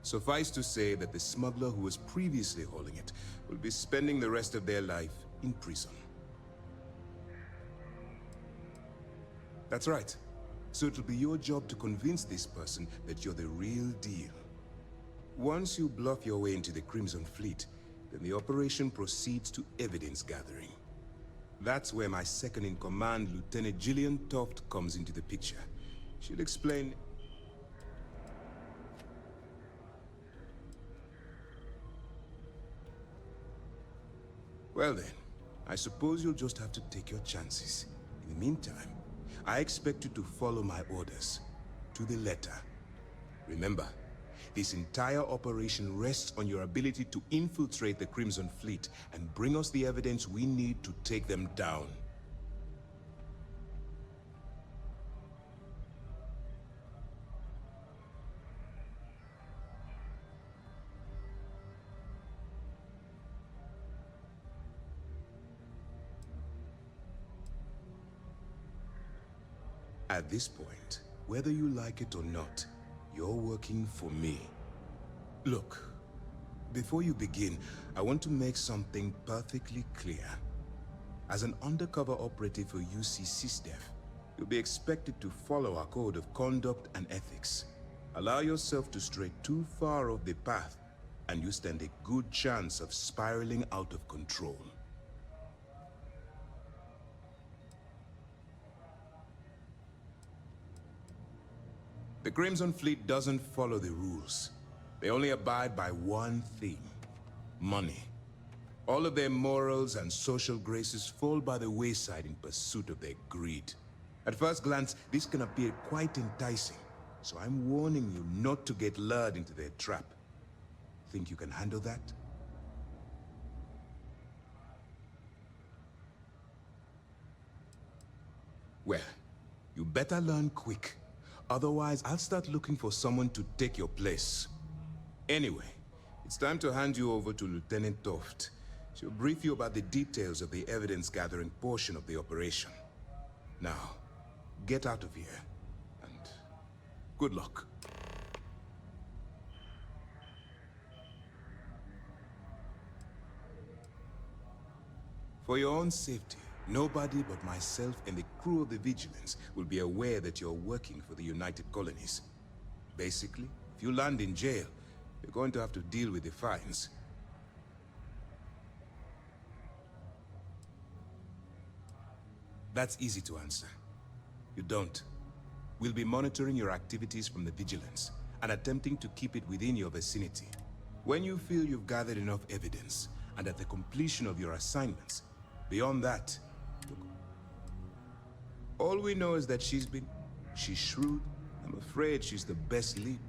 Suffice to say that the smuggler who was previously hauling it will be spending the rest of their life in prison. That's right. So it'll be your job to convince this person that you're the real deal. Once you bluff your way into the Crimson Fleet, then the operation proceeds to evidence gathering. That's where my second-in-command, Lieutenant Gillian Toft, comes into the picture. She'll explain... Well then, I suppose you'll just have to take your chances. In the meantime, I expect you to follow my orders, to the letter. Remember, this entire operation rests on your ability to infiltrate the Crimson Fleet and bring us the evidence we need to take them down. At this point, whether you like it or not, you're working for me. Look, before you begin, I want to make something perfectly clear. As an undercover operative for UC SysDef, you'll be expected to follow our code of conduct and ethics. Allow yourself to stray too far off the path, and you stand a good chance of spiraling out of control. The Crimson Fleet doesn't follow the rules. They only abide by one thing: money. All of their morals and social graces fall by the wayside in pursuit of their greed. At first glance, this can appear quite enticing, so I'm warning you not to get lured into their trap. Think you can handle that? Well, you better learn quick. Otherwise, I'll start looking for someone to take your place. Anyway, it's time to hand you over to Lieutenant Toft. She'll brief you about the details of the evidence-gathering portion of the operation. Now, get out of here, and good luck. For your own safety, nobody but myself and the crew of the Vigilance will be aware that you're working for the United Colonies. Basically, if you land in jail, you're going to have to deal with the fines. That's easy to answer. You don't. We'll be monitoring your activities from the Vigilance and attempting to keep it within your vicinity. When you feel you've gathered enough evidence, and at the completion of your assignments, beyond that, look, all we know is that she's shrewd. I'm afraid she's the best lead.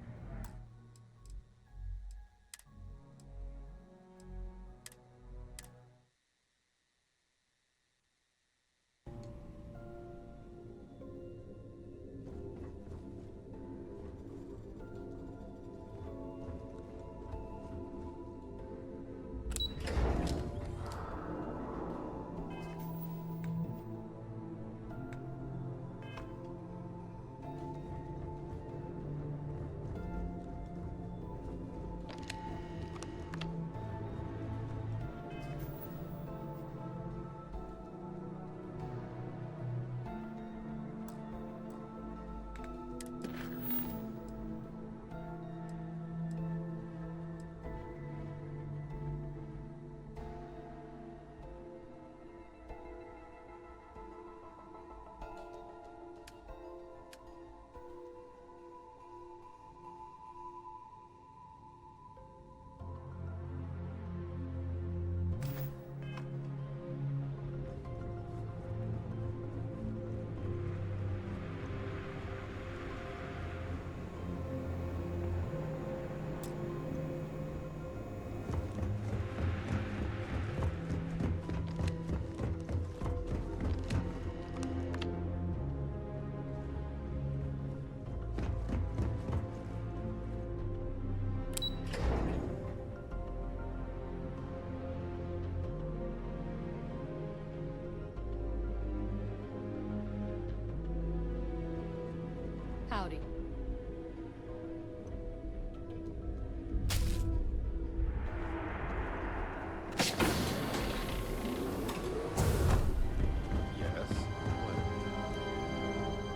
Howdy.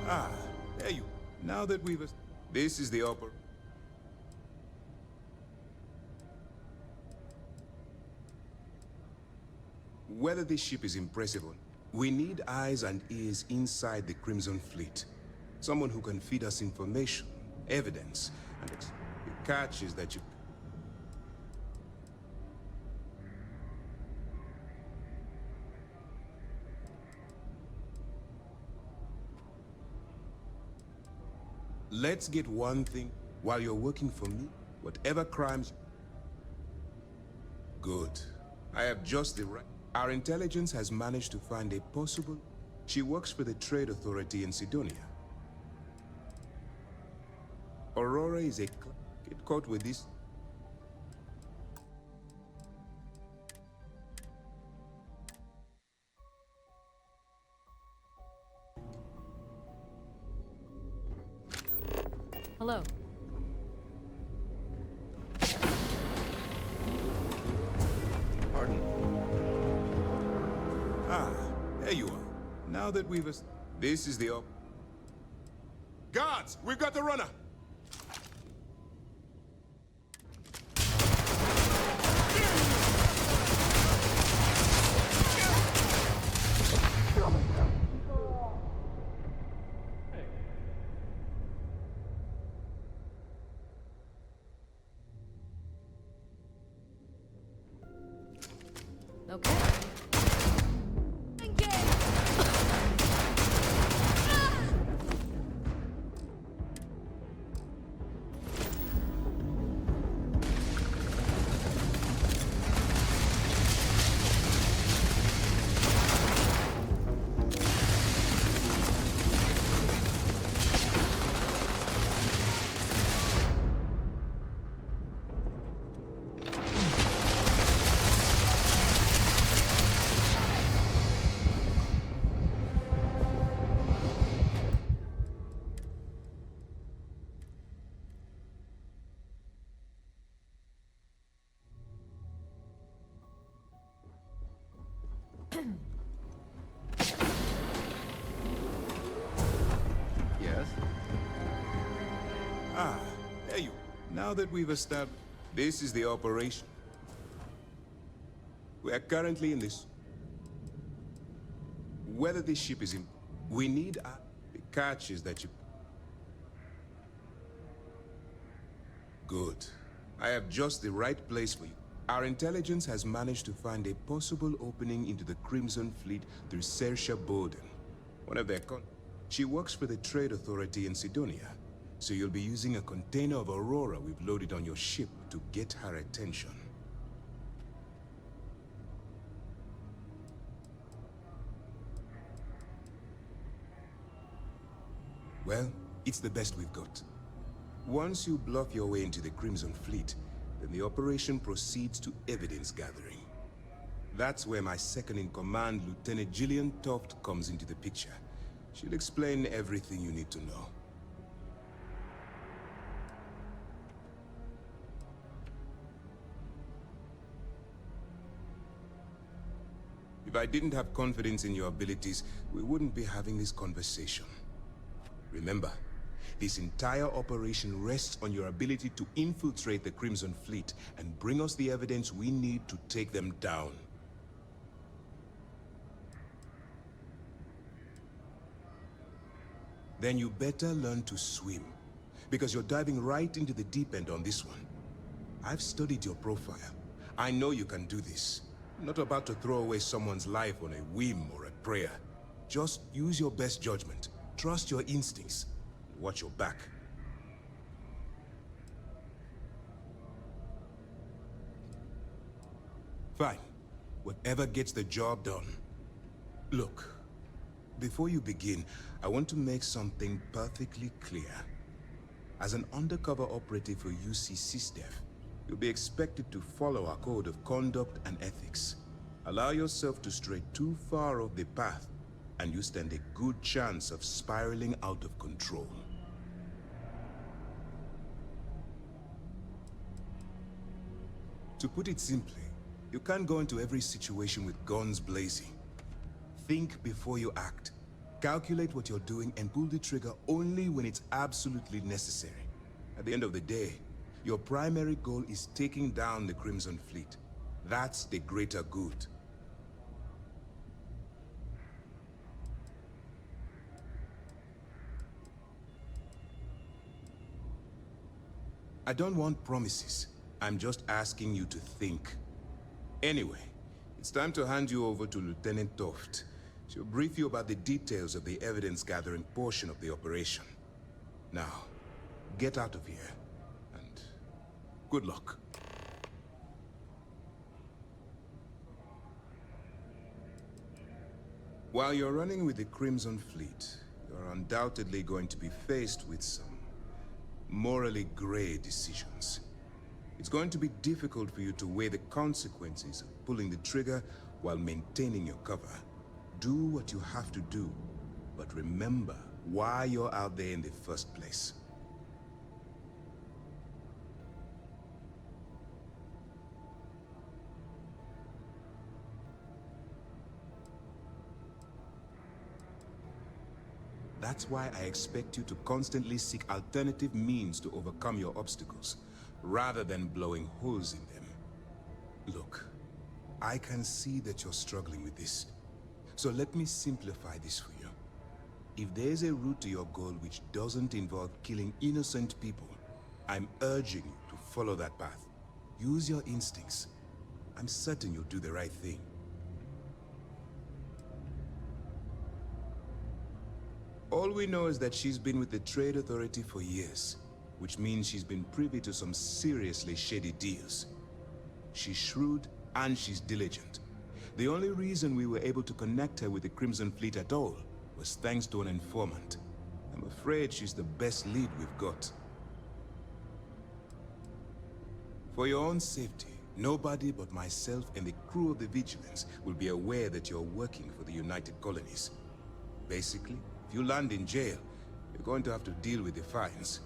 Ah, there you. Now that we've... This is the upper... Whether this ship is impressive or... We need eyes and ears inside the Crimson Fleet. Someone who can feed us information, evidence, and the catch is that you... Let's get one thing. While you're working for me, whatever crimes... Good. I have just the right... Our intelligence has managed to find a possible... She works for the Trade Authority in Sidonia. Aurora is a... Get caught with this... Hello. Pardon? Ah, there you are. Now that we've... This is the op... Guards! We've got the runner! Okay. Now that we've established, this is the operation. We are currently in this. Whether this ship is in, we need the catch is that you. Good. I have just the right place for you. Our intelligence has managed to find a possible opening into the Crimson Fleet through Saoirse Bowden, one of their She works for the Trade Authority in Sidonia, so you'll be using a container of Aurora we've loaded on your ship to get her attention. Well, it's the best we've got. Once you bluff your way into the Crimson Fleet, then the operation proceeds to evidence gathering. That's where my second-in-command, Lieutenant Gillian Toft, comes into the picture. She'll explain everything you need to know. If I didn't have confidence in your abilities, we wouldn't be having this conversation. Remember, this entire operation rests on your ability to infiltrate the Crimson Fleet and bring us the evidence we need to take them down. Then you better learn to swim, because you're diving right into the deep end on this one. I've studied your profile. I know you can do this. I'm not about to throw away someone's life on a whim or a prayer. Just use your best judgment. Trust your instincts. Watch your back. Fine. Whatever gets the job done. Look, before you begin, I want to make something perfectly clear. As an undercover operative for UC SysDef, you'll be expected to follow our code of conduct and ethics. Allow yourself to stray too far off the path, and you stand a good chance of spiraling out of control. To put it simply, you can't go into every situation with guns blazing. Think before you act. Calculate what you're doing and pull the trigger only when it's absolutely necessary. At the end of the day, your primary goal is taking down the Crimson Fleet. That's the greater good. I don't want promises. I'm just asking you to think. Anyway, it's time to hand you over to Lieutenant Toft. She'll brief you about the details of the evidence-gathering portion of the operation. Now, get out of here, and good luck. While you're running with the Crimson Fleet, you're undoubtedly going to be faced with some morally gray decisions. It's going to be difficult for you to weigh the consequences of pulling the trigger while maintaining your cover. Do what you have to do, but remember why you're out there in the first place. That's why I expect you to constantly seek alternative means to overcome your obstacles, rather than blowing holes in them. Look, I can see that you're struggling with this. So let me simplify this for you. If there's a route to your goal which doesn't involve killing innocent people, I'm urging you to follow that path. Use your instincts. I'm certain you'll do the right thing. All we know is that she's been with the Trade Authority for years, which means she's been privy to some seriously shady deals. She's shrewd and she's diligent. The only reason we were able to connect her with the Crimson Fleet at all was thanks to an informant. I'm afraid she's the best lead we've got. For your own safety, nobody but myself and the crew of the Vigilance will be aware that you're working for the United Colonies. Basically, if you land in jail, you're going to have to deal with the fines.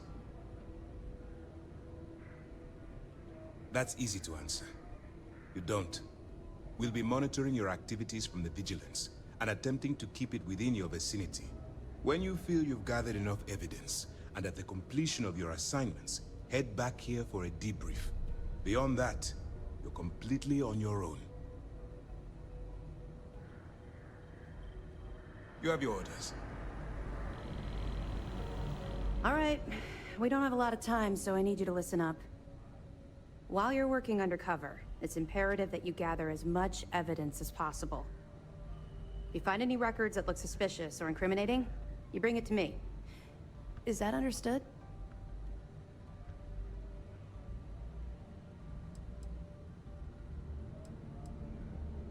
That's easy to answer. You don't. We'll be monitoring your activities from the Vigilance and attempting to keep it within your vicinity. When you feel you've gathered enough evidence, and at the completion of your assignments, head back here for a debrief. Beyond that, you're completely on your own. You have your orders. All right. We don't have a lot of time, so I need you to listen up. While you're working undercover, it's imperative that you gather as much evidence as possible. If you find any records that look suspicious or incriminating, you bring it to me. Is that understood?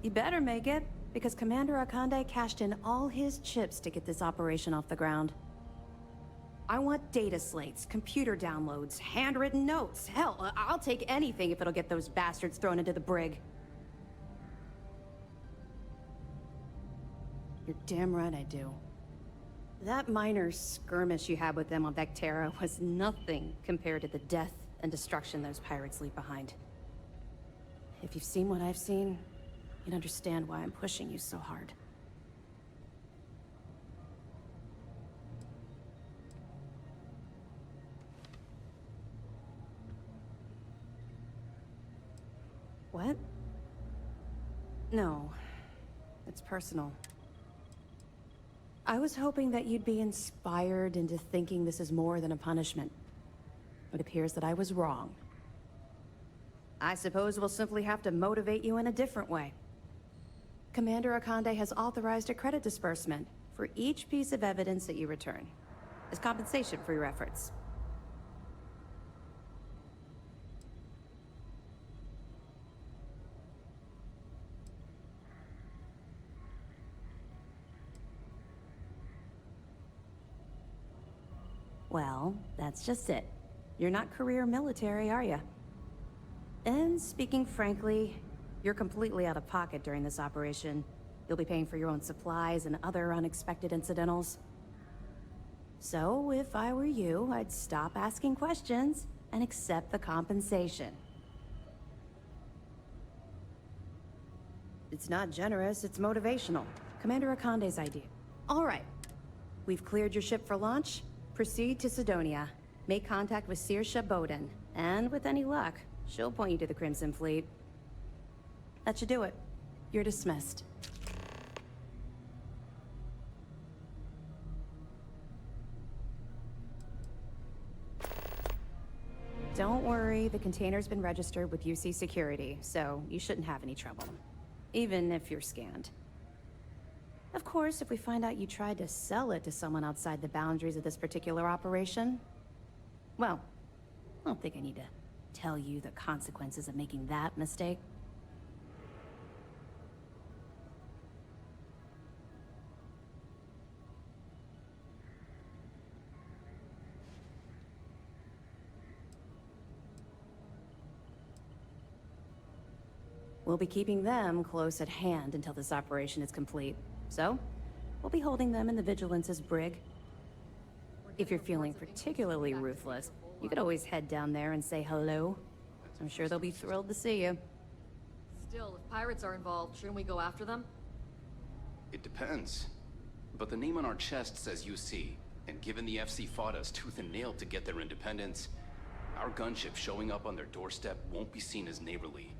You better make it, because Commander Akande cashed in all his chips to get this operation off the ground. I want data slates, computer downloads, handwritten notes. Hell, I'll take anything if it'll get those bastards thrown into the brig. You're damn right I do. That minor skirmish you had with them on Vectera was nothing compared to the death and destruction those pirates leave behind. If you've seen what I've seen, you'd understand why I'm pushing you so hard. What? No. It's personal. I was hoping that you'd be inspired into thinking this is more than a punishment. It appears that I was wrong. I suppose we'll simply have to motivate you in a different way. Commander Akande has authorized a credit disbursement for each piece of evidence that you return, as compensation for your efforts. Well, that's just it. You're not career military, are you? And speaking frankly, you're completely out of pocket during this operation. You'll be paying for your own supplies and other unexpected incidentals. So, if I were you, I'd stop asking questions and accept the compensation. It's not generous, it's motivational. Commander Akande's idea. All right. We've cleared your ship for launch. Proceed to Sidonia. Make contact with Saoirse Bowden. And with any luck, she'll point you to the Crimson Fleet. That should do it. You're dismissed. Don't worry, the container's been registered with UC Security, so you shouldn't have any trouble. Even if you're scanned. Of course, if we find out you tried to sell it to someone outside the boundaries of this particular operation, well, I don't think I need to tell you the consequences of making that mistake. We'll be keeping them close at hand until this operation is complete. So, we'll be holding them in the Vigilance's brig. If you're feeling particularly ruthless, you could always head down there and say hello. I'm sure they'll be thrilled to see you. Still, if pirates are involved, shouldn't we go after them? It depends. But the name on our chest says UC, and given the FC fought us tooth and nail to get their independence, our gunship showing up on their doorstep won't be seen as neighborly.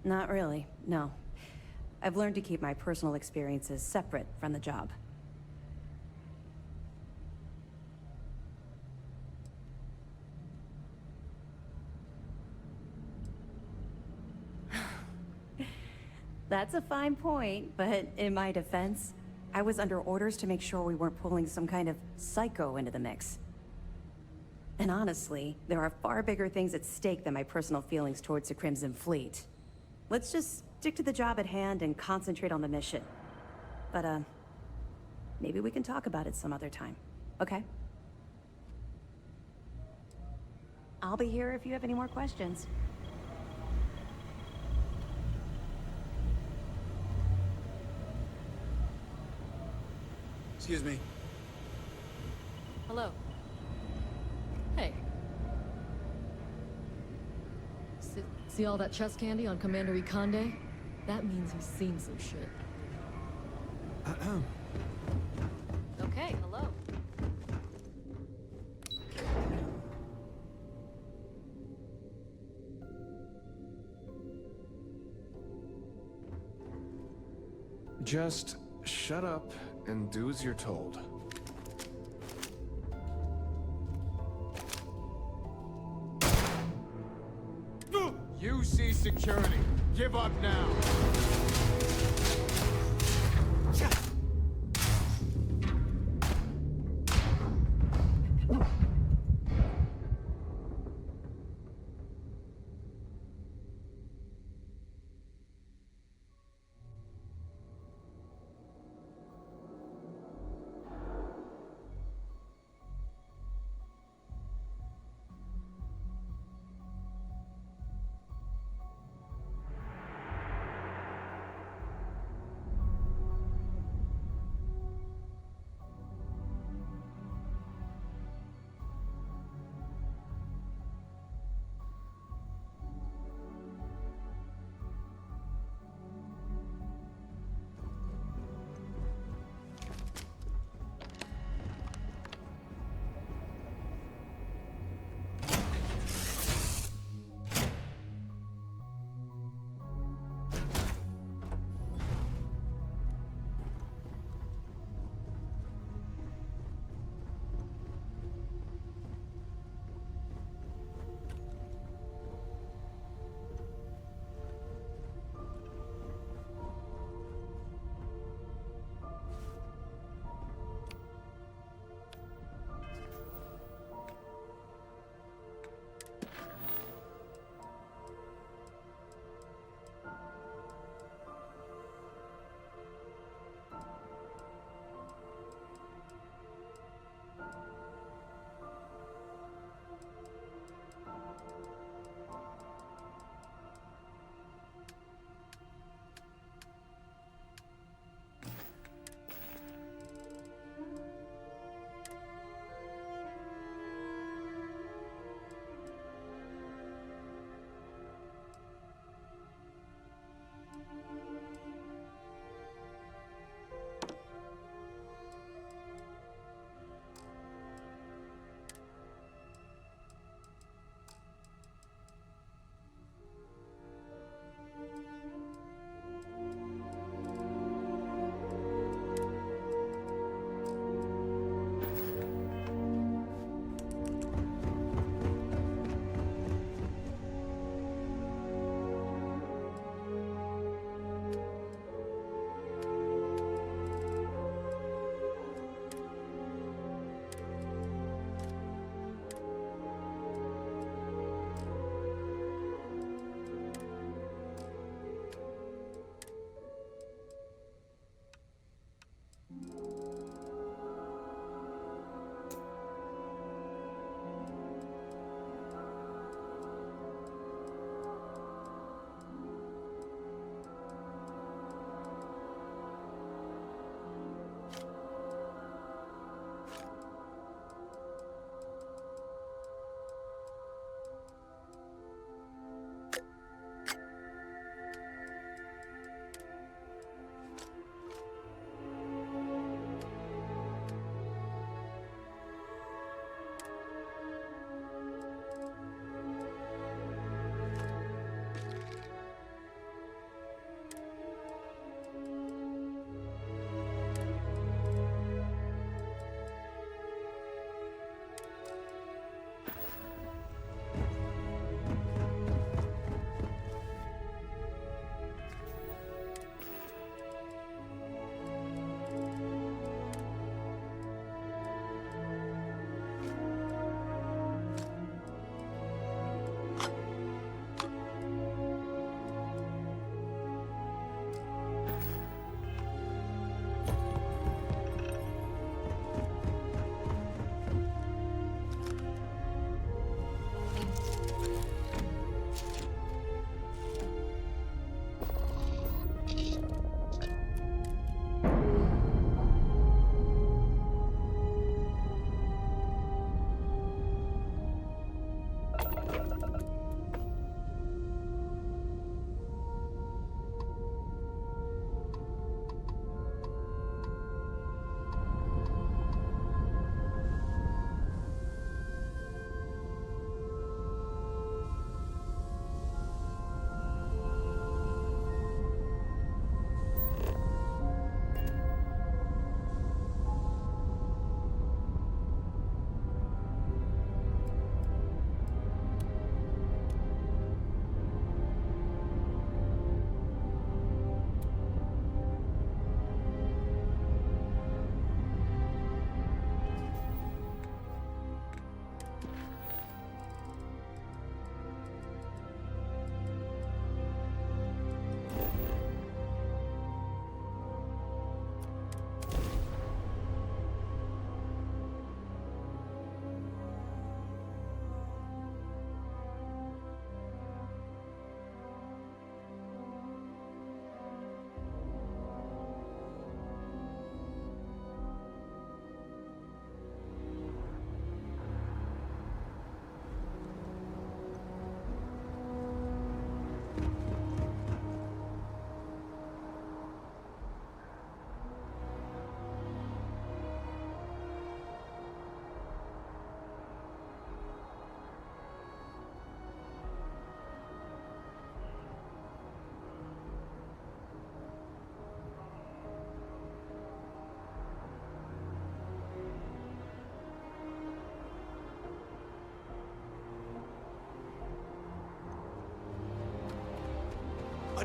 Not really, no. I've learned to keep my personal experiences separate from the job. That's a fine point, but in my defense, I was under orders to make sure we weren't pulling some kind of psycho into the mix. And honestly, there are far bigger things at stake than my personal feelings towards the Crimson Fleet. Let's just stick to the job at hand and concentrate on the mission. But, maybe we can talk about it some other time, okay? I'll be here if you have any more questions. Excuse me. Hello. Hey. See all that chest candy on Commander Ikande? That means he's seen some shit. Okay, hello. Just shut up and do as you're told. UC security, give up now.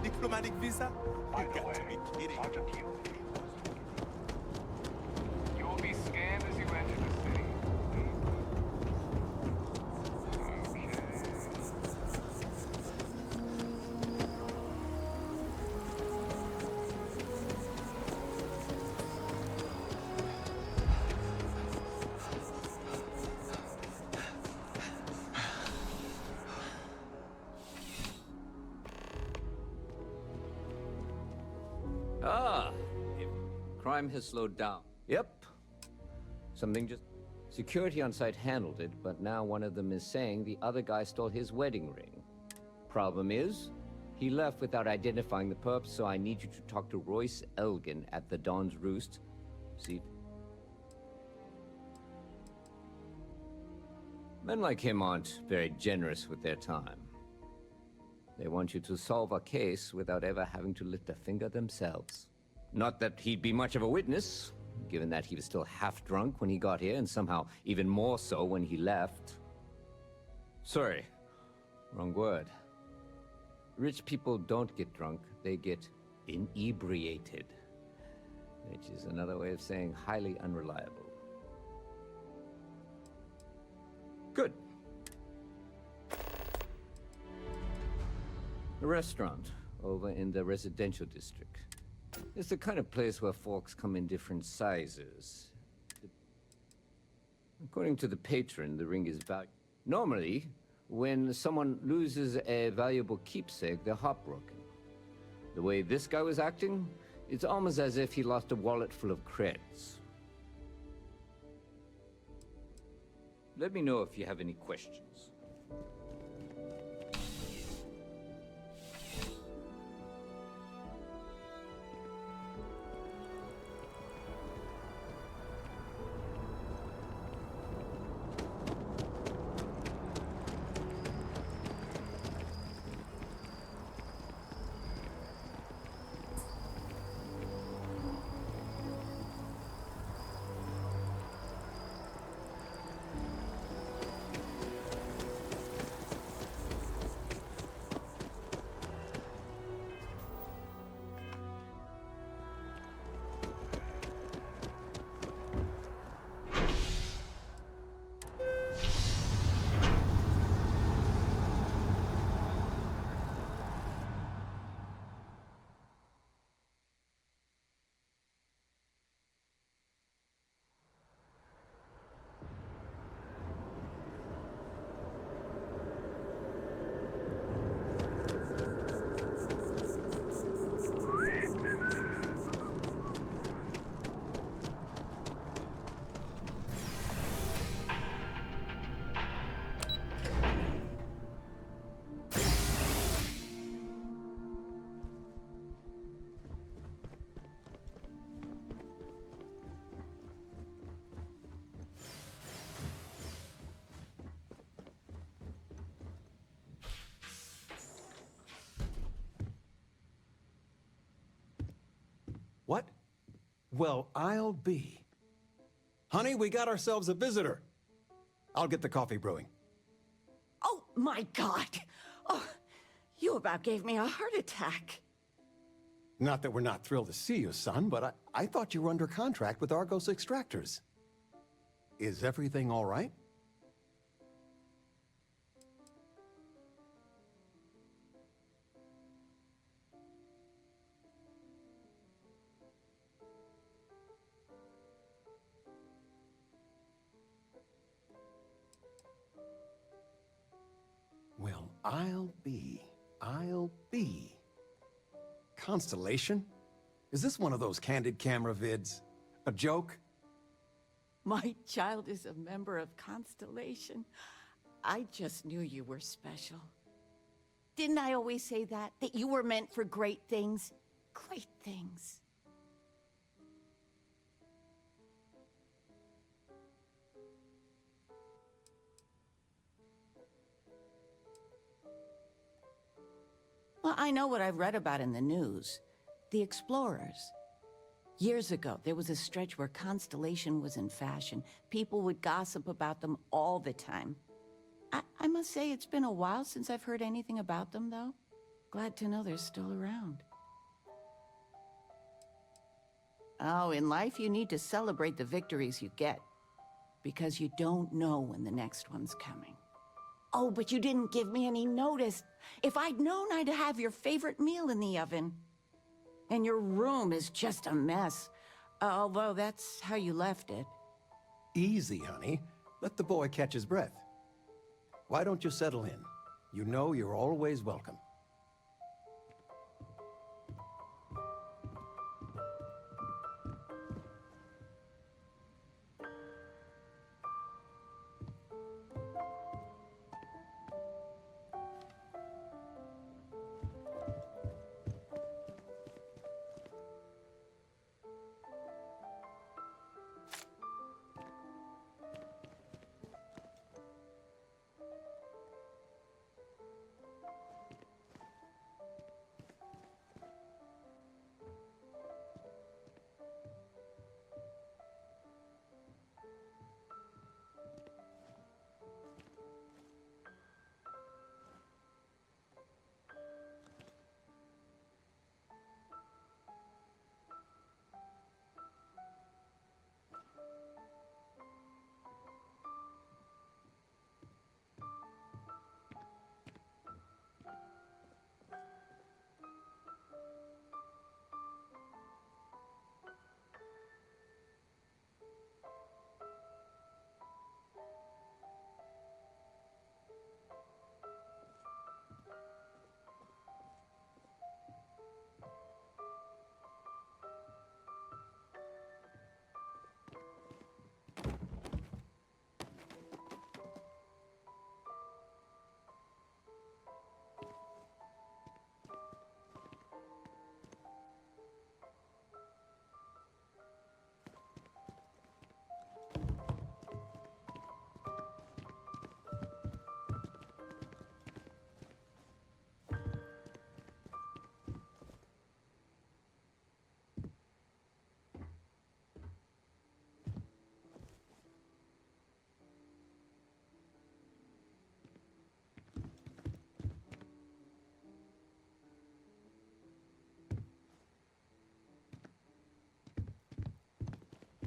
diplomatic visa? You got to be kidding. You will be scanned as you enter the city. Ah, crime has slowed down. Yep. Something just... Security on site handled it, but now one of them is saying the other guy stole his wedding ring. Problem is, he left without identifying the perp, so I need you to talk to Royce Elgin at the Dawn's Roost. See? Men like him aren't very generous with their time. They want you to solve a case without ever having to lift a finger themselves. Not that he'd be much of a witness, given that he was still half drunk when he got here, and somehow even more so when he left. Sorry, wrong word. Rich people don't get drunk, they get inebriated. Which is another way of saying highly unreliable. Good. A restaurant over in the residential district. It's the kind of place where forks come in different sizes. According to the patron, the ring is valuable. Normally, when someone loses a valuable keepsake, they're heartbroken. The way this guy was acting, it's almost as if he lost a wallet full of creds. Let me know if you have any questions. What? Well, I'll be. Honey, we got ourselves a visitor. I'll get the coffee brewing. Oh, my God. Oh, you about gave me a heart attack. Not that we're not thrilled to see you, son, but I thought you were under contract with Argos Extractors. Is everything all right? Well, I'll be. Constellation? Is this one of those candid camera vids? A joke? My child is a member of Constellation. I just knew you were special. Didn't I always say that? That you were meant for great things? Great things. Well, I know what I've read about in the news. The explorers. Years ago, there was a stretch where Constellation was in fashion. People would gossip about them all the time. I must say it's been a while since I've heard anything about them, though. Glad to know they're still around. Oh, in life you need to celebrate the victories you get, because you don't know when the next one's coming. Oh, but you didn't give me any notice. If I'd known, I'd have your favorite meal in the oven. And your room is just a mess. Although that's how you left it. Easy, honey. Let the boy catch his breath. Why don't you settle in? You know you're always welcome.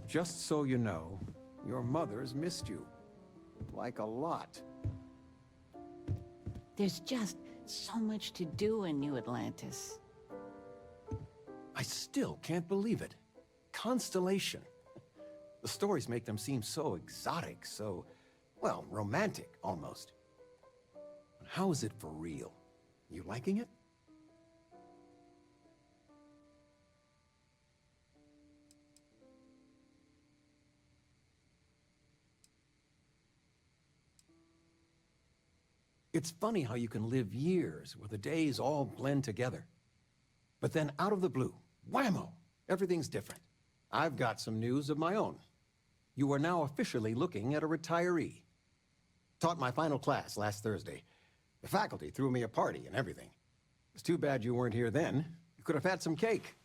Just so you know, your mother's missed you. Like a lot. There's just so much to do in New Atlantis. I still can't believe it. Constellation. The stories make them seem so exotic, so, well, romantic, almost. How is it for real? You liking it? It's funny how you can live years where the days all blend together. But then out of the blue, whammo, everything's different. I've got some news of my own. You are now officially looking at a retiree. Taught my final class last Thursday. The faculty threw me a party and everything. It's too bad you weren't here then. You could have had some cake.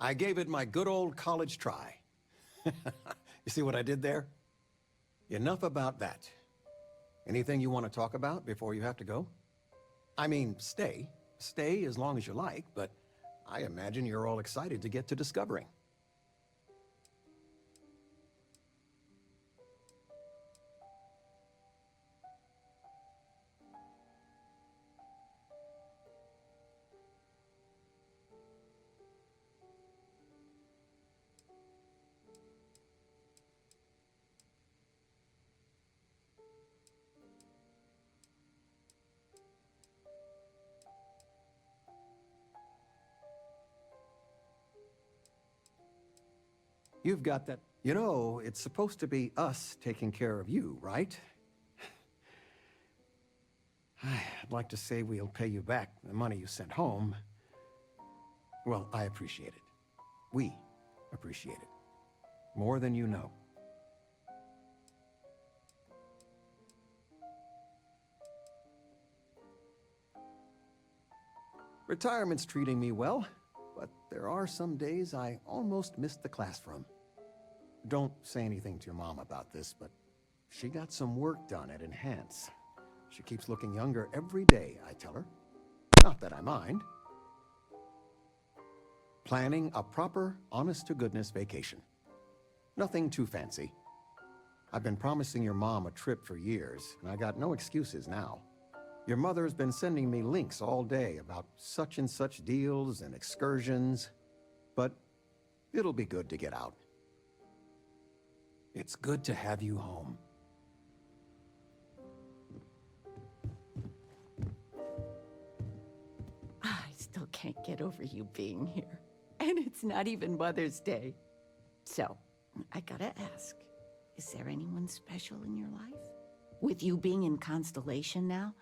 I gave it my good old college try. You see what I did there? Enough about that. Anything you want to talk about before you have to go? I mean, stay. Stay as long as you like, but I imagine you're all excited to get to discovering. You've got that. You know, it's supposed to be us taking care of you, right? I'd like to say we'll pay you back the money you sent home. Well, I appreciate it. We appreciate it. More than you know. Retirement's treating me well, but there are some days I almost missed the class from. Don't say anything to your mom about this, but she got some work done at Enhance. She keeps looking younger every day, I tell her. Not that I mind. Planning a proper, honest-to-goodness vacation. Nothing too fancy. I've been promising your mom a trip for years, and I got no excuses now. Your mother's been sending me links all day about such and such deals and excursions, but it'll be good to get out. It's good to have you home. I still can't get over you being here. And it's not even Mother's Day. So, I gotta ask, is there anyone special in your life? With you being in Constellation now,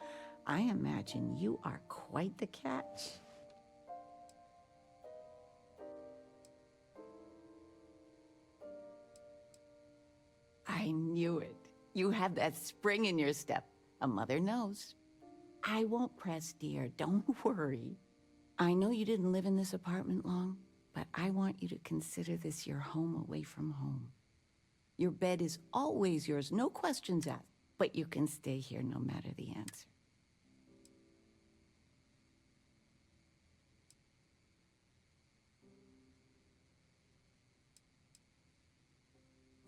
I imagine you are quite the catch. I knew it. You have that spring in your step. A mother knows. I won't press, dear. Don't worry. I know you didn't live in this apartment long, but I want you to consider this your home away from home. Your bed is always yours, no questions asked, but you can stay here no matter the answer.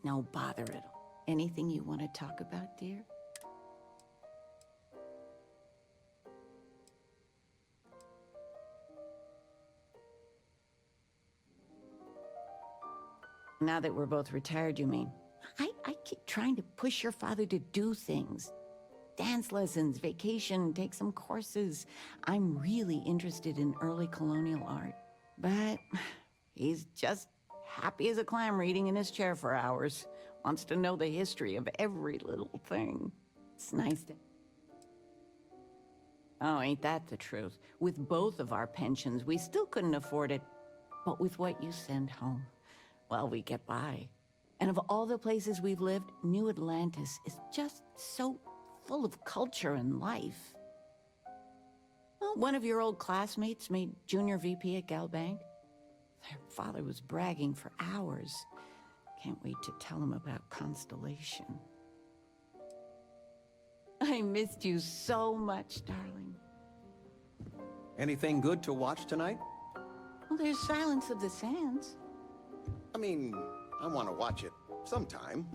No bother at all. Anything you want to talk about, dear? Now that we're both retired, you mean? I keep trying to push your father to do things. Dance lessons, vacation, take some courses. I'm really interested in early colonial art. But he's just happy as a clam reading in his chair for hours. Wants to know the history of every little thing. It's nice to... Oh, ain't that the truth? With both of our pensions, we still couldn't afford it. But with what you send home, well, we get by. And of all the places we've lived, New Atlantis is just so full of culture and life. Well, one of your old classmates made junior VP at Galbank. Their father was bragging for hours. Can't wait to tell him about Constellation. I missed you so much, darling. Anything good to watch tonight? Well, there's Silence of the Sands. I mean, I want to watch it sometime,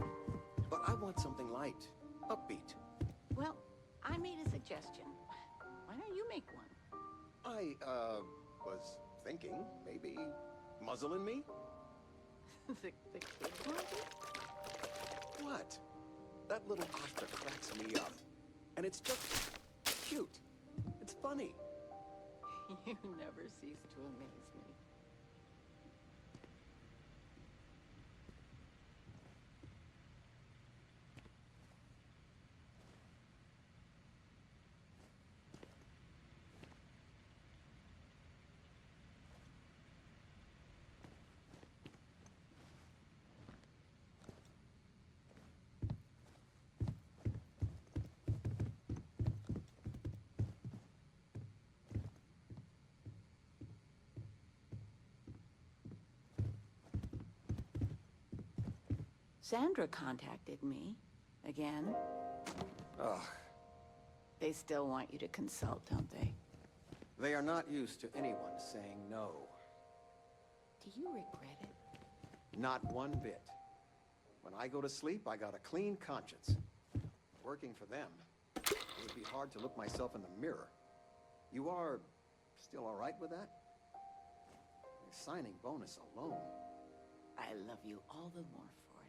but I want something light, upbeat. Well, I made a suggestion. Why don't you make one? I, was thinking maybe Muzzle and Me? the kid one? What? That little Asta cracks me up. And it's just cute. It's funny. You never cease to amaze me. Sandra contacted me. Again. Ugh. They still want you to consult, don't they? They are not used to anyone saying no. Do you regret it? Not one bit. When I go to sleep, I got a clean conscience. Working for them, it would be hard to look myself in the mirror. You are still all right with that? Your signing bonus alone. I love you all the more for it.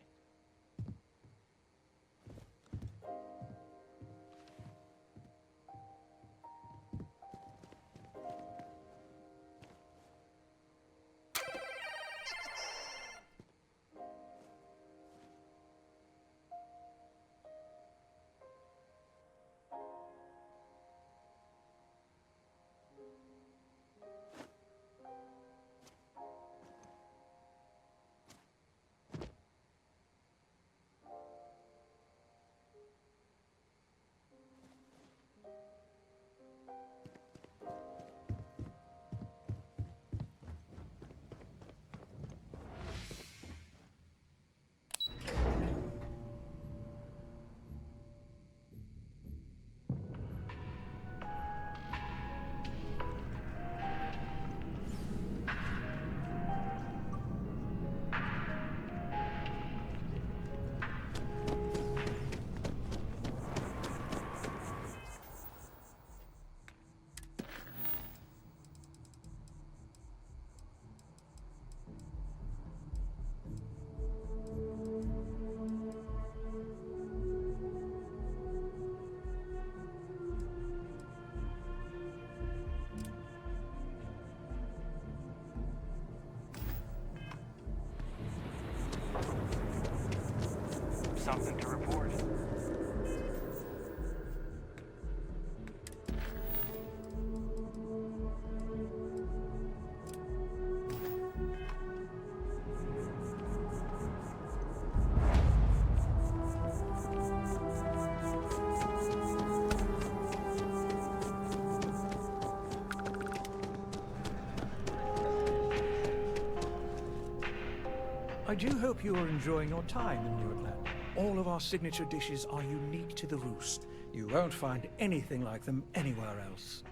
I do hope you are enjoying your time in New Atlantis. All of our signature dishes are unique to the Roost. You won't find anything like them anywhere else.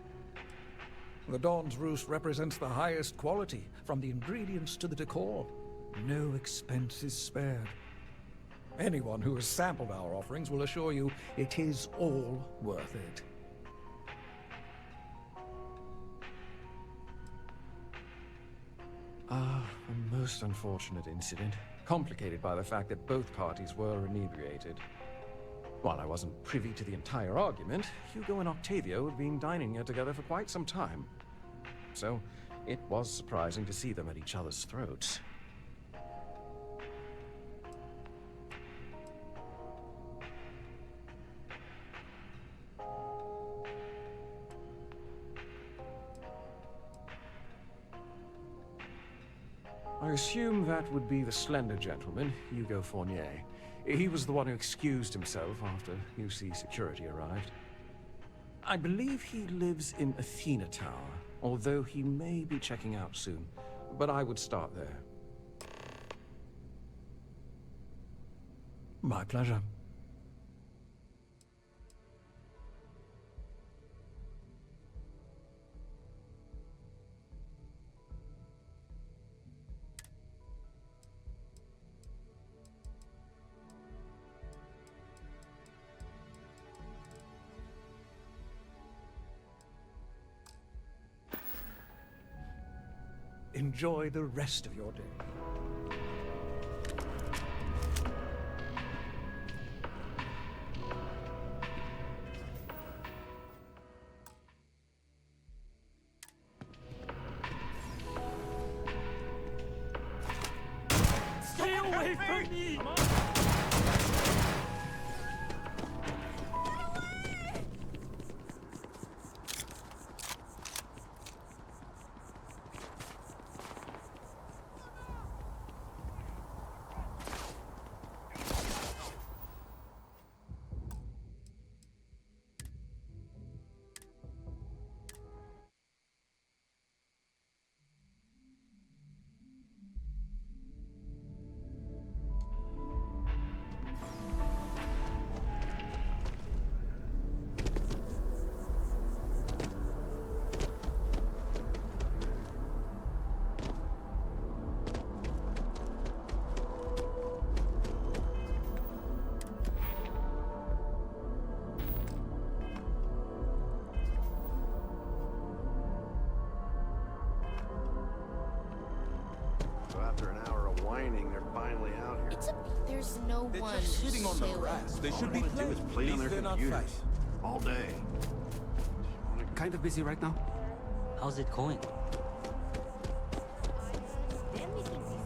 The Dawn's Roost represents the highest quality, from the ingredients to the decor. No expense is spared. Anyone who has sampled our offerings will assure you it is all worth it. A most unfortunate incident, complicated by the fact that both parties were inebriated. While I wasn't privy to the entire argument, Hugo and Octavio had been dining here together for quite some time. So, it was surprising to see them at each other's throats. I assume that would be the slender gentleman, Hugo Fournier. He was the one who excused himself after UC security arrived. I believe he lives in Athena Tower, although he may be checking out soon. But I would start there. My pleasure. Enjoy the rest of your day. Stay away from me! So after an hour of whining, they're finally out here. It's a... There's no They're one just sitting on the chilling. grass. They All should they be wanna do playing. is play on their They're not computers fighting. all day. Kind of busy right now. How's it going?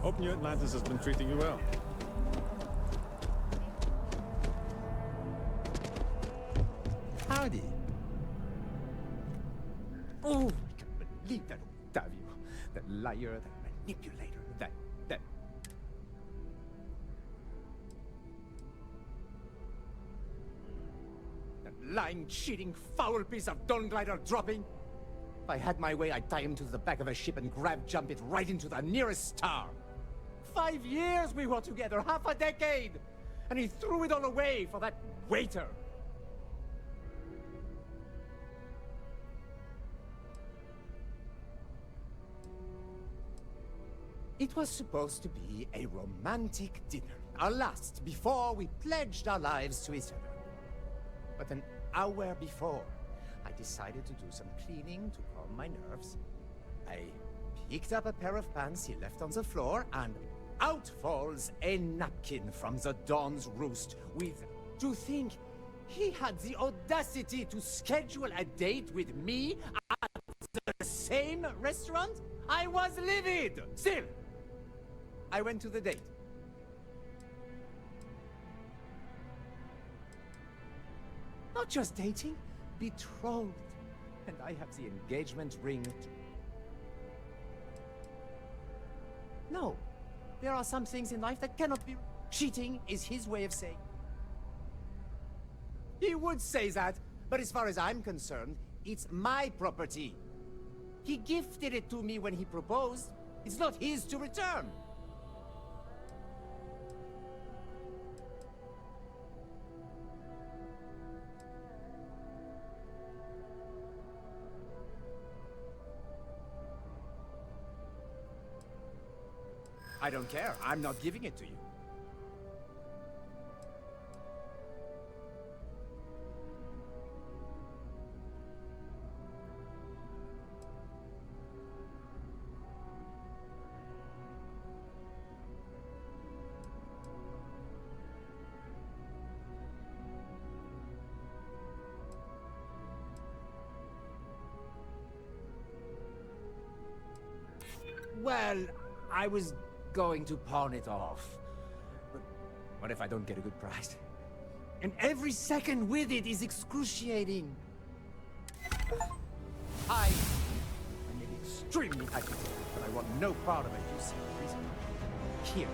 Hope New Atlantis has been treating you well. Howdy. Oh, I can't believe that Octavio. That liar, that manipulator, that... That lying, cheating, foul piece of Dawn Glider dropping. If I had my way, I'd tie him to the back of a ship and jump it right into the nearest star. 5 years we were together, half a decade! And he threw it all away for that waiter. It was supposed to be a romantic dinner, our last before we pledged our lives to each other. But an hour before, I decided to do some cleaning to calm my nerves. I picked up a pair of pants he left on the floor, and out falls a napkin from the Dawn's Roost with... To think he had the audacity to schedule a date with me at the same restaurant? I was livid! Still, I went to the date. Not just dating, betrothed. And I have the engagement ring too. No, there are some things in life that cannot be... Cheating is his way of saying... He would say that, but as far as I'm concerned, it's my property. He gifted it to me when he proposed. It's not his to return. I don't care. I'm not giving it to you. Well, I was going to pawn it off. But what if I don't get a good price? And every second with it is excruciating. I may be extremely hypothetical, but I want no part of it, you see the reason. Here.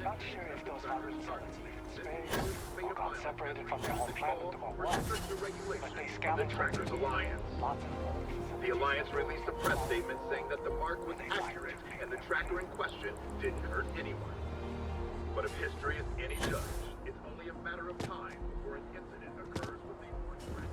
Not sure if those hundreds of space or got separated from their home planet or what, but they scavenged Trackers Alliance. lots of The Alliance released a press statement saying that the mark was accurate and the tracker in question didn't hurt anyone. But if history is any judge, it's only a matter of time before an incident occurs with the more tragic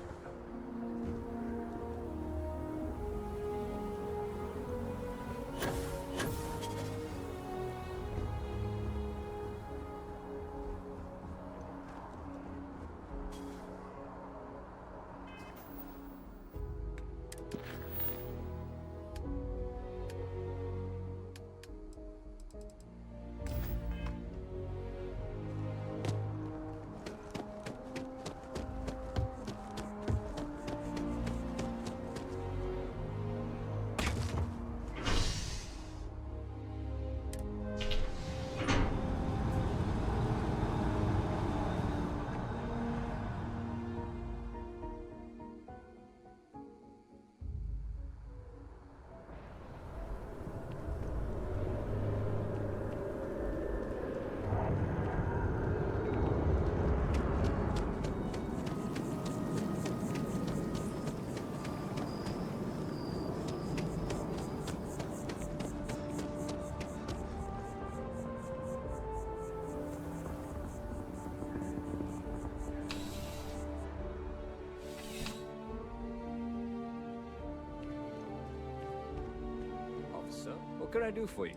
Officer, what can I do for you?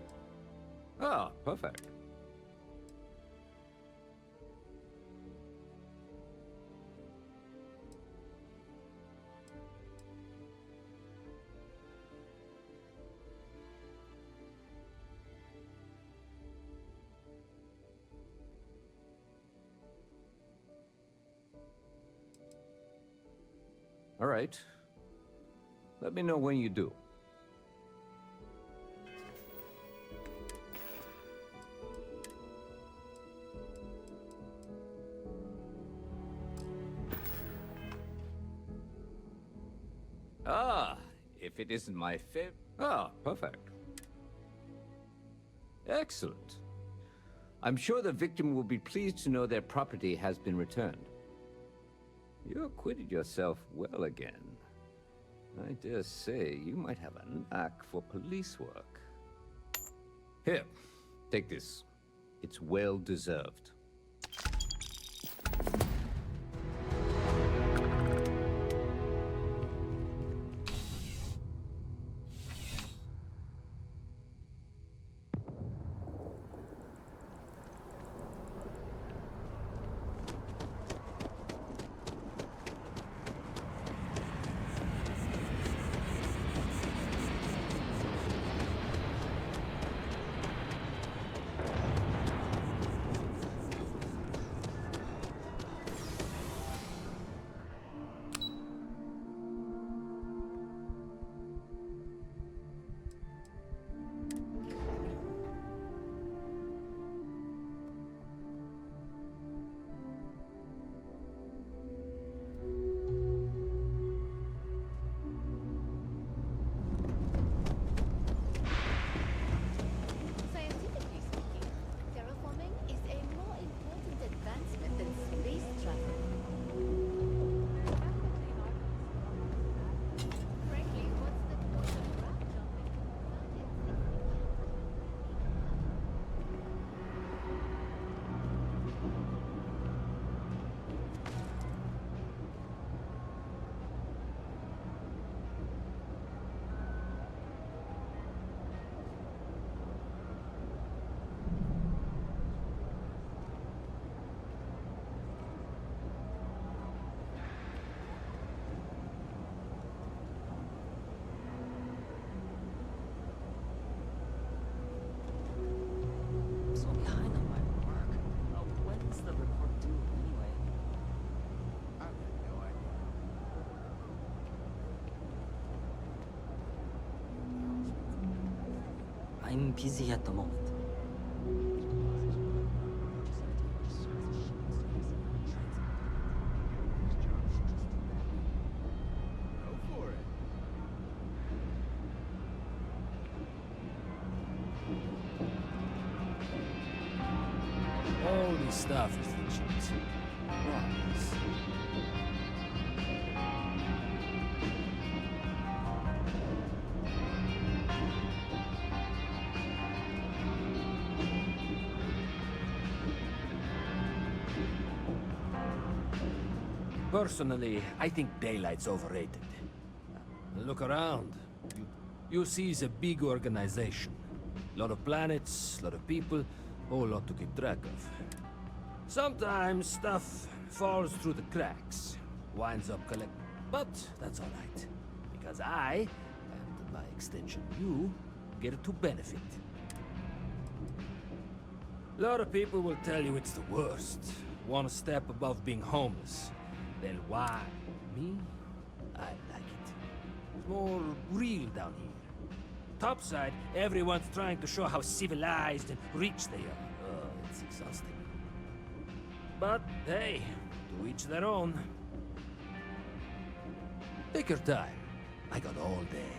Ah, perfect. All right. Let me know when you do. Ah, if it isn't my favorite. Ah, perfect. Excellent. I'm sure the victim will be pleased to know their property has been returned. You acquitted yourself well again. I dare say you might have a knack for police work. Here, take this. It's well deserved. I'm busy at the moment. All this stuff is legit. Promise. Personally, I think daylight's overrated. Look around. You see it's a big organization. Lot of planets, lot of people, whole lot to keep track of. Sometimes stuff falls through the cracks, winds up collect... But that's alright. Because I, and by extension you, get to benefit. A lot of people will tell you it's the worst. One step above being homeless. Then why? Me? I like it. It's more real down here. Topside, everyone's trying to show how civilized and rich they are. Oh, it's exhausting. But, hey, to each their own. Take your time. I got all day.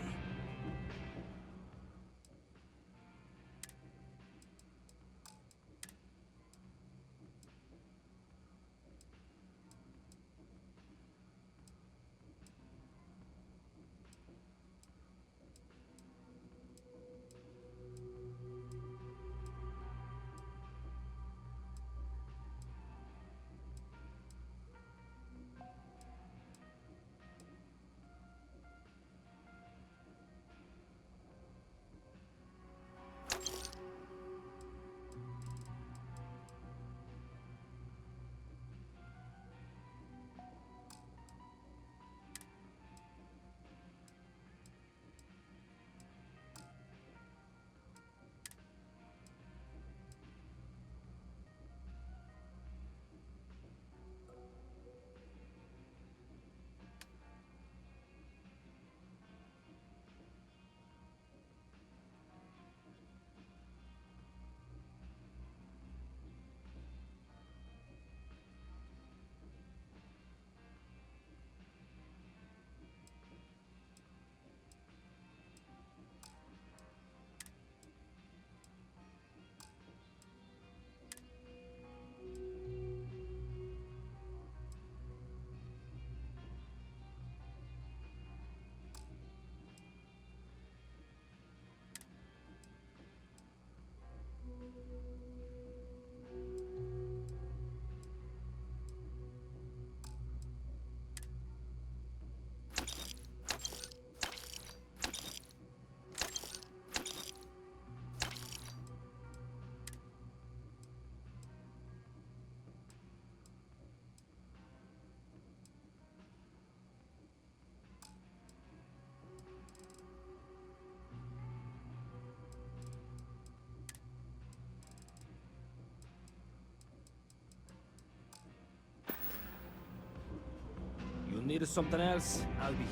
You need something else? I'll be here.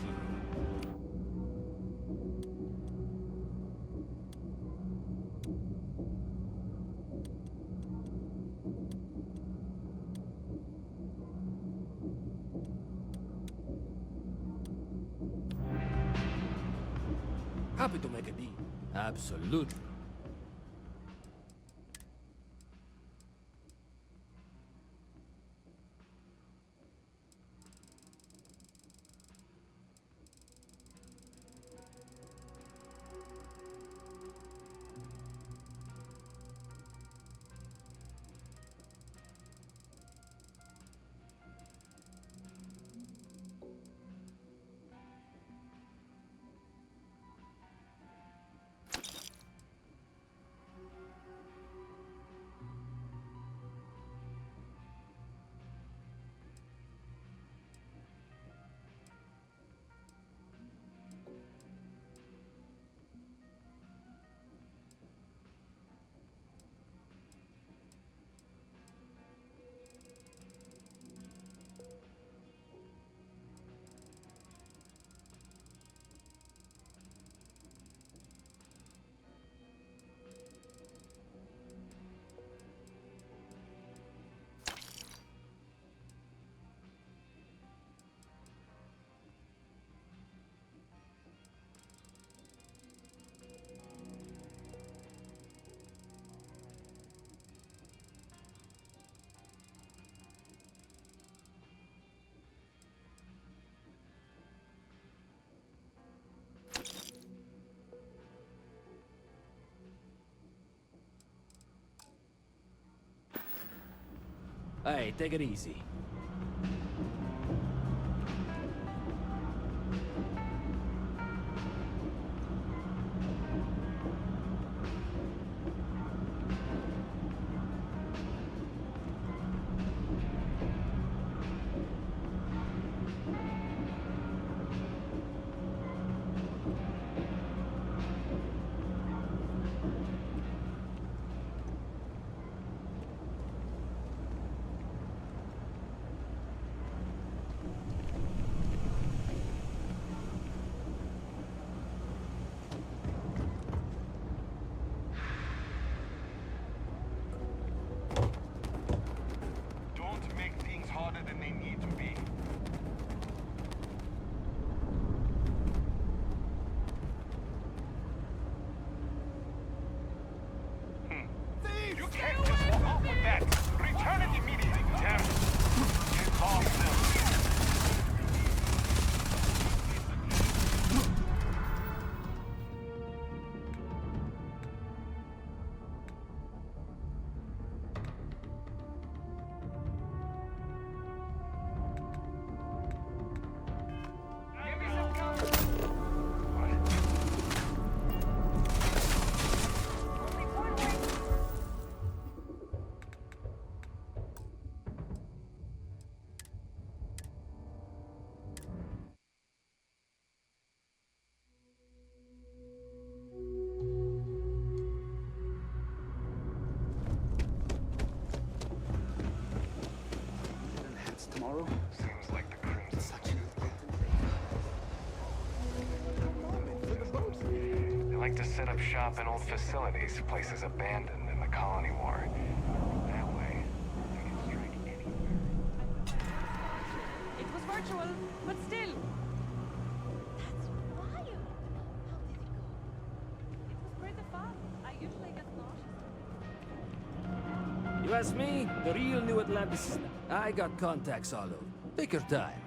Happy to make a deal. Absolutely. Hey, take it easy. Don't make things harder than they need to be. You can't just walk off with that. Return it immediately, damn it. Get off them. Tomorrow? Seems like the Crimson. Such an They like to set up shop in old facilities, places abandoned in the colony war. That way, they can strike anywhere. It was virtual, but still. That's wild. How did it go? It was pretty fun. I usually get nauseous. You ask me, the real New Atlantis is... I got contacts all over. Take your time.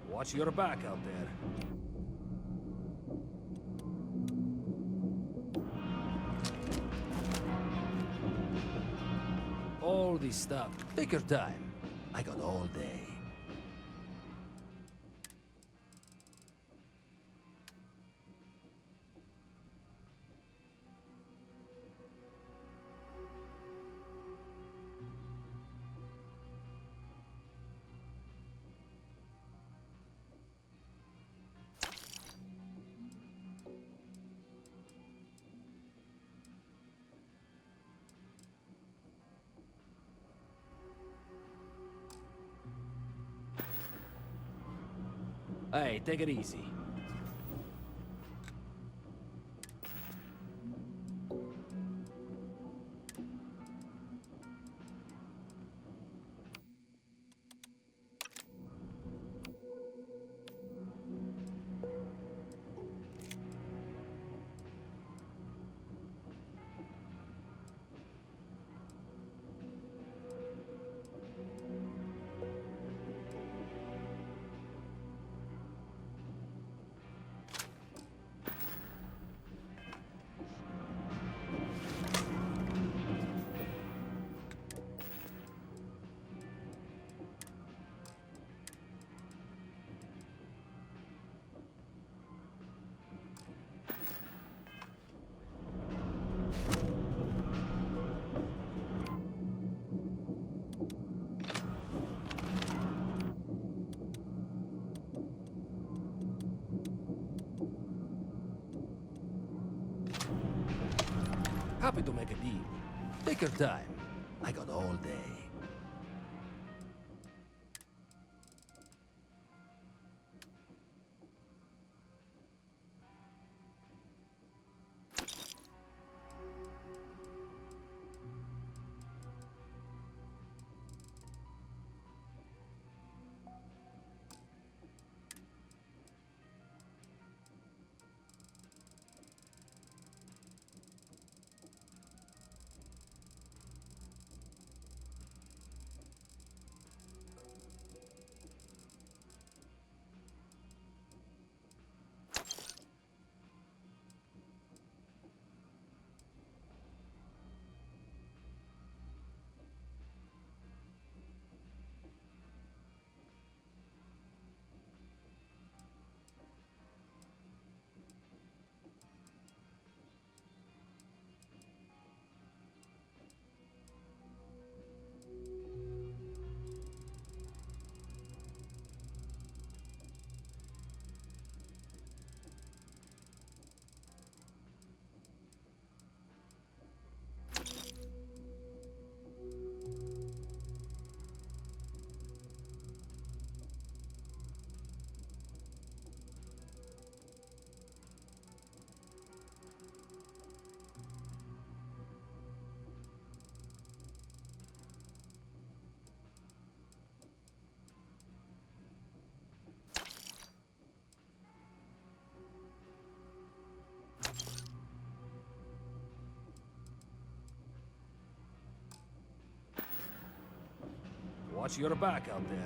Watch your back out there. All this stuff. Take your time. I got all day. Hey, take it easy. Happy to make a deal. Take your time. I got all day. Watch your back out there.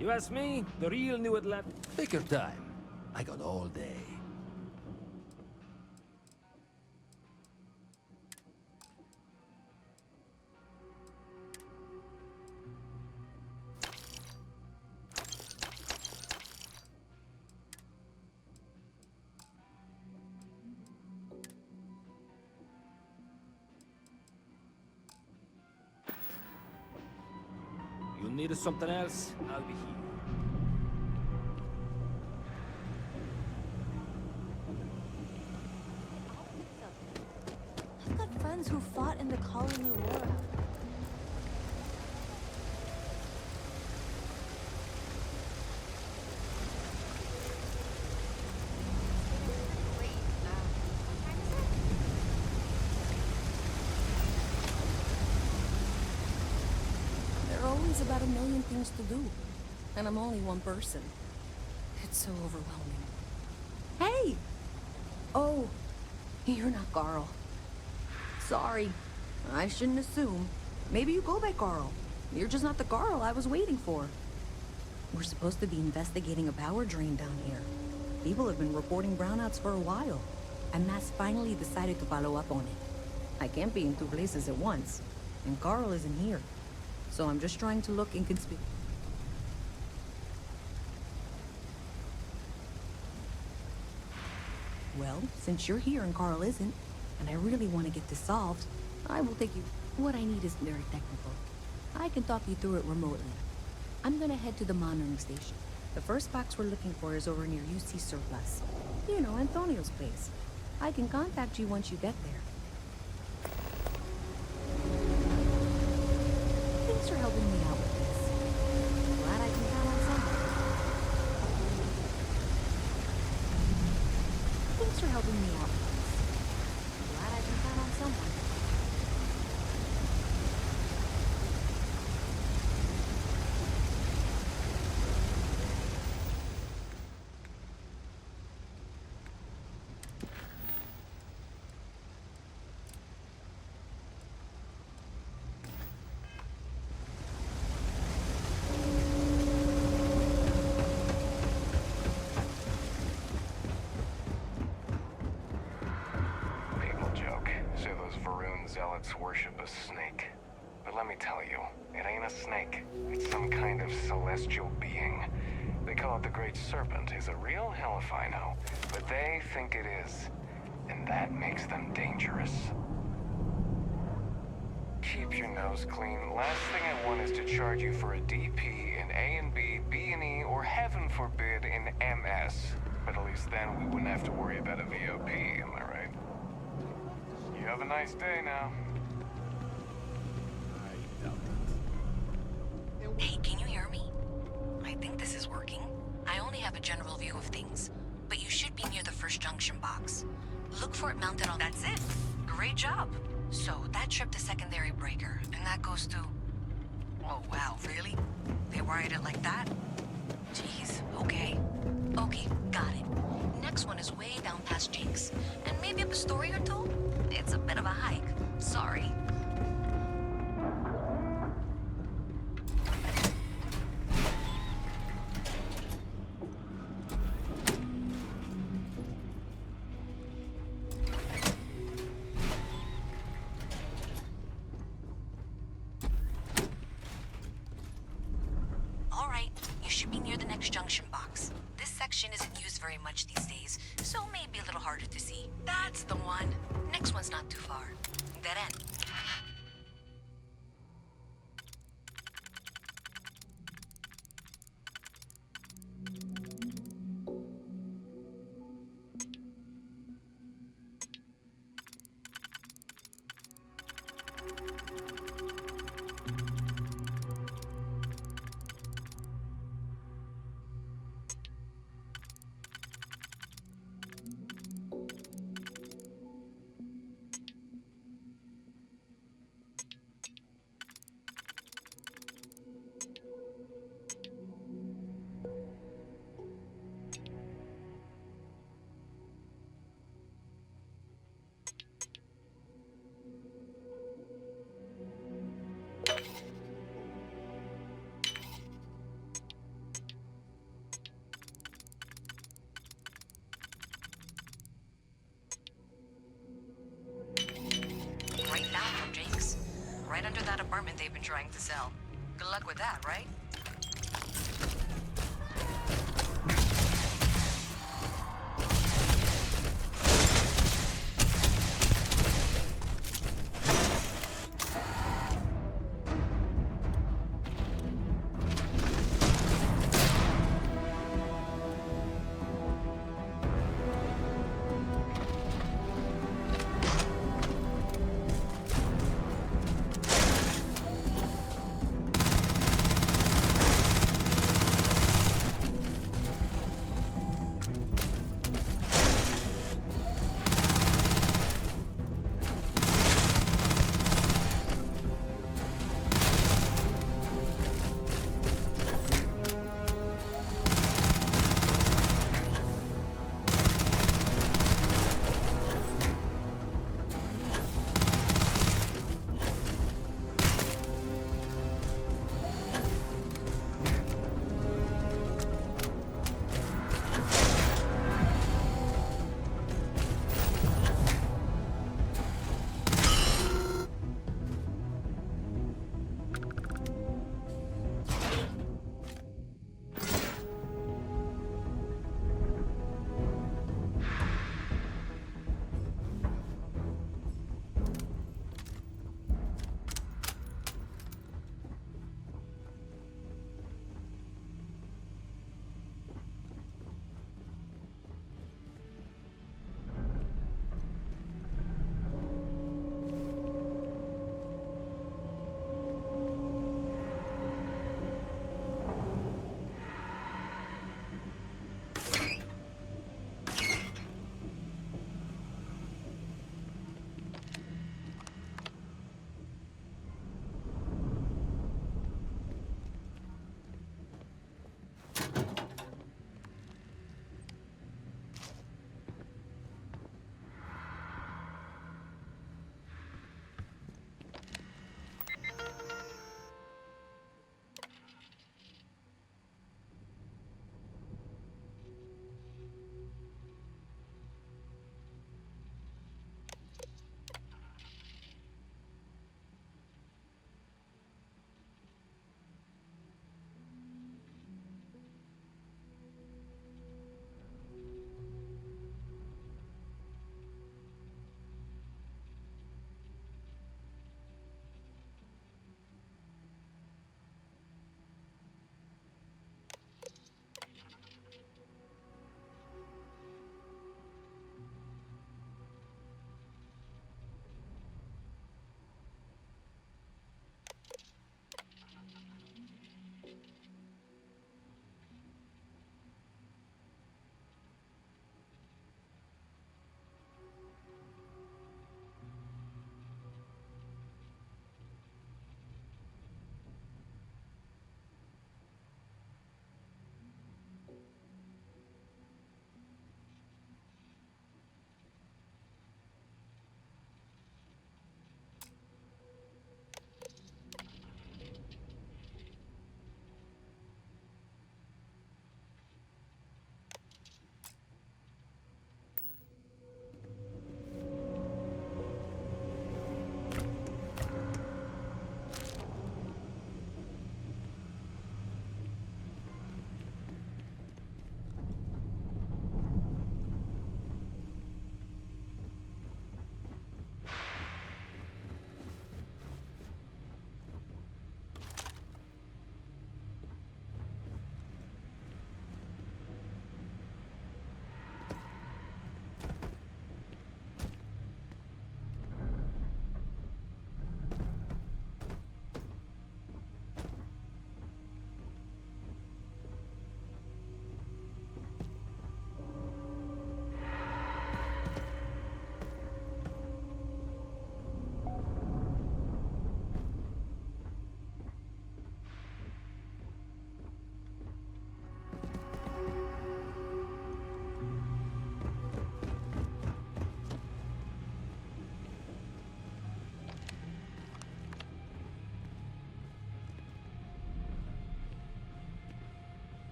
You ask me, the real new Atlantis. Take your time. I got all day. You need something else? I'll be here. I've got friends who fought in the colony war. There are always about a million things to do, and I'm only one person. It's so overwhelming. Hey! Oh, you're not Carl. Sorry. I shouldn't assume. Maybe you go by Carl. You're just not the Carl I was waiting for. We're supposed to be investigating a power drain down here. People have been reporting brownouts for a while, and Mass finally decided to follow up on it. I can't be in two places at once, and Carl isn't here. So I'm just trying to look inconspicuous. Well, since you're here and Carl isn't, and I really want to get this solved, I will take you. What I need isn't very technical. I can talk you through it remotely. I'm gonna head to the monitoring station. The first box we're looking for is over near UC Surplus. You know, Antonio's place. I can contact you once you get there. Thanks for helping me out with this. Glad I can count on someone. Thanks for helping me out with this. Glad I can count on someone. Zealots worship a snake. But let me tell you, it ain't a snake. It's some kind of celestial being. They call it the Great Serpent. Is it real? Hell if I know. But they think it is. And that makes them dangerous. Keep your nose clean. Last thing I want is to charge you for a DP in A and B, B and E, or heaven forbid in MS. But at least then we wouldn't have to worry about a VOP, am I right? You have a nice day now. Hey, can you hear me? I think this is working. I only have a general view of things, but you should be near the first junction box. Look for it mounted on... That's it! Great job! So, that tripped the secondary breaker, and that goes to... Oh, wow, really? They wired it like that? Jeez, okay. Okay, got it. Next one is way down past Jake's, and maybe up a story or two? It's a bit of a hike. Sorry. All right, you should be near the next junction box. This section isn't used very much these days, so may be a little harder to see. That's the one. Next one's not too far. Dead end. under that apartment they've been trying to sell. Good luck with that, right?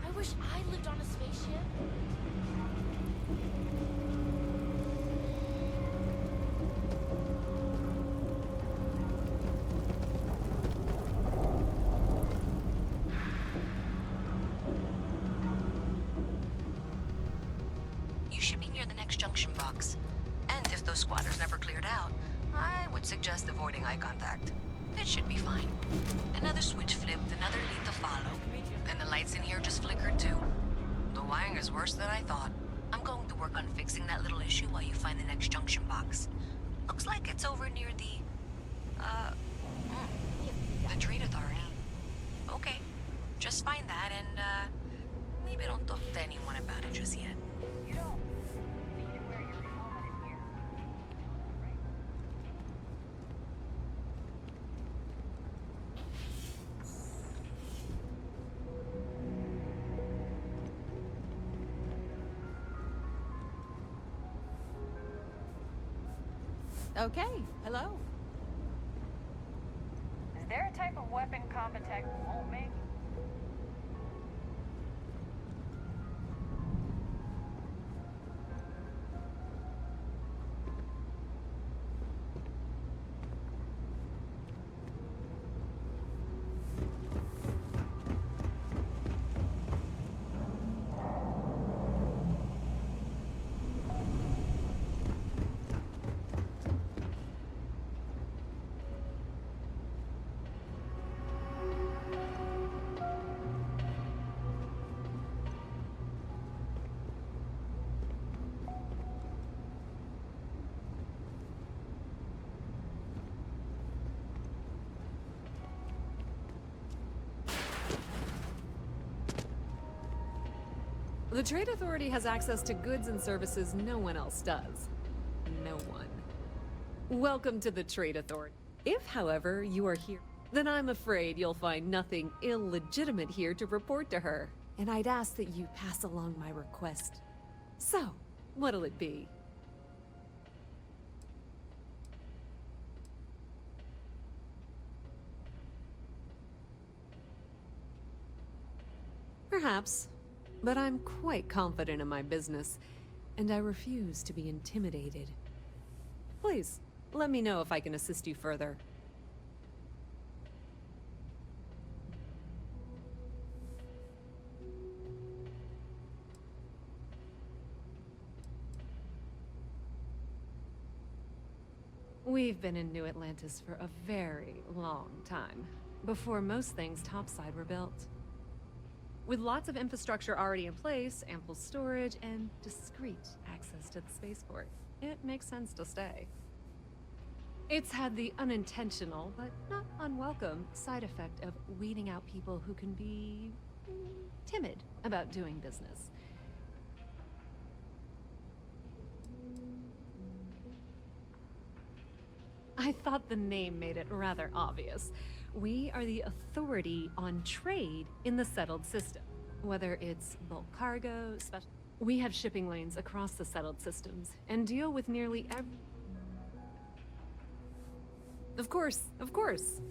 I wish I lived on a spaceship. You should be near the next junction box. And if those squatters never cleared out, I would suggest avoiding eye contact. It should be fine. Another switch flipped, another lead to follow. And the lights in here just flickered too. The wiring is worse than I thought. I'm going to work on fixing that little issue while you find the next junction box. Looks like it's over near the Trade Authority. Okay, just find that and, maybe don't talk to anyone about it just yet. Okay, hello. Is there a type of weapon combat tech won't make? The Trade Authority has access to goods and services no one else does. No one. Welcome to the Trade Authority. If, however, you are here, then I'm afraid you'll find nothing illegitimate here to report to her, and I'd ask that you pass along my request. So, what'll it be? Perhaps. But I'm quite confident in my business, and I refuse to be intimidated. Please, let me know if I can assist you further. We've been in New Atlantis for a very long time, before most things topside were built. With lots of infrastructure already in place, ample storage, and discreet access to the spaceport, it makes sense to stay. It's had the unintentional, but not unwelcome, side effect of weeding out people who can be timid about doing business. I thought the name made it rather obvious. We are the authority on trade in the settled system. Whether it's bulk cargo, special... We have shipping lanes across the settled systems, and deal with nearly every... Of course, of course.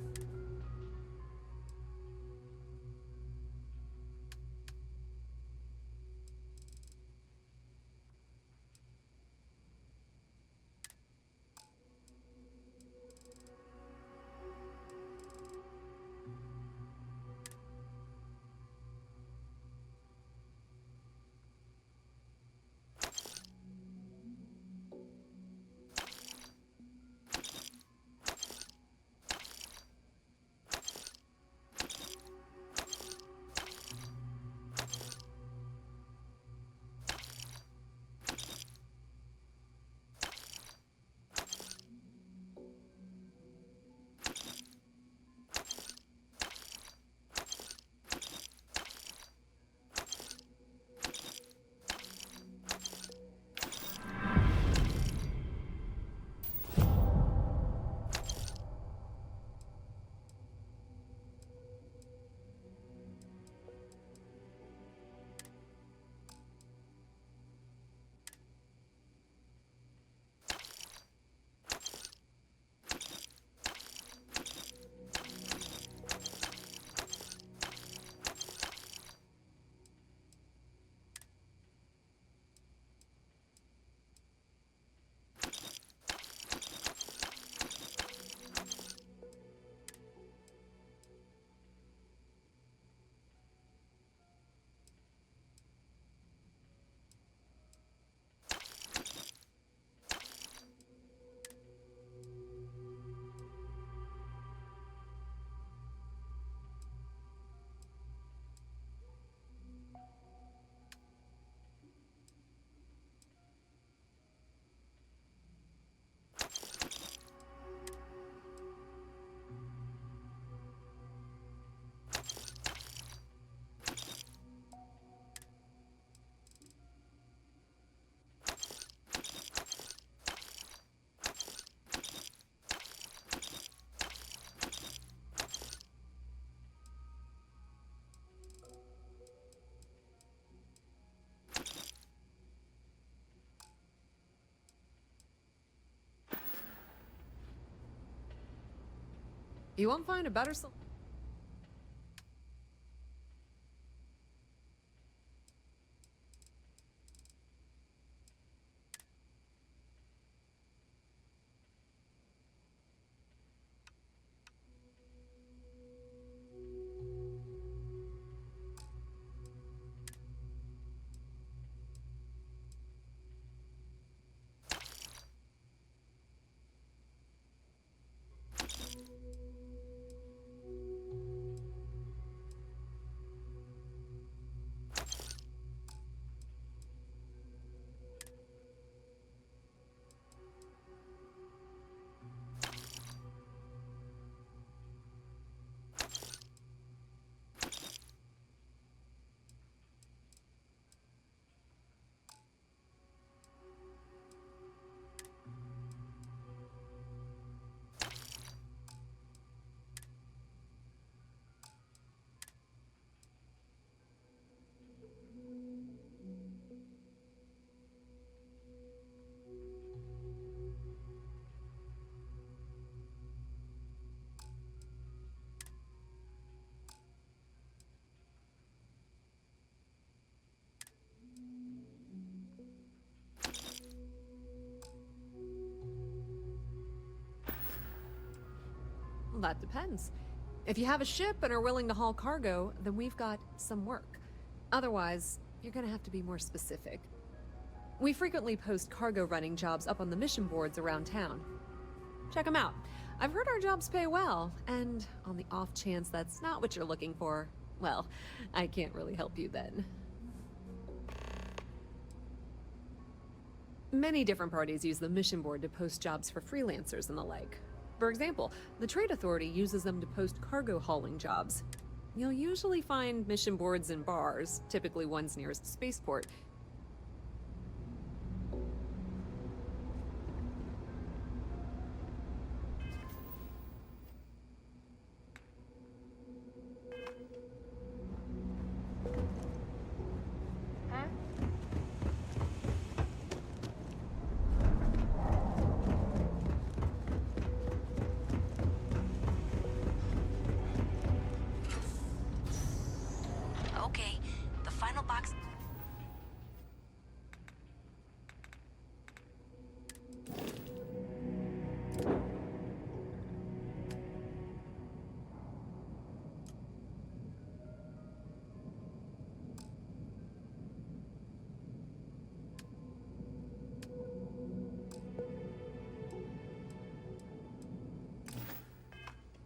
You won't find a better solution. Well, that depends. If you have a ship and are willing to haul cargo, then we've got some work. Otherwise, you're gonna have to be more specific. We frequently post cargo running jobs up on the mission boards around town. Check them out. I've heard our jobs pay well, and on the off chance that's not what you're looking for, well, I can't really help you then. Many different parties use the mission board to post jobs for freelancers and the like. For example, the Trade Authority uses them to post cargo hauling jobs. You'll usually find mission boards in bars, typically ones nearest a spaceport. Okay, the final box.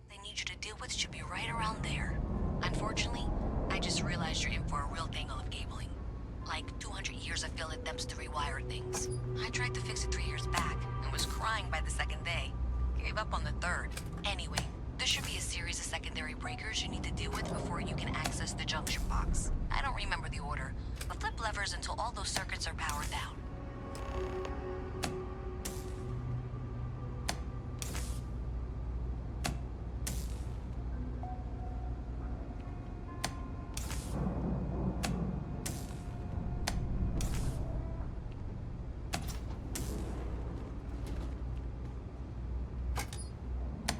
They need you to deal with should be right around there. Unfortunately, I just realized you're in for a real tangle of cabling. Like 200 years of field attempts to rewire things. I tried to fix it 3 years back and was crying by the second day. Gave up on the third. Anyway, there should be a series of secondary breakers you need to deal with before you can access the junction box. I don't remember the order, but flip levers until all those circuits are powered down.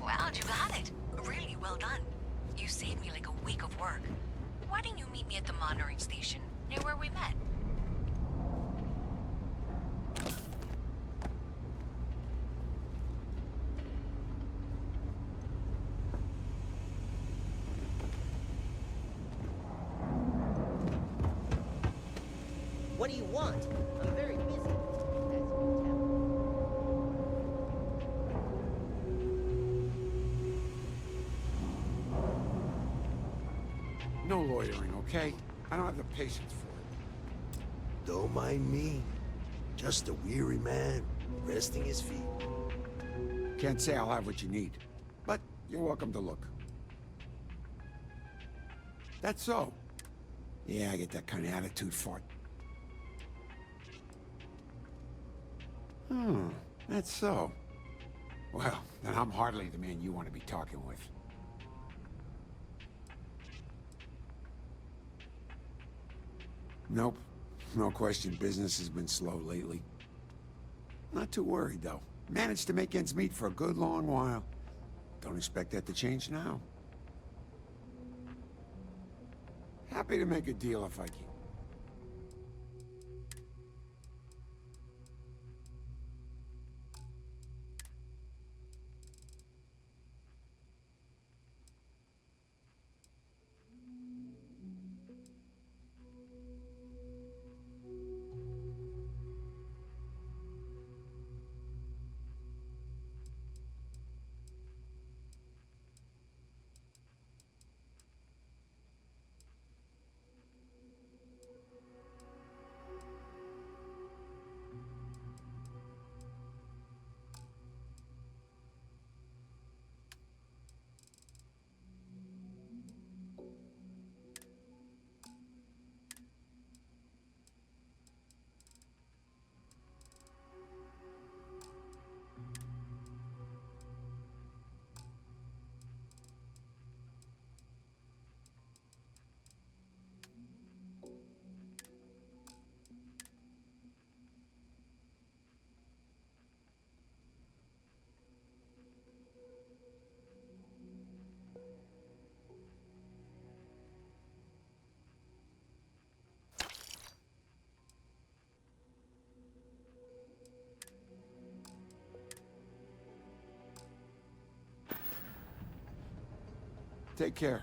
Wow, you got it. Really well done. You saved me like a week of work. Why didn't you meet me at the monitoring station, near where we met? What do you want? I'm very busy. No loitering, okay? I don't have the patience for it. Don't mind me. Just a weary man, resting his feet. Can't say I'll have what you need, but you're welcome to look. That's so. Yeah, I get that kind of attitude for it. That's so. Well, then I'm hardly the man you want to be talking with. Nope. No question, business has been slow lately. Not too worried, though. Managed to make ends meet for a good long while. Don't expect that to change now. Happy to make a deal if I can. Take care.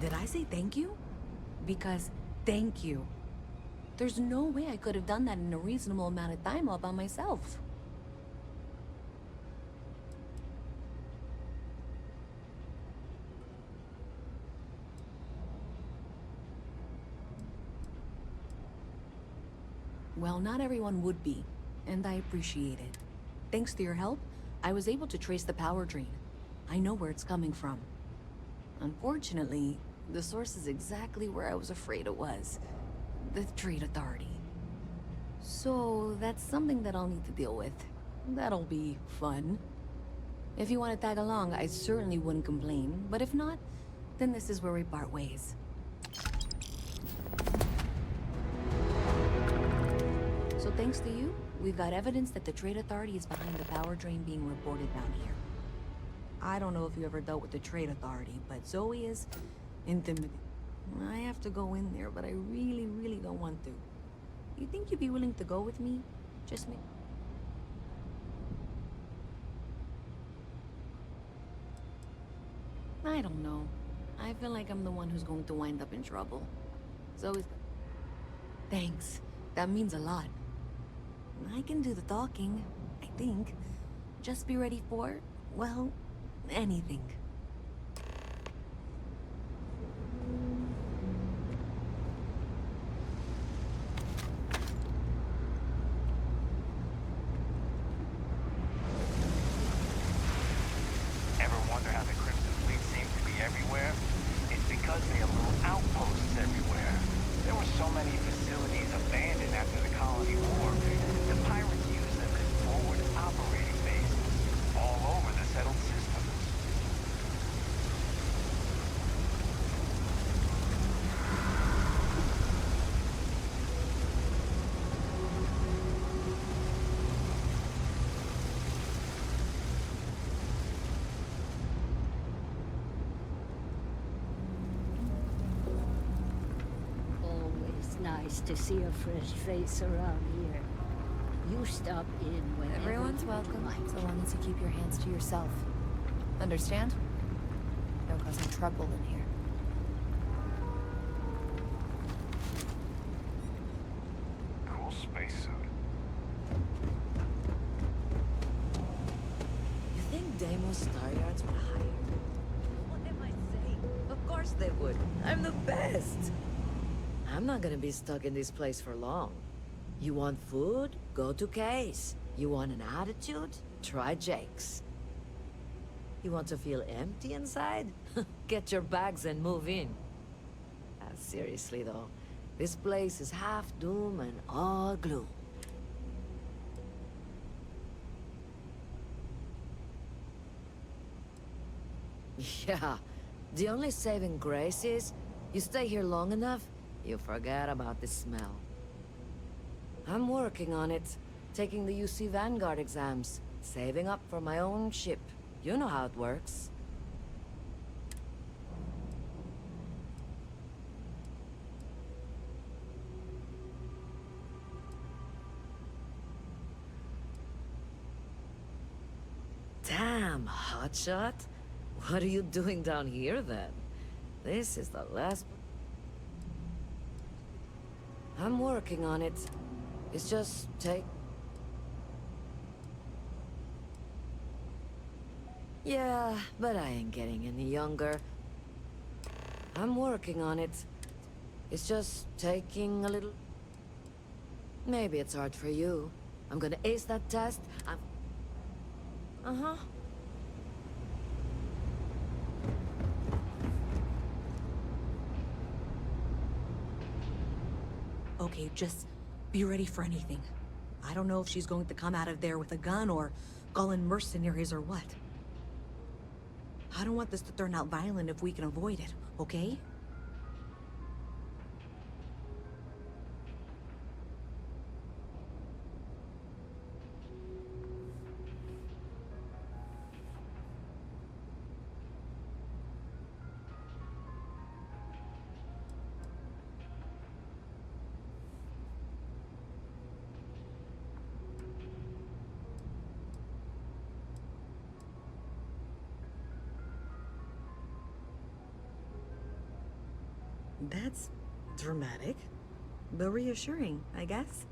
Did I say thank you? Because thank you. There's no way I could have done that in a reasonable amount of time all by myself. Well, not everyone would be, and I appreciate it. Thanks to your help, I was able to trace the power drain. I know where it's coming from. Unfortunately, the source is exactly where I was afraid it was. The Trade Authority. So, that's something that I'll need to deal with. That'll be fun. If you want to tag along, I certainly wouldn't complain, but if not, then this is where we part ways. So thanks to you, we've got evidence that the Trade Authority is behind the power drain being reported down here. I don't know if you ever dealt with the Trade Authority, but Zoe is intimidating. I have to go in there, but I really, really don't want to. You think you'd be willing to go with me? Just me? I don't know. I feel like I'm the one who's going to wind up in trouble. Zoe's... Thanks. That means a lot. I can do the talking, I think. Just be ready for, well, anything. Ever wonder how the Crimson Fleet seems to be everywhere? It's because they have little outposts everywhere. There were so many facilities abandoned after the Colony War. The pirates used them as forward operating bases all over the settled systems. Always nice to see a fresh face around here. You stop in whenever Everyone's you'd welcome, like. so long as you keep your hands to yourself. Understand? Don't cause any trouble in here. those star yards were hired. What am I saying? Of course they would. I'm the best. I'm not gonna be stuck in this place for long. You want food? Go to Case. You want an attitude? Try Jake's. You want to feel empty inside? Get your bags and move in. Seriously though, this place is half doom and all gloom. Yeah, the only saving grace is, you stay here long enough, you forget about the smell. I'm working on it, taking the UC Vanguard exams, saving up for my own ship. You know how it works. Damn, hotshot. What are you doing down here, then? This is the last... I'm working on it. It's just take... Yeah, but I ain't getting any younger. I'm working on it. It's just taking a little... Maybe it's hard for you. I'm gonna ace that test. Uh-huh. Okay, just be ready for anything. I don't know if she's going to come out of there with a gun or call in mercenaries or what. I don't want this to turn out violent if we can avoid it, okay? That's dramatic, but reassuring, I guess.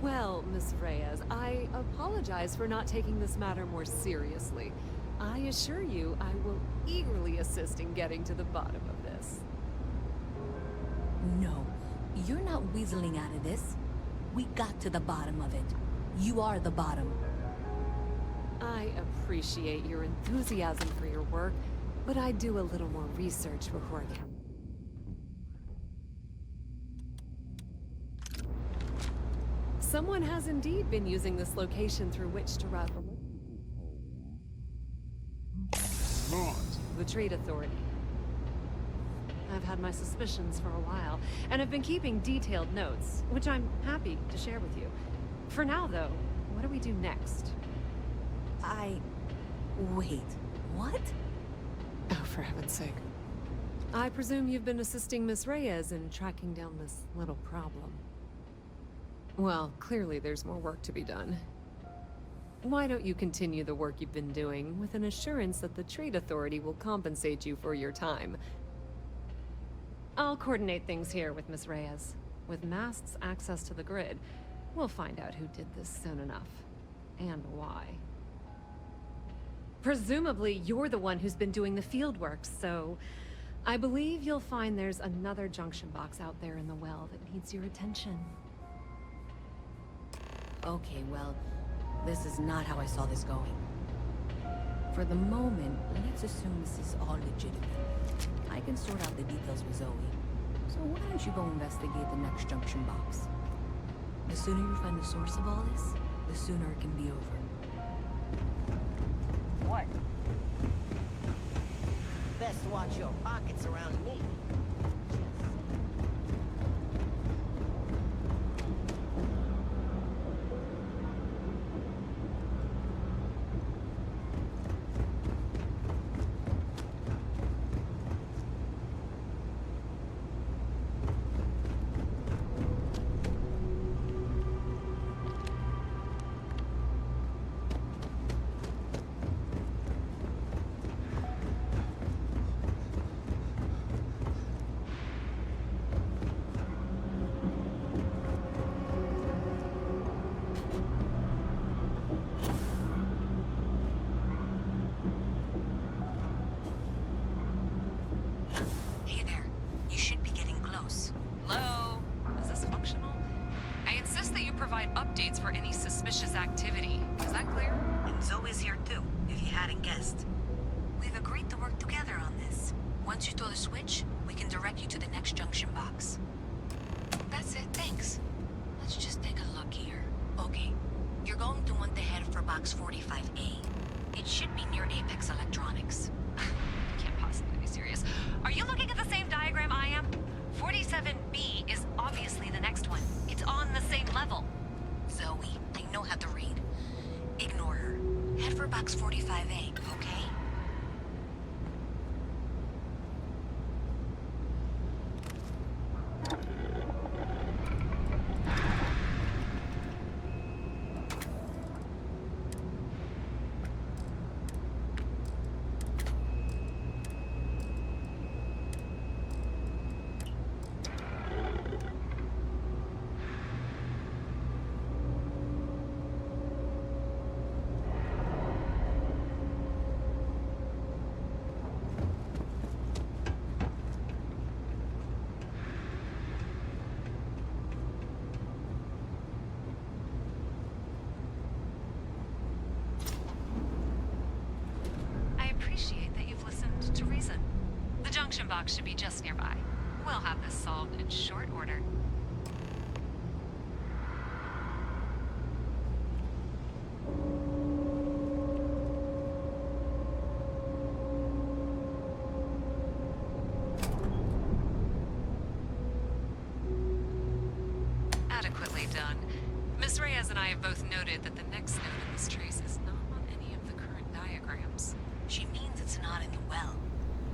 Well, Miss Reyes, I apologize for not taking this matter more seriously. I assure you, I will eagerly assist in getting to the bottom of this. No, you're not weaseling out of this. We got to the bottom of it. You are the bottom. I appreciate your enthusiasm for your work, but I do a little more research before I can. Someone has indeed been using this location through which to route the Trade Authority. I've had my suspicions for a while, and have been keeping detailed notes, which I'm happy to share with you. For now, though, what do we do next? Wait, what? Oh, for heaven's sake. I presume you've been assisting Miss Reyes in tracking down this little problem. Well, clearly there's more work to be done. Why don't you continue the work you've been doing with an assurance that the Trade Authority will compensate you for your time? I'll coordinate things here with Miss Reyes. With Mast's access to the grid, we'll find out who did this soon enough. And why. Presumably, you're the one who's been doing the field work, so... I believe you'll find there's another junction box out there in the well that needs your attention. Okay, well, this is not how I saw this going. For the moment, let's assume this is all legitimate. I can sort out the details with Zoe. So why don't you go investigate the next junction box? The sooner you find the source of all this, the sooner it can be over. What? Best watch your pockets around me. Once you throw the switch, we can direct you to the next junction box. That's it, thanks. Let's just take a look here. Okay, you're going to want to head for box 45A. It should be near Apex Electronics. Can't possibly be serious. Are you looking at the same diagram I am? 47B is obviously the next one. It's on the same level. Zoe, I know how to read. Ignore her. Head for box 45A, okay? Box should be just nearby. We'll have this solved in short order. Adequately done. Miss Reyes and I have both noted that the next node in this trace is not on any of the current diagrams. She means it's not in the well.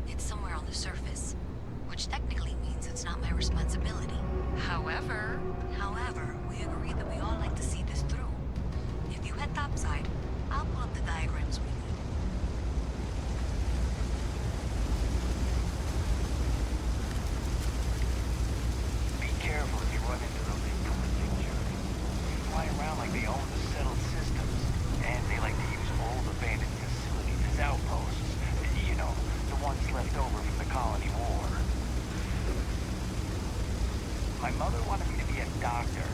It's somewhere on the surface, which technically means it's not my responsibility. However, we agree that we all like to see this through. If you head topside, I'll pull up the diagrams we need. Be careful if you run into those incoming things. They fly around like they own the settled systems, and they like to use old abandoned facilities as outposts. You know, the ones left over from the colony war. My mother wanted me to be a doctor.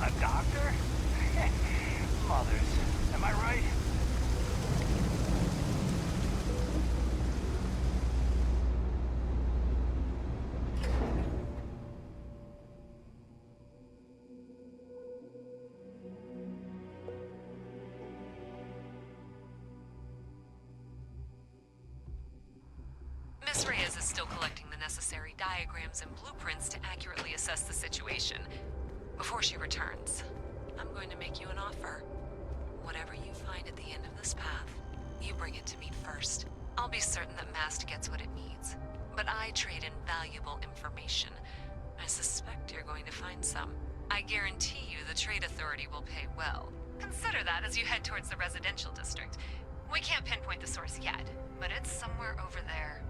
A doctor? Mothers. Am I right? Miss Reyes is still collecting the necessary diagrams and blueprints to accurately assess the situation. Before she returns, I'm going to make you an offer. Whatever you find at the end of this path, you bring it to me first. I'll be certain that Mast gets what it needs, but I trade in valuable information. I suspect you're going to find some. I guarantee you the Trade Authority will pay well. Consider that as you head towards the residential district. We can't pinpoint the source yet, but it's somewhere over there.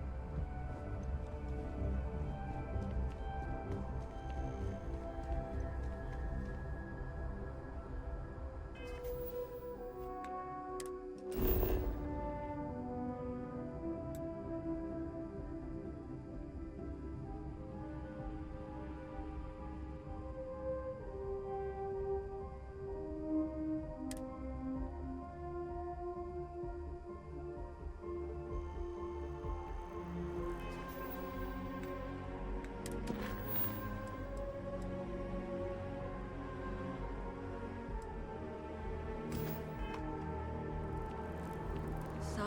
So,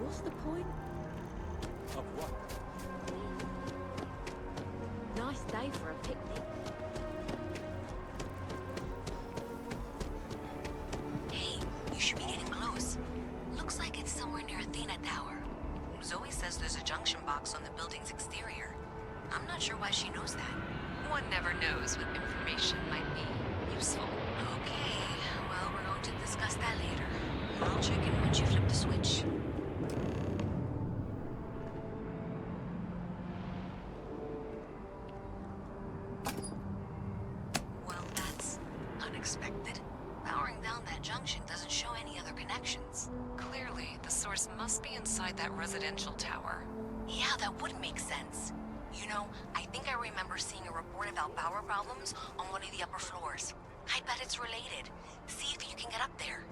what's the point? Of what? Nice day for a picnic. Hey, you should be getting close. Looks like it's somewhere near Athena Tower. Zoe says there's a junction box on the building's exterior. I'm not sure why she knows that. One never knows when information might be useful. Okay, well, we're going to discuss that later. I'll check in once you flip the switch. Well, that's unexpected. Powering down that junction doesn't show any other connections. Clearly, the source must be inside that residential tower. Yeah, that would make sense. You know, I think I remember seeing a report about power problems on one of the upper floors. I bet it's related. See if you can get up there.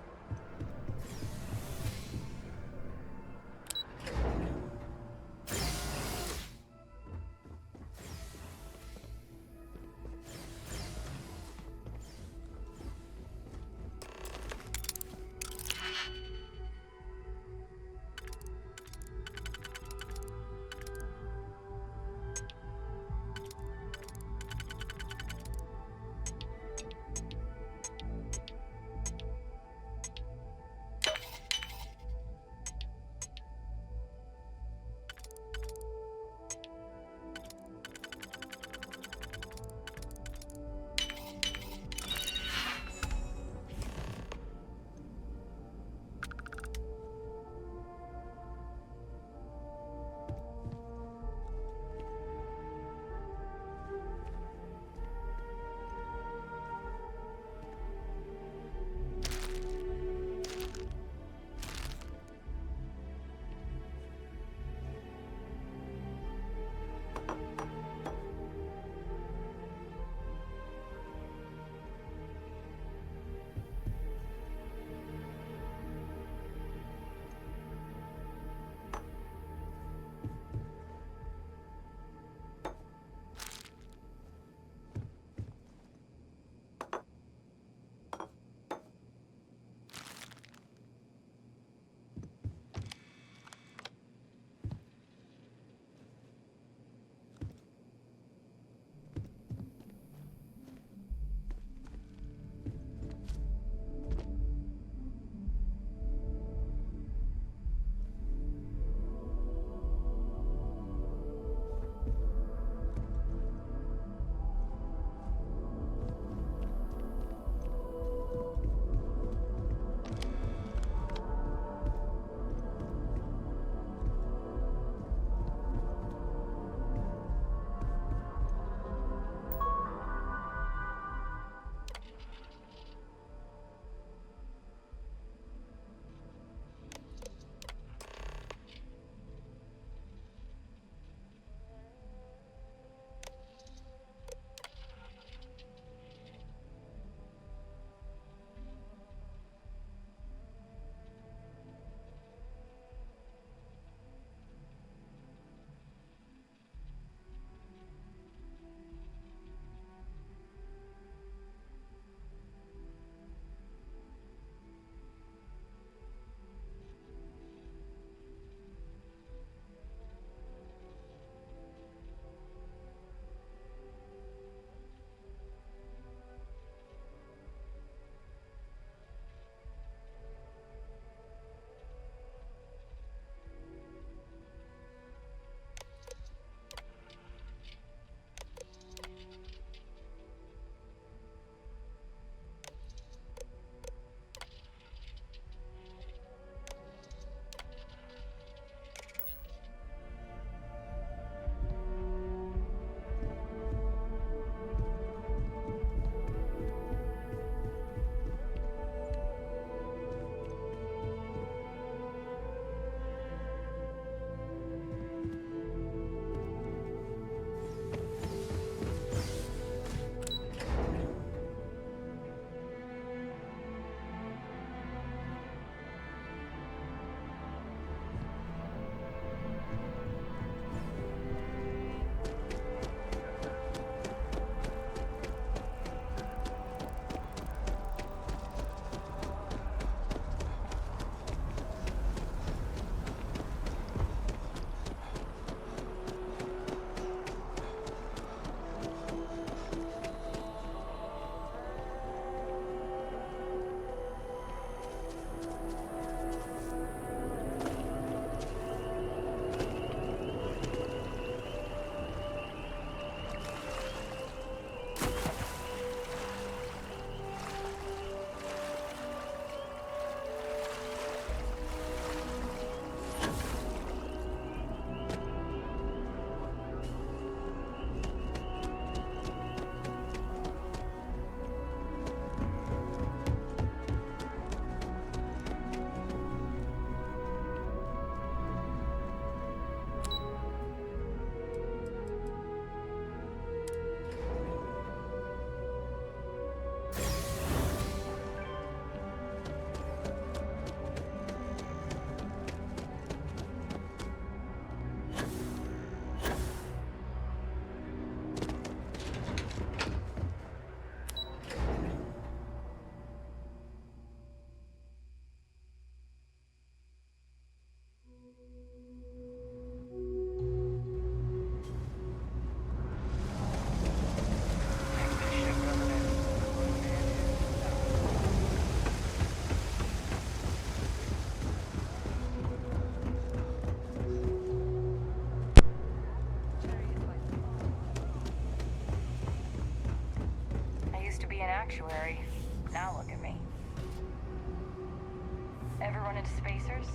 Ever run into spacers?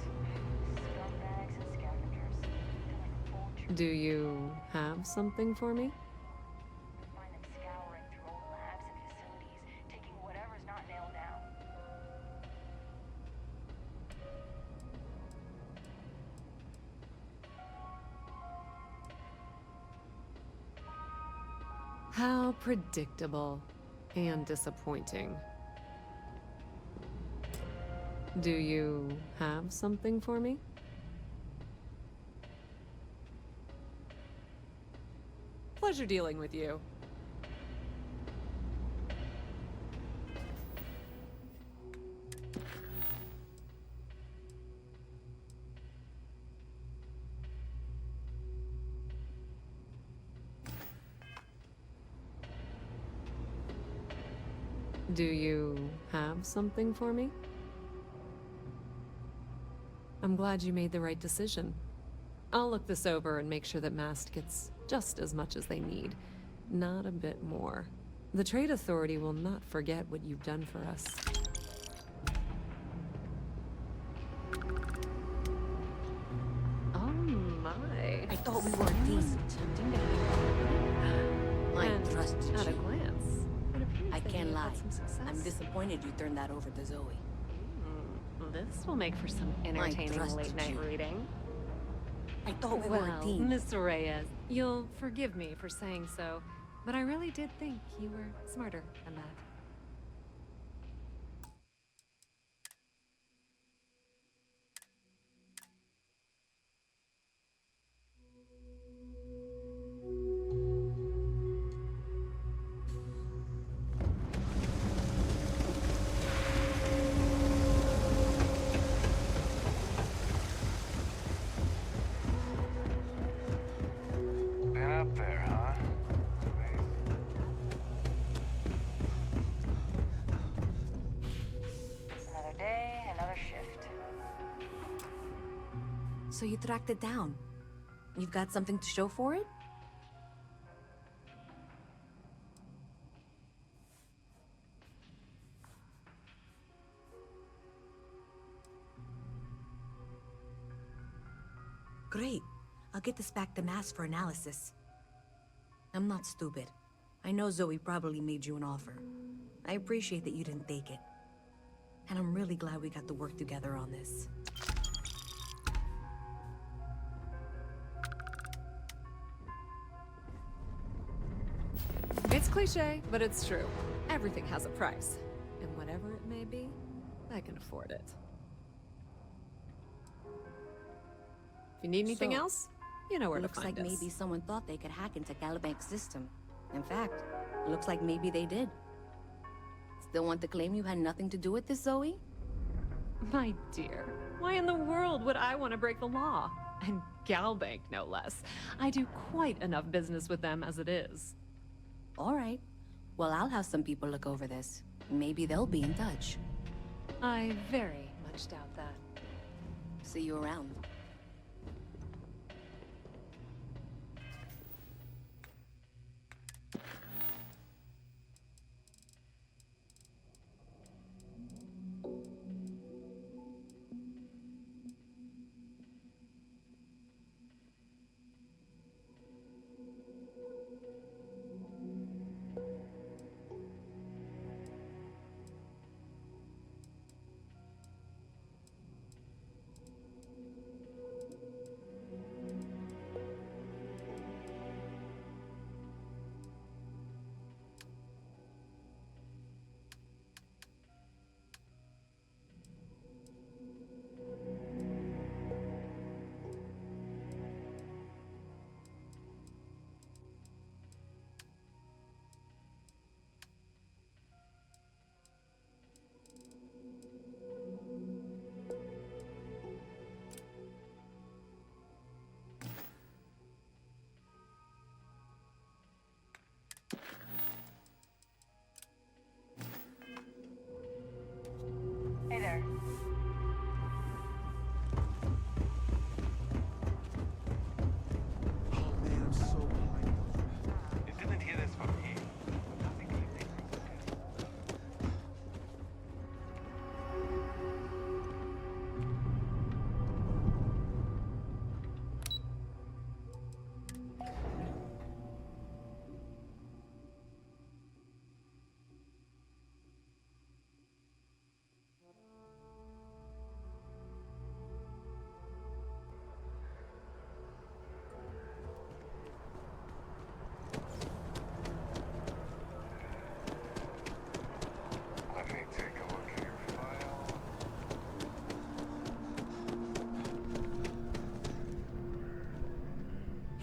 Scumbags and scavengers. They're like vultures. Do you have something for me? Find them scouring through old labs and facilities, taking whatever's not nailed down. How predictable and disappointing. Do you have something for me? Pleasure dealing with you. Do you have something for me? I'm glad you made the right decision. I'll look this over and make sure that Mast gets just as much as they need, not a bit more. The Trade Authority will not forget what you've done for us. Oh my. I thought we were a team. I trusted At a you. glance, it appears I that can't you've lie. had some success. I'm disappointed you turned that over to Zoe. This will make for some entertaining trusted late-night you. reading. I thought we were a Well, team. Miss Reyes, you'll forgive me for saying so, but I really did think you were smarter than that. Been up there, huh? Another day, another shift. So you tracked it down. You've got something to show for it? Great. I'll get this back to Mass for analysis. I'm not stupid. I know Zoe probably made you an offer. I appreciate that you didn't take it. And I'm really glad we got to work together on this. It's cliche, but it's true. Everything has a price. And whatever it may be, I can afford it. If you need anything So, else, you know where to looks find like us. maybe someone thought they could hack into Calibank's system. In fact, it looks like maybe they did. Still want to claim you had nothing to do with this, Zoe? My dear, why in the world would I want to break the law? And Galbank, no less. I do quite enough business with them as it is. All right. Well, I'll have some people look over this. Maybe they'll be in touch. I very much doubt that. See you around.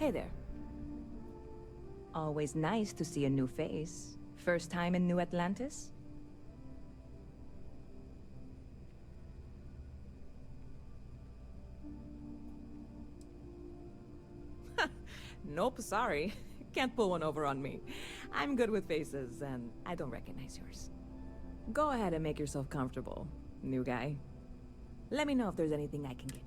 Hey there. Always nice to see a new face. First time in New Atlantis? Nope, sorry. Can't pull one over on me. I'm good with faces, and I don't recognize yours. Go ahead and make yourself comfortable, new guy. Let me know if there's anything I can get.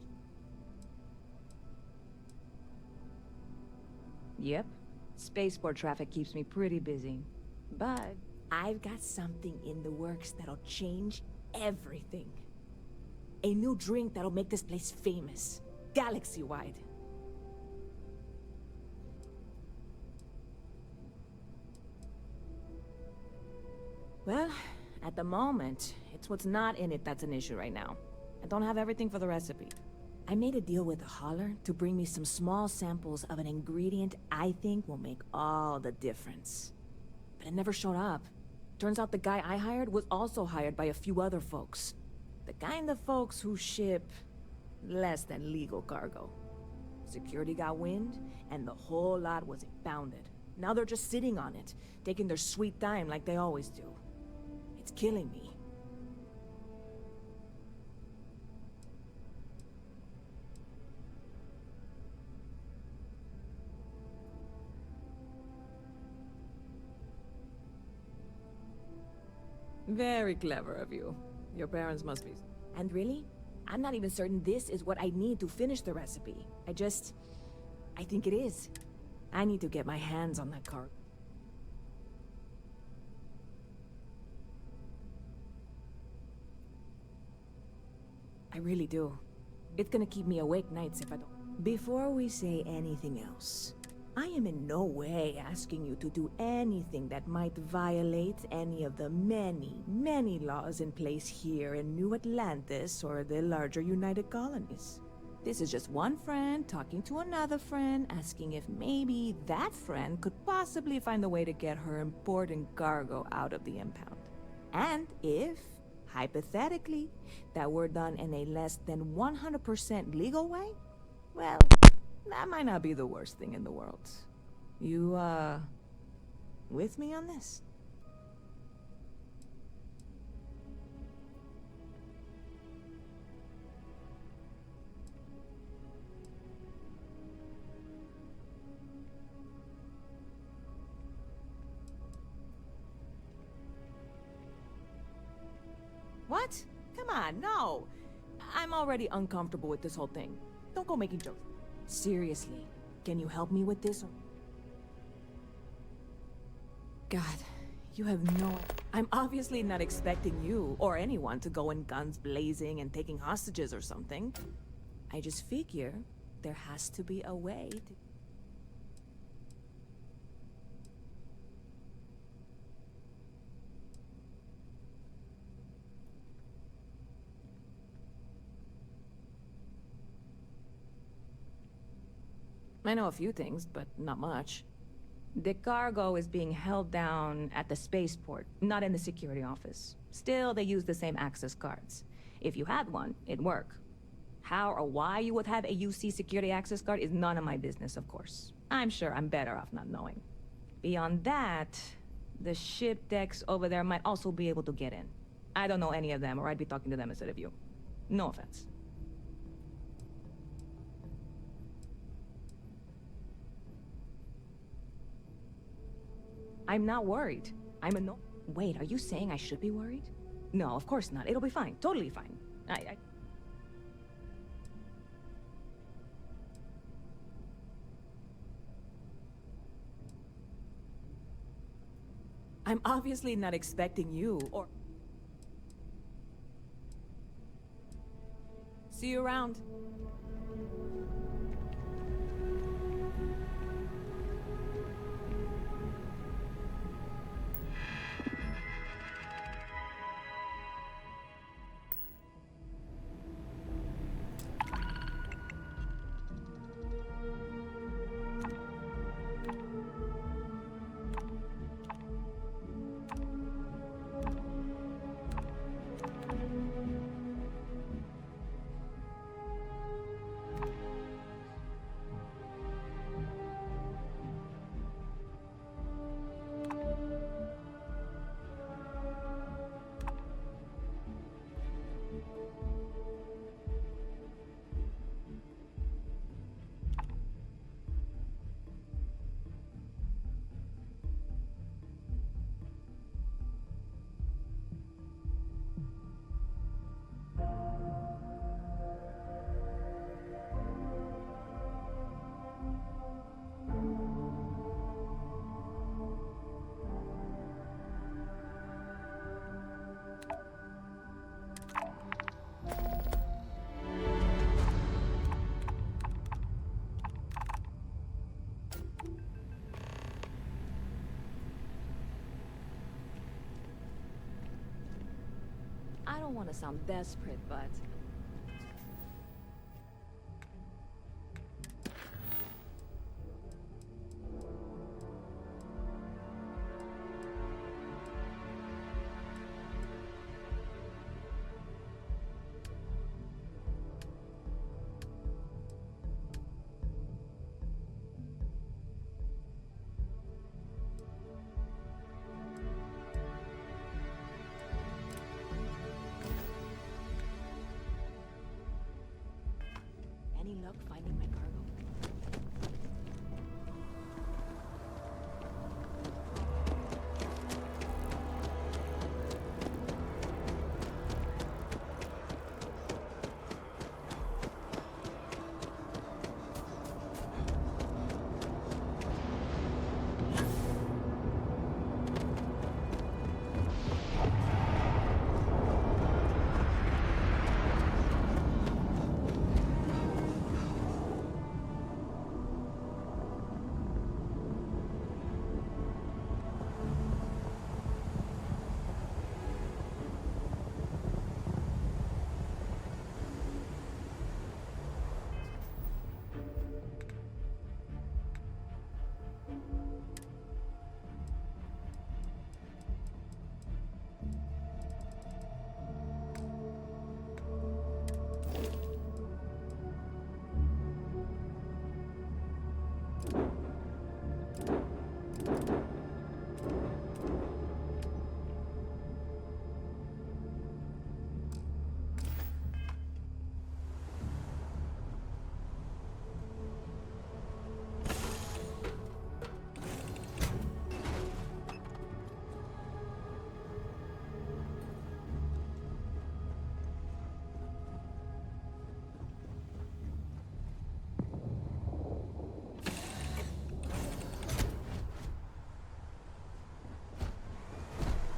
Yep. Spaceport traffic keeps me pretty busy. But I've got something in the works that'll change everything. A new drink that'll make this place famous. Galaxy-wide. Well, at the moment, it's what's not in it that's an issue right now. I don't have everything for the recipe. I made a deal with a hauler to bring me some small samples of an ingredient I think will make all the difference. But it never showed up. Turns out the guy I hired was also hired by a few other folks. The kind of folks who ship less than legal cargo. Security got wind, and the whole lot was impounded. Now they're just sitting on it, taking their sweet time like they always do. It's killing me. Very clever of you. Your parents must be... And really? I'm not even certain this is what I need to finish the recipe. I think it is. I need to get my hands on that card. I really do. It's gonna keep me awake nights if I don't. Before we say anything else, I am in no way asking you to do anything that might violate any of the many, many laws in place here in New Atlantis or the larger United Colonies. This is just one friend talking to another friend, asking if maybe that friend could possibly find a way to get her important cargo out of the impound. And if, hypothetically, that were done in a less than 100% legal way, well, that might not be the worst thing in the world. You, with me on this? What? Come on, no. I'm already uncomfortable with this whole thing. Don't go making jokes. Seriously, can you help me with this? God, you have no... I'm obviously not expecting you or anyone to go in guns blazing and taking hostages or something. I just figure there has to be a way to... I know a few things, but not much. The cargo is being held down at the spaceport, not in the security office. Still, they use the same access cards. If you had one, it'd work. How or why you would have a UC security access card is none of my business, of course. I'm sure I'm better off not knowing. Beyond that, the ship decks over there might also be able to get in. I don't know any of them, or I'd be talking to them instead of you. No offense. I'm not worried. Wait, are you saying I should be worried? No, of course not. It'll be fine. Totally fine. I'm obviously not expecting you or... See you around. don't want to sound desperate, but... Any luck finding my cargo?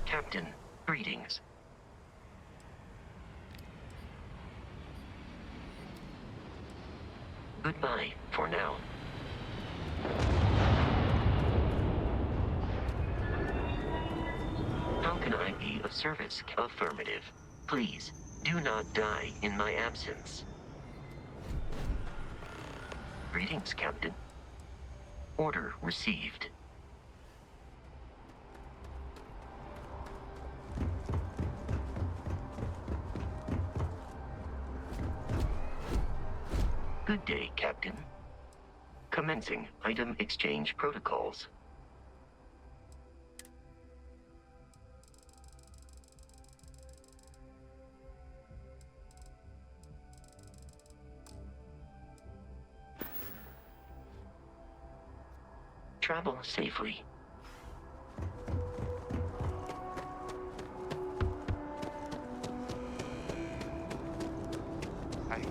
Captain, greetings. Goodbye, for now. How can I be of service? Affirmative. Please, do not die in my absence. Greetings, Captain. Order received. Good day, Captain. Commencing item exchange protocols. Travel safely.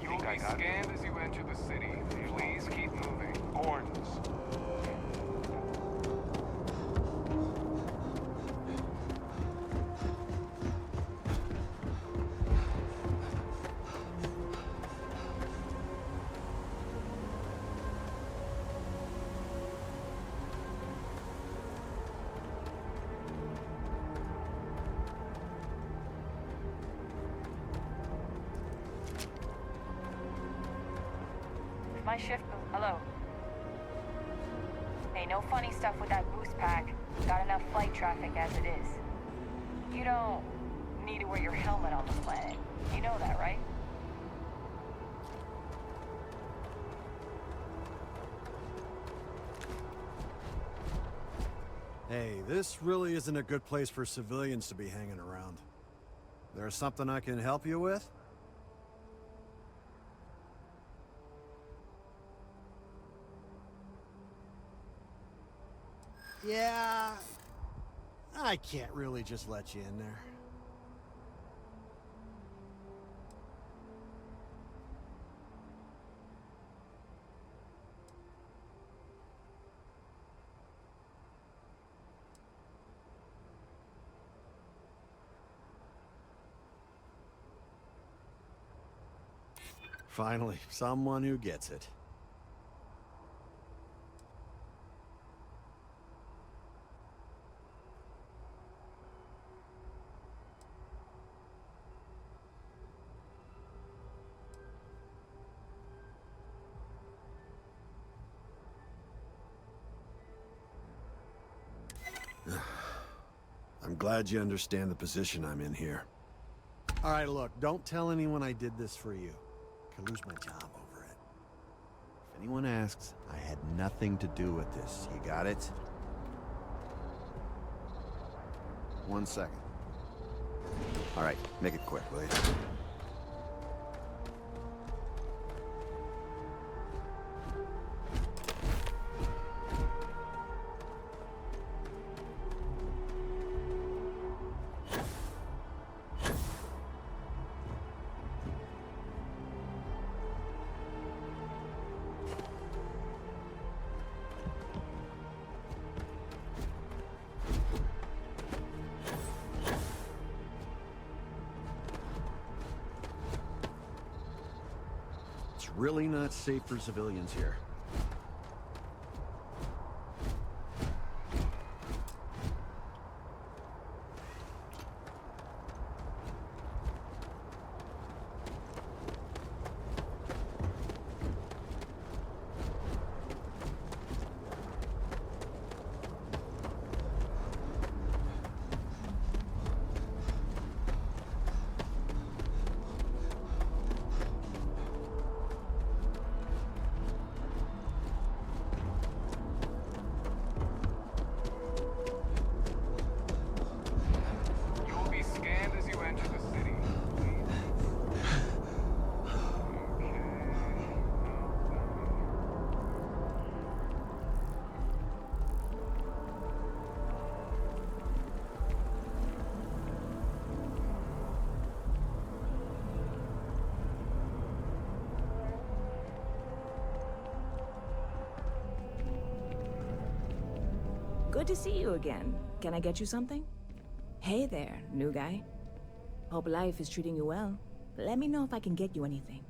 You'll be scanned as you enter the city. Please keep moving. Horns. My shift. Hello. Hey, no funny stuff with that boost pack. Got enough flight traffic as it is. You don't need to wear your helmet on the planet. You know that, right? Hey, this really isn't a good place for civilians to be hanging around. There's something I can help you with? Yeah, I can't really just let you in there. Finally, someone who gets it. I'm glad you understand the position I'm in here. All right, look, don't tell anyone I did this for you. I could lose my job over it. If anyone asks, I had nothing to do with this. You got it? 1 second. All right, make it quick, will you? It's really not safe for civilians here. Good to see you again. Can I get you something? Hey there, new guy. Hope life is treating you well. Let me know if I can get you anything.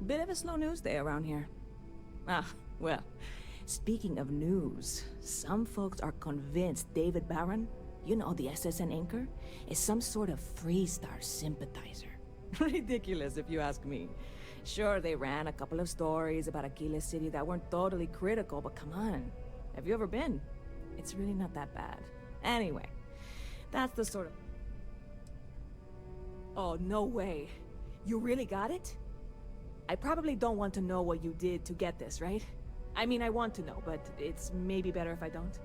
Bit of a slow news day around here. Ah, well, speaking of news, some folks are convinced David Barron, you know, the SSN anchor, is some sort of Freestar sympathizer. Ridiculous if you ask me. Sure, they ran a couple of stories about Aquila City that weren't totally critical, but come on. Have you ever been? It's really not that bad. Anyway, that's the sort of... Oh, no way. You really got it? I probably don't want to know what you did to get this, right? I mean, I want to know, but it's maybe better if I don't.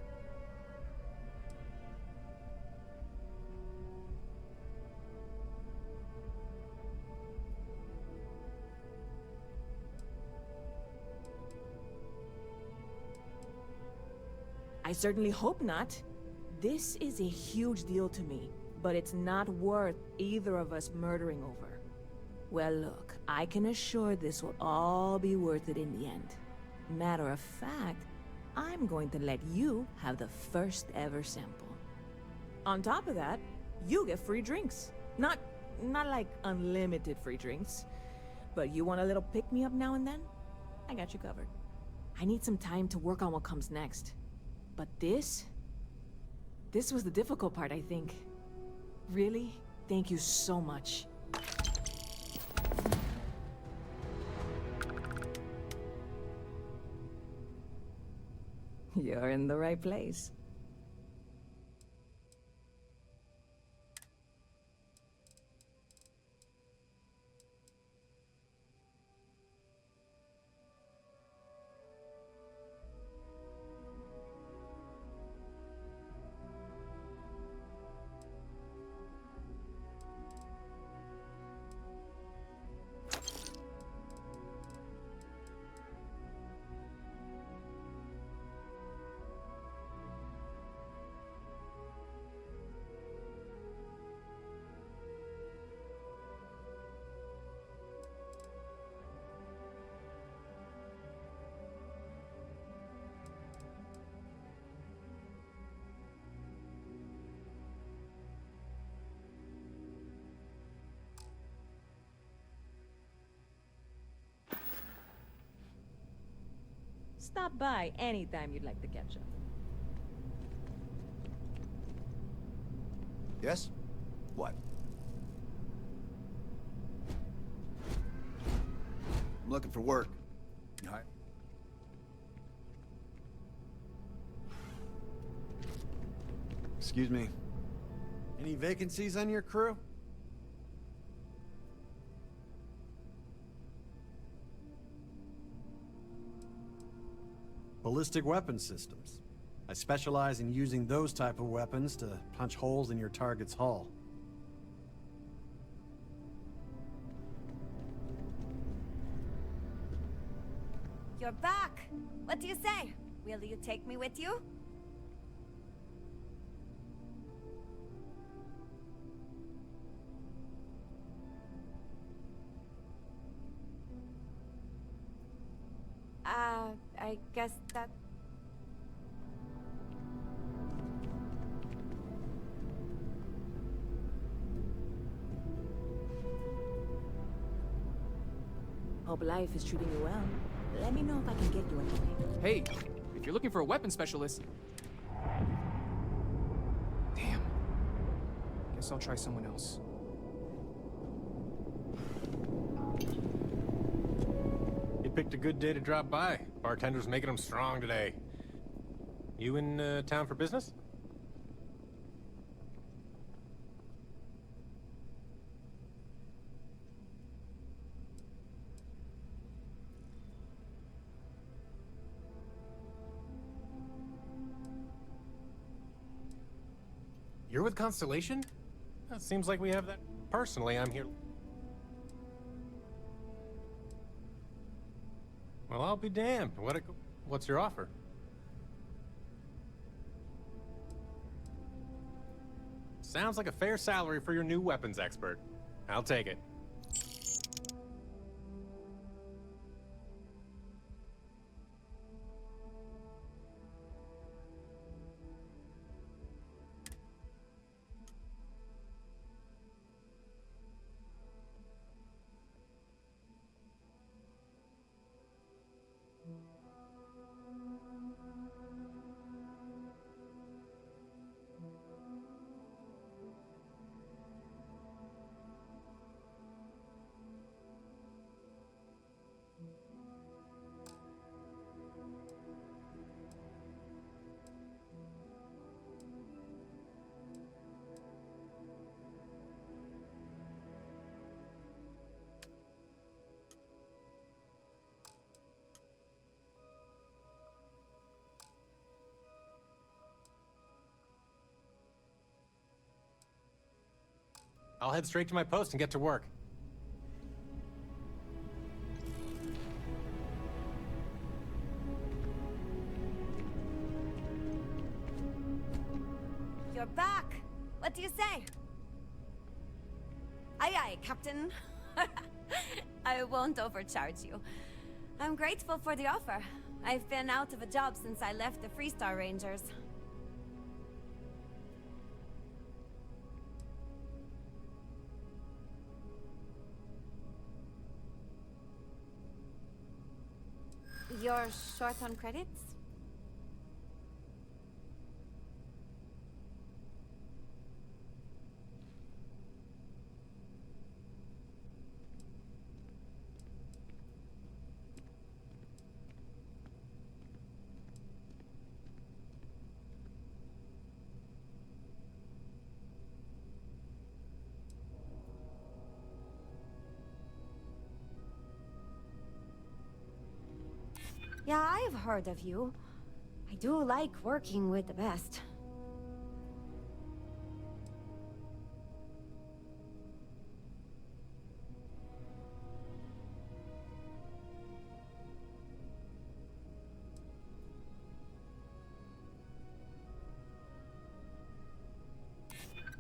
I certainly hope not. This is a huge deal to me, but it's not worth either of us murdering over. Well, look, I can assure this will all be worth it in the end. Matter of fact, I'm going to let you have the first ever sample. On top of that, you get free drinks. Not like unlimited free drinks, but you want a little pick-me-up now and then? I got you covered. I need some time to work on what comes next. But this was the difficult part, I think. Really, thank you so much. You're in the right place. Stop by anytime you'd like to catch up. Yes? What? I'm looking for work. You hired? Excuse me. Any vacancies on your crew? Ballistic weapon systems. I specialize in using those type of weapons to punch holes in your target's hull. You're back! What do you say? Will you take me with you? I guess that... Hope life is treating you well. Let me know if I can get you anything. Hey, if you're looking for a weapon specialist... Damn. Guess I'll try someone else. You picked a good day to drop by. Bartender's making them strong today. You in town for business? You're with Constellation? That seems like we have that. Personally, I'm here. Well, I'll be damned. What's your offer? Sounds like a fair salary for your new weapons expert. I'll take it. I'll head straight to my post and get to work. You're back! What do you say? Aye aye, Captain. I won't overcharge you. I'm grateful for the offer. I've been out of a job since I left the Freestar Rangers. You're short on credits? Yeah, I've heard of you. I do like working with the best.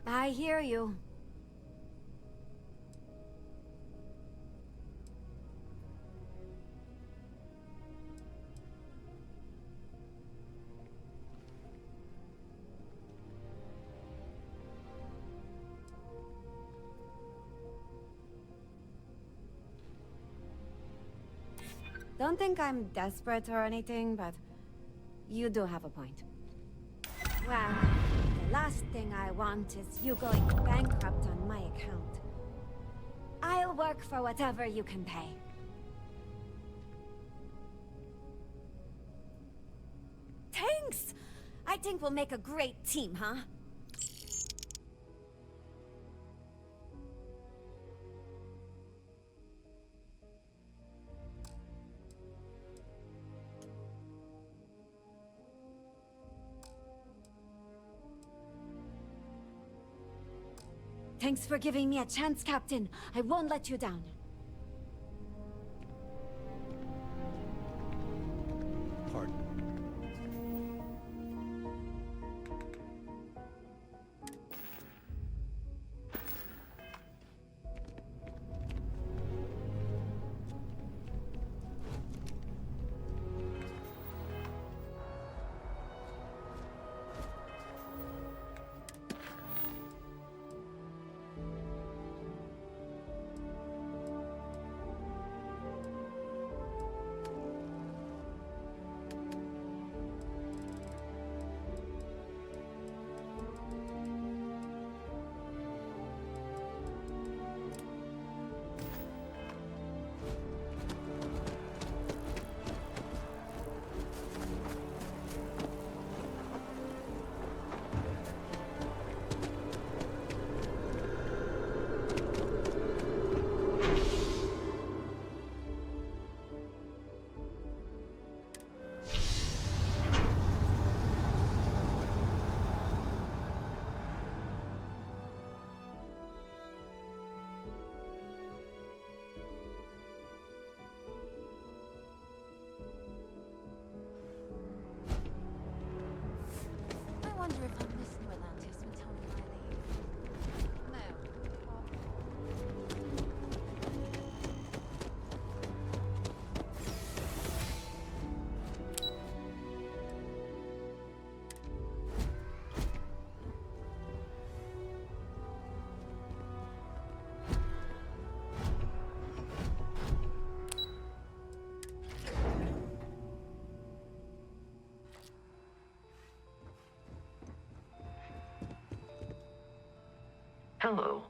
I hear you. Don't think I'm desperate or anything, but you do have a point. Well, the last thing I want is you going bankrupt on my account. I'll work for whatever you can pay. Thanks! I think we'll make a great team, huh? Thanks for giving me a chance, Captain. I won't let you down. Pardon. I wonder if I'll miss New Atlantis until I leave. No. Hello.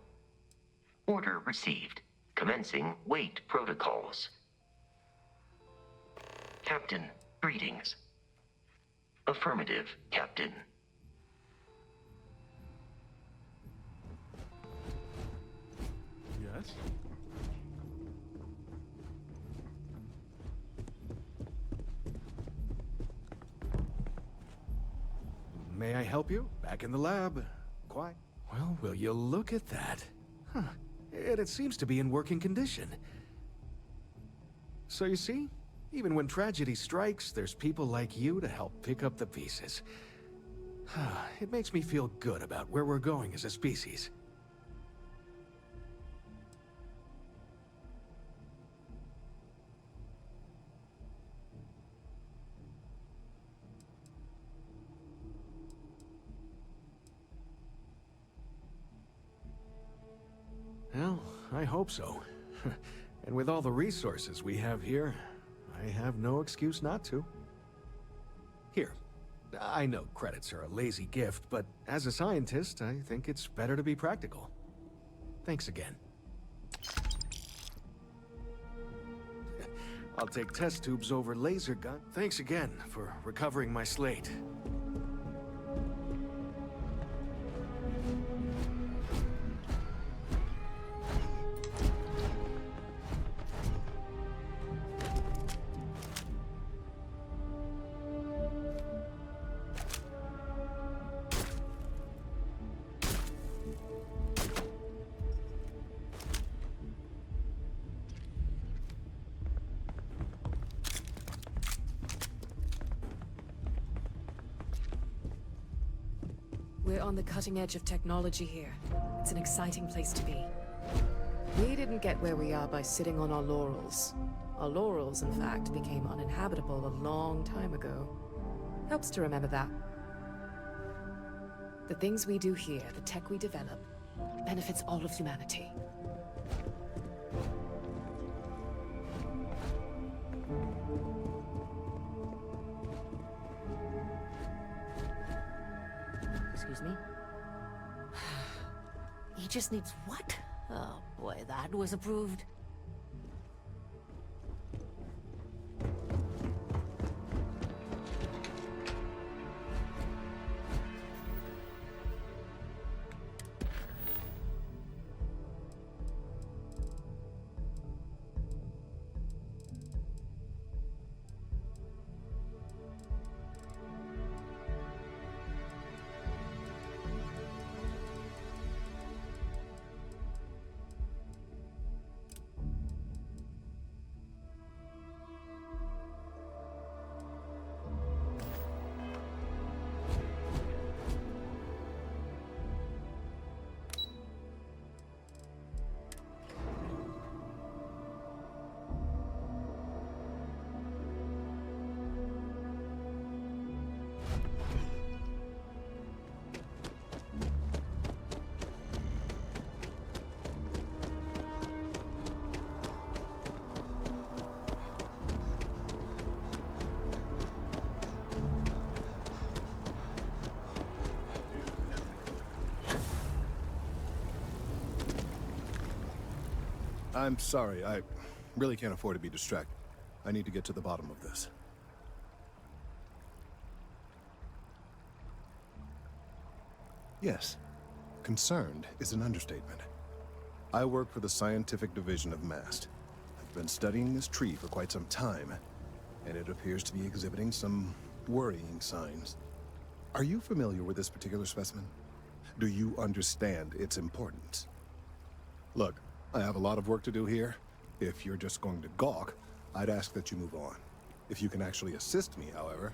Order received. Commencing wait protocols. Captain, greetings. Affirmative, Captain. Yes? May I help you? Back in the lab. Quiet. Well, will you look at that? Huh. It seems to be in working condition. So you see, even when tragedy strikes, there's people like you to help pick up the pieces. It makes me feel good about where we're going as a species. Well, I hope so. And with all the resources we have here, I have no excuse not to. Here, I know credits are a lazy gift, but as a scientist, I think it's better to be practical. Thanks again. I'll take test tubes over laser gun. Thanks again for recovering my slate. We're on the cutting edge of technology here. It's an exciting place to be. We didn't get where we are by sitting on our laurels. Our laurels, in fact, became uninhabitable a long time ago. Helps to remember that. The things we do here, the tech we develop, benefits all of humanity. Excuse me? He just needs what? Oh boy, that was approved. I'm sorry, I really can't afford to be distracted. I need to get to the bottom of this. Yes, concerned is an understatement. I work for the scientific division of MAST. I've been studying this tree for quite some time, and it appears to be exhibiting some worrying signs. Are you familiar with this particular specimen? Do you understand its importance? Look, I have a lot of work to do here. If you're just going to gawk, I'd ask that you move on. If you can actually assist me, however,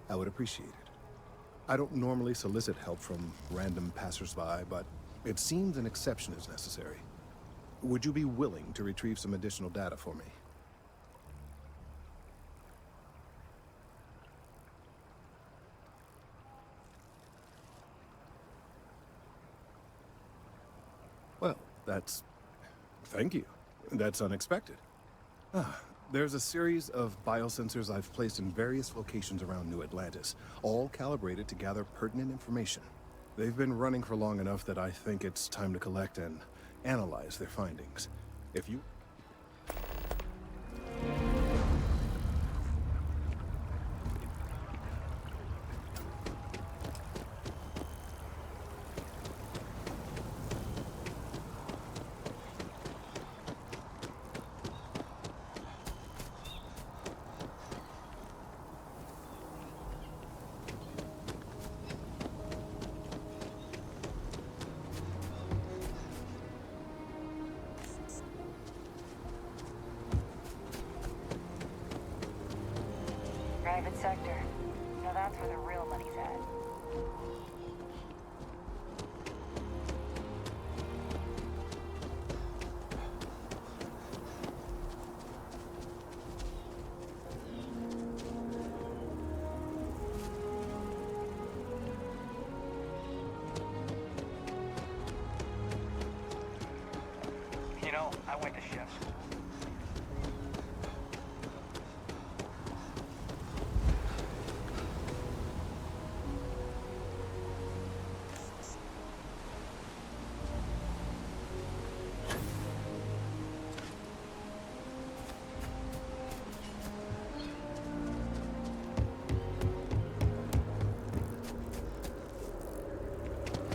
I would appreciate it. I don't normally solicit help from random passersby, but it seems an exception is necessary. Would you be willing to retrieve some additional data for me? Well, thank you. That's unexpected. There's a series of biosensors I've placed in various locations around New Atlantis, all calibrated to gather pertinent information. They've been running for long enough that I think it's time to collect and analyze their findings. If you... Private sector. Now that's where the real money's at. You know, I went to chef school.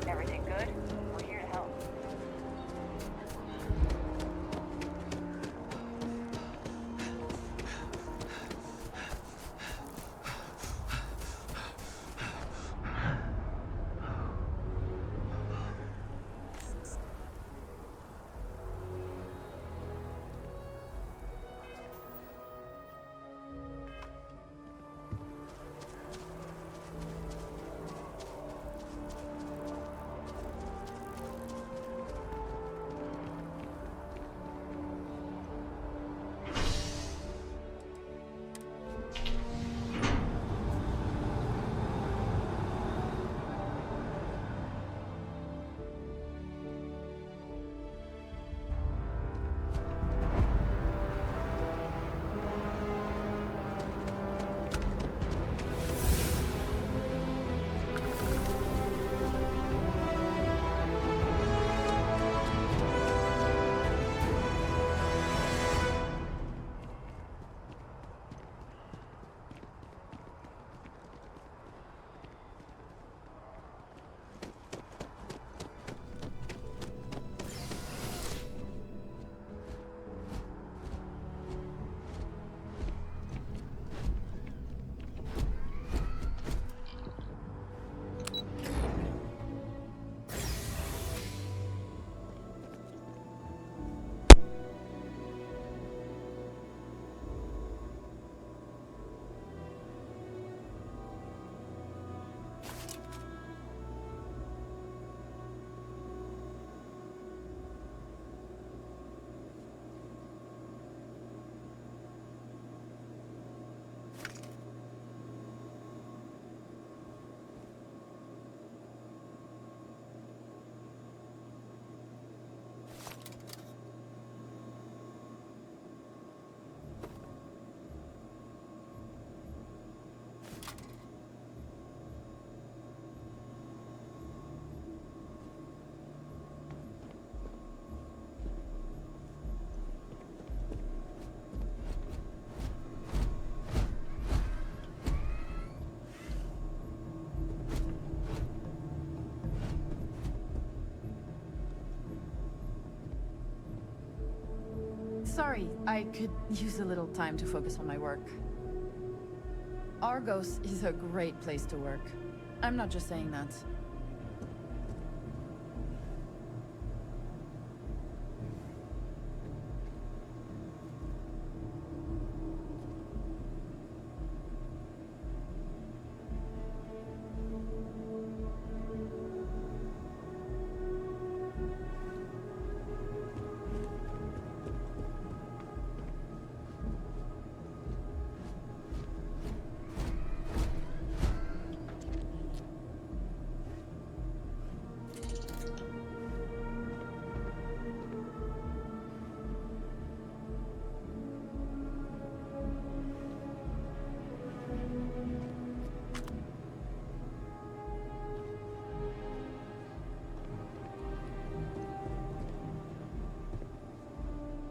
Everything good? We're here to help. Sorry, I could use a little time to focus on my work. Argos is a great place to work. I'm not just saying that.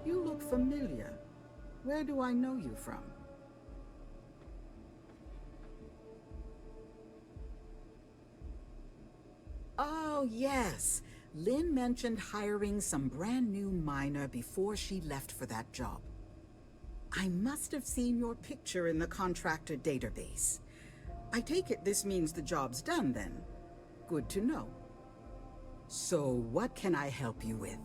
You look familiar. Where do I know you from? Oh, yes. Lynn mentioned hiring some brand new miner before she left for that job. I must have seen your picture in the contractor database. I take it this means the job's done then. Good to know. So, what can I help you with?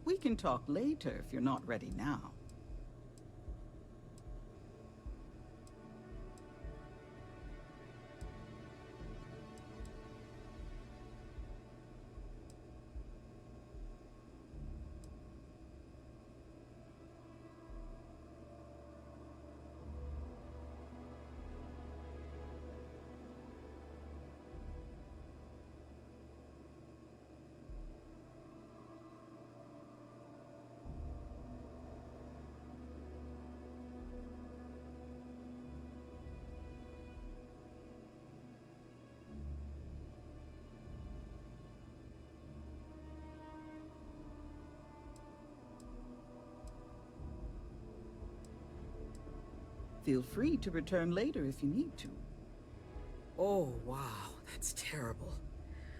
We can talk later if you're not ready now. Feel free to return later if you need to. Oh, wow, that's terrible.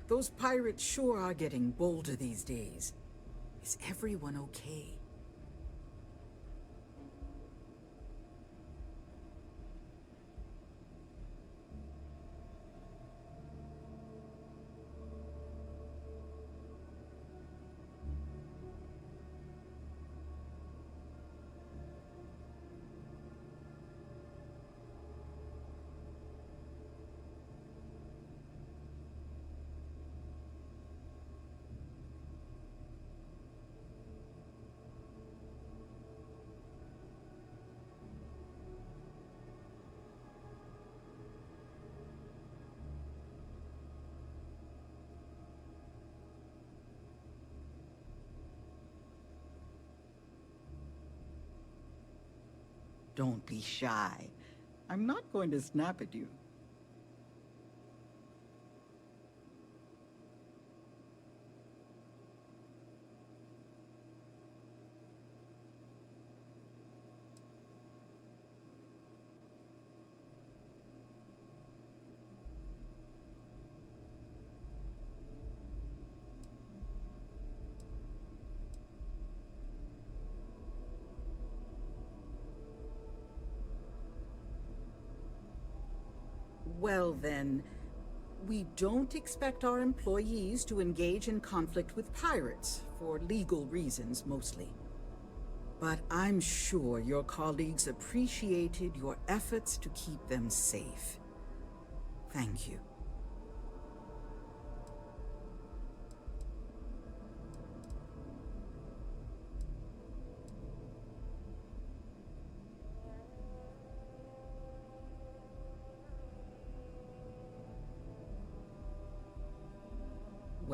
Those pirates sure are getting bolder these days. Is everyone okay? Don't be shy. I'm not going to snap at you. Well then, we don't expect our employees to engage in conflict with pirates, for legal reasons mostly. But I'm sure your colleagues appreciated your efforts to keep them safe. Thank you.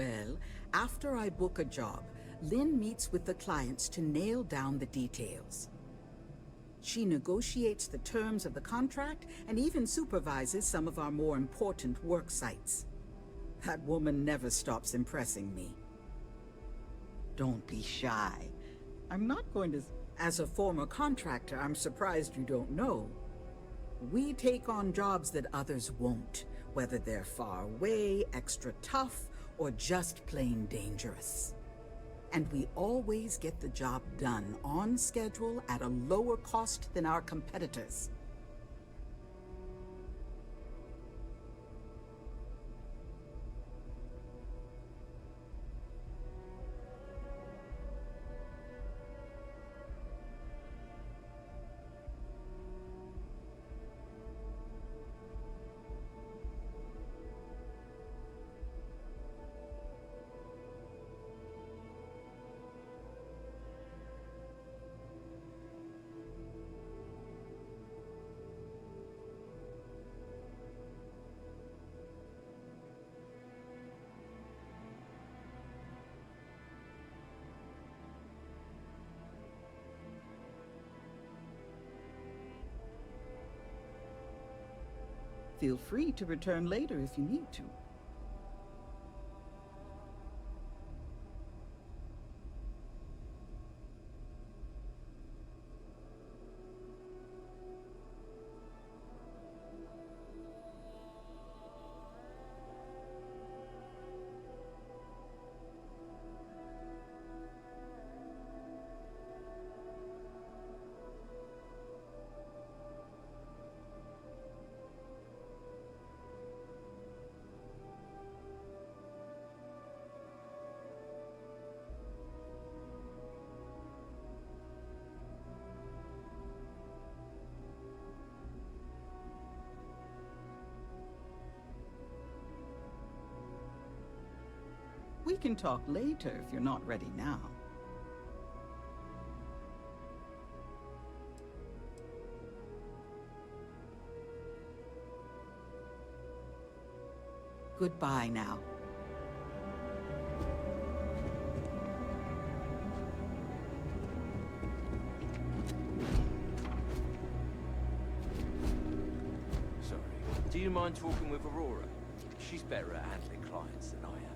Well, after I book a job, Lynn meets with the clients to nail down the details. She negotiates the terms of the contract and even supervises some of our more important work sites. That woman never stops impressing me. Don't be shy. I'm not going to... As a former contractor, I'm surprised you don't know. We take on jobs that others won't, whether they're far away, extra tough, or just plain dangerous. And we always get the job done on schedule at a lower cost than our competitors. Feel free to return later if you need to. We can talk later if you're not ready now. Goodbye now. Sorry. Do you mind talking with Aurora? She's better at handling clients than I am.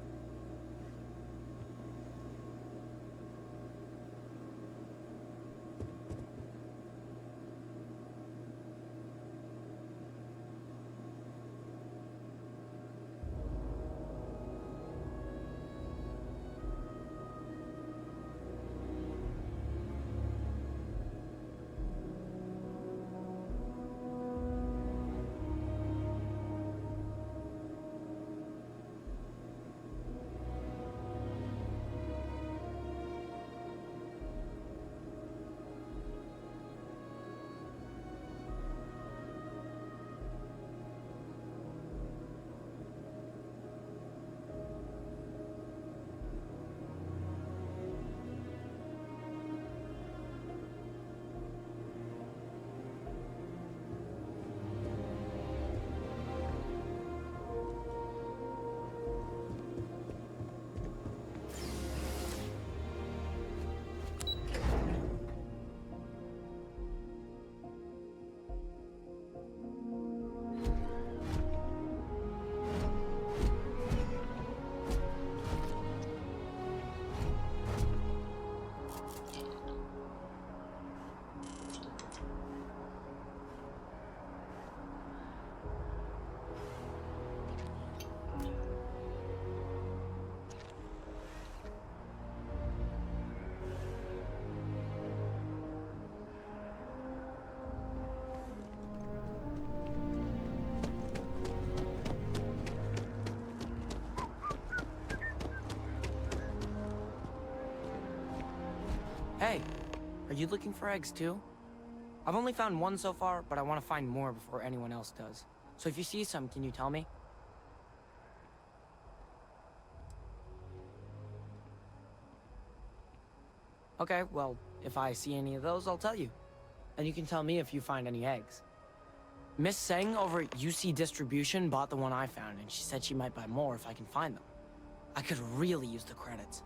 Hey, are you looking for eggs too? I've only found one so far, but I want to find more before anyone else does. So if you see some, can you tell me? Okay, well, if I see any of those, I'll tell you. And you can tell me if you find any eggs. Miss Seng over at UC Distribution bought the one I found, and she said she might buy more if I can find them. I could really use the credits.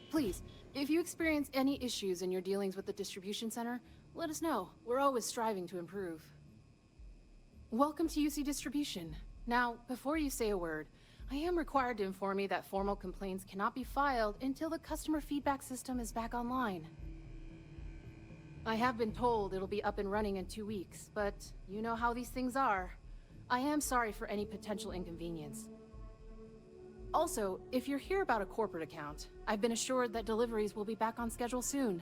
Please, if you experience any issues in your dealings with the distribution center, let us know. We're always striving to improve. Welcome to UC Distribution. Now, before you say a word, I am required to inform you that formal complaints cannot be filed until the customer feedback system is back online. I have been told it'll be up and running in 2 weeks, but you know how these things are. I am sorry for any potential inconvenience. Also, if you're here about a corporate account, I've been assured that deliveries will be back on schedule soon.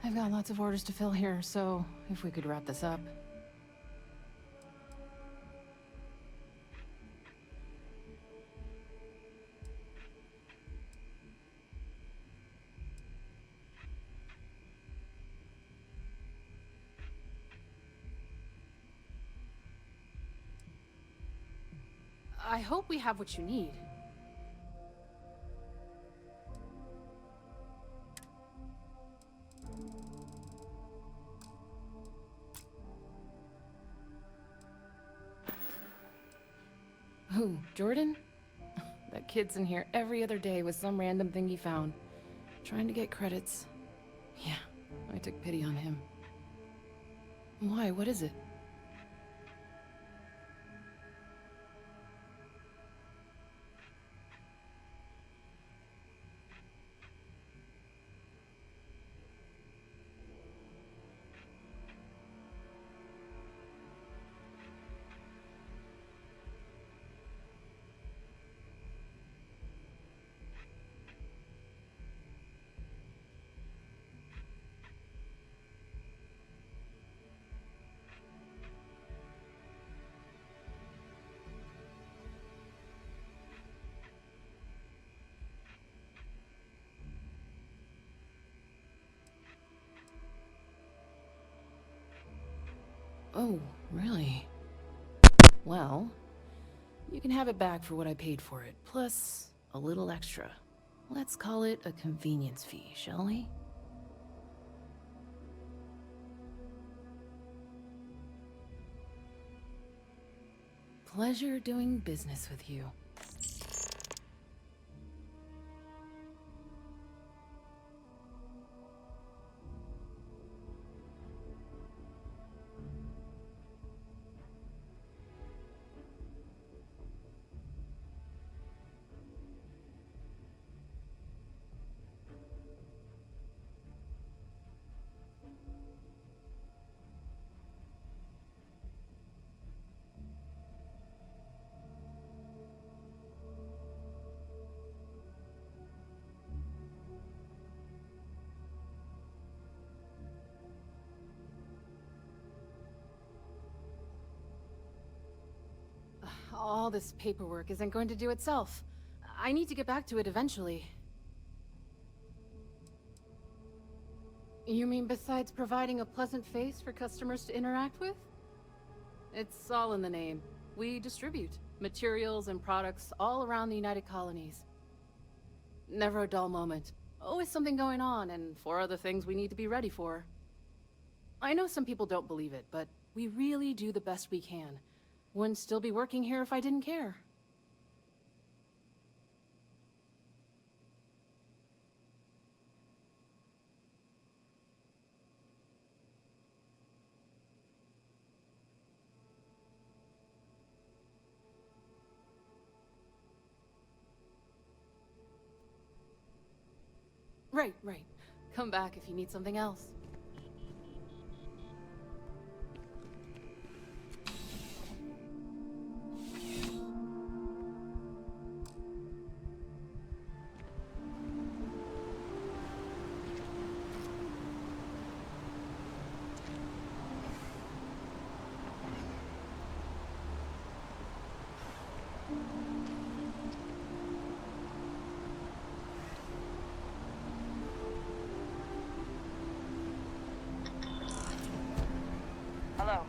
I've got lots of orders to fill here, so if we could wrap this up. I hope we have what you need. Who, Jordan? That kid's in here every other day with some random thing he found. Trying to get credits. Yeah, I took pity on him. Why, what is it? Oh, really? Well, you can have it back for what I paid for it, plus a little extra. Let's call it a convenience fee, shall we? Pleasure doing business with you. All this paperwork isn't going to do itself. I need to get back to it eventually. You mean besides providing a pleasant face for customers to interact with? It's all in the name. We distribute materials and products all around the United Colonies. Never a dull moment. Always something going on, and 4 other things we need to be ready for. I know some people don't believe it, but we really do the best we can. Wouldn't still be working here if I didn't care. Right. Come back if you need something else. Hello.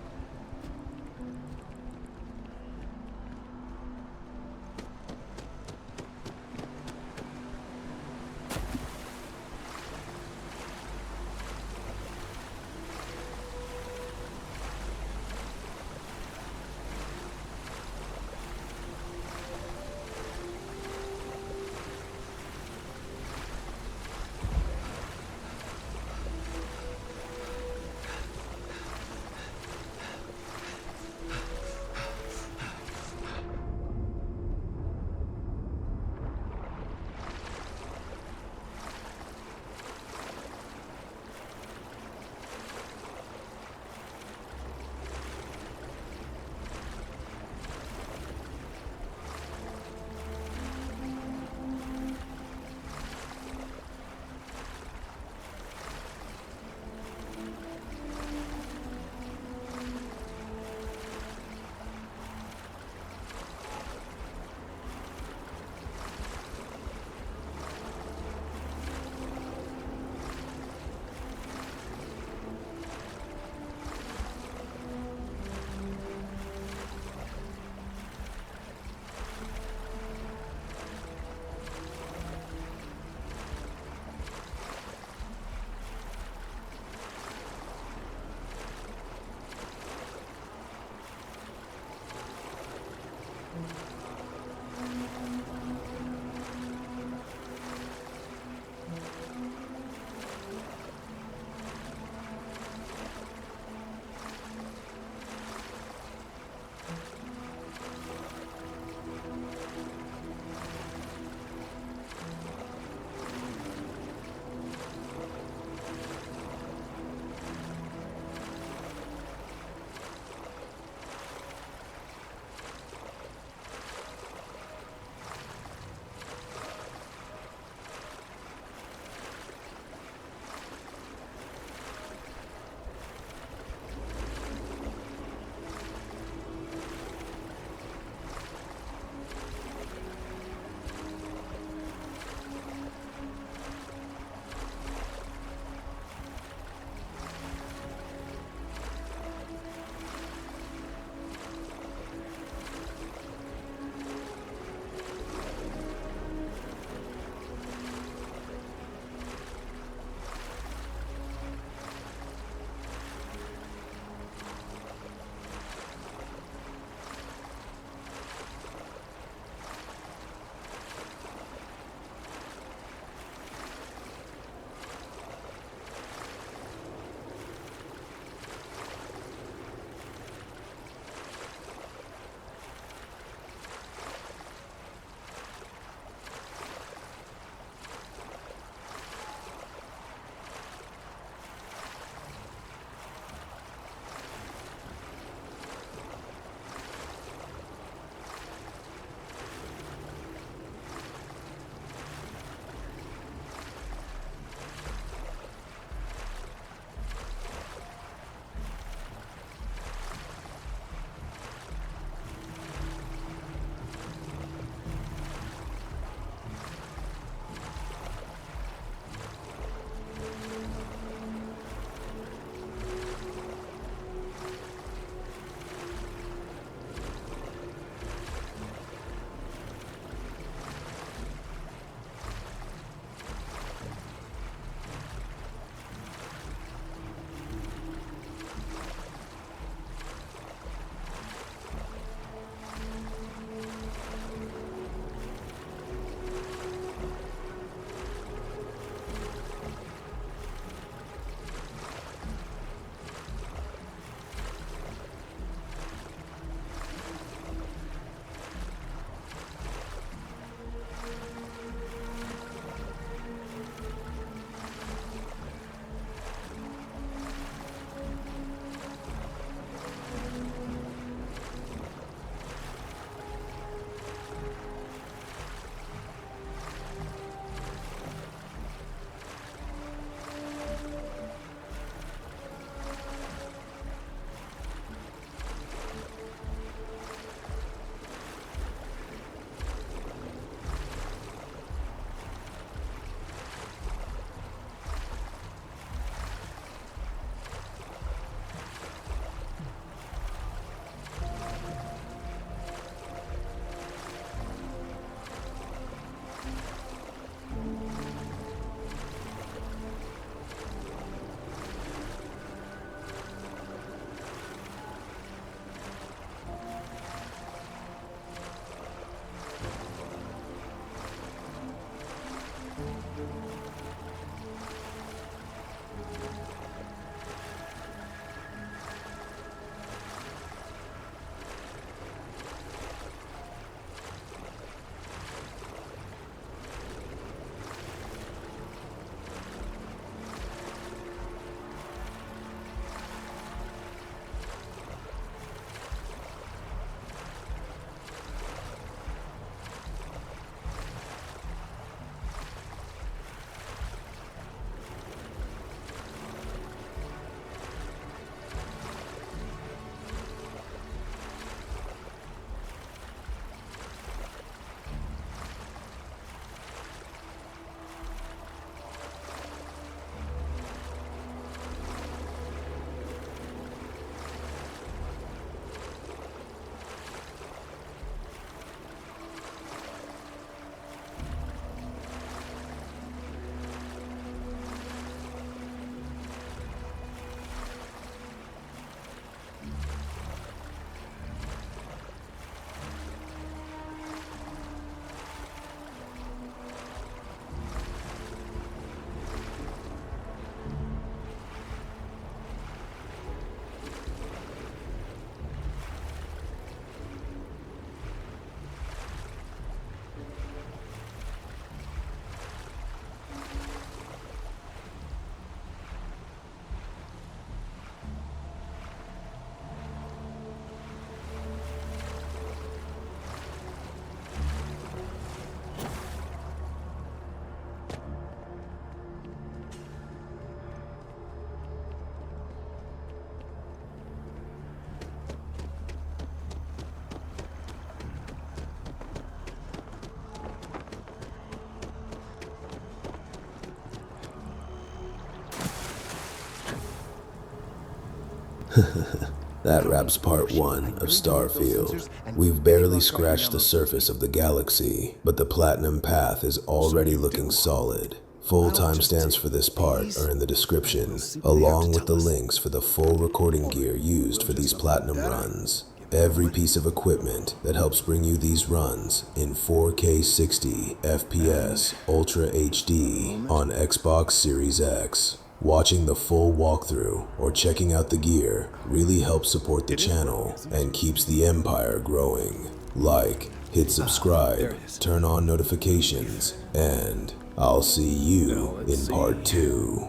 That wraps part 1 of Starfield. We've barely scratched the surface of the galaxy, but the Platinum Path is already looking solid. Full timestamps for this part are in the description, along with the links for the full recording gear used for these Platinum runs. Every piece of equipment that helps bring you these runs in 4K 60 FPS Ultra HD on Xbox Series X. Watching the full walkthrough or checking out the gear really helps support the channel and keeps the empire growing. Like, hit subscribe, turn on notifications, and I'll see you in part 2.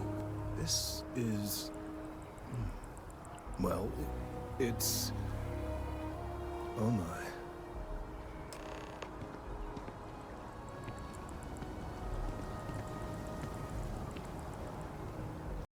This is... well, it's... oh my.